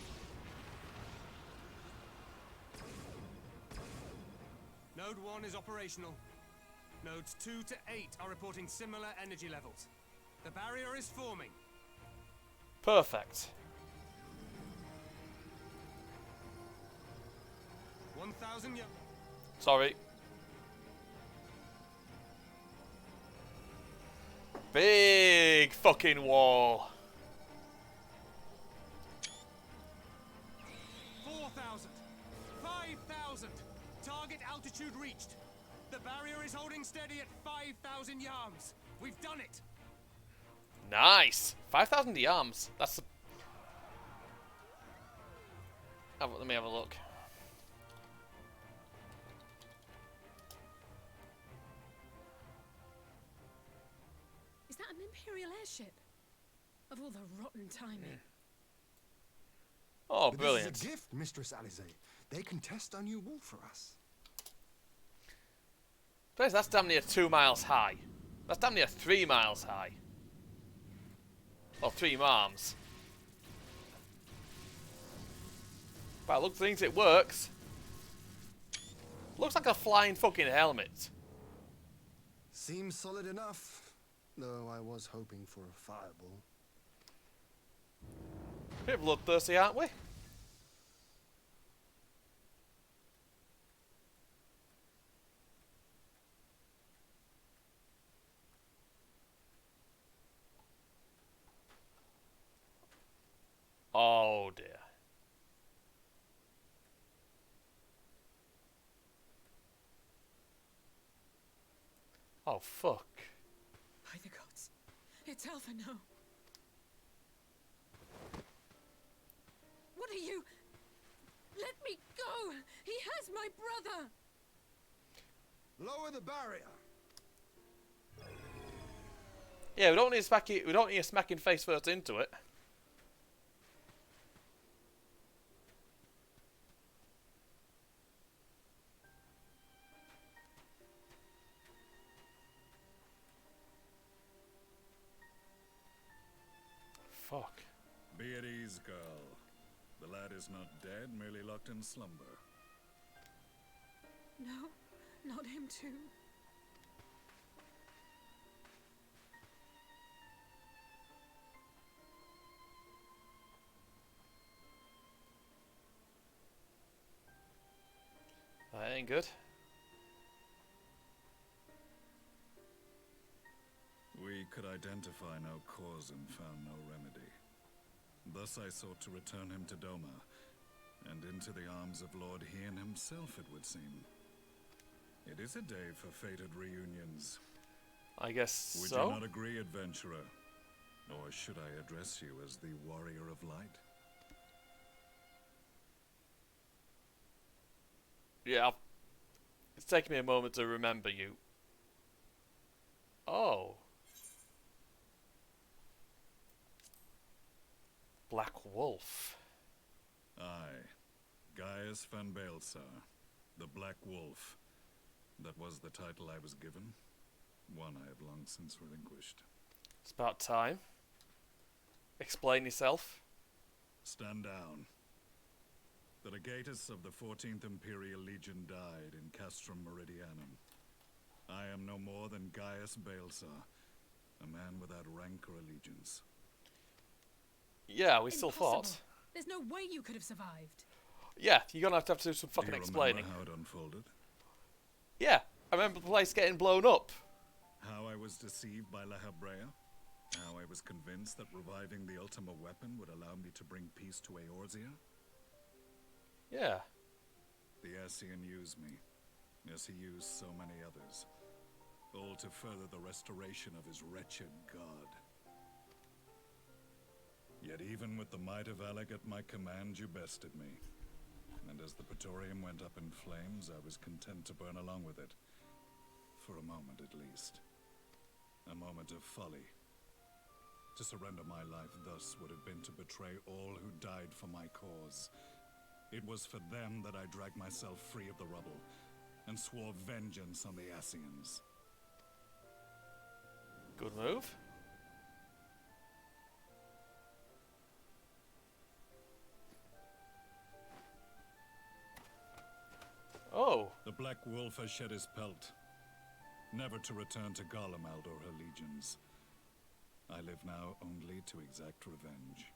Node 1 is operational. Nodes 2 to 8 are reporting similar energy levels. The barrier is forming. Perfect. 1,000 Sorry. Big fucking wall. 4,000. 5,000. Target altitude reached. The barrier is holding steady at 5,000 yards. We've done it. Nice. 5,000 yards. That's. Let me have a look. Is that an Imperial airship? Of all the rotten timing. Oh, But brilliant. This is a gift, Mistress Alize. They can test our new wall for us. Place, that's damn near 2 miles high. That's damn near 3 miles high. Or 3 arms. By the look of things, it works. Looks like a flying fucking helmet. Seems solid enough, though I was hoping for a fireball. Bit bloodthirsty, aren't we? Oh dear. Oh fuck. By the gods. It's Alphino. What are you? Let me go! He has my brother! Lower the barrier! Yeah, we don't need to smack him face first into it. Fuck. Be at ease, girl. The lad is not dead, merely locked in slumber. No, not him too. ain't good. We could identify no cause and found no remedy. Thus I sought to return him to Doma, and into the arms of Lord Hien himself, it would seem. It is a day for fated reunions. I guess Would so. you not agree, adventurer? Or should I address you as the Warrior of Light? Yeah, it's taken me a moment to remember you. Oh. Black Wolf. Aye. Gaius van Baelsar, the Black Wolf. That was the title I was given. One I have long since relinquished. It's about time. Explain yourself. Stand down. The legatus of the 14th Imperial Legion died in Castrum Meridianum. I am no more than Gaius Baelsar, a man without rank or allegiance. Yeah, we still fought. There's no way you could have survived. Yeah, you're gonna have to do some fucking Do you explaining. remember how it unfolded? Yeah, I remember the place getting blown up. How I was deceived by La Habrea? How I was convinced that reviving the Ultima weapon would allow me to bring peace to Eorzea? Yeah. The Ascian used me, as he used so many others, all to further the restoration of his wretched god. Yet even with the might of Alec at my command, you bested me. And as the Praetorium went up in flames, I was content to burn along with it. For a moment at least. A moment of folly. To surrender my life thus would have been to betray all who died for my cause. It was for them that I dragged myself free of the rubble, and swore vengeance on the Ascians. Good move. Oh. The Black Wolf has shed his pelt, never to return to Garlemald or her legions. I live now only to exact revenge.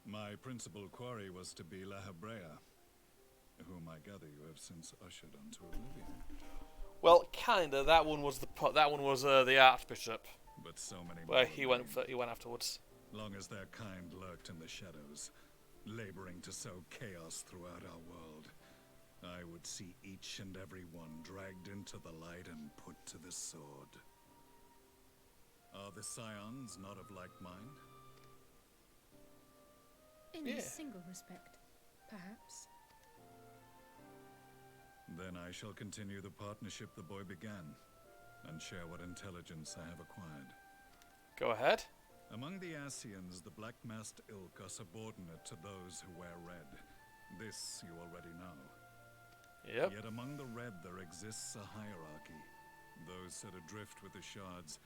My principal quarry was to be La Habrea, whom I gather you have since ushered onto oblivion. Well, kinda. That one was the Archbishop. But so many. Where he went afterwards. Long as their kind lurked in the shadows, laboring to sow chaos throughout our world, I would see each and every one dragged into the light and put to the sword. Are the Scions not of like mind? In a single respect, perhaps. Then I shall continue the partnership the boy began, and share what intelligence I have acquired. Go ahead. Among the Ascians, the Black-Masked Ilk are subordinate to those who wear red. This you already know. Yep. Yet among the red there exists a hierarchy. Those set adrift with the shards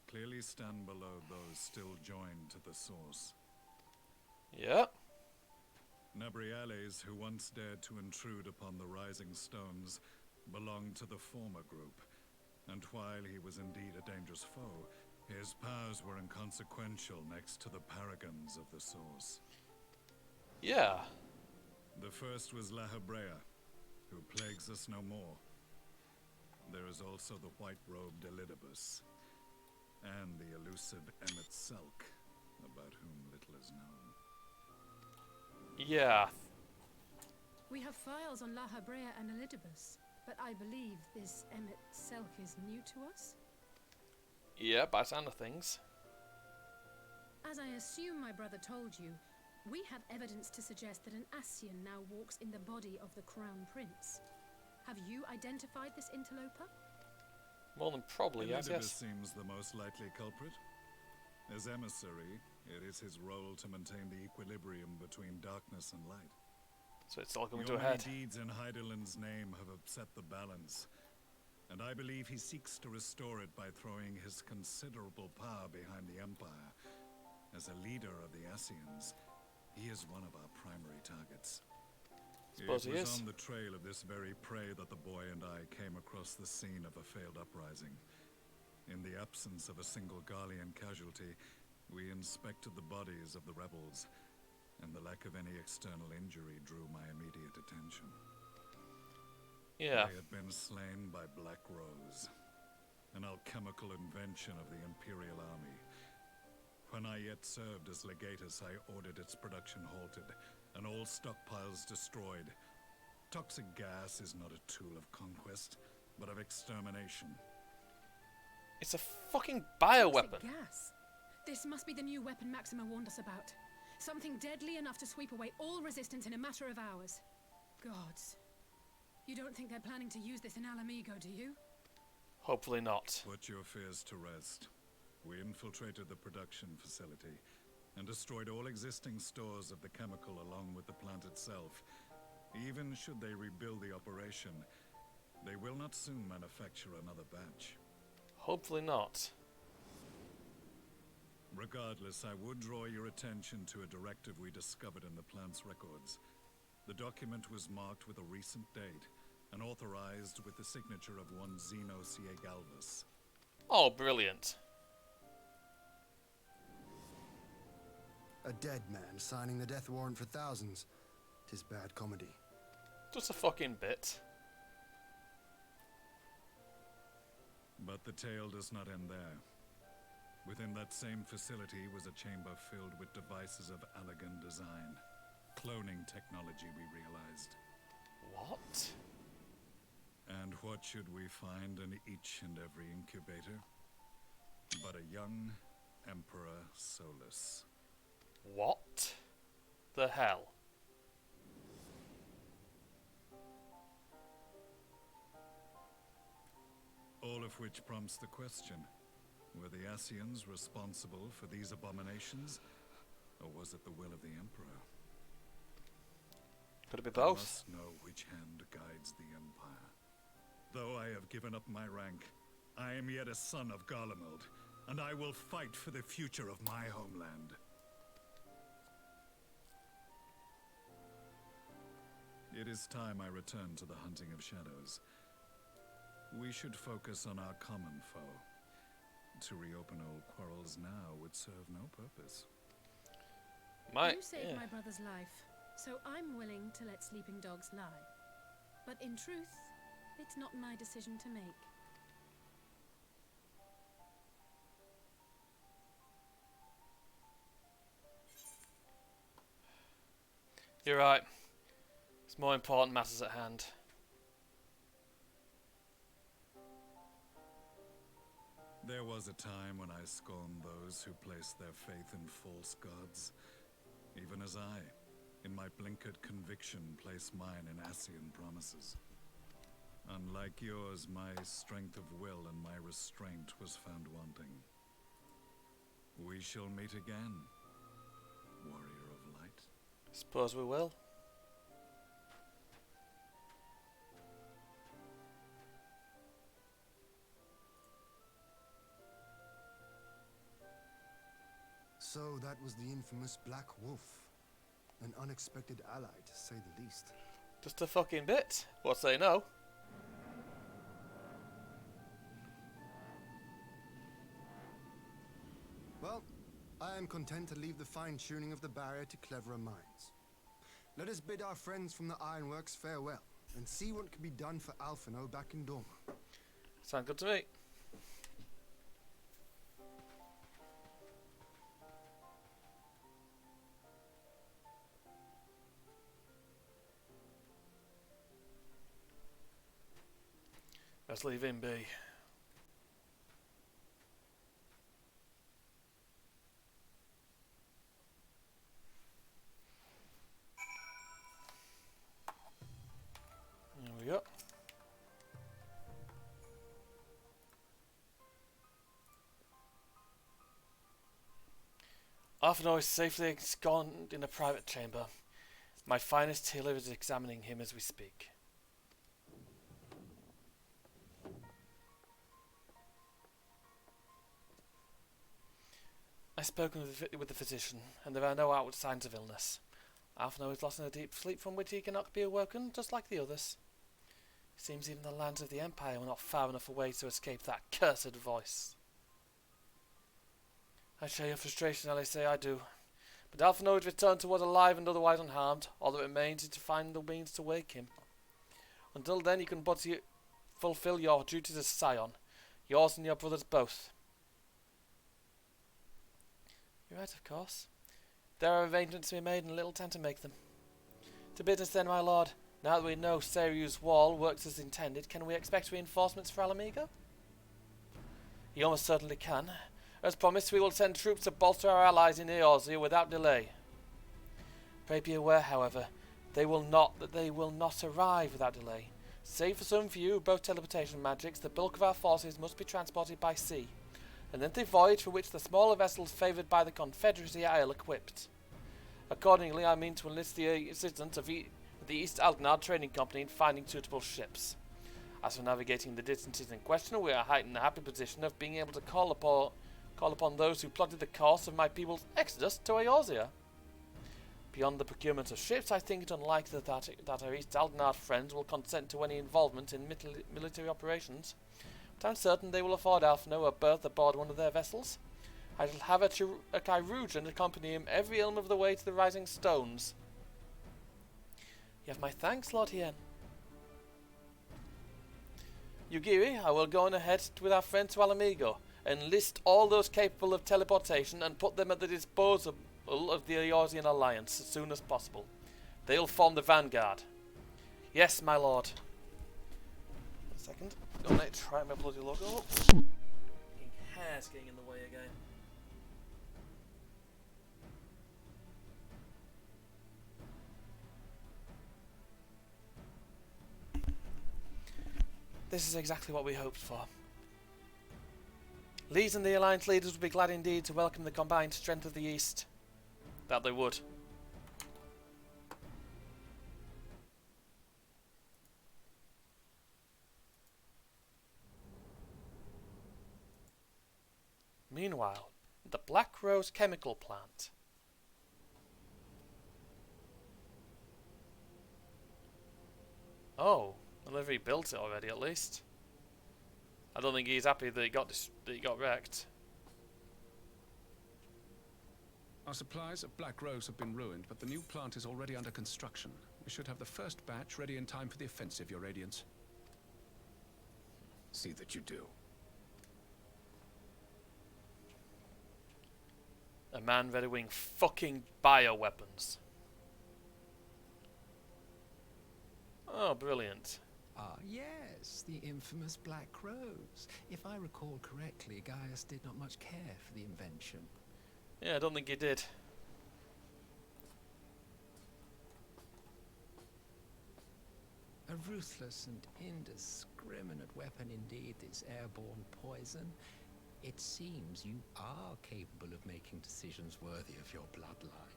clearly stand below those still joined to the source. Yep. Nabriales, who once dared to intrude upon the Rising Stones, belonged to the former group, and while he was indeed a dangerous foe, his powers were inconsequential next to the paragons of the source. Yeah. The first was La Habrea, who plagues us no more. There is also the white-robed Elidibus, and the elusive Emmet Selk, about whom little is known. Yeah. We have files on La Habrea and Elidibus, but I believe this Emmet Selk is new to us? Yeah, by sound of things. As I assume my brother told you, we have evidence to suggest that an Ascian now walks in the body of the Crown Prince. Have you identified this interloper? More than probably, yes. Seems the most likely culprit. As emissary, it is his role to maintain the equilibrium between darkness and light. So it's all coming Your to a head. many deeds in Hydaelyn's name have upset the balance, and I believe he seeks to restore it by throwing his considerable power behind the Empire. As a leader of the Ascians, he is one of our primary targets. Suppose he It was is. on the trail of this very prey that the boy and I came across the scene of a failed uprising. In the absence of a single Garlean casualty, we inspected the bodies of the rebels, and the lack of any external injury drew my immediate attention. Yeah. I had been slain by Black Rose, an alchemical invention of the Imperial Army. When I yet served as legatus, I ordered its production halted, and all stockpiles destroyed. Toxic gas is not a tool of conquest, but of extermination. It's a fucking bioweapon. Toxic gas. This must be the new weapon Maxima warned us about. Something deadly enough to sweep away all resistance in a matter of hours. Gods. You don't think they're planning to use this in Alamigo, do you? Hopefully not. Put your fears to rest. We infiltrated the production facility and destroyed all existing stores of the chemical along with the plant itself. Even should they rebuild the operation, they will not soon manufacture another batch. Hopefully not. Regardless, I would draw your attention to a directive we discovered in the plant's records. The document was marked with a recent date and authorized with the signature of one Zeno Galvus. Oh, brilliant. A dead man signing the death warrant for thousands. 'Tis bad comedy. Just a fucking bit. But the tale does not end there. Within that same facility was a chamber filled with devices of elegant design. Cloning technology, we realized. What? And what should we find in each and every incubator? But a young Emperor Solus. What the hell? All of which prompts the question, were the Ascians responsible for these abominations, or was it the will of the Emperor? Could it be both? I must know which hand guides the Empire. Though I have given up my rank, I am yet a son of Garlemald, and I will fight for the future of my homeland. It is time I return to the hunting of shadows. We should focus on our common foe. To reopen old quarrels now would serve no purpose. You saved my brother's life, so I'm willing to let sleeping dogs lie. But in truth, it's not my decision to make. You're right. It's more important matters at hand. There was a time when I scorned those who placed their faith in false gods, even as I, in my blinkered conviction, place mine in Ascian promises. Unlike yours, my strength of will and my restraint was found wanting. We shall meet again, warrior of light. Suppose we will. So that was the infamous Black Wolf. An unexpected ally, to say the least. Just a fucking bit. What say no? Well, I am content to leave the fine-tuning of the barrier to cleverer minds. Let us bid our friends from the Ironworks farewell, and see what can be done for Alphino back in Dorma. Sounds good to me. Let's leave him be. There we go. Alphino is safely ensconced in a private chamber. My finest healer is examining him as we speak. I've spoken with the physician, and there are no outward signs of illness. Alphino is lost in a deep sleep from which he cannot be awoken, just like the others. It seems even the lands of the Empire were not far enough away to escape that cursed voice. I share your frustration, Alice, I do. But Alphino has returned to us alive and otherwise unharmed. All that remains is to find the means to wake him. Until then, you can but fulfill your duties as Scion. Yours and your brothers both. You're right, of course. There are arrangements to be made and little time to make them. To business then, my lord. Now that we know Seryu's wall works as intended, can we expect reinforcements for Alamigo? You almost certainly can. As promised, we will send troops to bolster our allies in Eorzea without delay. Pray be aware, however, they will not arrive without delay. Save for some few, both teleportation magics, the bulk of our forces must be transported by sea. An lengthy voyage for which the smaller vessels favoured by the Confederacy are ill-equipped. Accordingly, I mean to enlist the assistance of the East Algnard Trading Company in finding suitable ships. As for navigating the distances in question, we are in the happy position of being able to call upon those who plotted the course of my people's exodus to Eorzea. Beyond the procurement of ships, I think it unlikely that our East Algnard friends will consent to any involvement in military operations. But I'm certain they will afford Alphino a berth aboard one of their vessels. I shall have a Chirurgeon accompany him every ilm of the way to the Rising Stones. You have my thanks, Lord Hien. Yugiri, I will go on ahead with our friends to Alamigo, enlist all those capable of teleportation and put them at the disposal of the Eorzean Alliance as soon as possible. They'll form the vanguard. Yes, my lord. 1 second. Don't let it try my bloody logo up. Hair's getting in the way again. This is exactly what we hoped for. Lees and the Alliance leaders would be glad indeed to welcome the combined strength of the East. That they would. Meanwhile, the Black Rose chemical plant. Oh. Well, they've rebuilt it already, at least. I don't think he's happy that he got wrecked. Our supplies of Black Rose have been ruined, but the new plant is already under construction. We should have the first batch ready in time for the offensive, Your Radiance. See that you do. A man readying fucking bioweapons. Oh, brilliant. Ah, yes, the infamous Black Rose. If I recall correctly, Gaius did not much care for the invention. Yeah, I don't think he did. A ruthless and indiscriminate weapon indeed, this airborne poison. It seems you are capable of making decisions worthy of your bloodline.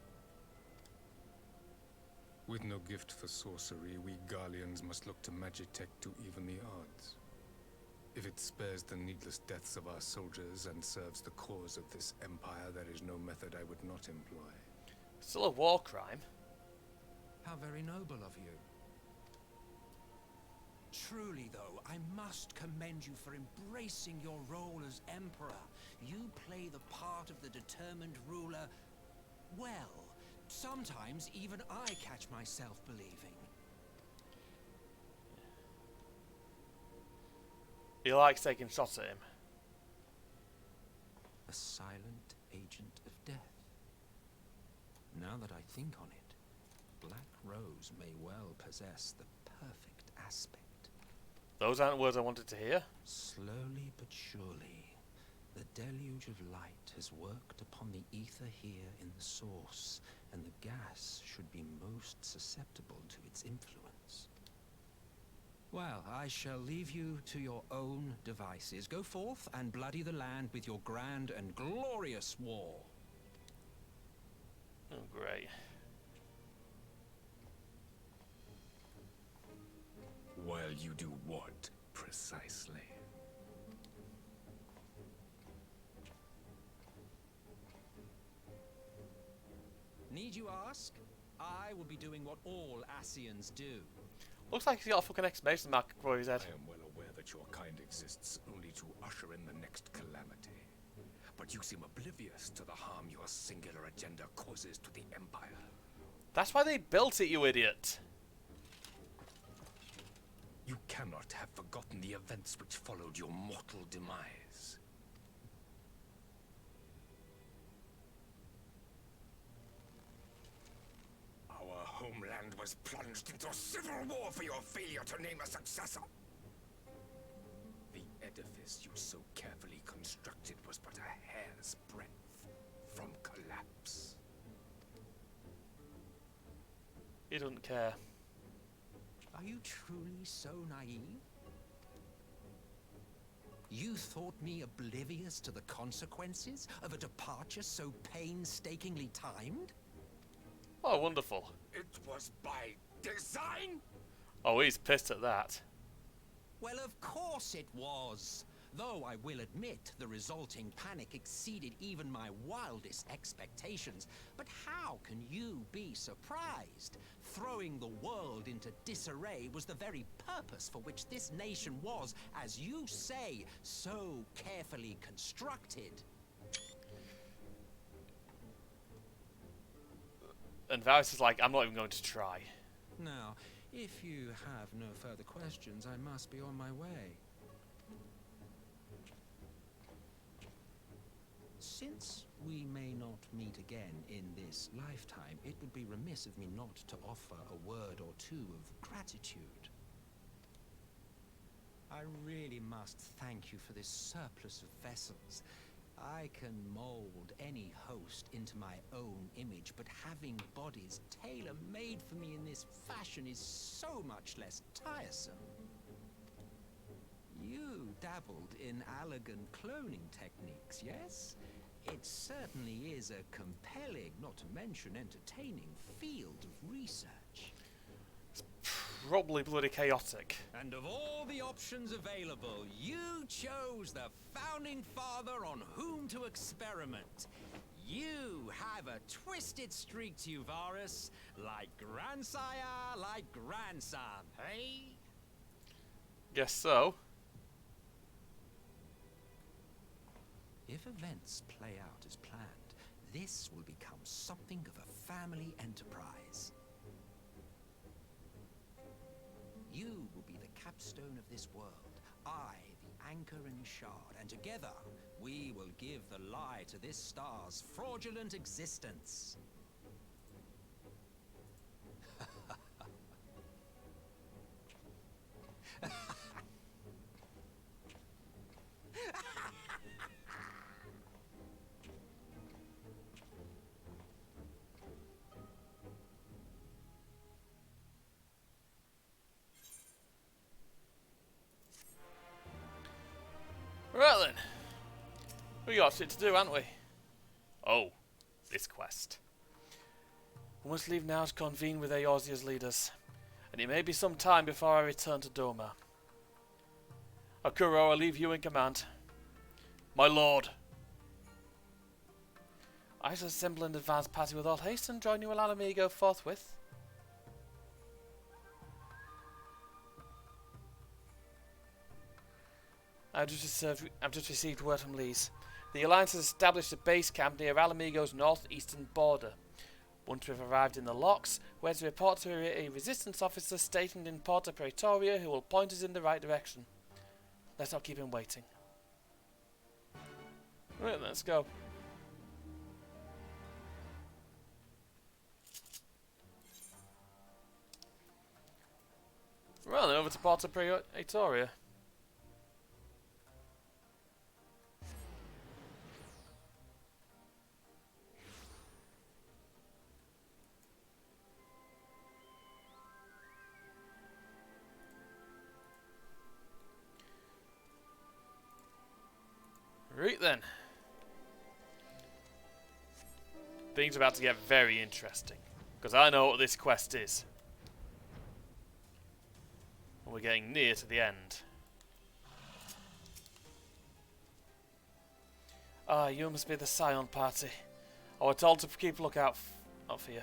With no gift for sorcery, we Garleans must look to Magitech to even the odds. If it spares the needless deaths of our soldiers and serves the cause of this empire, there is no method I would not employ. Still a war crime. How very noble of you. Truly, though, I must commend you for embracing your role as Emperor. You play the part of the determined ruler well. Sometimes even I catch myself believing. He likes taking shots at him. A silent agent of death. Now that I think on it, Black Rose may well possess the perfect aspect. Those aren't words I wanted to hear. Slowly but surely, the deluge of light has worked upon the ether here in the source, and the gas should be most susceptible to its influence. Well, I shall leave you to your own devices. Go forth and bloody the land with your grand and glorious war. Oh, great. While you do what, precisely? Need you ask? I will be doing what all Asians do. Looks like he's got a fucking exclamation mark before his head. I am well aware that your kind exists only to usher in the next calamity. but you seem oblivious to the harm your singular agenda causes to the Empire. That's why they built it, you idiot. You cannot have forgotten the events which followed your mortal demise. Our homeland was plunged into a civil war for your failure to name a successor. The edifice you so carefully constructed was but a hair's breadth from collapse. He doesn't care. Are you truly so naive? You thought me oblivious to the consequences of a departure so painstakingly timed? Oh, wonderful. It was by design? Oh, he's pissed at that. Well, of course it was. Though I will admit the resulting panic exceeded even my wildest expectations. But how can you be surprised? Throwing the world into disarray was the very purpose for which this nation was, as you say, so carefully constructed. And Varys is like, I'm not even going to try. Now, if you have no further questions, I must be on my way. Since we may not meet again in this lifetime, it would be remiss of me not to offer a word or two of gratitude. I really must thank you for this surplus of vessels. I can mold any host into my own image, but having bodies tailor-made for me in this fashion is so much less tiresome. You dabbled in elegant cloning techniques, yes? It certainly is a compelling, not to mention entertaining, field of research. Probably bloody chaotic. And of all the options available, you chose the founding father on whom to experiment. You have a twisted streak to you, Varys. Like grandsire, like grandson, hey? Guess so. If events play out as planned, this will become something of a family enterprise. You will be the capstone of this world, I the anchor and shard, and together we will give the lie to this star's fraudulent existence. Right then. We got shit to do, haven't we? Oh, this quest. We must leave now to convene with Eorzea's leaders, and it may be some time before I return to Doma. Akuro, I leave you in command. My lord. I shall assemble an advance party with all haste and join you at Alamigo forthwith. I've just received word from Lees. The Alliance has established a base camp near Alamigo's northeastern border. Once we've arrived in the locks, we're to report to a resistance officer stationed in Porta Praetoria who will point us in the right direction. Let's not keep him waiting. Right, let's go. Well, then over to Porta Praetoria. Right then. Things are about to get very interesting. Because I know what this quest is. And we're getting near to the end. Ah, you must be the Scion party. I was told to keep a lookout for you.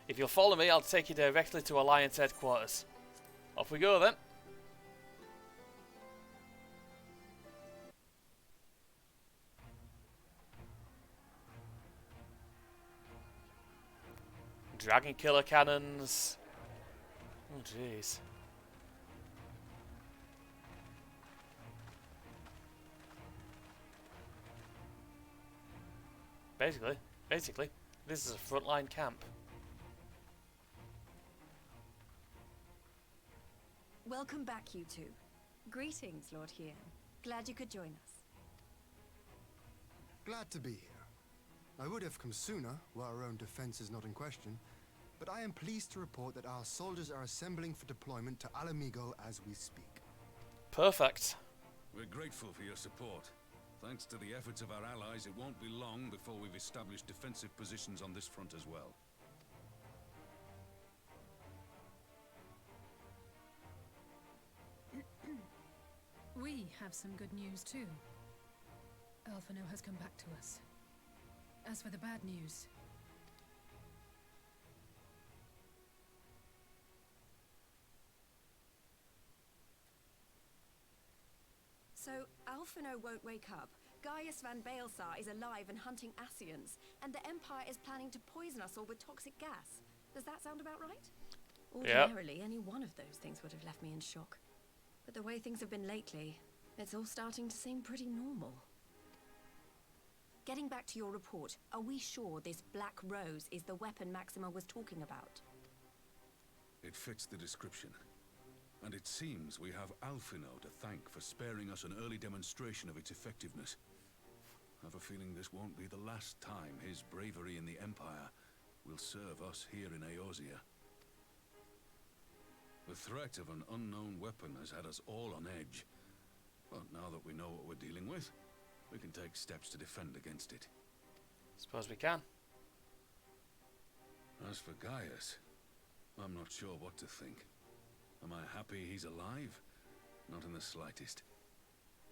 If you'll follow me, I'll take you directly to Alliance headquarters. Off we go then. dragon killer cannons. Oh jeez. Basically, this is a frontline camp. Welcome back, you two. Greetings, Lord Hien. Glad you could join us. Glad to be here. I would have come sooner, where our own defense is not in question, but I am pleased to report that our soldiers are assembling for deployment to Alamigo as we speak. Perfect. We're grateful for your support. Thanks to the efforts of our allies, it won't be long before we've established defensive positions on this front as well. We have some good news too. Alphino has come back to us. As for the bad news, so Alphino won't wake up. Gaius van Baelsar is alive and hunting Ascians, and the Empire is planning to poison us all with toxic gas. Does that sound about right? Ordinarily, any one of those things would have left me in shock. But the way things have been lately, it's all starting to seem pretty normal. Getting back to your report, are we sure this Black Rose is the weapon Maxima was talking about? It fits the description. And it seems we have Alphino to thank for sparing us an early demonstration of its effectiveness. I have a feeling this won't be the last time his bravery in the Empire will serve us here in Eorzea. The threat of an unknown weapon has had us all on edge. But now that we know what we're dealing with, we can take steps to defend against it. Suppose we can. As for Gaius, I'm not sure what to think. Am I happy he's alive? Not in the slightest.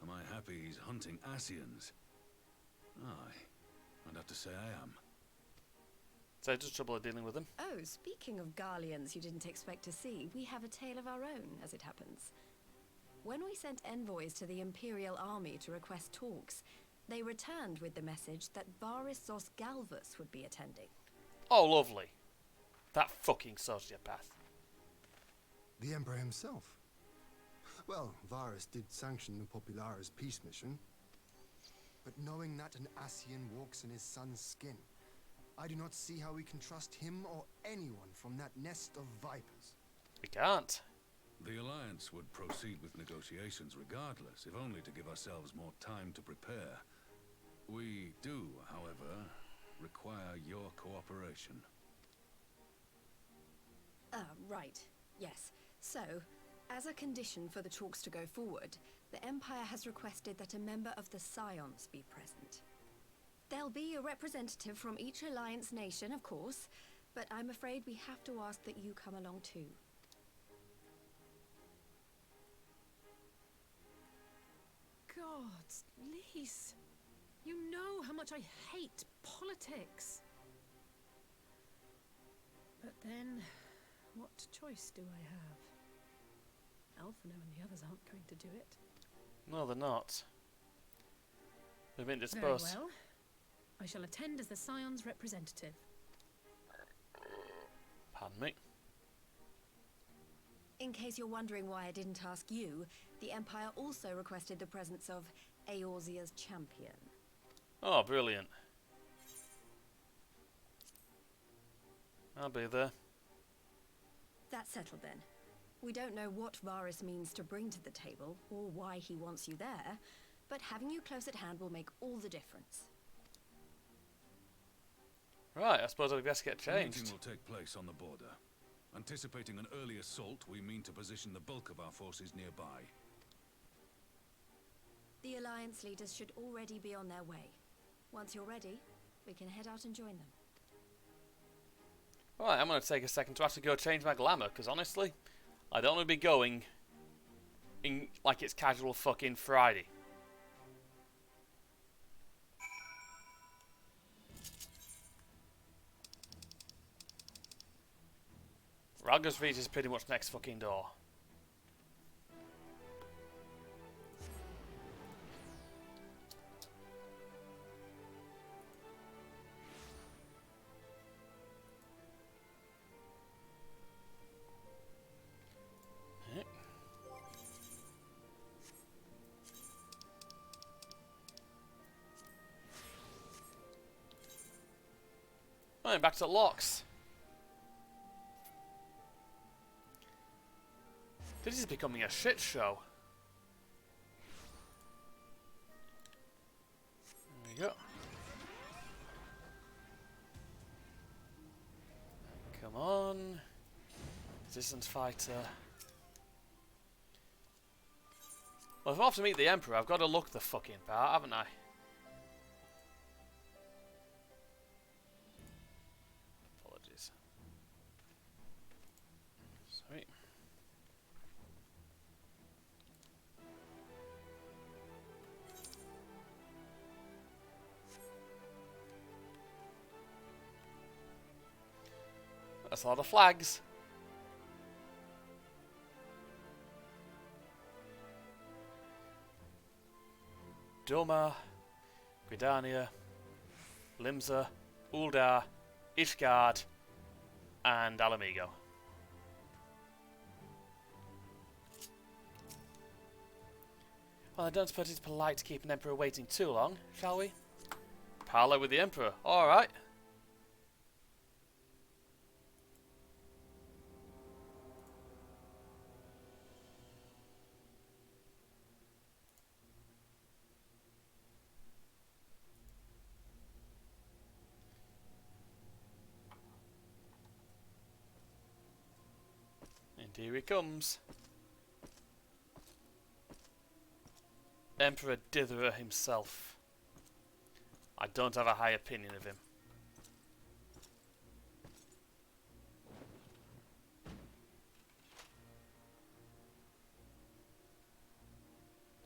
Am I happy he's hunting Ascians? Aye, I'd have to say I am. So just trouble dealing with them. Oh, speaking of Garleans you didn't expect to see, we have a tale of our own, as it happens. When we sent envoys to the Imperial Army to request talks, they returned with the message that Varys Zos Galvus would be attending. Oh, lovely. That fucking sociopath. The Emperor himself. Well, Varys did sanction the Popularis peace mission. But knowing that an Ascian walks in his son's skin, I do not see how we can trust him or anyone from that nest of vipers. We can't. The Alliance would proceed with negotiations regardless, if only to give ourselves more time to prepare. We do, however, require your cooperation. Right. Yes. So, as a condition for the talks to go forward, the Empire has requested that a member of the Scions be present. There'll be a representative from each Alliance nation, of course, but I'm afraid we have to ask that you come along too. gods, Lise, you know how much I hate politics. But then, what choice do I have? Alphino and the others aren't going to do it. No, they're not. They've been dispersed. Very well. I shall attend as the Scion's representative. Pardon me. In case you're wondering why I didn't ask you, the Empire also requested the presence of Eorzea's champion. Oh, brilliant. I'll be there. That's settled then. We don't know what Varys means to bring to the table, or why he wants you there, but having you close at hand will make all the difference. Right, I suppose I'll best get The meeting changed. will take place on the border. Anticipating an early assault, we mean to position the bulk of our forces nearby. The Alliance leaders should already be on their way. Once you're ready, we can head out and join them. Alright, I'm going to take a second to actually go change my glamour, because honestly, I don't want to be going in like it's casual fucking Friday. Ragos Reach is pretty much next fucking door. I'm back to locks. This is becoming a shit show. There we go. Come on. Resistance fighter. Well, if I have to meet the Emperor, I've got to look the fucking part, haven't I? Apologies. Sorry. That's a lot of flags. Doma, Gridania, Limsa, Uldar, Ishgard, and Alamigo. Well, I don't suppose it's polite to keep an Emperor waiting too long, shall we? Parley with the Emperor, alright. And here he comes. Emperor Ditherer himself. I don't have a high opinion of him.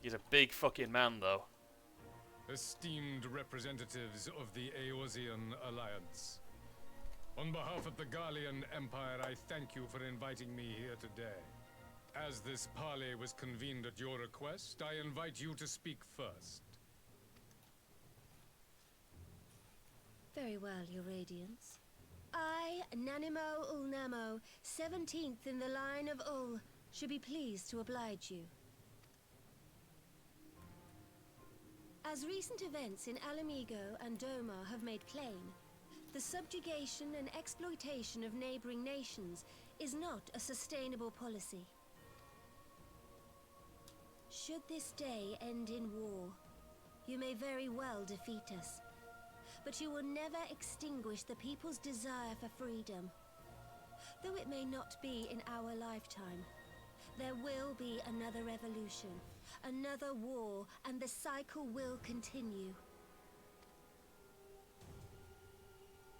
He's a big fucking man, though. Esteemed representatives of the Eorzean Alliance. On behalf of the Garlean Empire, I thank you for inviting me here today. As this parley was convened at your request, I invite you to speak first. Very well, Your Radiance. I, Nanimo Ulnamo, 17th in the line of Ul, should be pleased to oblige you. As recent events in Alamigo and Doma have made plain, the subjugation and exploitation of neighboring nations is not a sustainable policy. Should this day end in war, you may very well defeat us, but you will never extinguish the people's desire for freedom. Though it may not be in our lifetime, there will be another revolution, another war, and the cycle will continue.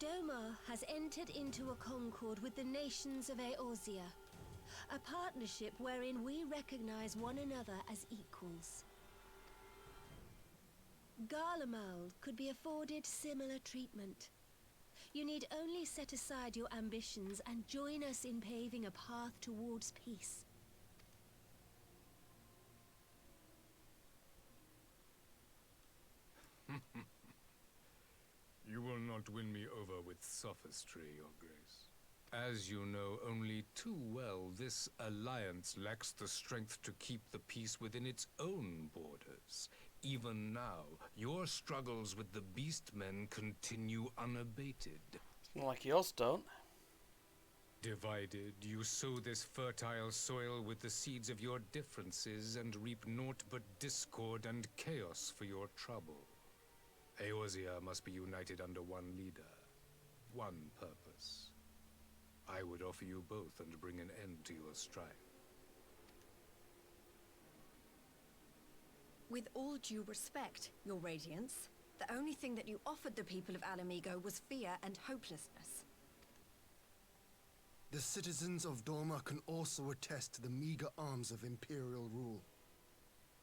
Doma has entered into a concord with the nations of Eorzea, a partnership wherein we recognize one another as equals. Garlemald could be afforded similar treatment. You need only set aside your ambitions and join us in paving a path towards peace. You will not win me over with sophistry, Your Grace. As you know only too well, this alliance lacks the strength to keep the peace within its own borders. Even now, your struggles with the Beastmen continue unabated. It's not like yours don't. Divided, you sow this fertile soil with the seeds of your differences and reap naught but discord and chaos for your trouble. Eorzea must be united under one leader, one purpose. I would offer you both and bring an end to your strife. With all due respect, Your Radiance, the only thing that you offered the people of Alamigo was fear and hopelessness. The citizens of Doma can also attest to the meager arms of Imperial rule.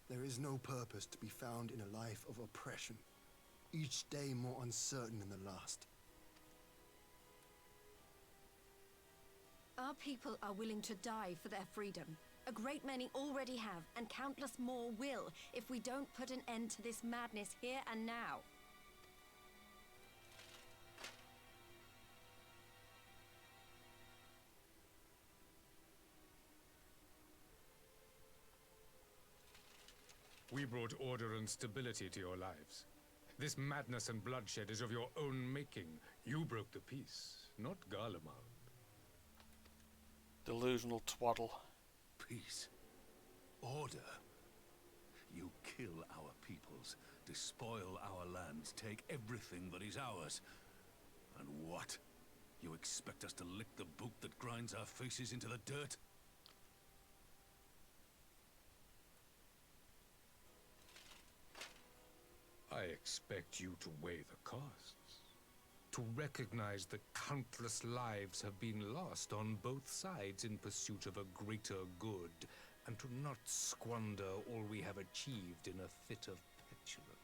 There is no purpose to be found in a life of oppression, each day more uncertain than the last. Our people are willing to die for their freedom. A great many already have, and countless more will, if we don't put an end to this madness here and now. We brought order and stability to your lives. This madness and bloodshed is of your own making. You broke the peace, not Garlemald. Delusional twaddle. Peace. Order. You kill our peoples, despoil our lands, take everything that is ours. And what? You expect us to lick the boot that grinds our faces into the dirt? I expect you to weigh the costs. To recognize that countless lives have been lost on both sides in pursuit of a greater good, and to not squander all we have achieved in a fit of petulance.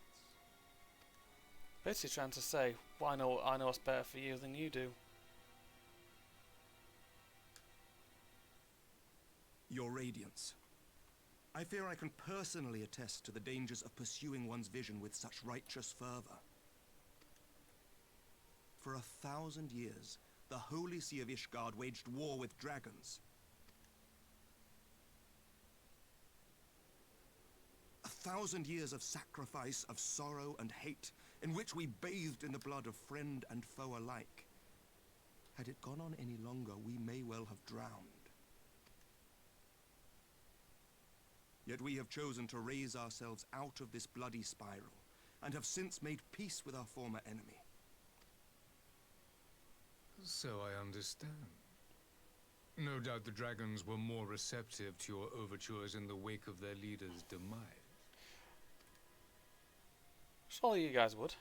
Basically trying to say, well, I know what's better for you than you do. Your Radiance. I fear I can personally attest to the dangers of pursuing one's vision with such righteous fervor. For 1,000 years, the Holy See of Ishgard waged war with dragons. 1,000 years of sacrifice, of sorrow and hate, in which we bathed in the blood of friend and foe alike. Had it gone on any longer, we may well have drowned. Yet we have chosen to raise ourselves out of this bloody spiral, and have since made peace with our former enemy. So I understand. No doubt the dragons were more receptive to your overtures in the wake of their leader's demise. Surely you guys would.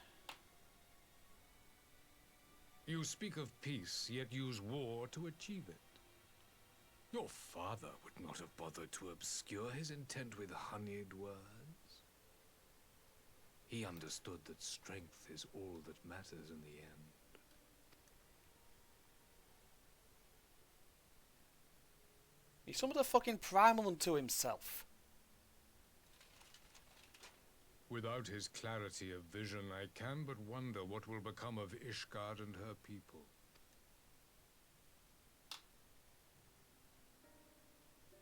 You speak of peace, yet use war to achieve it. Your father would not have bothered to obscure his intent with honeyed words. He understood that strength is all that matters in the end. He summoned a fucking primal unto himself. Without his clarity of vision, I can but wonder what will become of Ishgard and her people.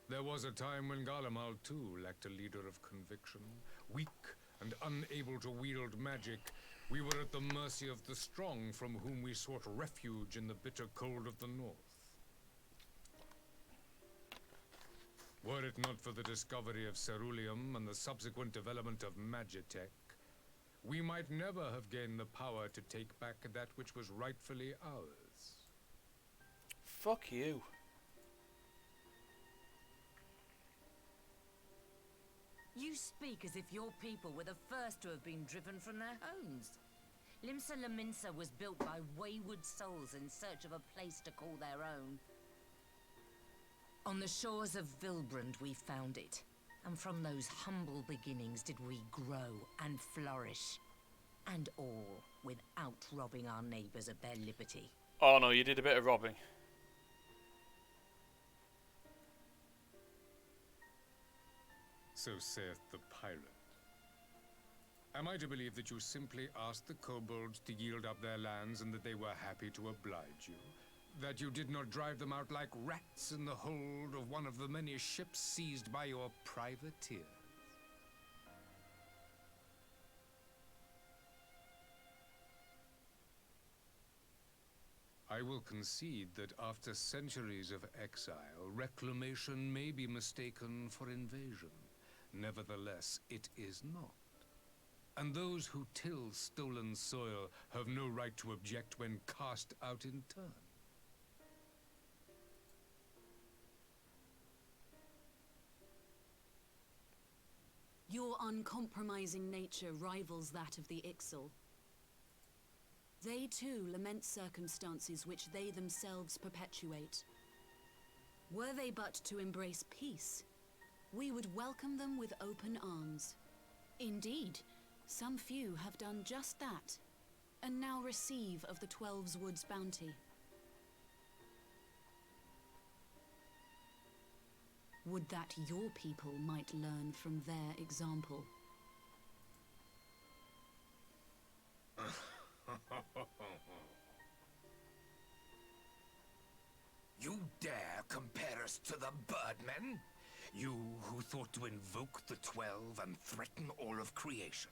There was a time when Garlemald too lacked a leader of conviction. Weak and unable to wield magic, we were at the mercy of the strong, from whom we sought refuge in the bitter cold of the north. Were it not for the discovery of ceruleum and the subsequent development of magitech, we might never have gained the power to take back that which was rightfully ours. Fuck you. You speak as if your people were the first to have been driven from their homes. Limsa Lominsa was built by wayward souls in search of a place to call their own. On the shores of Vilbrand we found it, and from those humble beginnings did we grow and flourish. And all without robbing our neighbours of their liberty. Oh no, you did a bit of robbing. So saith the pirate. Am I to believe that you simply asked the kobolds to yield up their lands and that they were happy to oblige you? That you did not drive them out like rats in the hold of one of the many ships seized by your privateers? I will concede that after centuries of exile, reclamation may be mistaken for invasion. Nevertheless, it is not. And those who till stolen soil have no right to object when cast out in turn. Your uncompromising nature rivals that of the Ixal. They too lament circumstances which they themselves perpetuate. Were they but to embrace peace, we would welcome them with open arms. Indeed, some few have done just that, and now receive of the 12's Wood's bounty. Would that your people might learn from their example. You dare compare us to the Birdmen? You who thought to invoke the 12 and threaten all of creation?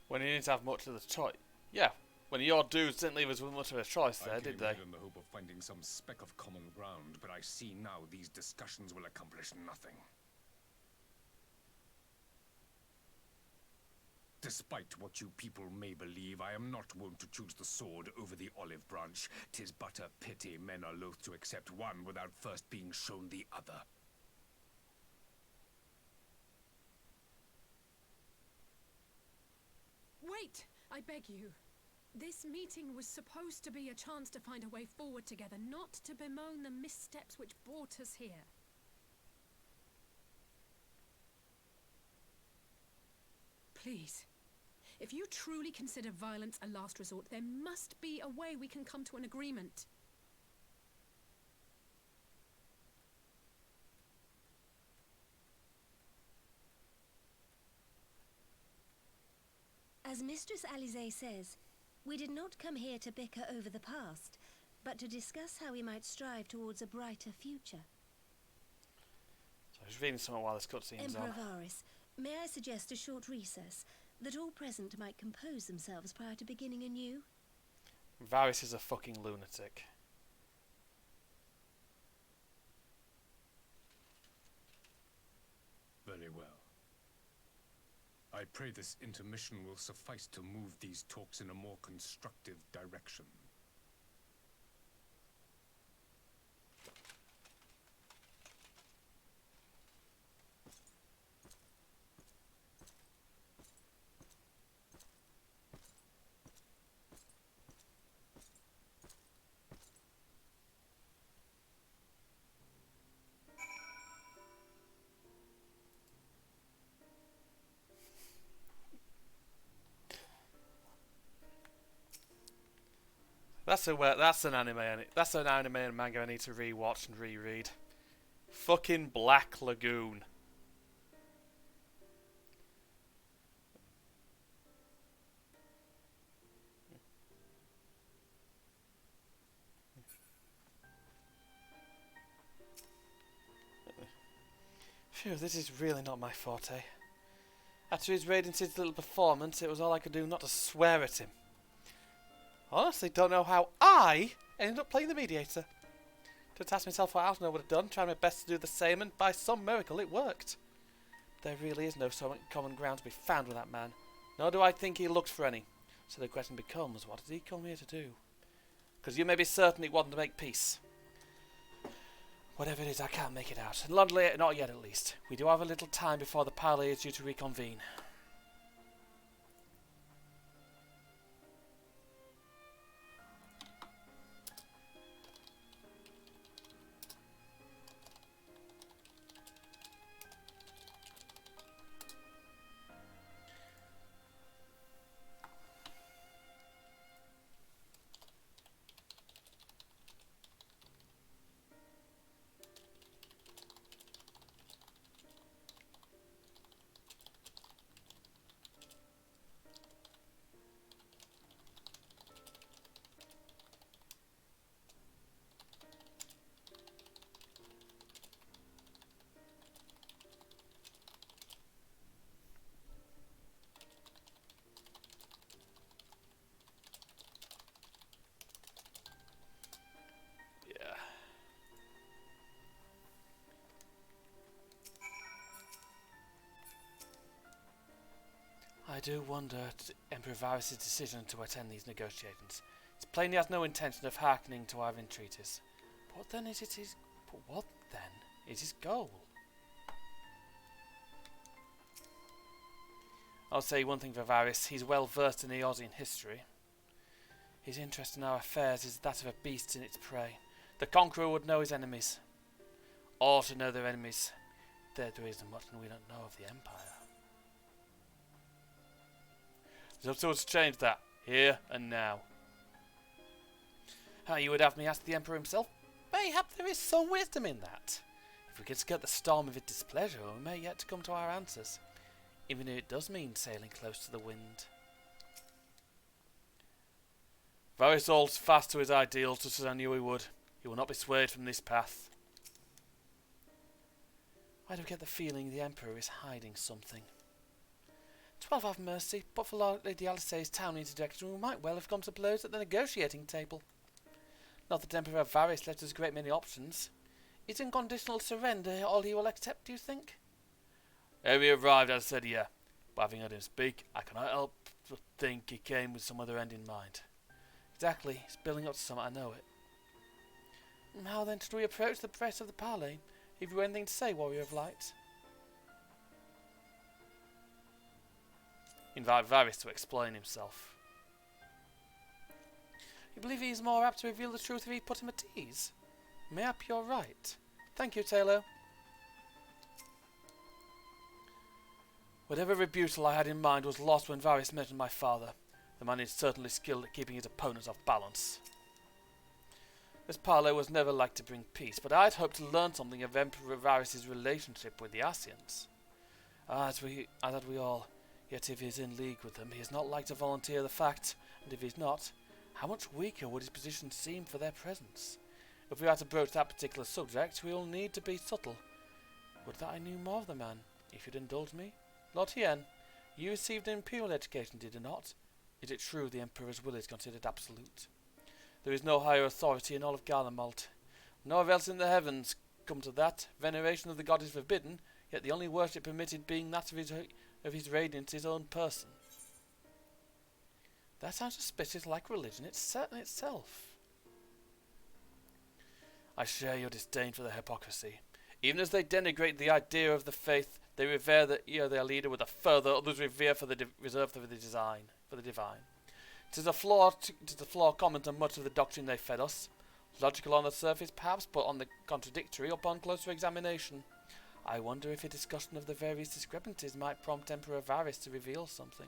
When he didn't have much of the choice. Yeah, when your dudes didn't leave us with much of a choice there, did they? I came in the hope of finding some speck of common ground, but I see now these discussions will accomplish nothing. Despite what you people may believe, I am not wont to choose the sword over the olive branch. 'Tis but a pity men are loath to accept one without first being shown the other. Wait! I beg you. This meeting was supposed to be a chance to find a way forward together, not to bemoan the missteps which brought us here. Please. If you truly consider violence a last resort, there must be a way we can come to an agreement. As Mistress Alisaie says, we did not come here to bicker over the past, but to discuss how we might strive towards a brighter future. So I was reading something while this cutscene's on. Emperor Varys, may I suggest a short recess, that all present might compose themselves prior to beginning anew? Varys is a fucking lunatic. Very well. I pray this intermission will suffice to move these talks in a more constructive direction. That's an anime and manga I need to rewatch and reread. Fucking Black Lagoon. Phew, this is really not my forte. After his Radiance's little performance, it was all I could do not to swear at him. Honestly, don't know how I ended up playing the mediator. To ask myself what else I would have done, trying my best to do the same, and by some miracle it worked. There really is no common ground to be found with that man, nor do I think he looked for any. So the question becomes, what did he come here to do? Because you may be certain he wanted to make peace. Whatever it is, I can't make it out. Not yet, at least. We do have a little time before the parley is due to reconvene. I do wonder at Emperor Varys' decision to attend these negotiations. It's plain he has no intention of hearkening to our entreaties. What then is his goal? I'll say one thing for Varys, he's well versed in Eorzean history. His interest in our affairs is that of a beast in its prey. The conqueror would know his enemies. Or to know their enemies. There isn't much we don't know of the Empire. So let's change that, here and now. You would have me ask the Emperor himself? Mayhap there is some wisdom in that. If we could skirt the storm of his displeasure, we may yet come to our answers. Even if it does mean sailing close to the wind. Varys holds fast to his ideals, just as I knew he would. He will not be swayed from this path. Why do I get the feeling the Emperor is hiding something? 'Twill have mercy, but for Lady Alisaie's town interjection, we might well have come to blows at the negotiating table. Not that Emperor Varys left us a great many options. Is unconditional surrender all he will accept, do you think? Ere he arrived, I said yeah, but having heard him speak, I cannot help but think he came with some other end in mind. Exactly, it's building up to something, I know it. And how then should we approach the rest of the parley? Have you anything to say, Warrior of Light? Invite Varys to explain himself. You believe he is more apt to reveal the truth if he put him at ease? Mayhap you're right. Thank you, Taylor. Whatever rebuttal I had in mind was lost when Varys mentioned my father. The man is certainly skilled at keeping his opponents off balance. This parley was never like to bring peace, but I had hoped to learn something of Emperor Varys' relationship with the Ascians. As had we all. Yet if he is in league with them, he is not like to volunteer the fact, and if he's not, how much weaker would his position seem for their presence? If we are to broach that particular subject, we will need to be subtle. Would that I knew more of the man, if you'd indulge me. Lord Hien, you received an imperial education, did you not? Is it true the Emperor's will is considered absolute? There is no higher authority in all of Garlemald. Nowhere else in the heavens, come to that, veneration of the god is forbidden, yet the only worship permitted being that of his radiance, his own person. That sounds suspicious like religion itself. I share your disdain for their hypocrisy. Even as they denigrate the idea of the faith, they revere their leader with a further, others revere for the reserved for the divine. It is a flaw common to much of the doctrine they fed us. Logical on the surface, perhaps, but on the contradictory upon closer examination. I wonder if a discussion of the various discrepancies might prompt Emperor Varys to reveal something.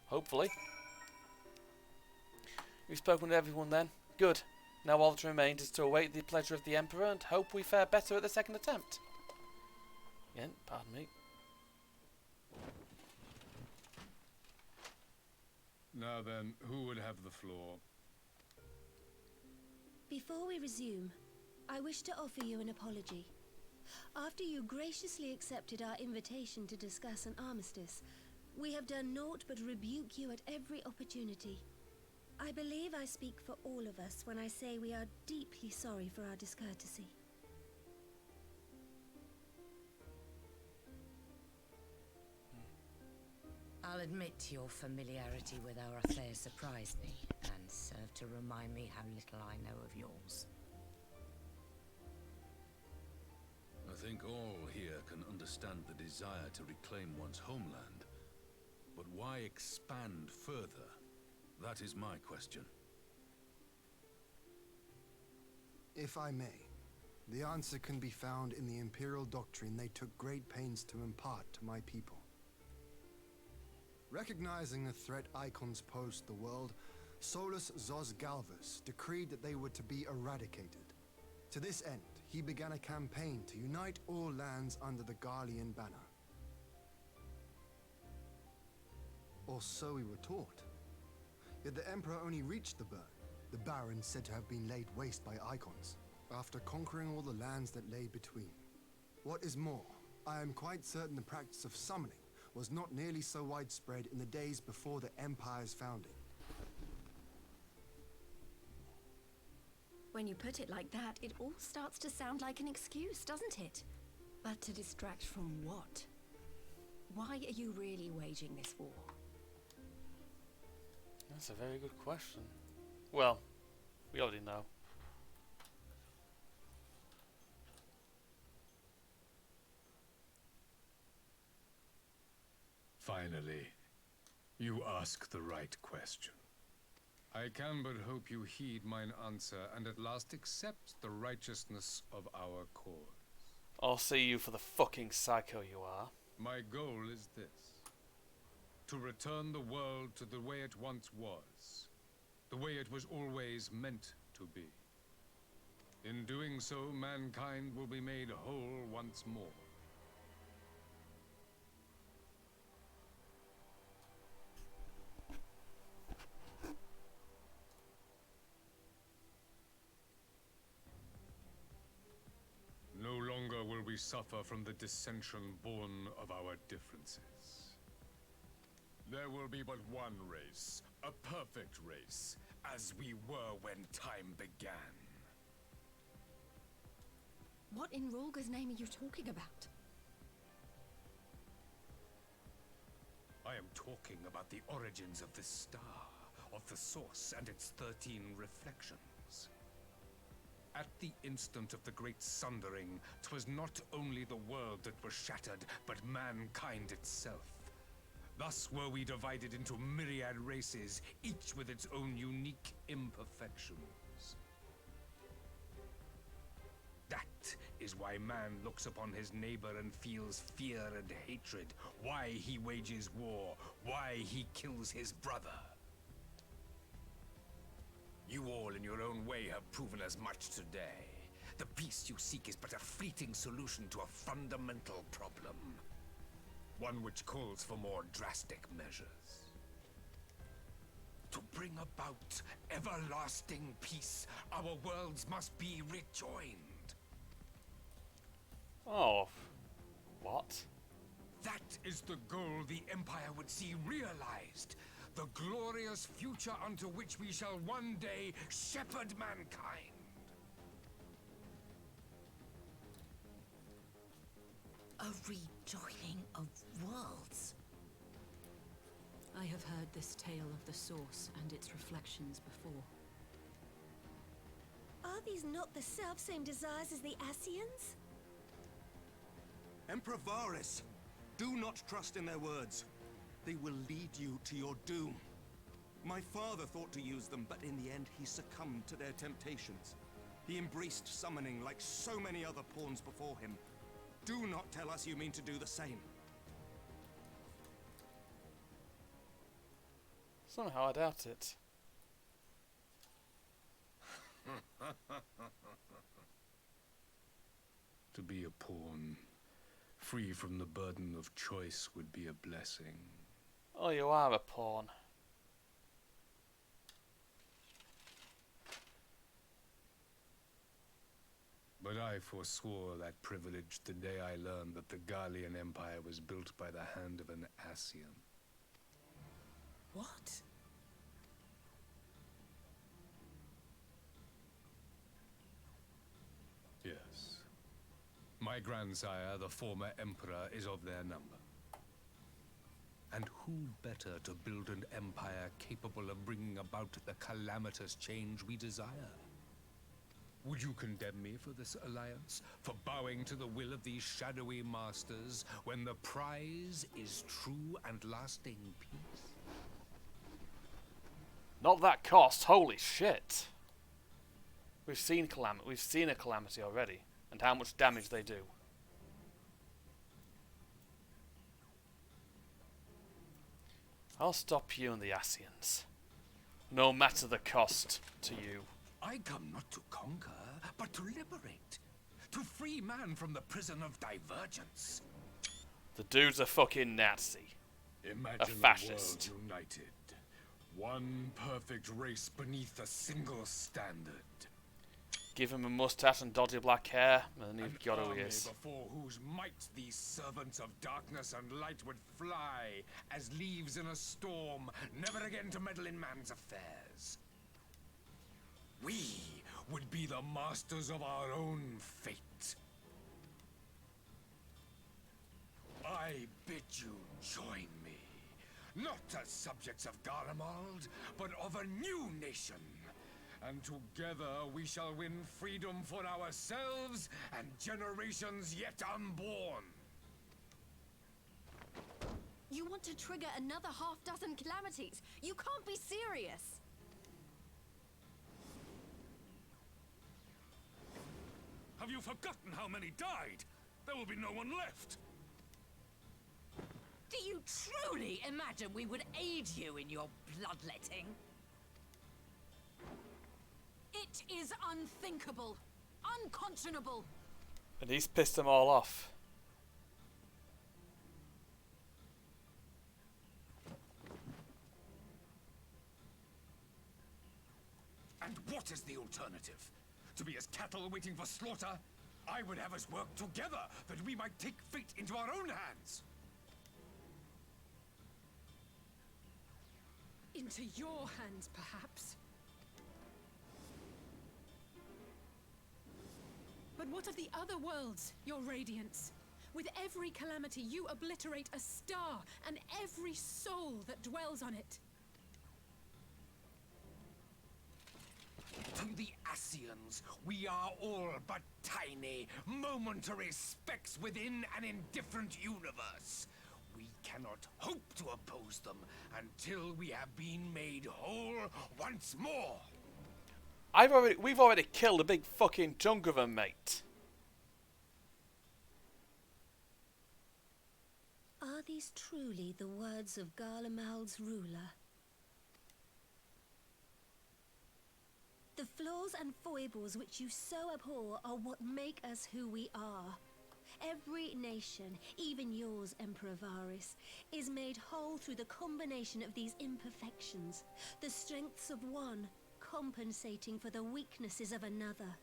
Hopefully. We've spoken to everyone then. Good. Now all that remains is to await the pleasure of the Emperor and hope we fare better at the second attempt. Again, pardon me. Now then, who would have the floor? Before we resume, I wish to offer you an apology. After you graciously accepted our invitation to discuss an armistice, we have done naught but rebuke you at every opportunity. I believe I speak for all of us when I say we are deeply sorry for our discourtesy. I'll admit your familiarity with our affairs surprised me, and served to remind me how little I know of yours. I think all here can understand the desire to reclaim one's homeland. But why expand further? That is my question. If I may, the answer can be found in the Imperial doctrine they took great pains to impart to my people. Recognizing the threat icons posed to the world, Solus Zos Galvus decreed that they were to be eradicated. To this end, he began a campaign to unite all lands under the Garlean banner. Or so we were taught. Yet the Emperor only reached the Barrens said to have been laid waste by icons, after conquering all the lands that lay between. What is more, I am quite certain the practice of summoning was not nearly so widespread in the days before the Empire's founding. When you put it like that, it all starts to sound like an excuse, doesn't it? But to distract from what? Why are you really waging this war? That's a very good question. Well, we already know. Finally, you ask the right question. I can but hope you heed mine answer and at last accept the righteousness of our cause. I'll see you for the fucking psycho you are. My goal is this: to return the world to the way it once was, the way it was always meant to be. In doing so, mankind will be made whole once more. No longer will we suffer from the dissension born of our differences. There will be but one race, a perfect race, as we were when time began. What in Rulga's name are you talking about? I am talking about the origins of this star, of the source and its 13 reflections. At the instant of the great sundering, 'twas not only the world that was shattered, but mankind itself. Thus were we divided into myriad races, each with its own unique imperfections. That is why man looks upon his neighbor and feels fear and hatred, why he wages war, why he kills his brother. You all in your own way have proven as much today. The peace you seek is but a fleeting solution to a fundamental problem. One which calls for more drastic measures. To bring about everlasting peace, our worlds must be rejoined. Oh. What? That is the goal the Empire would see realized. The glorious future unto which we shall one day shepherd mankind. A rejoining of worlds. I have heard this tale of the source and its reflections before. Are these not the self-same desires as the Ascians? Emperor Varys, do not trust in their words. They will lead you to your doom. My father thought to use them, but in the end he succumbed to their temptations. He embraced summoning like so many other pawns before him. Do not tell us you mean to do the same. Somehow I doubt it. To be a pawn, free from the burden of choice, would be a blessing. Oh, you are a pawn. But I forswore that privilege the day I learned that the Garlean Empire was built by the hand of an Ascian. What? Yes. My grandsire, the former emperor, is of their number. And who better to build an empire capable of bringing about the calamitous change we desire? Would you condemn me for this alliance? For bowing to the will of these shadowy masters, when the prize is true and lasting peace? Not that cost, holy shit. We've seen a calamity already, and how much damage they do. I'll stop you and the Ascians. No matter the cost to you. I come not to conquer, but to liberate. To free man from the prison of divergence. The dude's a fucking Nazi. Imagine a fascist. The world united. One perfect race beneath a single standard. Give him a mustache and dodgy black hair, and then you've got who he is. Before whose might these servants of darkness and light would fly, as leaves in a storm, never again to meddle in man's affairs. We would be the masters of our own fate. I bid you join me, not as subjects of Garlemald, but of a new nation. And together we shall win freedom for ourselves and generations yet unborn. You want to trigger another half-dozen calamities? You can't be serious! Have you forgotten how many died? There will be no one left. Do you truly imagine we would aid you in your bloodletting? It is unthinkable, unconscionable. And he's pissed them all off. And what is the alternative? To be as cattle waiting for slaughter? I would have us work together, that we might take fate into our own hands. Into your hands, perhaps. But what of the other worlds, your radiance? With every calamity, you obliterate a star and every soul that dwells on it. To the Ascians, we are all but tiny, momentary specks within an indifferent universe. We cannot hope to oppose them until we have been made whole once more. We've already killed a big fucking chunk of them, mate. Are these truly the words of Garlemald's ruler? The flaws and foibles which you so abhor are what make us who we are. Every nation, even yours, Emperor Varys, is made whole through the combination of these imperfections, the strengths of one compensating for the weaknesses of another.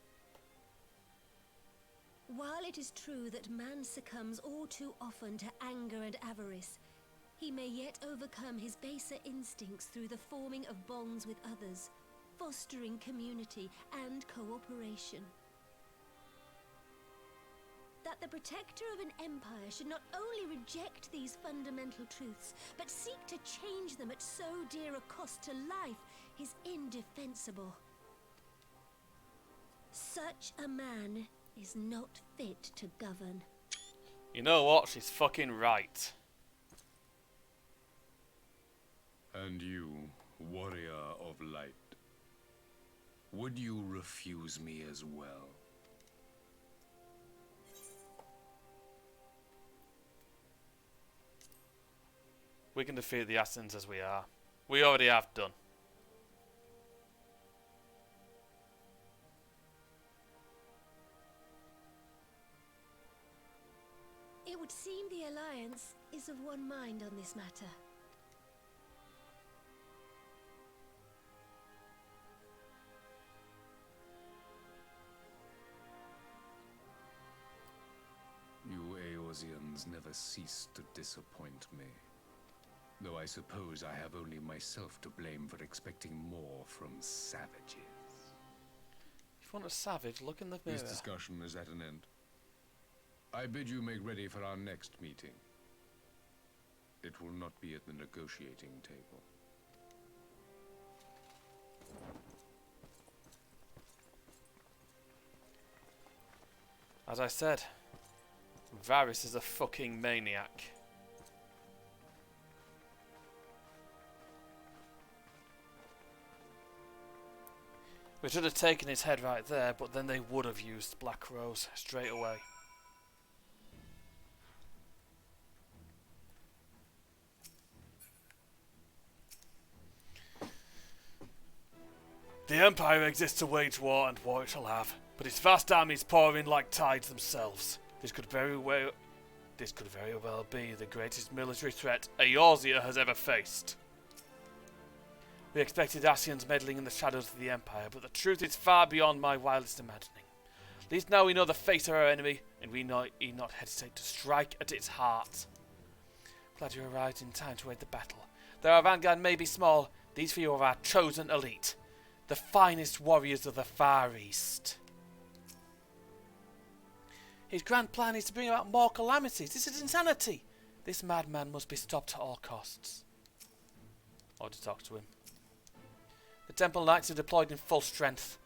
While it is true that man succumbs all too often to anger and avarice, he may yet overcome his baser instincts through the forming of bonds with others, fostering community and cooperation. That the protector of an empire should not only reject these fundamental truths, but seek to change them at so dear a cost to life is indefensible. Such a man is not fit to govern. You know what? She's fucking right. And you, warrior of light, would you refuse me as well? We can defeat the Ascians as we are. We already have done. It would seem the Alliance is of one mind on this matter. You Eorzeans never cease to disappoint me. Though I suppose I have only myself to blame for expecting more from savages. If you want a savage, look in the mirror. This discussion is at an end. I bid you make ready for our next meeting. It will not be at the negotiating table. As I said, Varys is a fucking maniac. We should have taken his head right there, but then they would have used Black Rose straight away. The Empire exists to wage war, and war it shall have, but its vast armies pour in like tides themselves. This could very well be the greatest military threat Eorzea has ever faced. We expected Ascians meddling in the shadows of the Empire, but the truth is far beyond my wildest imagining. At least now we know the face of our enemy, and we need not hesitate to strike at its heart. Glad you arrived in time to aid the battle. Though our vanguard may be small, these few are our chosen elite, the finest warriors of the Far East. His grand plan is to bring about more calamities. This is insanity. This madman must be stopped at all costs. Or to talk to him. The Temple Knights are deployed in full strength.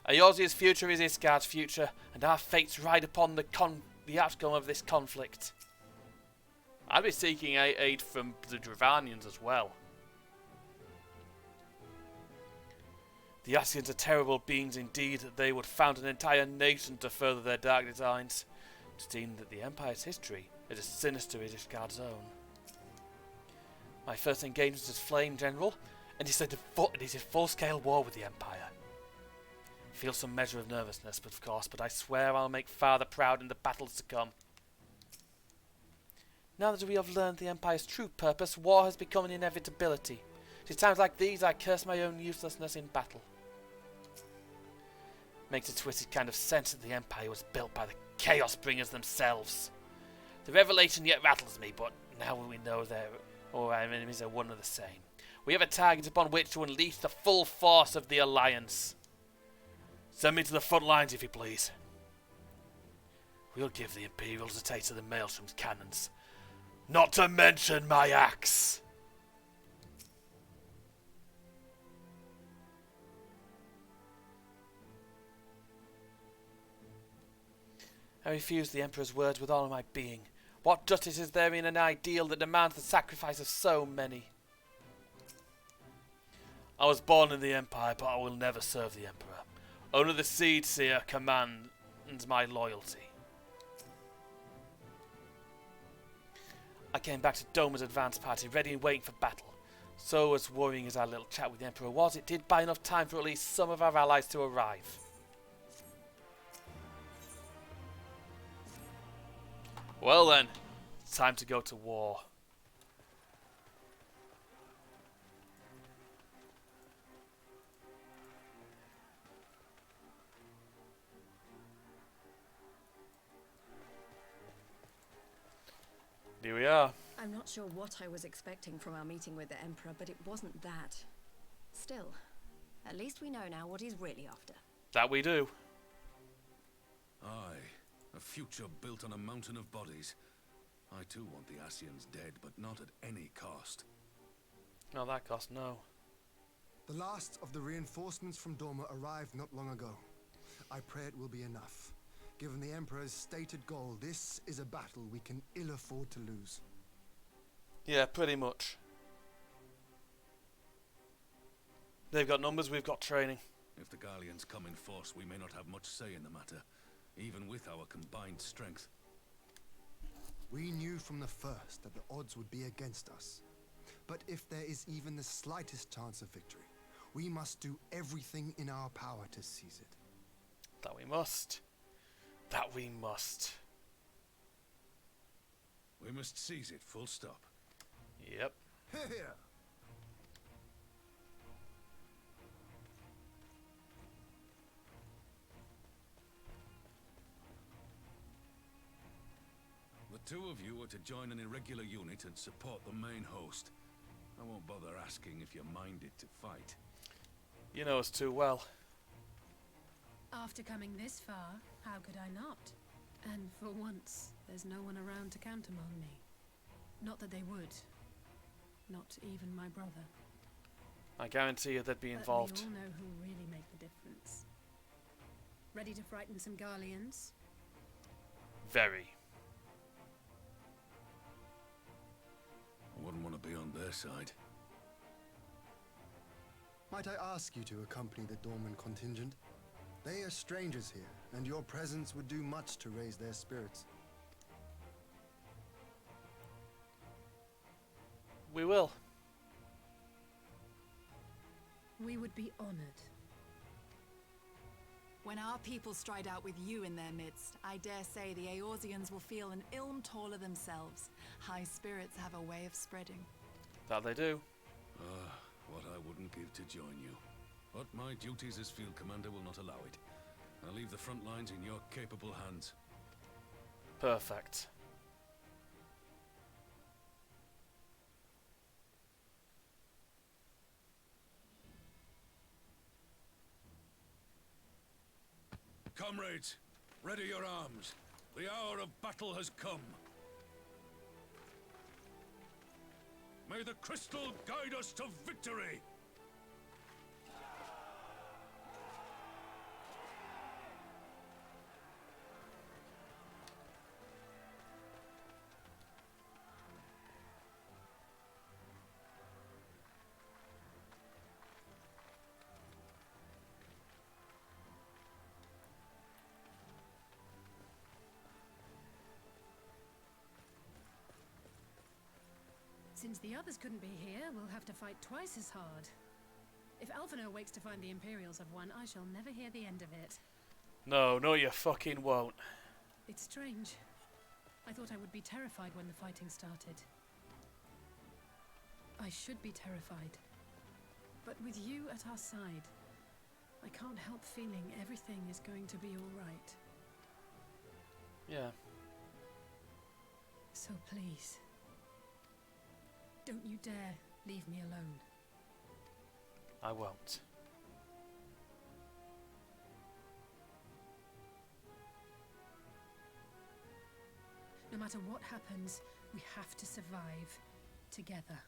Eorzea's future is Isgard's future, and our fates ride upon the outcome of this conflict. I'd be seeking aid from the Dravanians as well. The Ascians are terrible beings indeed, that they would found an entire nation to further their dark designs. It seems that the Empire's history is as sinister as Isgard's own. My first engagement as Flame General, and it is a full-scale war with the Empire. I feel some measure of nervousness, of course, but I swear I'll make Father proud in the battles to come. Now that we have learned the Empire's true purpose, war has become an inevitability. It times like these I curse my own uselessness in battle. Makes a twisted kind of sense that the Empire was built by the Chaos Bringers themselves. The revelation yet rattles me, but now we know all our enemies are one and the same. We have a target upon which to unleash the full force of the Alliance. Send me to the front lines, if you please. We'll give the Imperials a taste of the Maelstrom's cannons. Not to mention my axe. I refuse the Emperor's words with all of my being. What justice is there in an ideal that demands the sacrifice of so many? I was born in the Empire, but I will never serve the Emperor. Only the Seed Seer commands my loyalty. I came back to Doma's advance party, ready and waiting for battle. So as worrying as our little chat with the Emperor was, it did buy enough time for at least some of our allies to arrive. Well then, it's time to go to war. Here we are. I'm not sure what I was expecting from our meeting with the Emperor, but it wasn't that. Still, at least we know now what he's really after. That we do. Aye, a future built on a mountain of bodies. I too want the Ascians dead, but not at any cost. No, that cost, no. The last of the reinforcements from Doma arrived not long ago. I pray it will be enough. Given the Emperor's stated goal, this is a battle we can ill afford to lose. Yeah, pretty much. They've got numbers, we've got training. If the Gallians come in force, we may not have much say in the matter, even with our combined strength. We knew from the first that the odds would be against us. But if there is even the slightest chance of victory, we must do everything in our power to seize it. That we must. That we must. We must seize it, full stop. Yep. Here. The two of you are to join an irregular unit and support the main host. I won't bother asking if you're minded to fight. You know us too well. After coming this far, how could I not? And for once, there's no one around to countermand me. Not that they would. Not even my brother. I guarantee you they'd be involved. But we all know who'll really make the difference. Ready to frighten some Garleans? Very. I wouldn't want to be on their side. Might I ask you to accompany the Dorman contingent? They are strangers here, and your presence would do much to raise their spirits. We will. We would be honored. When our people stride out with you in their midst, I dare say the Eorzeans will feel an ilm taller themselves. High spirits have a way of spreading. That they do. What I wouldn't give to join you. But my duties as field commander will not allow it. I'll leave the front lines in your capable hands. Perfect. Comrades, ready your arms. The hour of battle has come. May the crystal guide us to victory! Since the others couldn't be here, we'll have to fight twice as hard. If Alphino wakes to find the Imperials have won, I shall never hear the end of it. No, you fucking won't. It's strange. I thought I would be terrified when the fighting started. I should be terrified. But with you at our side, I can't help feeling everything is going to be all right. Yeah. So please, don't you dare leave me alone. I won't. No matter what happens, we have to survive together.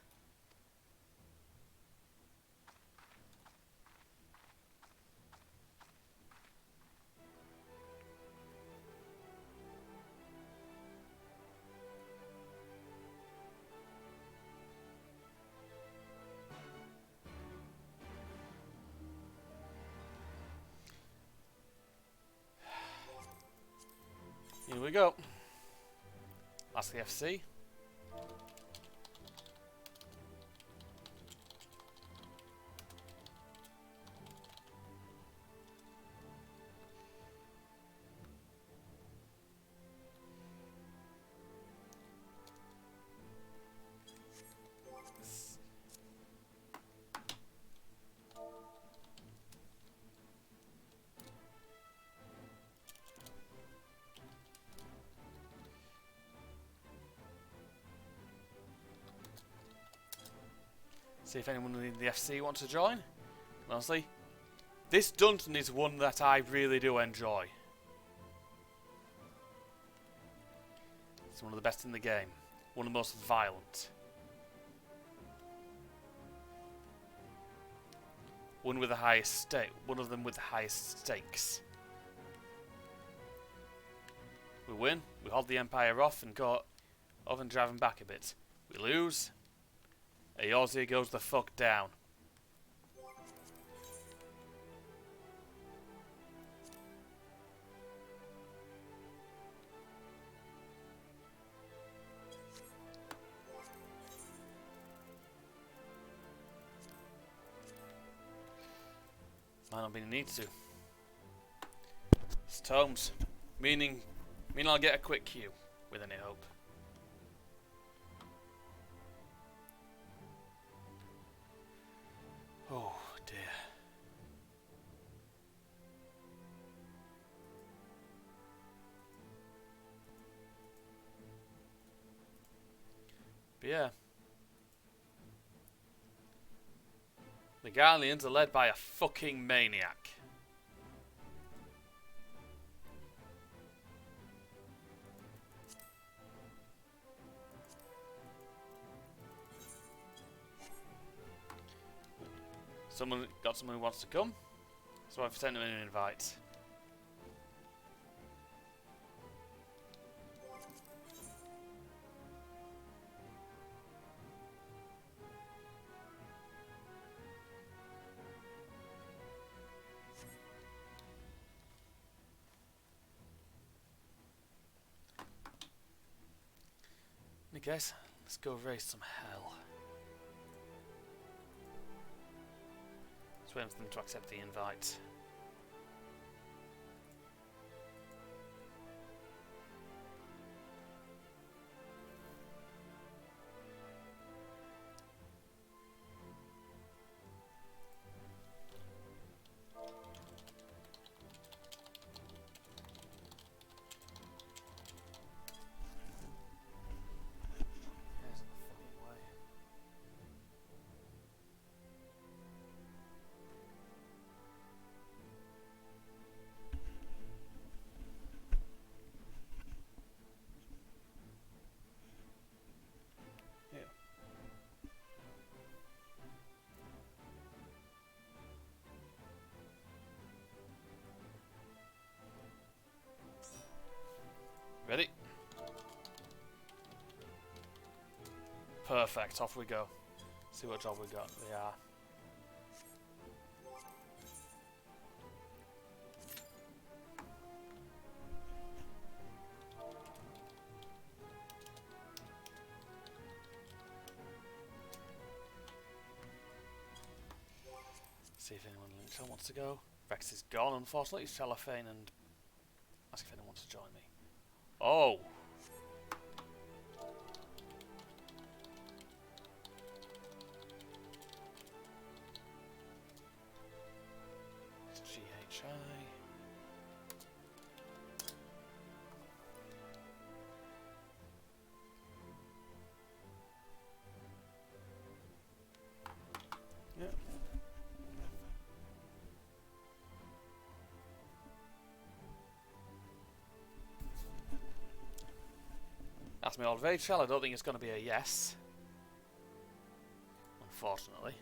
Here we go. That's the FC. See if anyone in the FC wants to join. Honestly, this dungeon is one that I really do enjoy. It's one of the best in the game. One of the most violent. One with the highest stake. One of them with the highest stakes. We win. We hold the Empire off and go off and drive them back a bit. We lose. Eorzea goes the fuck down. Might not be the need to. It's tomes. Meaning I'll get a quick queue with any hope. Oh dear. But yeah. The Garleans are led by a fucking maniac. Someone who wants to come, so I've sent him an invite. I guess let's go raise some hell. Waiting for them to accept the invite. Ready? Perfect, off we go. See what job we got. They are. See if anyone wants to go. Rex is gone, unfortunately. It's Cellophane and ask if anyone wants to join me. Oh! It's GHI. Yeah. to my old Rachel. I don't think it's going to be a yes. Unfortunately.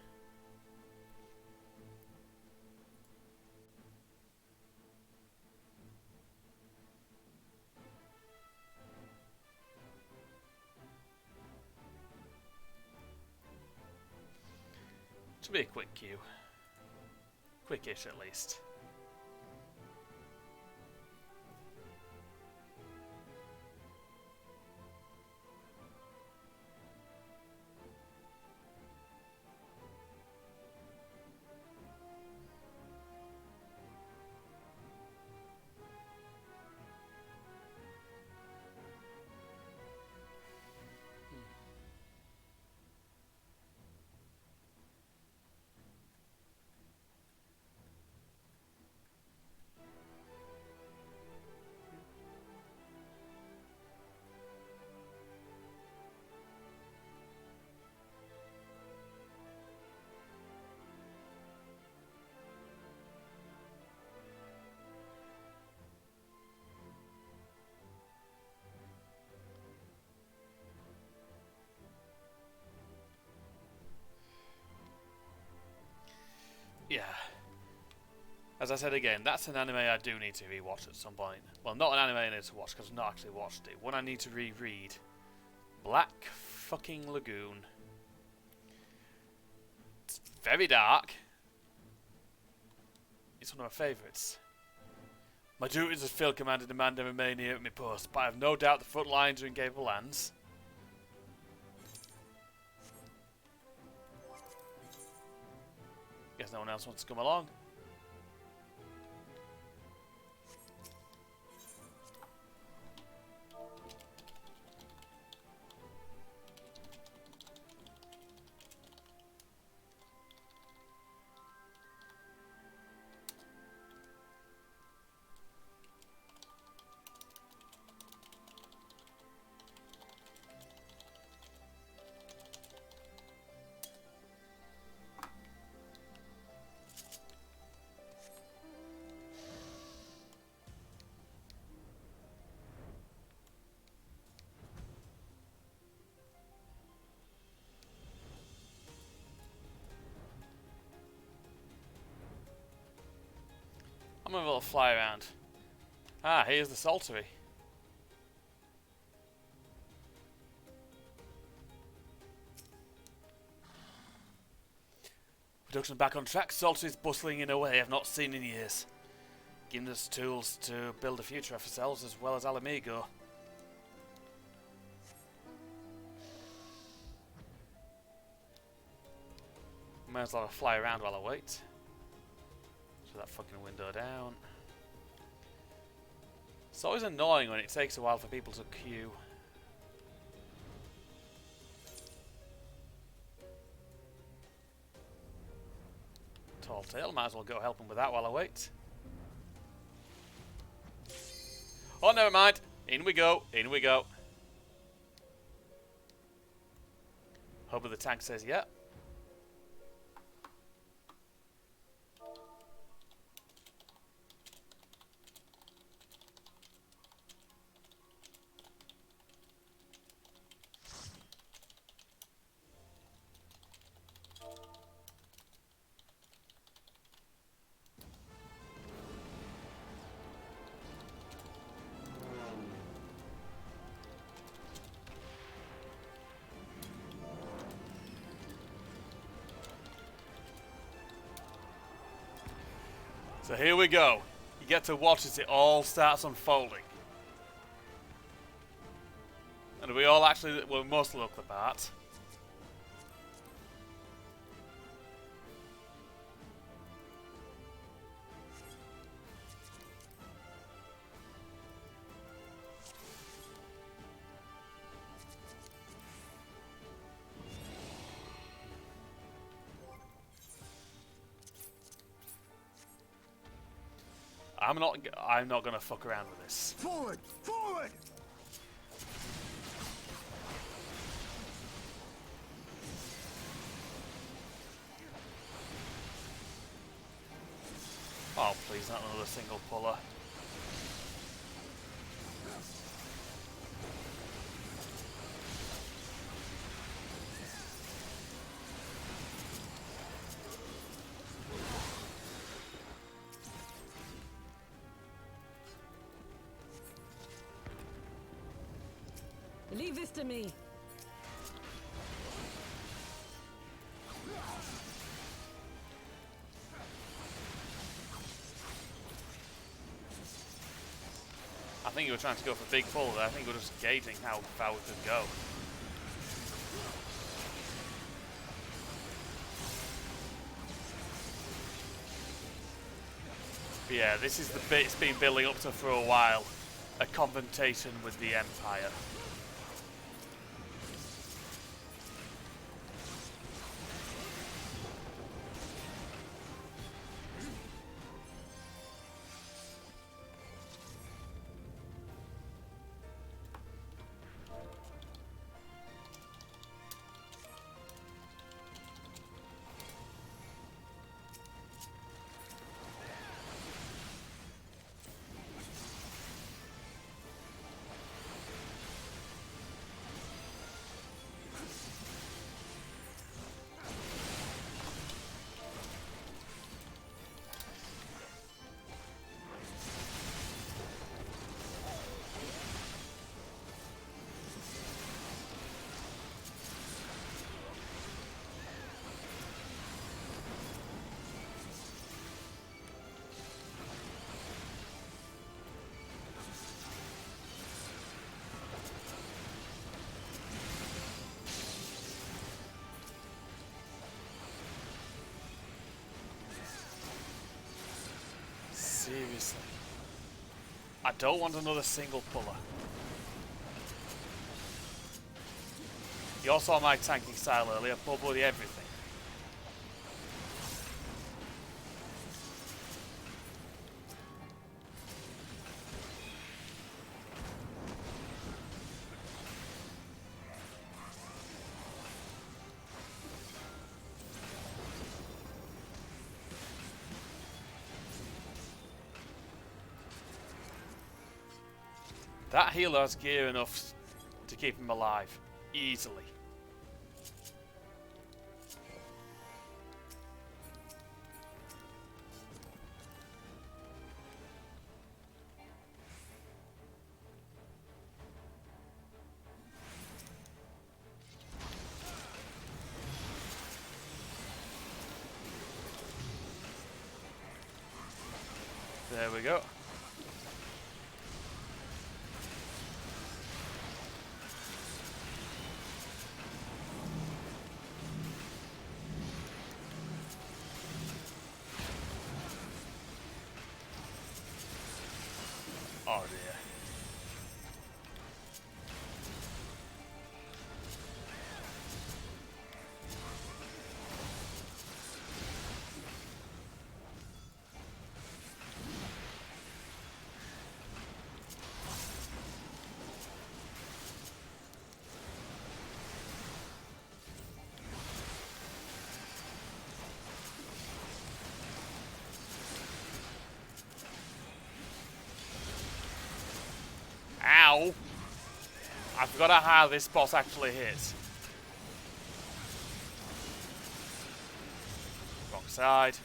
Should be a quick queue. Quickish at least. Yeah. As I said again, that's an anime I do need to rewatch at some point. Well, not an anime I need to watch because I've not actually watched it. One I need to reread. Black fucking Lagoon. It's very dark. It's one of my favourites. My duties as field commander demand I remain here at my post, but I have no doubt the front lines are in capable hands. Guess no one else wants to come along. I'm gonna have a little fly around. Ah, here's the saltery. Production back on track. Saltery is bustling in a way I've not seen in years. Giving us tools to build a future for ourselves as well as Alamigo. Might as well fly around while I wait. Shut that fucking window down. It's always annoying when it takes a while for people to queue. Tall tale, might as well go help him with that while I wait. Oh, never mind. In we go, in we go. Hope the tank says yeah. So here we go. You get to watch as it all starts unfolding. And we all actually, well, mostly look the part. I'm not gonna fuck around with this. Forward! Forward! Oh, please, not another single puller. Leave this to me. I think you were trying to go for big pull there. I think we were just gauging how far we could go. But yeah, this is the bit it's been building up to for a while. A confrontation with the Empire. Seriously. I don't want another single puller. You all saw my tanking style earlier, pull bloody everything. That healer has gear enough to keep him alive, easily. There we go. Oh dear. Ow! I forgot how this boss actually hits. Wrong side.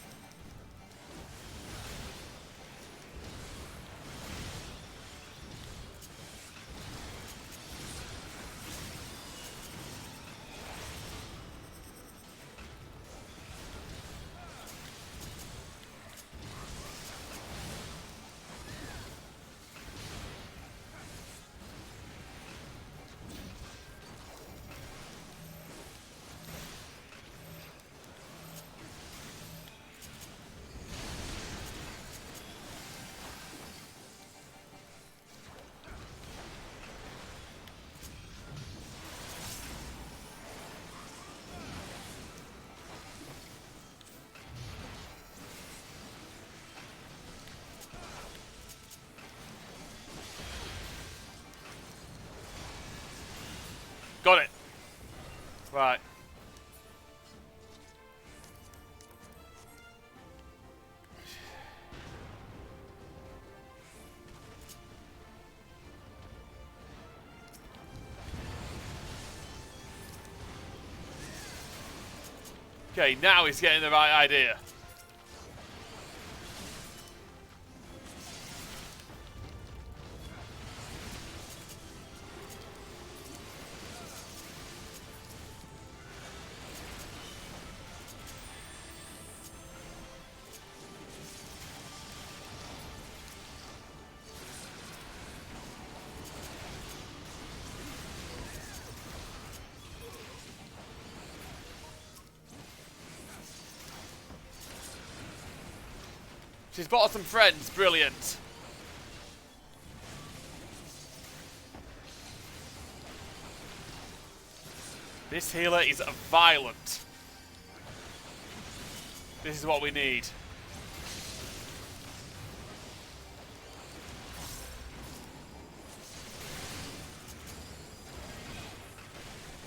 Got it. Right. Okay, now he's getting the right idea. She's brought us some friends. Brilliant. This healer is violent. This is what we need.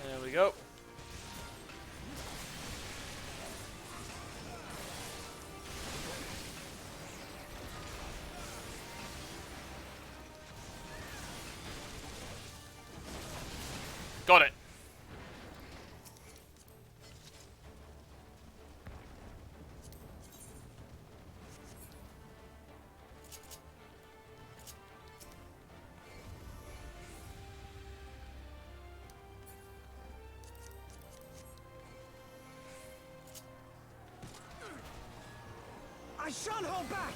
There we go. Got it. I shan't hold back!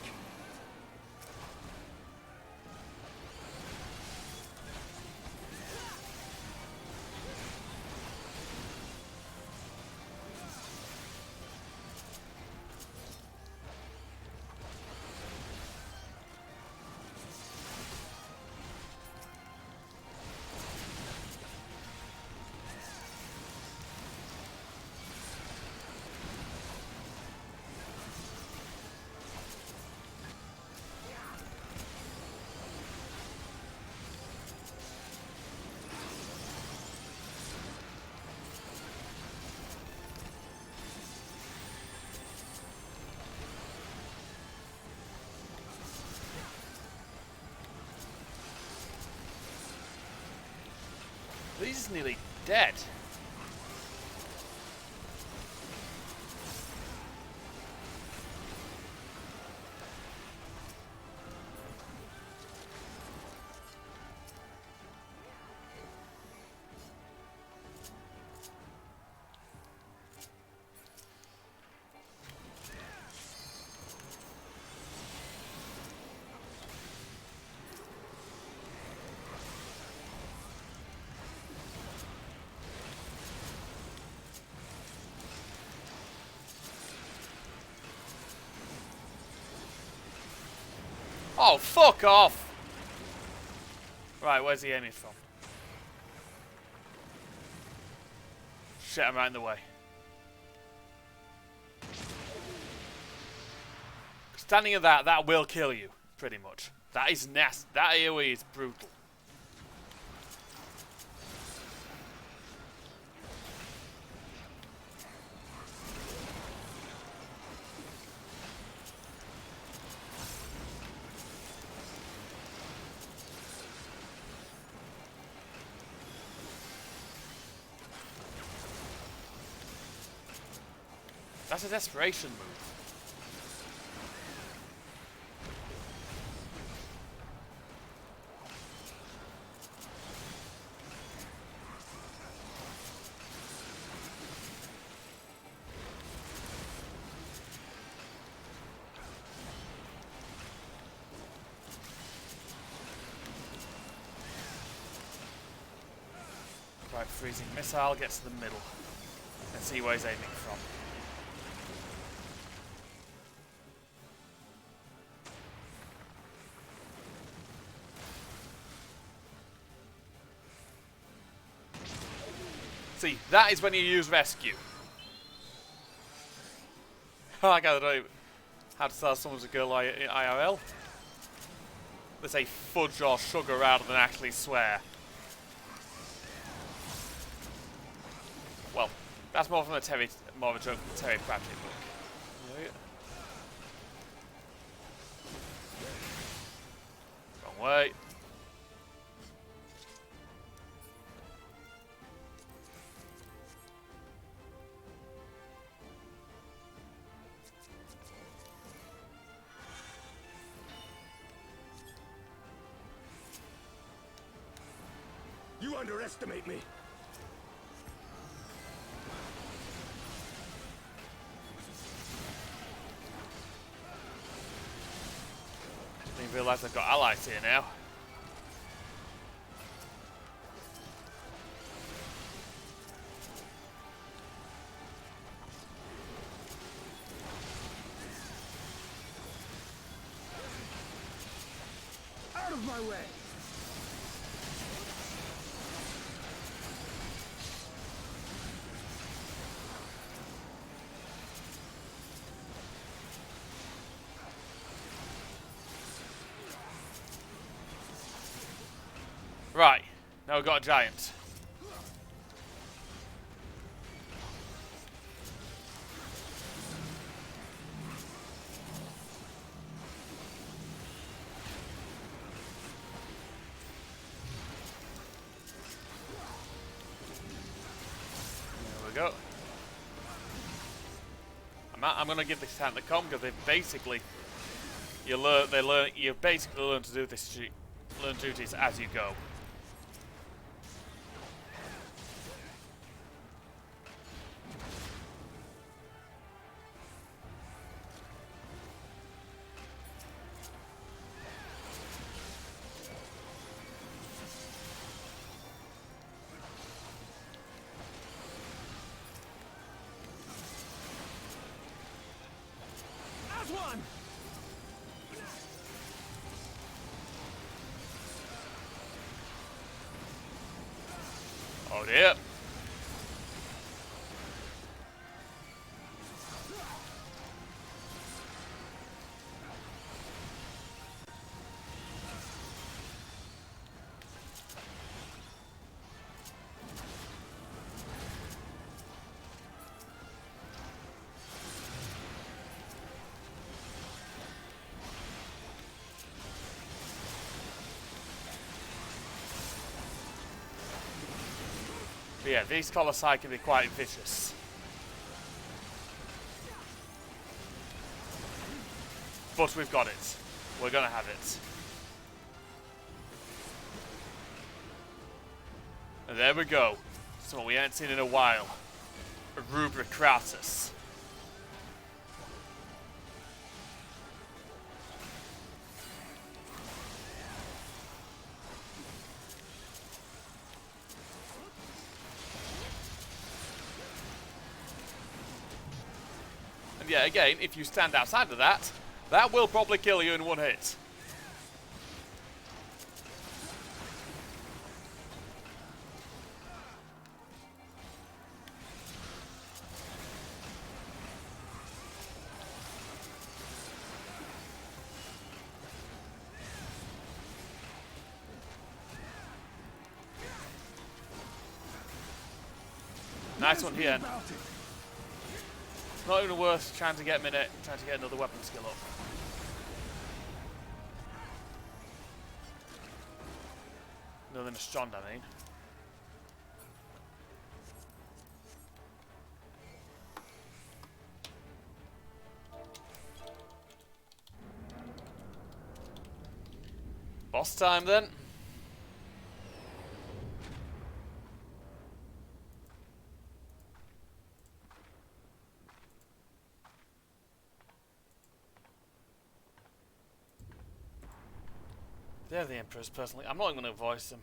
He's nearly dead. Oh, fuck off! Right, where's he aiming from? Shit, I'm right in the way. Standing at that will kill you, pretty much. That is nasty. That AoE is brutal. That's a desperation move. Right, freezing missile gets to the middle. Let's see where he's aiming from. See, that is when you use rescue. I don't know how to tell someone's a girl IRL. They say fudge or sugar rather than actually swear. Well, that's more from a joke from Terry Pratchett book. Wrong way. You underestimate me. Didn't realise I've got allies here now. our way. Right, now we've got a giant. There we go. I'm gonna give this time the com because they basically you basically learn to do this learn duties as you go. One. Oh dear. But yeah, these colossi can be quite vicious. But we've got it. We're gonna have it. And there we go. So we haven't seen in a while. A Rubricratus. And yeah, again, if you stand outside of that, that will probably kill you in one hit. Nice one here. Not even worth trying to get another weapon skill up. Other than a strong, I mean. Boss time then. They're the Emperors, personally. I'm not even going to voice them.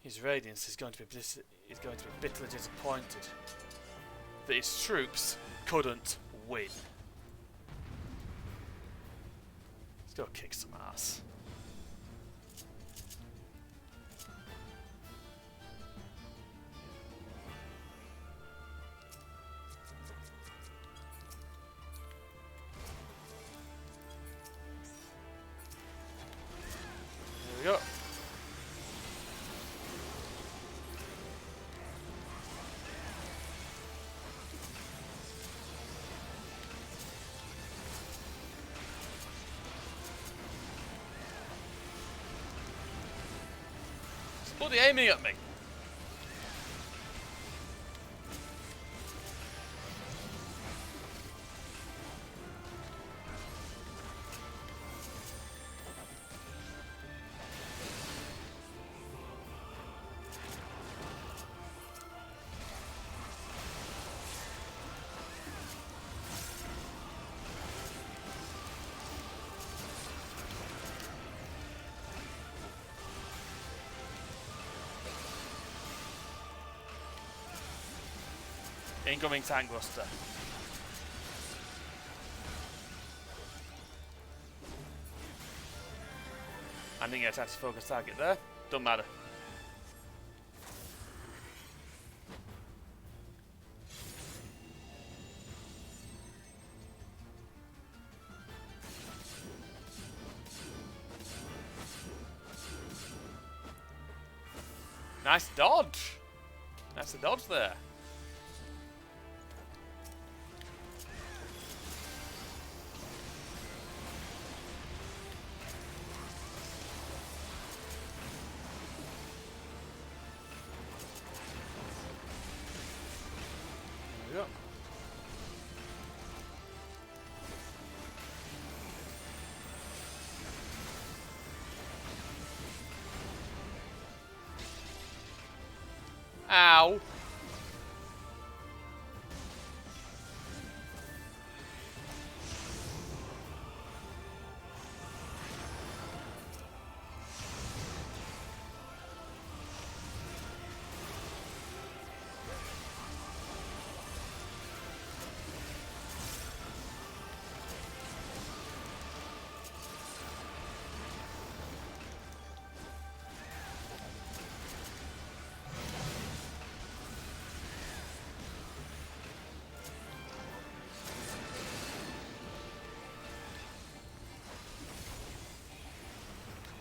His Radiance is going to be bitterly disappointed that his troops couldn't win. Let's go kick some ass. There we go. It's bloody aiming at me. Incoming tank buster. I didn't get a chance to focus target there. Don't matter. Nice dodge. Nice dodge there. There we go. Ow.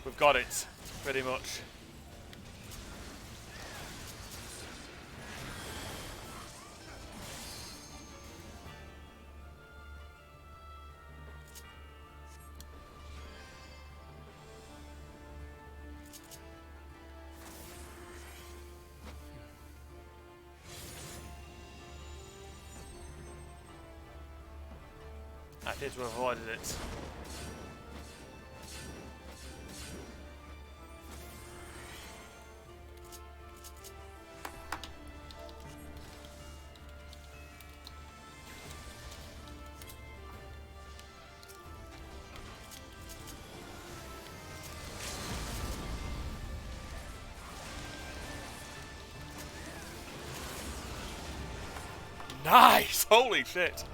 We've got it, pretty much. I did to avoid it. Nice! Holy shit!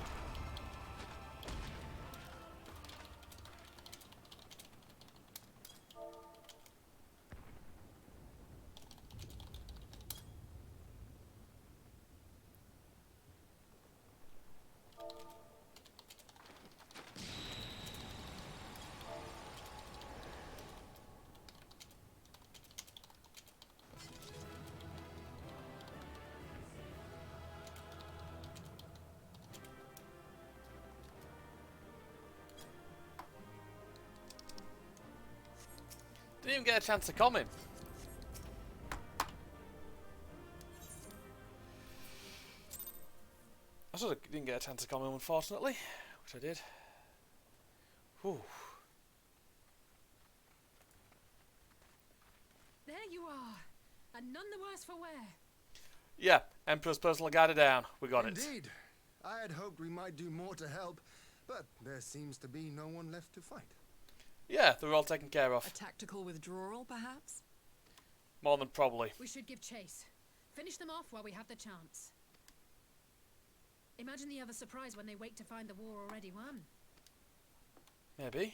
Didn't even get a chance to comment. I sort of didn't get a chance to comment, unfortunately, which I did. Whew. There you are, and none the worse for wear. Yeah, Emperor's personal guide down. We got it. Indeed. I had hoped we might do more to help, but there seems to be no one left to fight. Yeah, they're all taken care of. A tactical withdrawal, perhaps? More than probably. We should give chase. Finish them off while we have the chance. Imagine the other surprise when they wake to find the war already won. Maybe.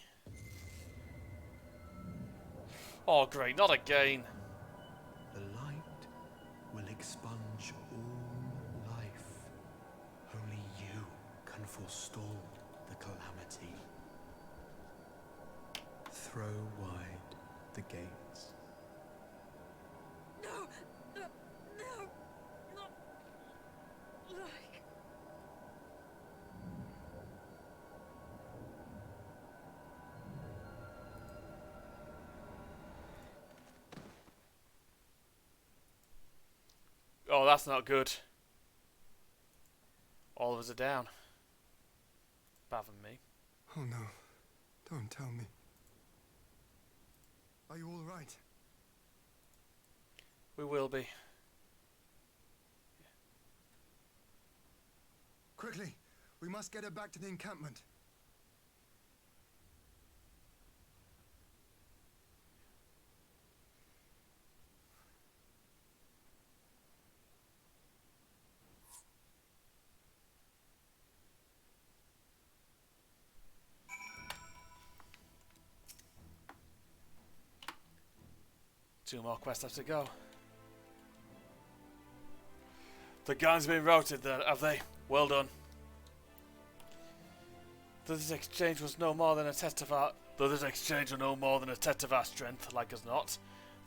Oh, great, not again. The light will expunge all life. Only you can forestall the calamity. Throw wide the gates. No! No! No! Not like... Oh, that's not good. All of us are down. Apart from me. Oh no. Don't tell me. Are you all right? We will be. Quickly! We must get her back to the encampment. 2 more quests left to go. The guns have been routed there, have they? Well done. Though this exchange was no more than a test of our strength, like as not.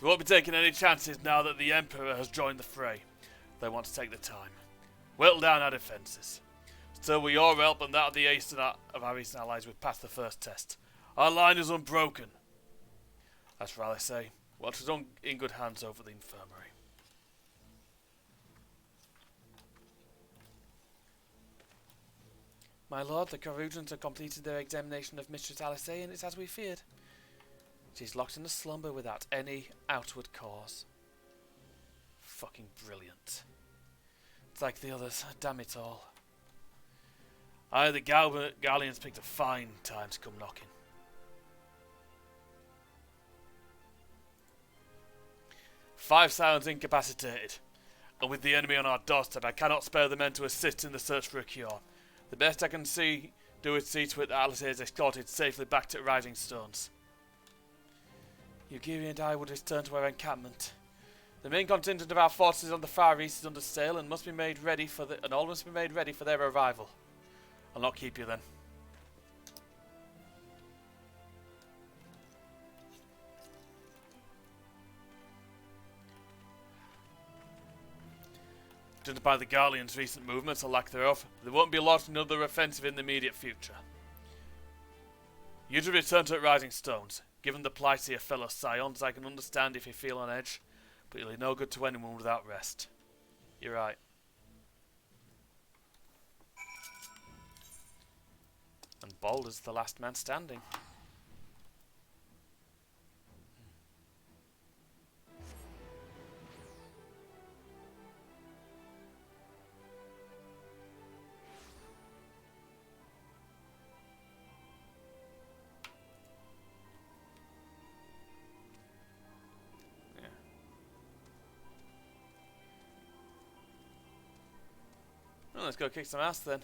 They won't be taking any chances now that the Emperor has joined the fray. They want to take the time. Whittle down our defences. Still, with your help and that of our eastern allies, we've passed the first test. Our line is unbroken. That's what I say. Welch is in good hands over the infirmary. My lord, the Carusians have completed their examination of Mistress Alice, and it's as we feared. She's locked in a slumber without any outward cause. Fucking brilliant. It's like the others, damn it all. Aye, the Galleons picked a fine time to come knocking. Five Scions incapacitated, and with the enemy on our doorstep, I cannot spare the men to assist in the search for a cure. The best I can do is see to it that Alice is escorted safely back to Rising Stones. Yugiri and I would return to our encampment. The main contingent of our forces on the far east is under sail and must be made ready for their arrival. I'll not keep you then. Judged by the Garleans' recent movements or lack thereof, they won't be launching another offensive in the immediate future. You to return to Rising Stones. Given the plight of your fellow Scions, I can understand if you feel on edge, but you'll be no good to anyone without rest. You're right. And Bold is the last man standing. Well, let's go kick some ass then.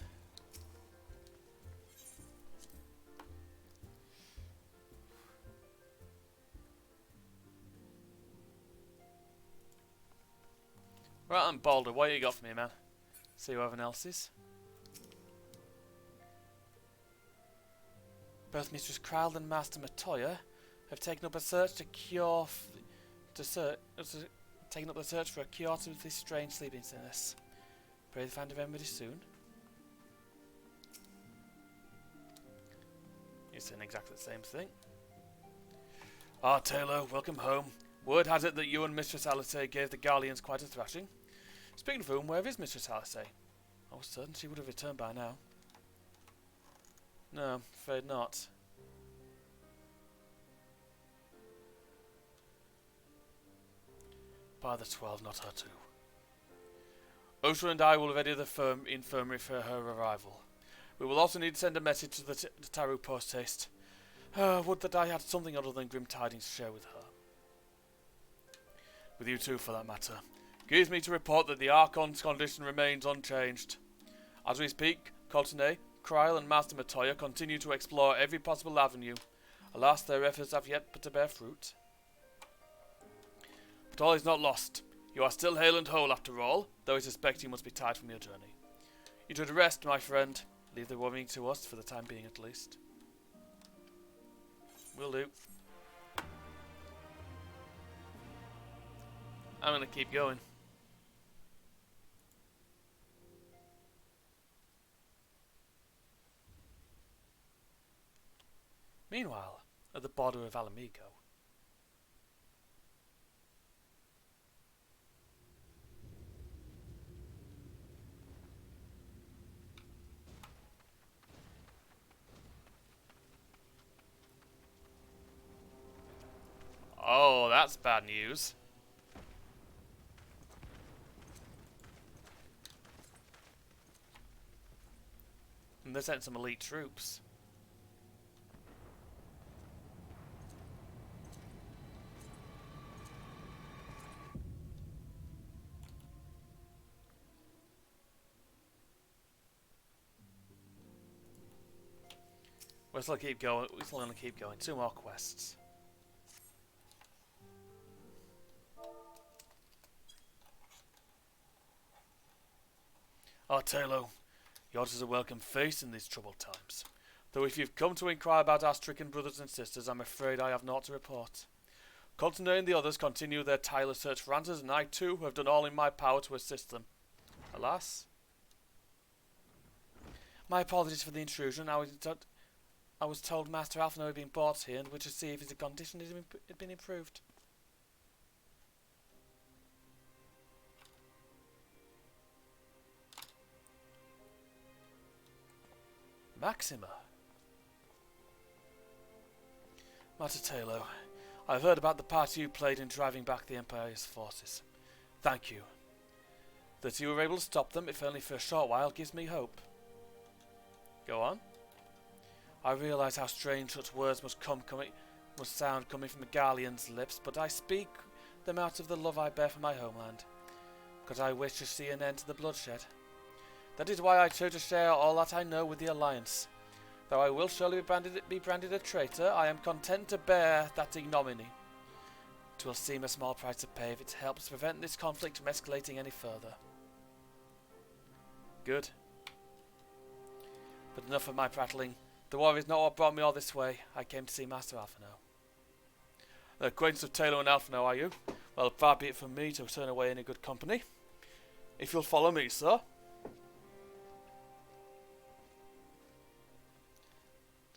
Right, I'm Balder. What you got for me, man? See who everyone else is. Both Mistress Kryle and Master Matoya have taken up a search to cure taken up the search for a cure to this strange sleeping sickness. Pray they find a remedy soon. You're saying exactly the same thing. Ah, Taylor, welcome home. Word has it that you and Mistress Alice gave the Garleans quite a thrashing. Speaking of whom, where is Mistress Alice? I was certain she would have returned by now. No, afraid not. By the 12, not her too. Osha and I will ready the infirmary for her arrival. We will also need to send a message to the Taru post-haste. Would that I had something other than grim tidings to share with her. With you too, for that matter. Gives me to report that the Archon's condition remains unchanged. As we speak, Coultenay, Kryle and Master Matoya continue to explore every possible avenue. Alas, their efforts have yet to bear fruit. But all is not lost. You are still hale and whole after all, though I suspect you must be tired from your journey. You should rest, my friend. Leave the worrying to us, for the time being at least. Will do. I'm gonna keep going. Meanwhile, at the border of Alamigo. Oh, that's bad news. And they sent some elite troops. We'll still keep going. We're still gonna keep going. 2 more quests. Talo, yours is a welcome face in these troubled times. Though if you've come to inquire about our stricken brothers and sisters, I'm afraid I have naught to report. Coulter and the others continue their tireless search for answers, and I too have done all in my power to assist them. Alas. My apologies for the intrusion. I was told Master Alphino had been brought here and were to see if his condition had been improved. Maxima. Matatalo, I've heard about the part you played in driving back the Empire's forces. Thank you. That you were able to stop them, if only for a short while, gives me hope. Go on. I realise how strange such words must sound coming from a Garlean's lips, but I speak them out of the love I bear for my homeland, because I wish to see an end to the bloodshed. That is why I chose to share all that I know with the Alliance. Though I will surely be branded a traitor, I am content to bear that ignominy. It will seem a small price to pay if it helps prevent this conflict from escalating any further. Good. But enough of my prattling. The war is not what brought me all this way. I came to see Master Alphino. An acquaintance of Talo and Alphino, are you? Well, far be it from me to turn away any good company. If you'll follow me, sir.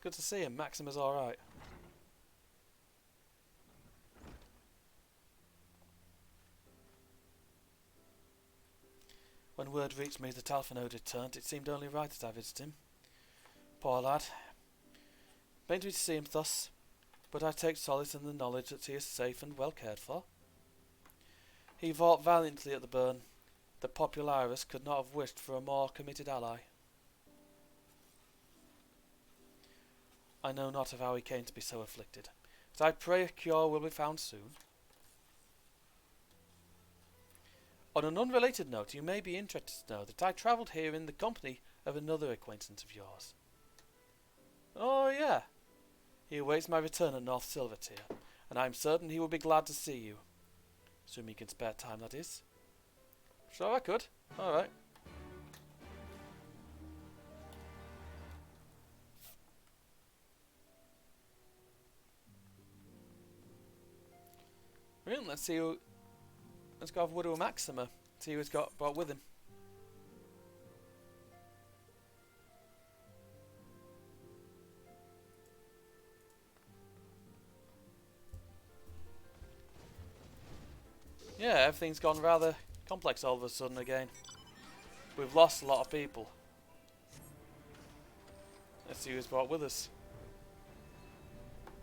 Good to see him. Maxima's alright. When word reached me that Alphino had returned, it seemed only right that I visited him. Poor lad. Pains me to see him thus, but I take solace in the knowledge that he is safe and well cared for. He fought valiantly at the burn. The Popularis could not have wished for a more committed ally. I know not of how he came to be so afflicted, but I pray a cure will be found soon. On an unrelated note, you may be interested to know that I travelled here in the company of another acquaintance of yours. Oh, yeah. He awaits my return at North Silvertier, and I am certain he will be glad to see you. Assuming he can spare time, that is. Sure I could. Alright. Brilliant, let's see who... Let's go have Widow Maxima. See who he's got brought with him. Yeah, everything's gone rather complex all of a sudden again. We've lost a lot of people. Let's see who's brought with us.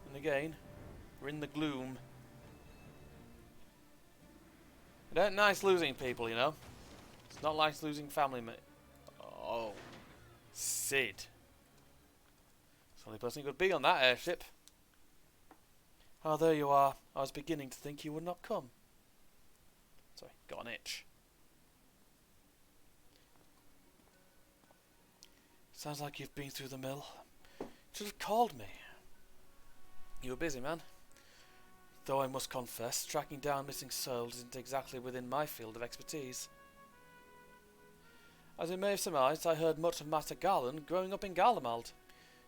And again, we're in the gloom. It ain't nice losing people, you know. It's not nice losing family Oh. Sid. It's the only person who could be on that airship. Oh, there you are. I was beginning to think you would not come. Sorry, got an itch. Sounds like you've been through the mill. You should have called me. You were busy, man. Though I must confess, tracking down missing souls isn't exactly within my field of expertise. As you may have surmised, I heard much of Master Garland growing up in Garlemald.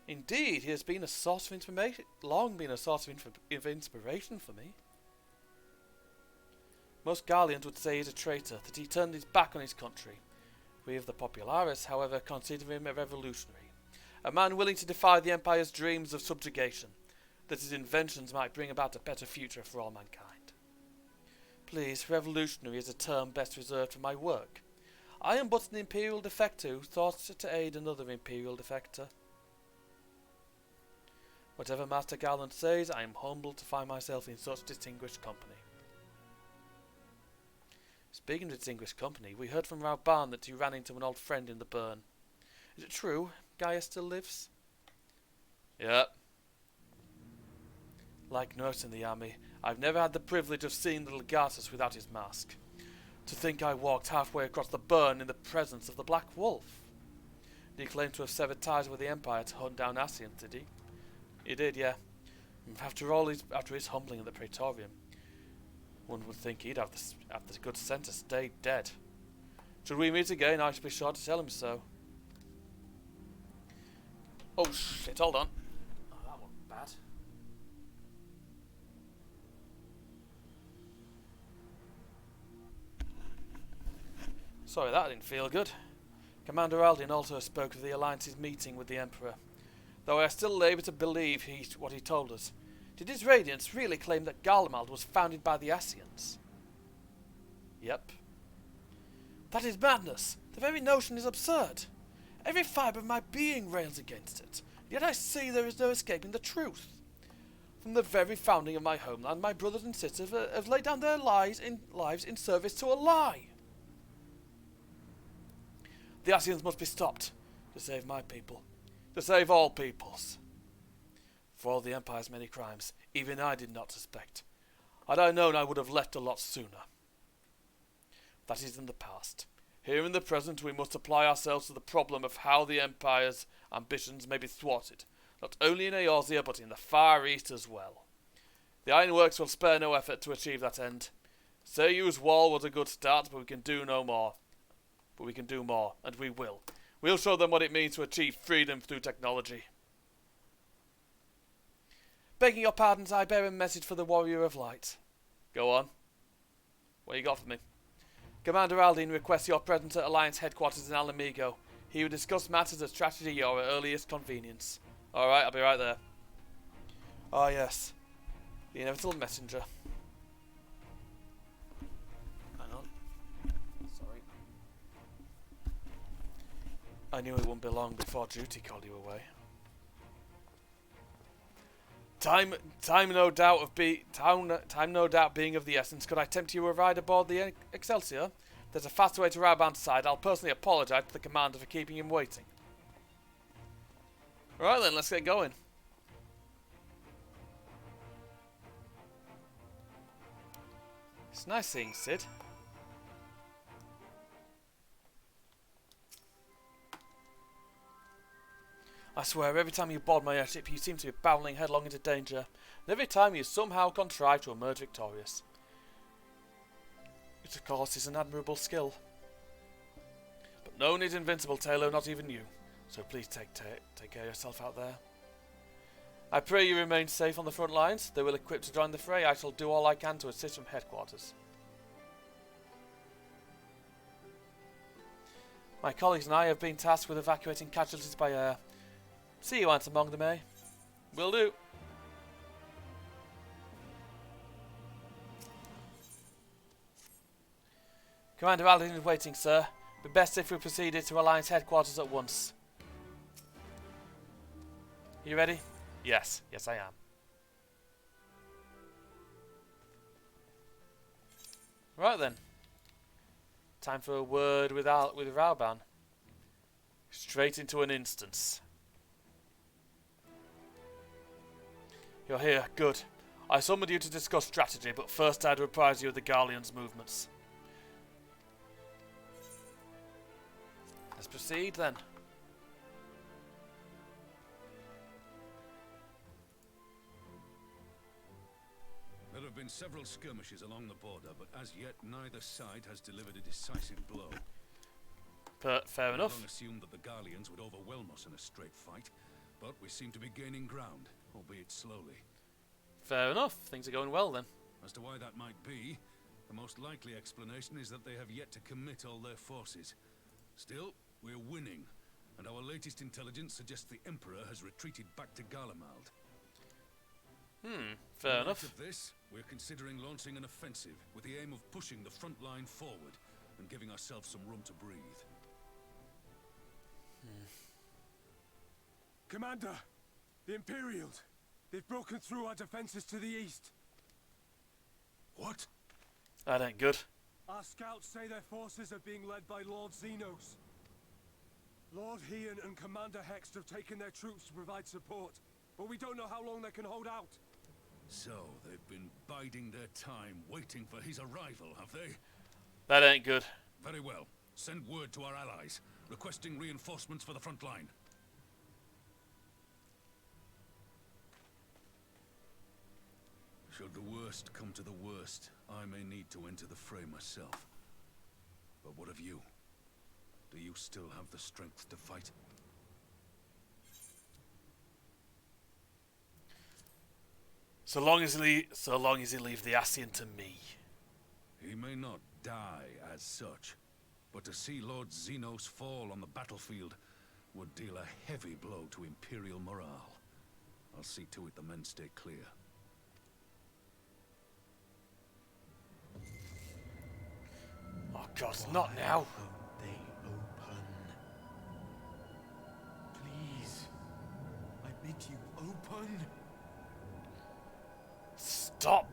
Indeed, he has been a source of information, long been a source of inspiration for me. Most Garleans would say he's a traitor, that he turned his back on his country. We of the Popularis, however, consider him a revolutionary, a man willing to defy the Empire's dreams of subjugation, that his inventions might bring about a better future for all mankind. Please, revolutionary is a term best reserved for my work. I am but an Imperial defector who thought to aid another Imperial defector. Whatever Master Garland says, I am humbled to find myself in such distinguished company. Speaking of distinguished company, we heard from Rauban that you ran into an old friend in the burn. Is it true? Gaia still lives? Yep. Like nurse in the army, I've never had the privilege of seeing the Legatus without his mask. To think I walked halfway across the burn in the presence of the Black Wolf. Did he claim to have severed ties with the Empire to hunt down Ascian, did he? He did, yeah. After his humbling at the Praetorium, one would think he'd have the good sense to stay dead. Should we meet again, I should be sure to tell him so. Oh shit, hold on. Oh, that wasn't bad. Sorry, that didn't feel good. Commander Aldin also spoke of the Alliance's meeting with the Emperor, though I still able to believe what he told us. Did His Radiance really claim that Garlemald was founded by the Ascians? Yep. That is madness. The very notion is absurd. Every fibre of my being rails against it, yet I see there is no escaping the truth. From the very founding of my homeland, my brothers and sisters have laid down their lives in service to a lie. The Ascians must be stopped to save my people, to save all peoples. For all the Empire's many crimes, even I did not suspect. Had I known, I would have left a lot sooner. That is in the past. Here in the present, we must apply ourselves to the problem of how the Empire's ambitions may be thwarted, not only in Eorzea, but in the Far East as well. The Ironworks will spare no effort to achieve that end. Seiyu's wall was a good start, but we can do no more. But we can do more, and we will. We'll show them what it means to achieve freedom through technology. Begging your pardons, I bear a message for the Warrior of Light. Go on. What you got for me? Commander Aldin requests your presence at Alliance headquarters in Alamigo. He will discuss matters of strategy or at earliest convenience. Alright, I'll be right there. Ah yes. The inevitable messenger. Hang on. Sorry. I knew it wouldn't be long before duty called you away. Time no doubt being of the essence. Could I tempt you a ride aboard the Excelsior? There's a faster way to Rauband's side. I'll personally apologise to the commander for keeping him waiting. Right then, let's get going. It's nice seeing Sid. I swear, every time you board my airship, you seem to be barreling headlong into danger, and every time you somehow contrive to emerge victorious. Which, of course, is an admirable skill. But no one is invincible, Taylor, not even you. So please take care of yourself out there. I pray you remain safe on the front lines. They will equip to join the fray. I shall do all I can to assist from headquarters. My colleagues and I have been tasked with evacuating casualties by air. See you ant among them, eh? Will do. Commander Aldin is waiting, sir. Be best if we proceeded to Alliance headquarters at once. You ready? Yes. Yes, I am. Right then. Time for a word with Rauban. Straight into an instance. You're here. Good. I summoned you to discuss strategy, but first I'd apprise you of the Garlean's movements. Let's proceed then. There have been several skirmishes along the border, but as yet neither side has delivered a decisive blow. Fair enough. We long assumed that the Garleans would overwhelm us in a straight fight, but we seem to be gaining ground, albeit slowly. Fair enough. Things are going well then. As to why that might be, the most likely explanation is that they have yet to commit all their forces. Still, we're winning, and our latest intelligence suggests the Emperor has retreated back to Garlemald. Fair enough. In light of this, we're considering launching an offensive with the aim of pushing the front line forward and giving ourselves some room to breathe. Commander, the Imperials. They've broken through our defenses to the east. What? That ain't good. Our scouts say their forces are being led by Lord Xenos. Lord Heian and Commander Hext have taken their troops to provide support, but we don't know how long they can hold out. So, they've been biding their time, waiting for his arrival, have they? That ain't good. Very well. Send word to our allies, requesting reinforcements for the front line. Should the worst come to the worst, I may need to enter the fray myself. But what of you? Do you still have the strength to fight? So long as he leaves the Ascian to me. He may not die as such, but to see Lord Xenos fall on the battlefield would deal a heavy blow to Imperial morale. I'll see to it the men stay clear. Oh God, not now. They open. Please, I bid you open. Stop.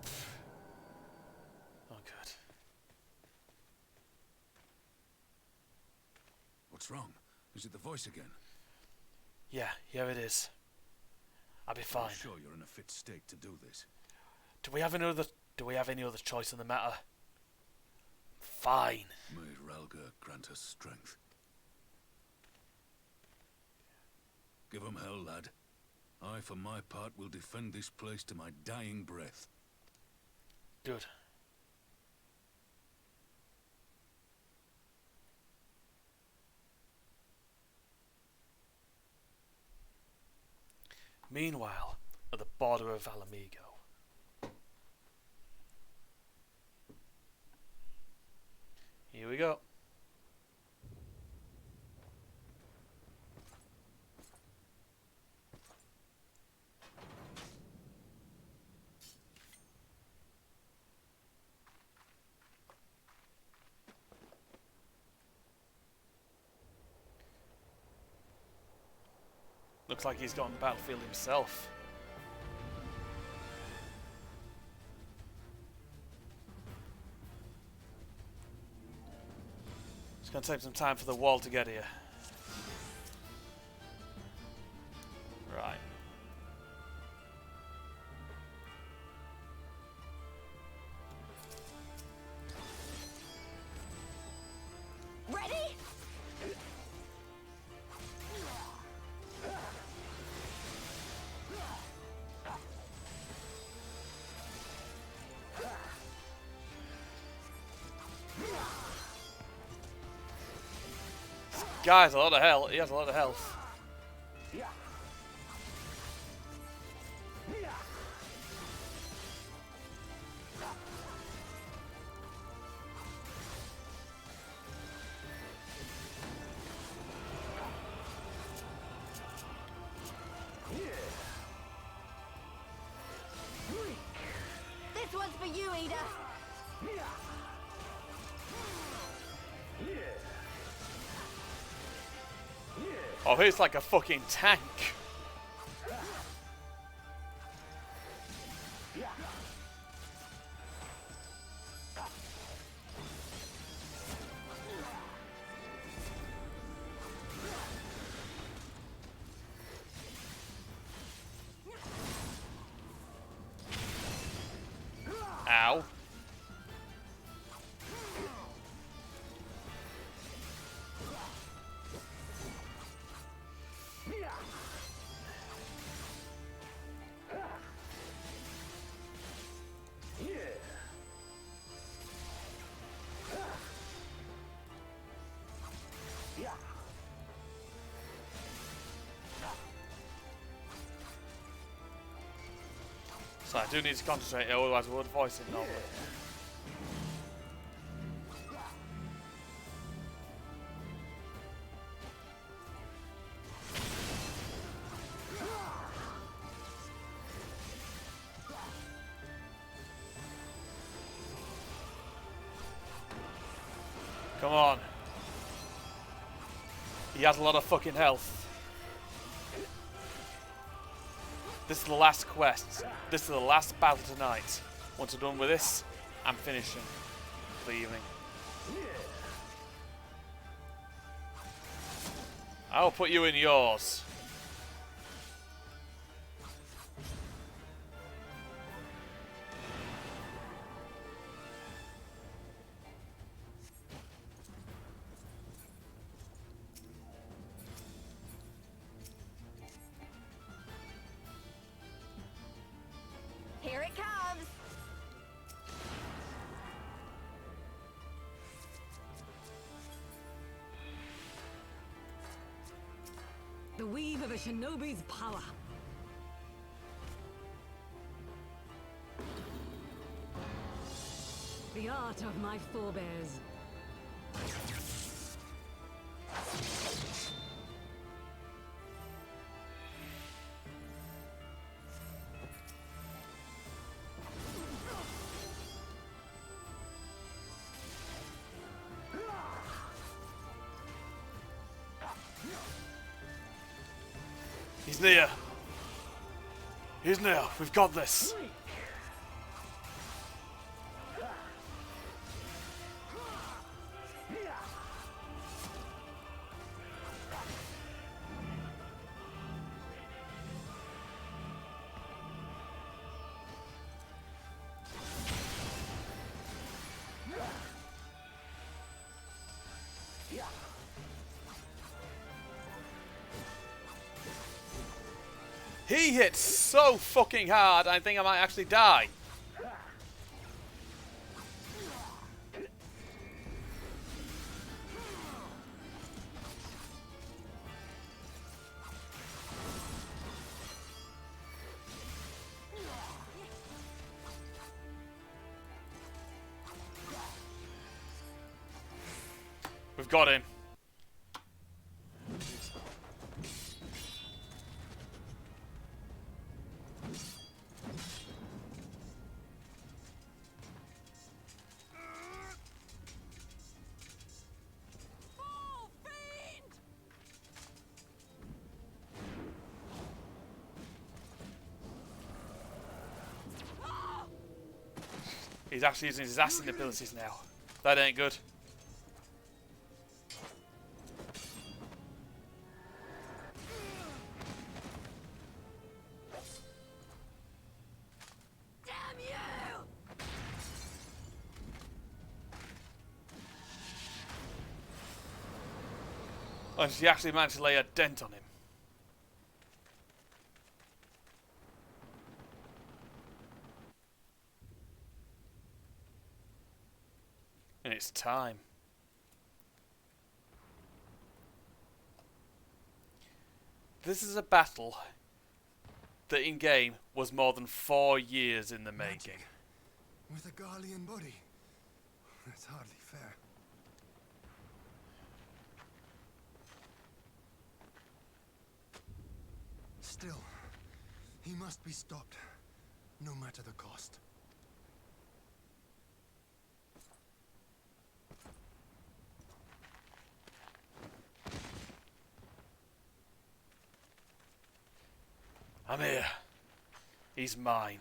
Oh God. What's wrong? Is it the voice again? Yeah, it is. I'll be fine. I'm sure you're in a fit state to do this. Do we have any other choice in the matter? Fine. May Ralga grant us strength. Give 'em hell, lad. I, for my part, will defend this place to my dying breath. Good. Meanwhile, at the border of Alamigo. Here we go. Looks like he's got on the battlefield himself. It's going to take some time for the wall to get here. Right. Ready? Guys, a lot of hell. He has a lot of health. This one's for you, Ida. Oh, he's like a fucking tank. Ow. So I do need to concentrate, otherwise I would voice it normally. Come on. He has a lot of fucking health. This is the last quest. This is the last battle tonight. Once I'm done with this, I'm finishing for the evening. I'll put you in yours. Here it comes. weave of a shinobi's power. The art of my forebears. He's near. He's near. We've got this. He hits so fucking hard, I think I might actually die. We've got him. He's actually using his assassin abilities now. That ain't good. Damn you! And she actually managed to lay a dent on him. And it's time. This is a battle that in game was more than 4 years in the making. With a Garlean body? That's hardly fair. Still, he must be stopped, no matter the cost. I'm here. He's mine.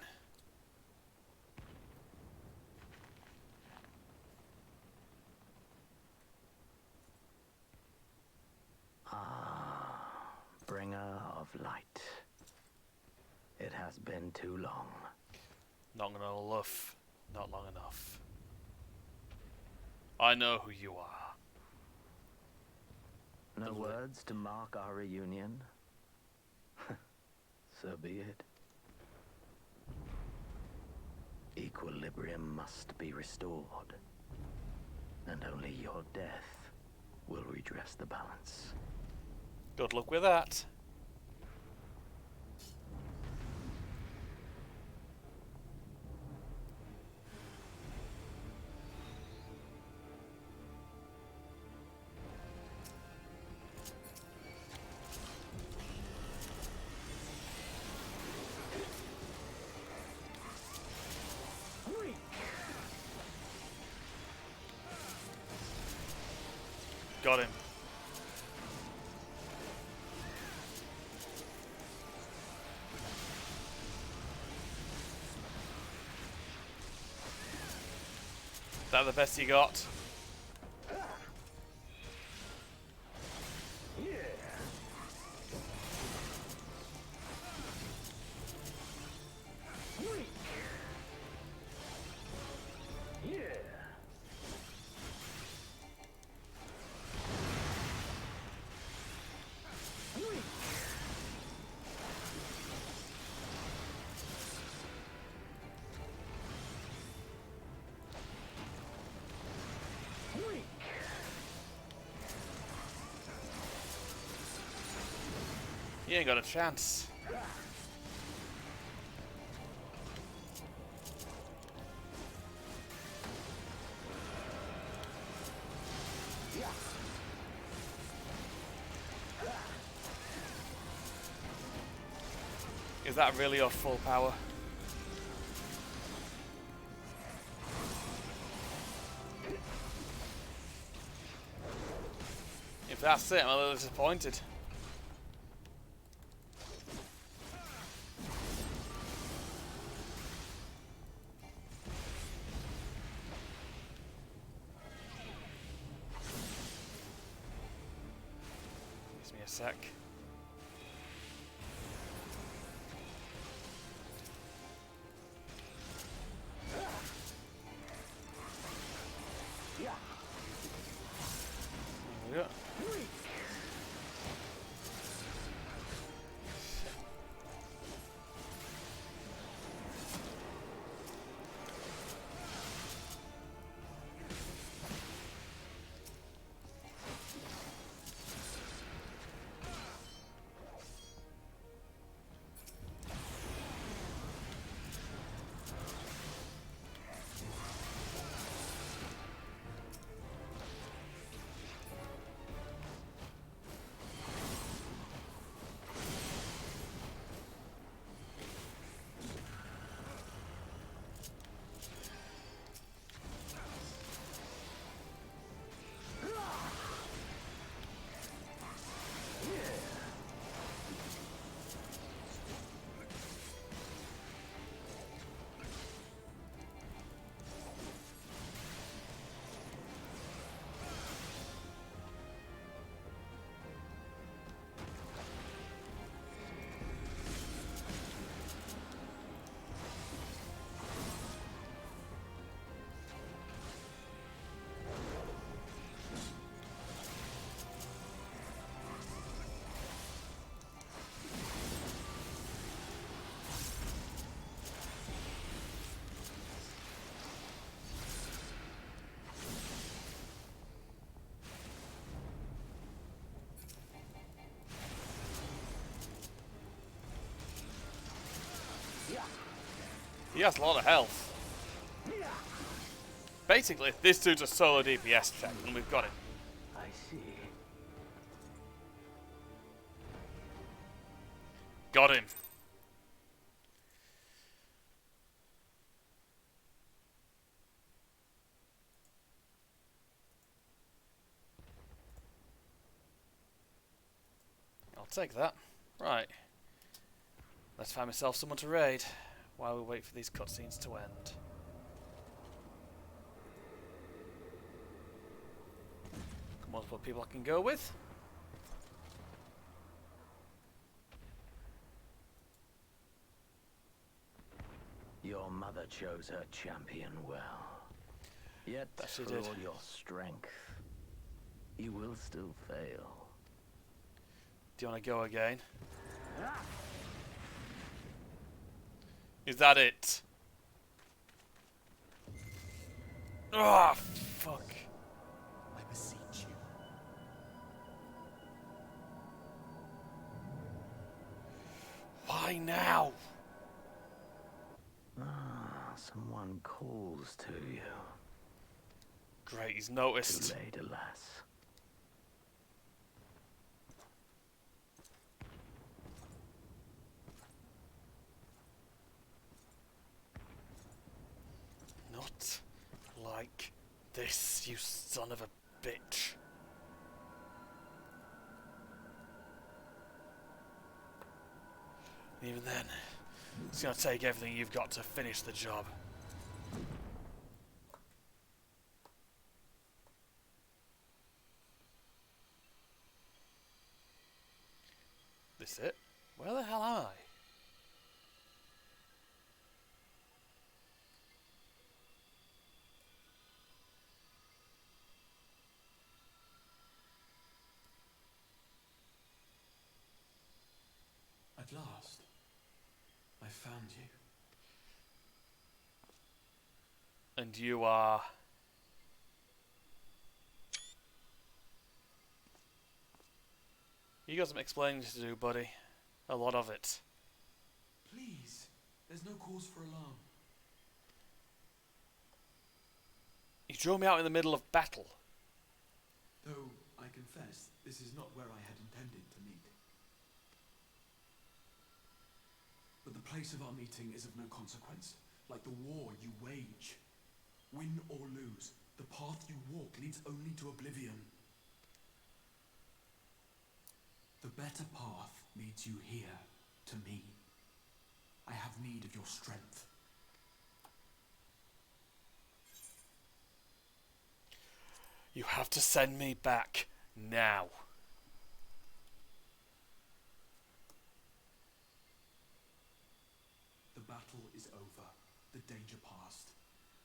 Ah, bringer of light. It has been too long. Not enough. Not long enough. I know who you are. No words to mark our reunion? So be it. Equilibrium must be restored, and only your death will redress the balance. Good luck with that. Got him. Is that the best you got? You ain't got a chance. Is that really your full power? If that's it, I'm a little disappointed. Gives me a sec. Yeah. He has a lot of health. Basically, this dude's a solo DPS check, and we've got him. I see. Got him. I'll take that. Right. Let's find myself someone to raid while we wait for these cutscenes to end. Multiple people I can go with. Your mother chose her champion well. Yet, for all your strength, you will still fail. Do you want to go again? Is that it? Oh, fuck. I beseech you. Why now? Someone calls to you. Great, he's noticed. Too late, alas. Not like this, you son of a bitch. Even then, it's gonna take everything you've got to finish the job. This it? Where the hell am I? At last, I found you. And you are... You got some explaining to do, buddy. A lot of it. Please, there's no cause for alarm. You drew me out in the middle of battle. Though, I confess, this is not where I had intended to meet. But the place of our meeting is of no consequence, like the war you wage. Win or lose, the path you walk leads only to oblivion. The better path leads you here, to me. I have need of your strength. You have to send me back now. The battle is over, the danger past,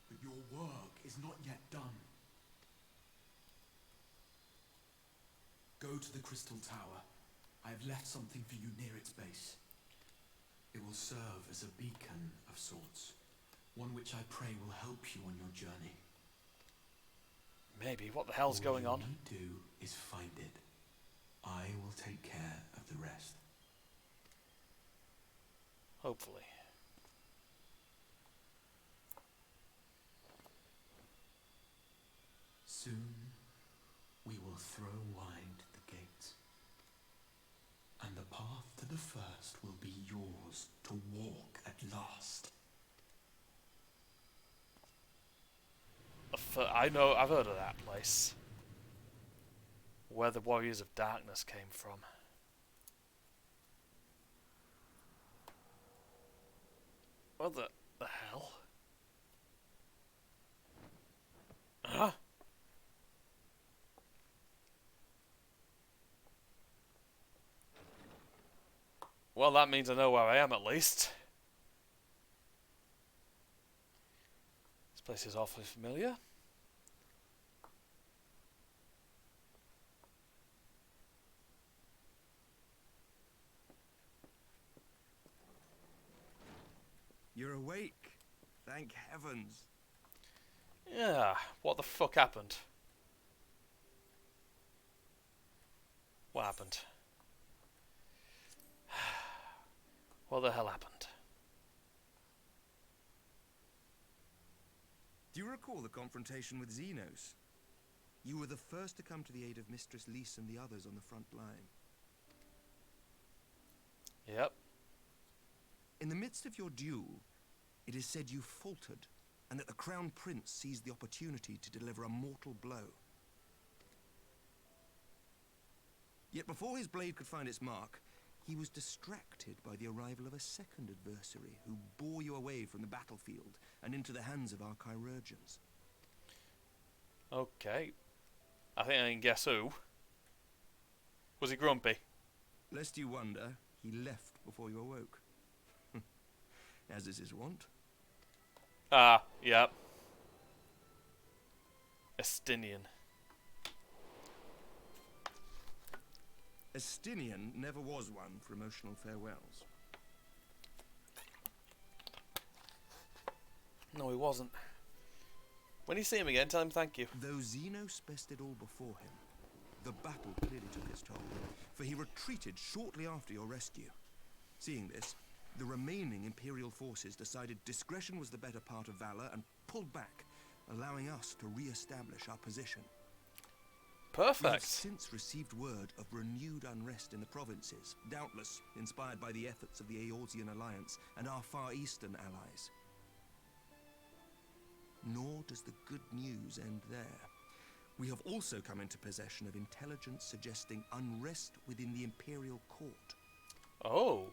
but your work is not yet done. Go to the Crystal Tower. I have left something for you near its base. It will serve as a beacon of sorts, one which I pray will help you on your journey. Maybe. What the hell's going on? All you need to do is find it. I will take care of the rest. Hopefully. Soon we will throw wide the gates, and the path to the first will be yours to walk at last. I know, I've heard of that place. Where the Warriors of Darkness came from. What the hell? Huh? Well, that means I know where I am at least. This place is awfully familiar. You're awake. Thank heavens. Yeah, what the fuck happened? What happened? What the hell happened? Do you recall the confrontation with Xenos? You were the first to come to the aid of Mistress Lys and the others on the front line. Yep. In the midst of your duel, it is said you faltered, and that the Crown Prince seized the opportunity to deliver a mortal blow. Yet before his blade could find its mark, he was distracted by the arrival of a second adversary who bore you away from the battlefield and into the hands of our chirurgeons. Okay. I think I can guess who. Was he grumpy? Lest you wonder, he left before you awoke. As is his wont. Ah, yep. Estinian. Estinian never was one for emotional farewells. No, he wasn't. When you see him again, tell him thank you. Though Xenos bested all before him, the battle clearly took its toll, for he retreated shortly after your rescue. Seeing this, the remaining Imperial forces decided discretion was the better part of valor and pulled back, allowing us to re-establish our position. Perfect. We have since received word of renewed unrest in the provinces, doubtless inspired by the efforts of the Eorzean Alliance and our Far Eastern allies. Nor does the good news end there. We have also come into possession of intelligence suggesting unrest within the Imperial Court. Oh.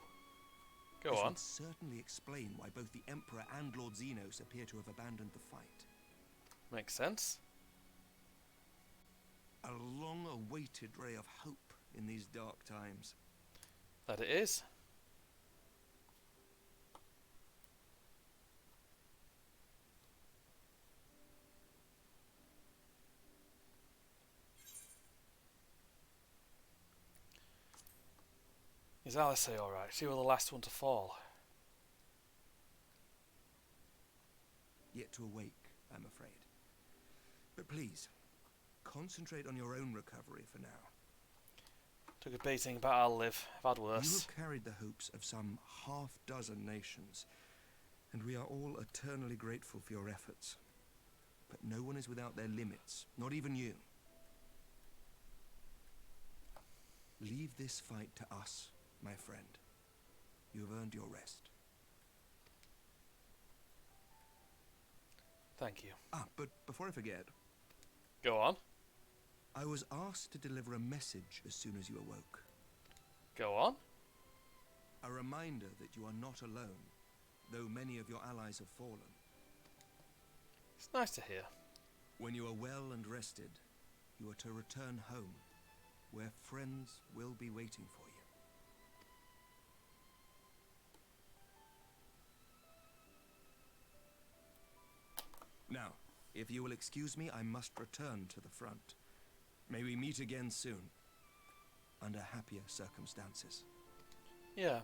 Go this on. would certainly explain why both the Emperor and Lord Xenos appear to have abandoned the fight. Makes sense. A long-awaited ray of hope in these dark times. That it is. Is Alice alright? She was the last one to fall. Yet to awake, I'm afraid. But please, concentrate on your own recovery for now. Took a beating, but I'll live. I've had You worse. have carried the hopes of some half-dozen nations, and we are all eternally grateful for your efforts. But no one is without their limits, not even you. Leave this fight to us, my friend. You have earned your rest. Thank you. Ah, but before I forget... Go on. I was asked to deliver a message as soon as you awoke. Go on. A reminder that you are not alone, though many of your allies have fallen. It's nice to hear. When you are well and rested, you are to return home, where friends will be waiting for you. Now, if you will excuse me, I must return to the front. May we meet again soon, under happier circumstances. Yeah.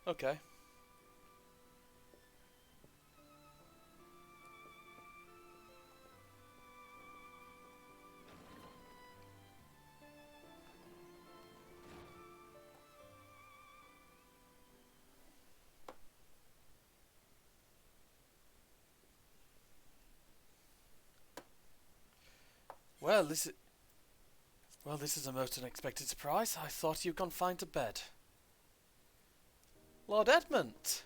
Okay. Well, this is a most unexpected surprise. I thought you'd confined to bed. Lord Edmund!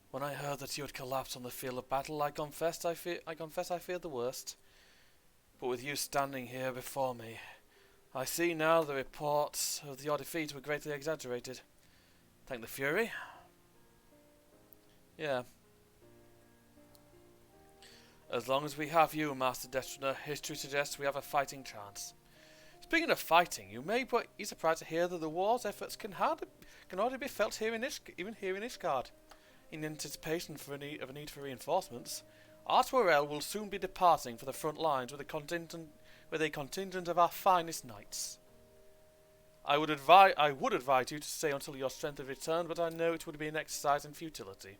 When I heard that you had collapsed on the field of battle, I confess I feared the worst. But with you standing here before me, I see now the reports of your defeat were greatly exaggerated. Thank the Fury? Yeah. As long as we have you, Master Destriner, history suggests we have a fighting chance. Speaking of fighting, you may be surprised to hear that the war's efforts can already be felt here in even here in Ishgard. In anticipation of a need for reinforcements, IRL will soon be departing for the front lines with a contingent of our finest knights. I would advise you to stay until your strength has returned, but I know it would be an exercise in futility.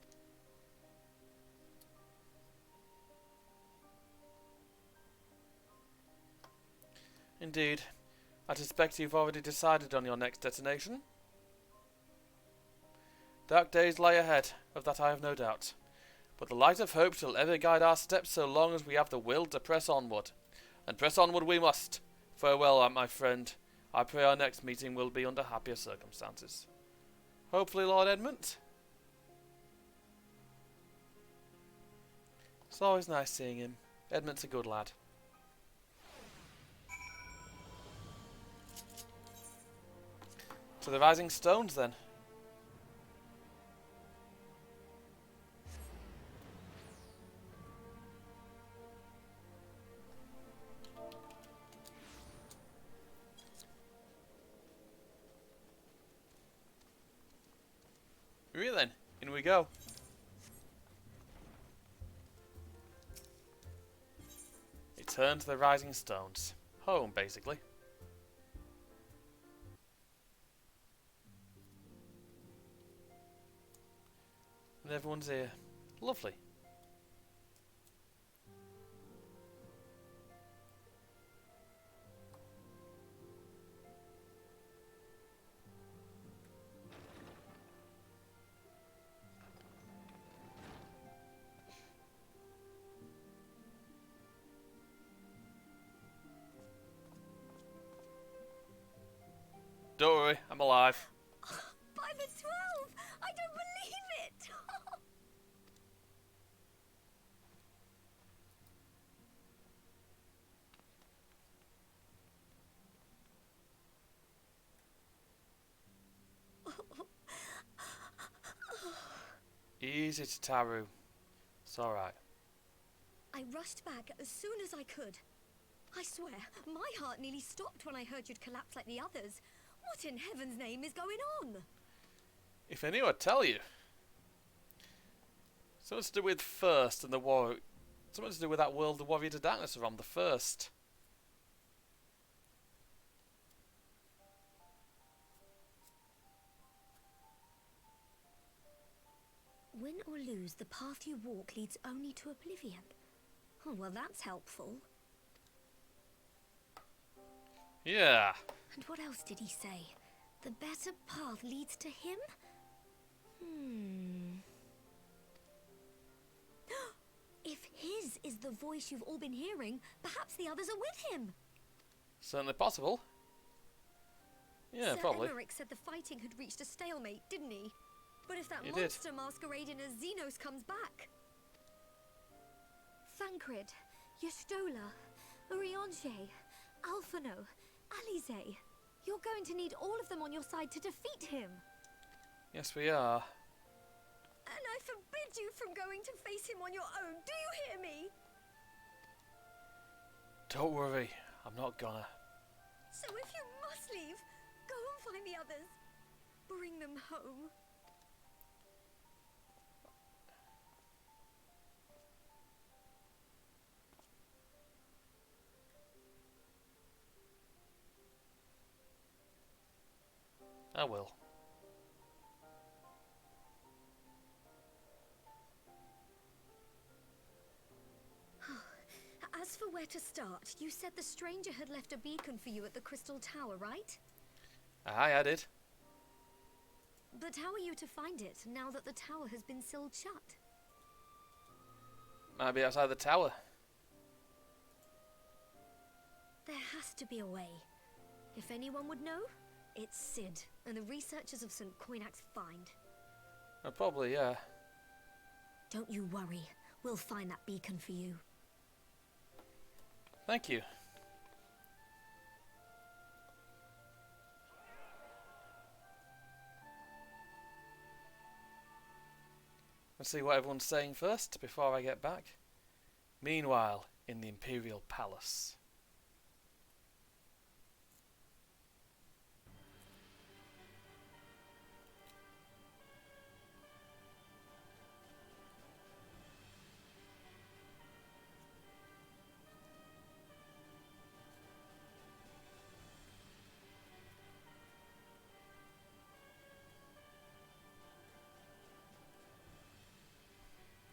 Indeed. I suspect you've already decided on your next destination. Dark days lie ahead, of that I have no doubt. But the light of hope shall ever guide our steps so long as we have the will to press onward. And press onward we must. Farewell, my friend. I pray our next meeting will be under happier circumstances. Hopefully, Lord Edmund. It's always nice seeing him. Edmund's a good lad. To the Rising Stones, then. Really then, in we go. Return to the Rising Stones. Home, basically. And everyone's here. Lovely. Don't worry, I'm alive. By the 12! I don't believe it! Easy, Taru. It's alright. I rushed back as soon as I could. I swear, my heart nearly stopped when I heard you'd collapsed like the others. What in heaven's name is going on? If I knew, I'd tell you. Something to do with First and the war. Something to do with that world the Warriors of Darkness are on, the First. Win or lose, the path you walk leads only to oblivion. Oh, well, that's helpful. Yeah. And what else did he say? The better path leads to him? If his is the voice you've all been hearing, perhaps the others are with him. Certainly possible. Yeah, Sir probably. Emmerich said the fighting had reached a stalemate, didn't he? But if that He did. monster masquerading as Xenos comes back... Thancred, Yestola, Urianger, Alphino, Alize... You're going to need all of them on your side to defeat him. Yes, we are. And I forbid you from going to face him on your own. Do you hear me? Don't worry, I'm not gonna. So if you must leave, go and find the others. Bring them home. I will. As for where to start, you said the stranger had left a beacon for you at the Crystal Tower, right? Aye, I did. But how are you to find it, now that the tower has been sealed shut? Might be outside the tower. There has to be a way. If anyone would know, it's Sid, and the researchers of St. Coinac's find. Probably, yeah. Don't you worry, we'll find that beacon for you. Thank you. Let's see what everyone's saying first before I get back. Meanwhile, in the Imperial Palace.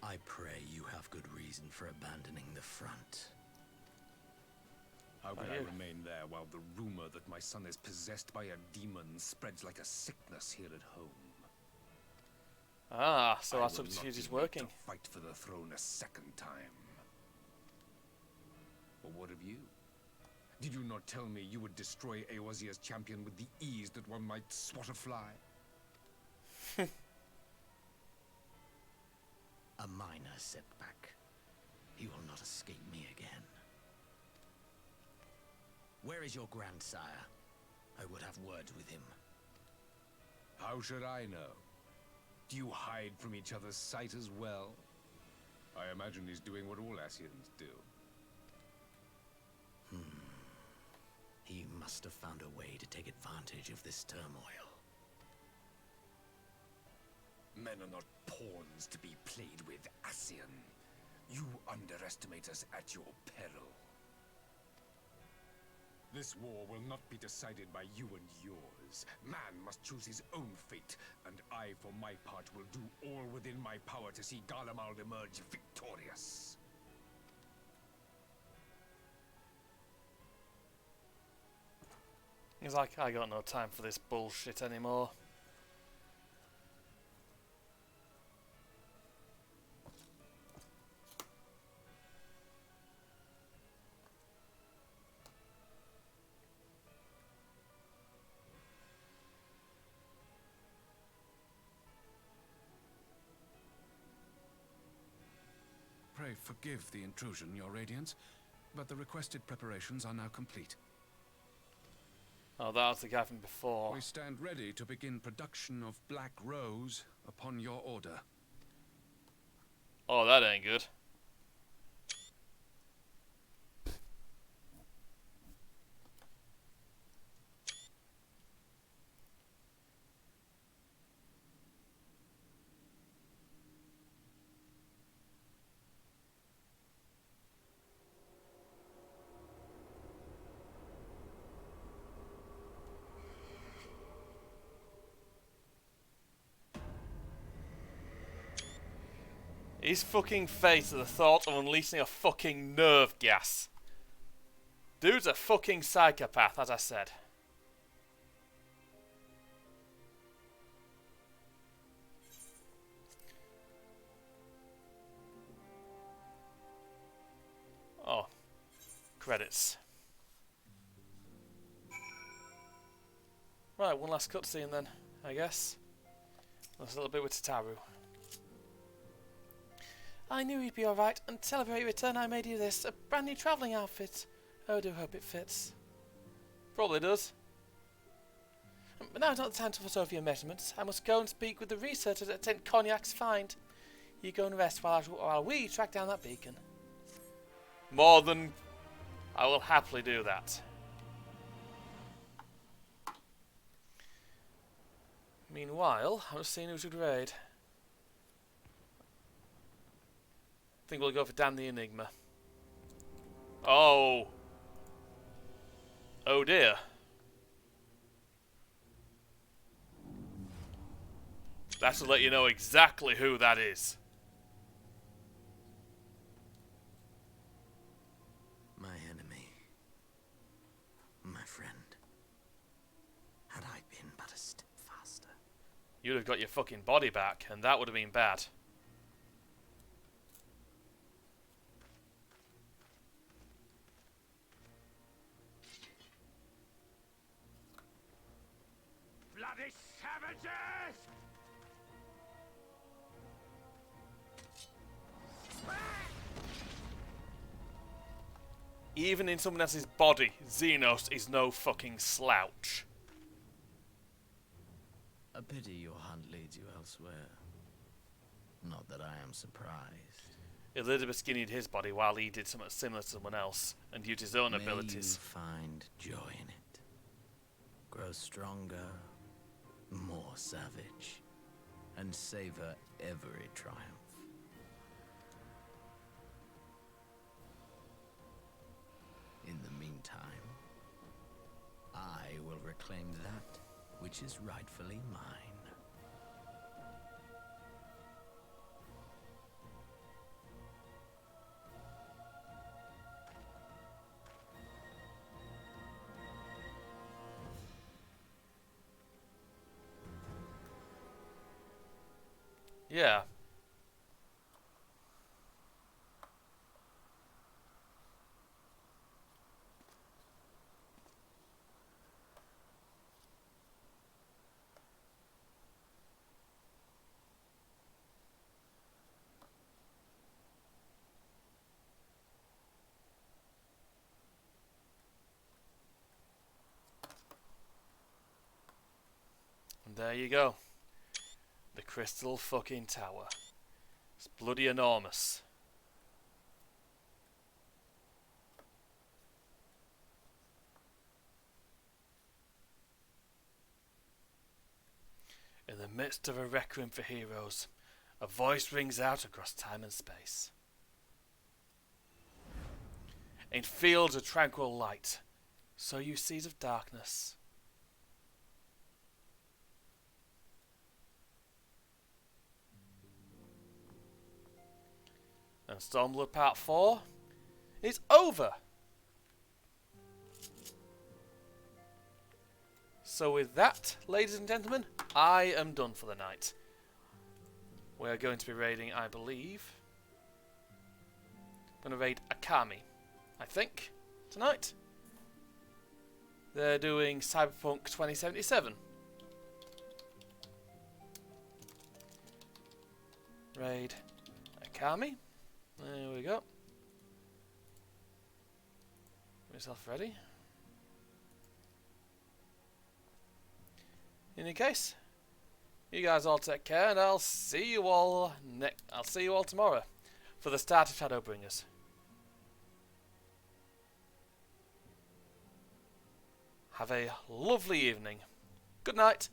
I pray you have good reason for abandoning the front. How could I remain there while the rumor that my son is possessed by a demon spreads like a sickness here at home? Ah, so our subterfuge is working. To fight for the throne a second time. But what of you? Did you not tell me you would destroy Eorzea's champion with the ease that one might swat a fly? A minor setback. He will not escape me again. Where is your grandsire? I would have words with him. How should I know? Do you hide from each other's sight as well? I imagine he's doing what all Ascians do. He must have found a way to take advantage of this turmoil. Men are not pawns to be played with, Ascian. You underestimate us at your peril. This war will not be decided by you and yours. Man must choose his own fate, and I, for my part, will do all within my power to see Garlemald emerge victorious. He's like, I got no time for this bullshit anymore. Pray forgive the intrusion, Your Radiance, but the requested preparations are now complete. Oh, that was the guy from before. We stand ready to begin production of Black Rose upon your order. Oh, that ain't good. His fucking face at the thought of unleashing a fucking nerve gas. Dude's a fucking psychopath, as I said. Oh. Credits. Right, one last cutscene then, I guess. That's a little bit with Tataru. I knew you'd be alright, and to celebrate your return I made you this, a brand new travelling outfit. Oh, I do hope it fits. Probably does. But now is not the time to fuss over your measurements. I must go and speak with the researchers at St. Cognac's find. You go and rest while we track down that beacon. More than... I will happily do that. Meanwhile, I'm just seeing who should raid. I think we'll go for Dan the Enigma. Oh. Oh dear. That'll let you know exactly who that is. My enemy. My friend. Had I been but a step faster. You'd have got your fucking body back, and that would have been bad. Bloody savages! Even in someone else's body, Xenos is no fucking slouch. A pity your hunt leads you elsewhere. Not that I am surprised. Elizabeth skinnied his body while he did something similar to someone else and used his own abilities. You find joy in it. Grow stronger, more savage, and savor every triumph. In the meantime, I will reclaim that which is rightfully mine. Yeah. And there you go. The Crystal fucking Tower. It's bloody enormous. In the midst of a requiem for heroes, a voice rings out across time and space. In fields of tranquil light, sow you seeds of darkness. And Stormblood Part 4 is over. So with that, ladies and gentlemen, I am done for the night. We are going to be raiding, I believe. I'm going to raid Akami, I think, tonight. They're doing Cyberpunk 2077. Raid Akami. There we go. Get myself ready. In any case, you guys all take care, and I'll see you all tomorrow for the start of Shadowbringers. Have a lovely evening. Good night.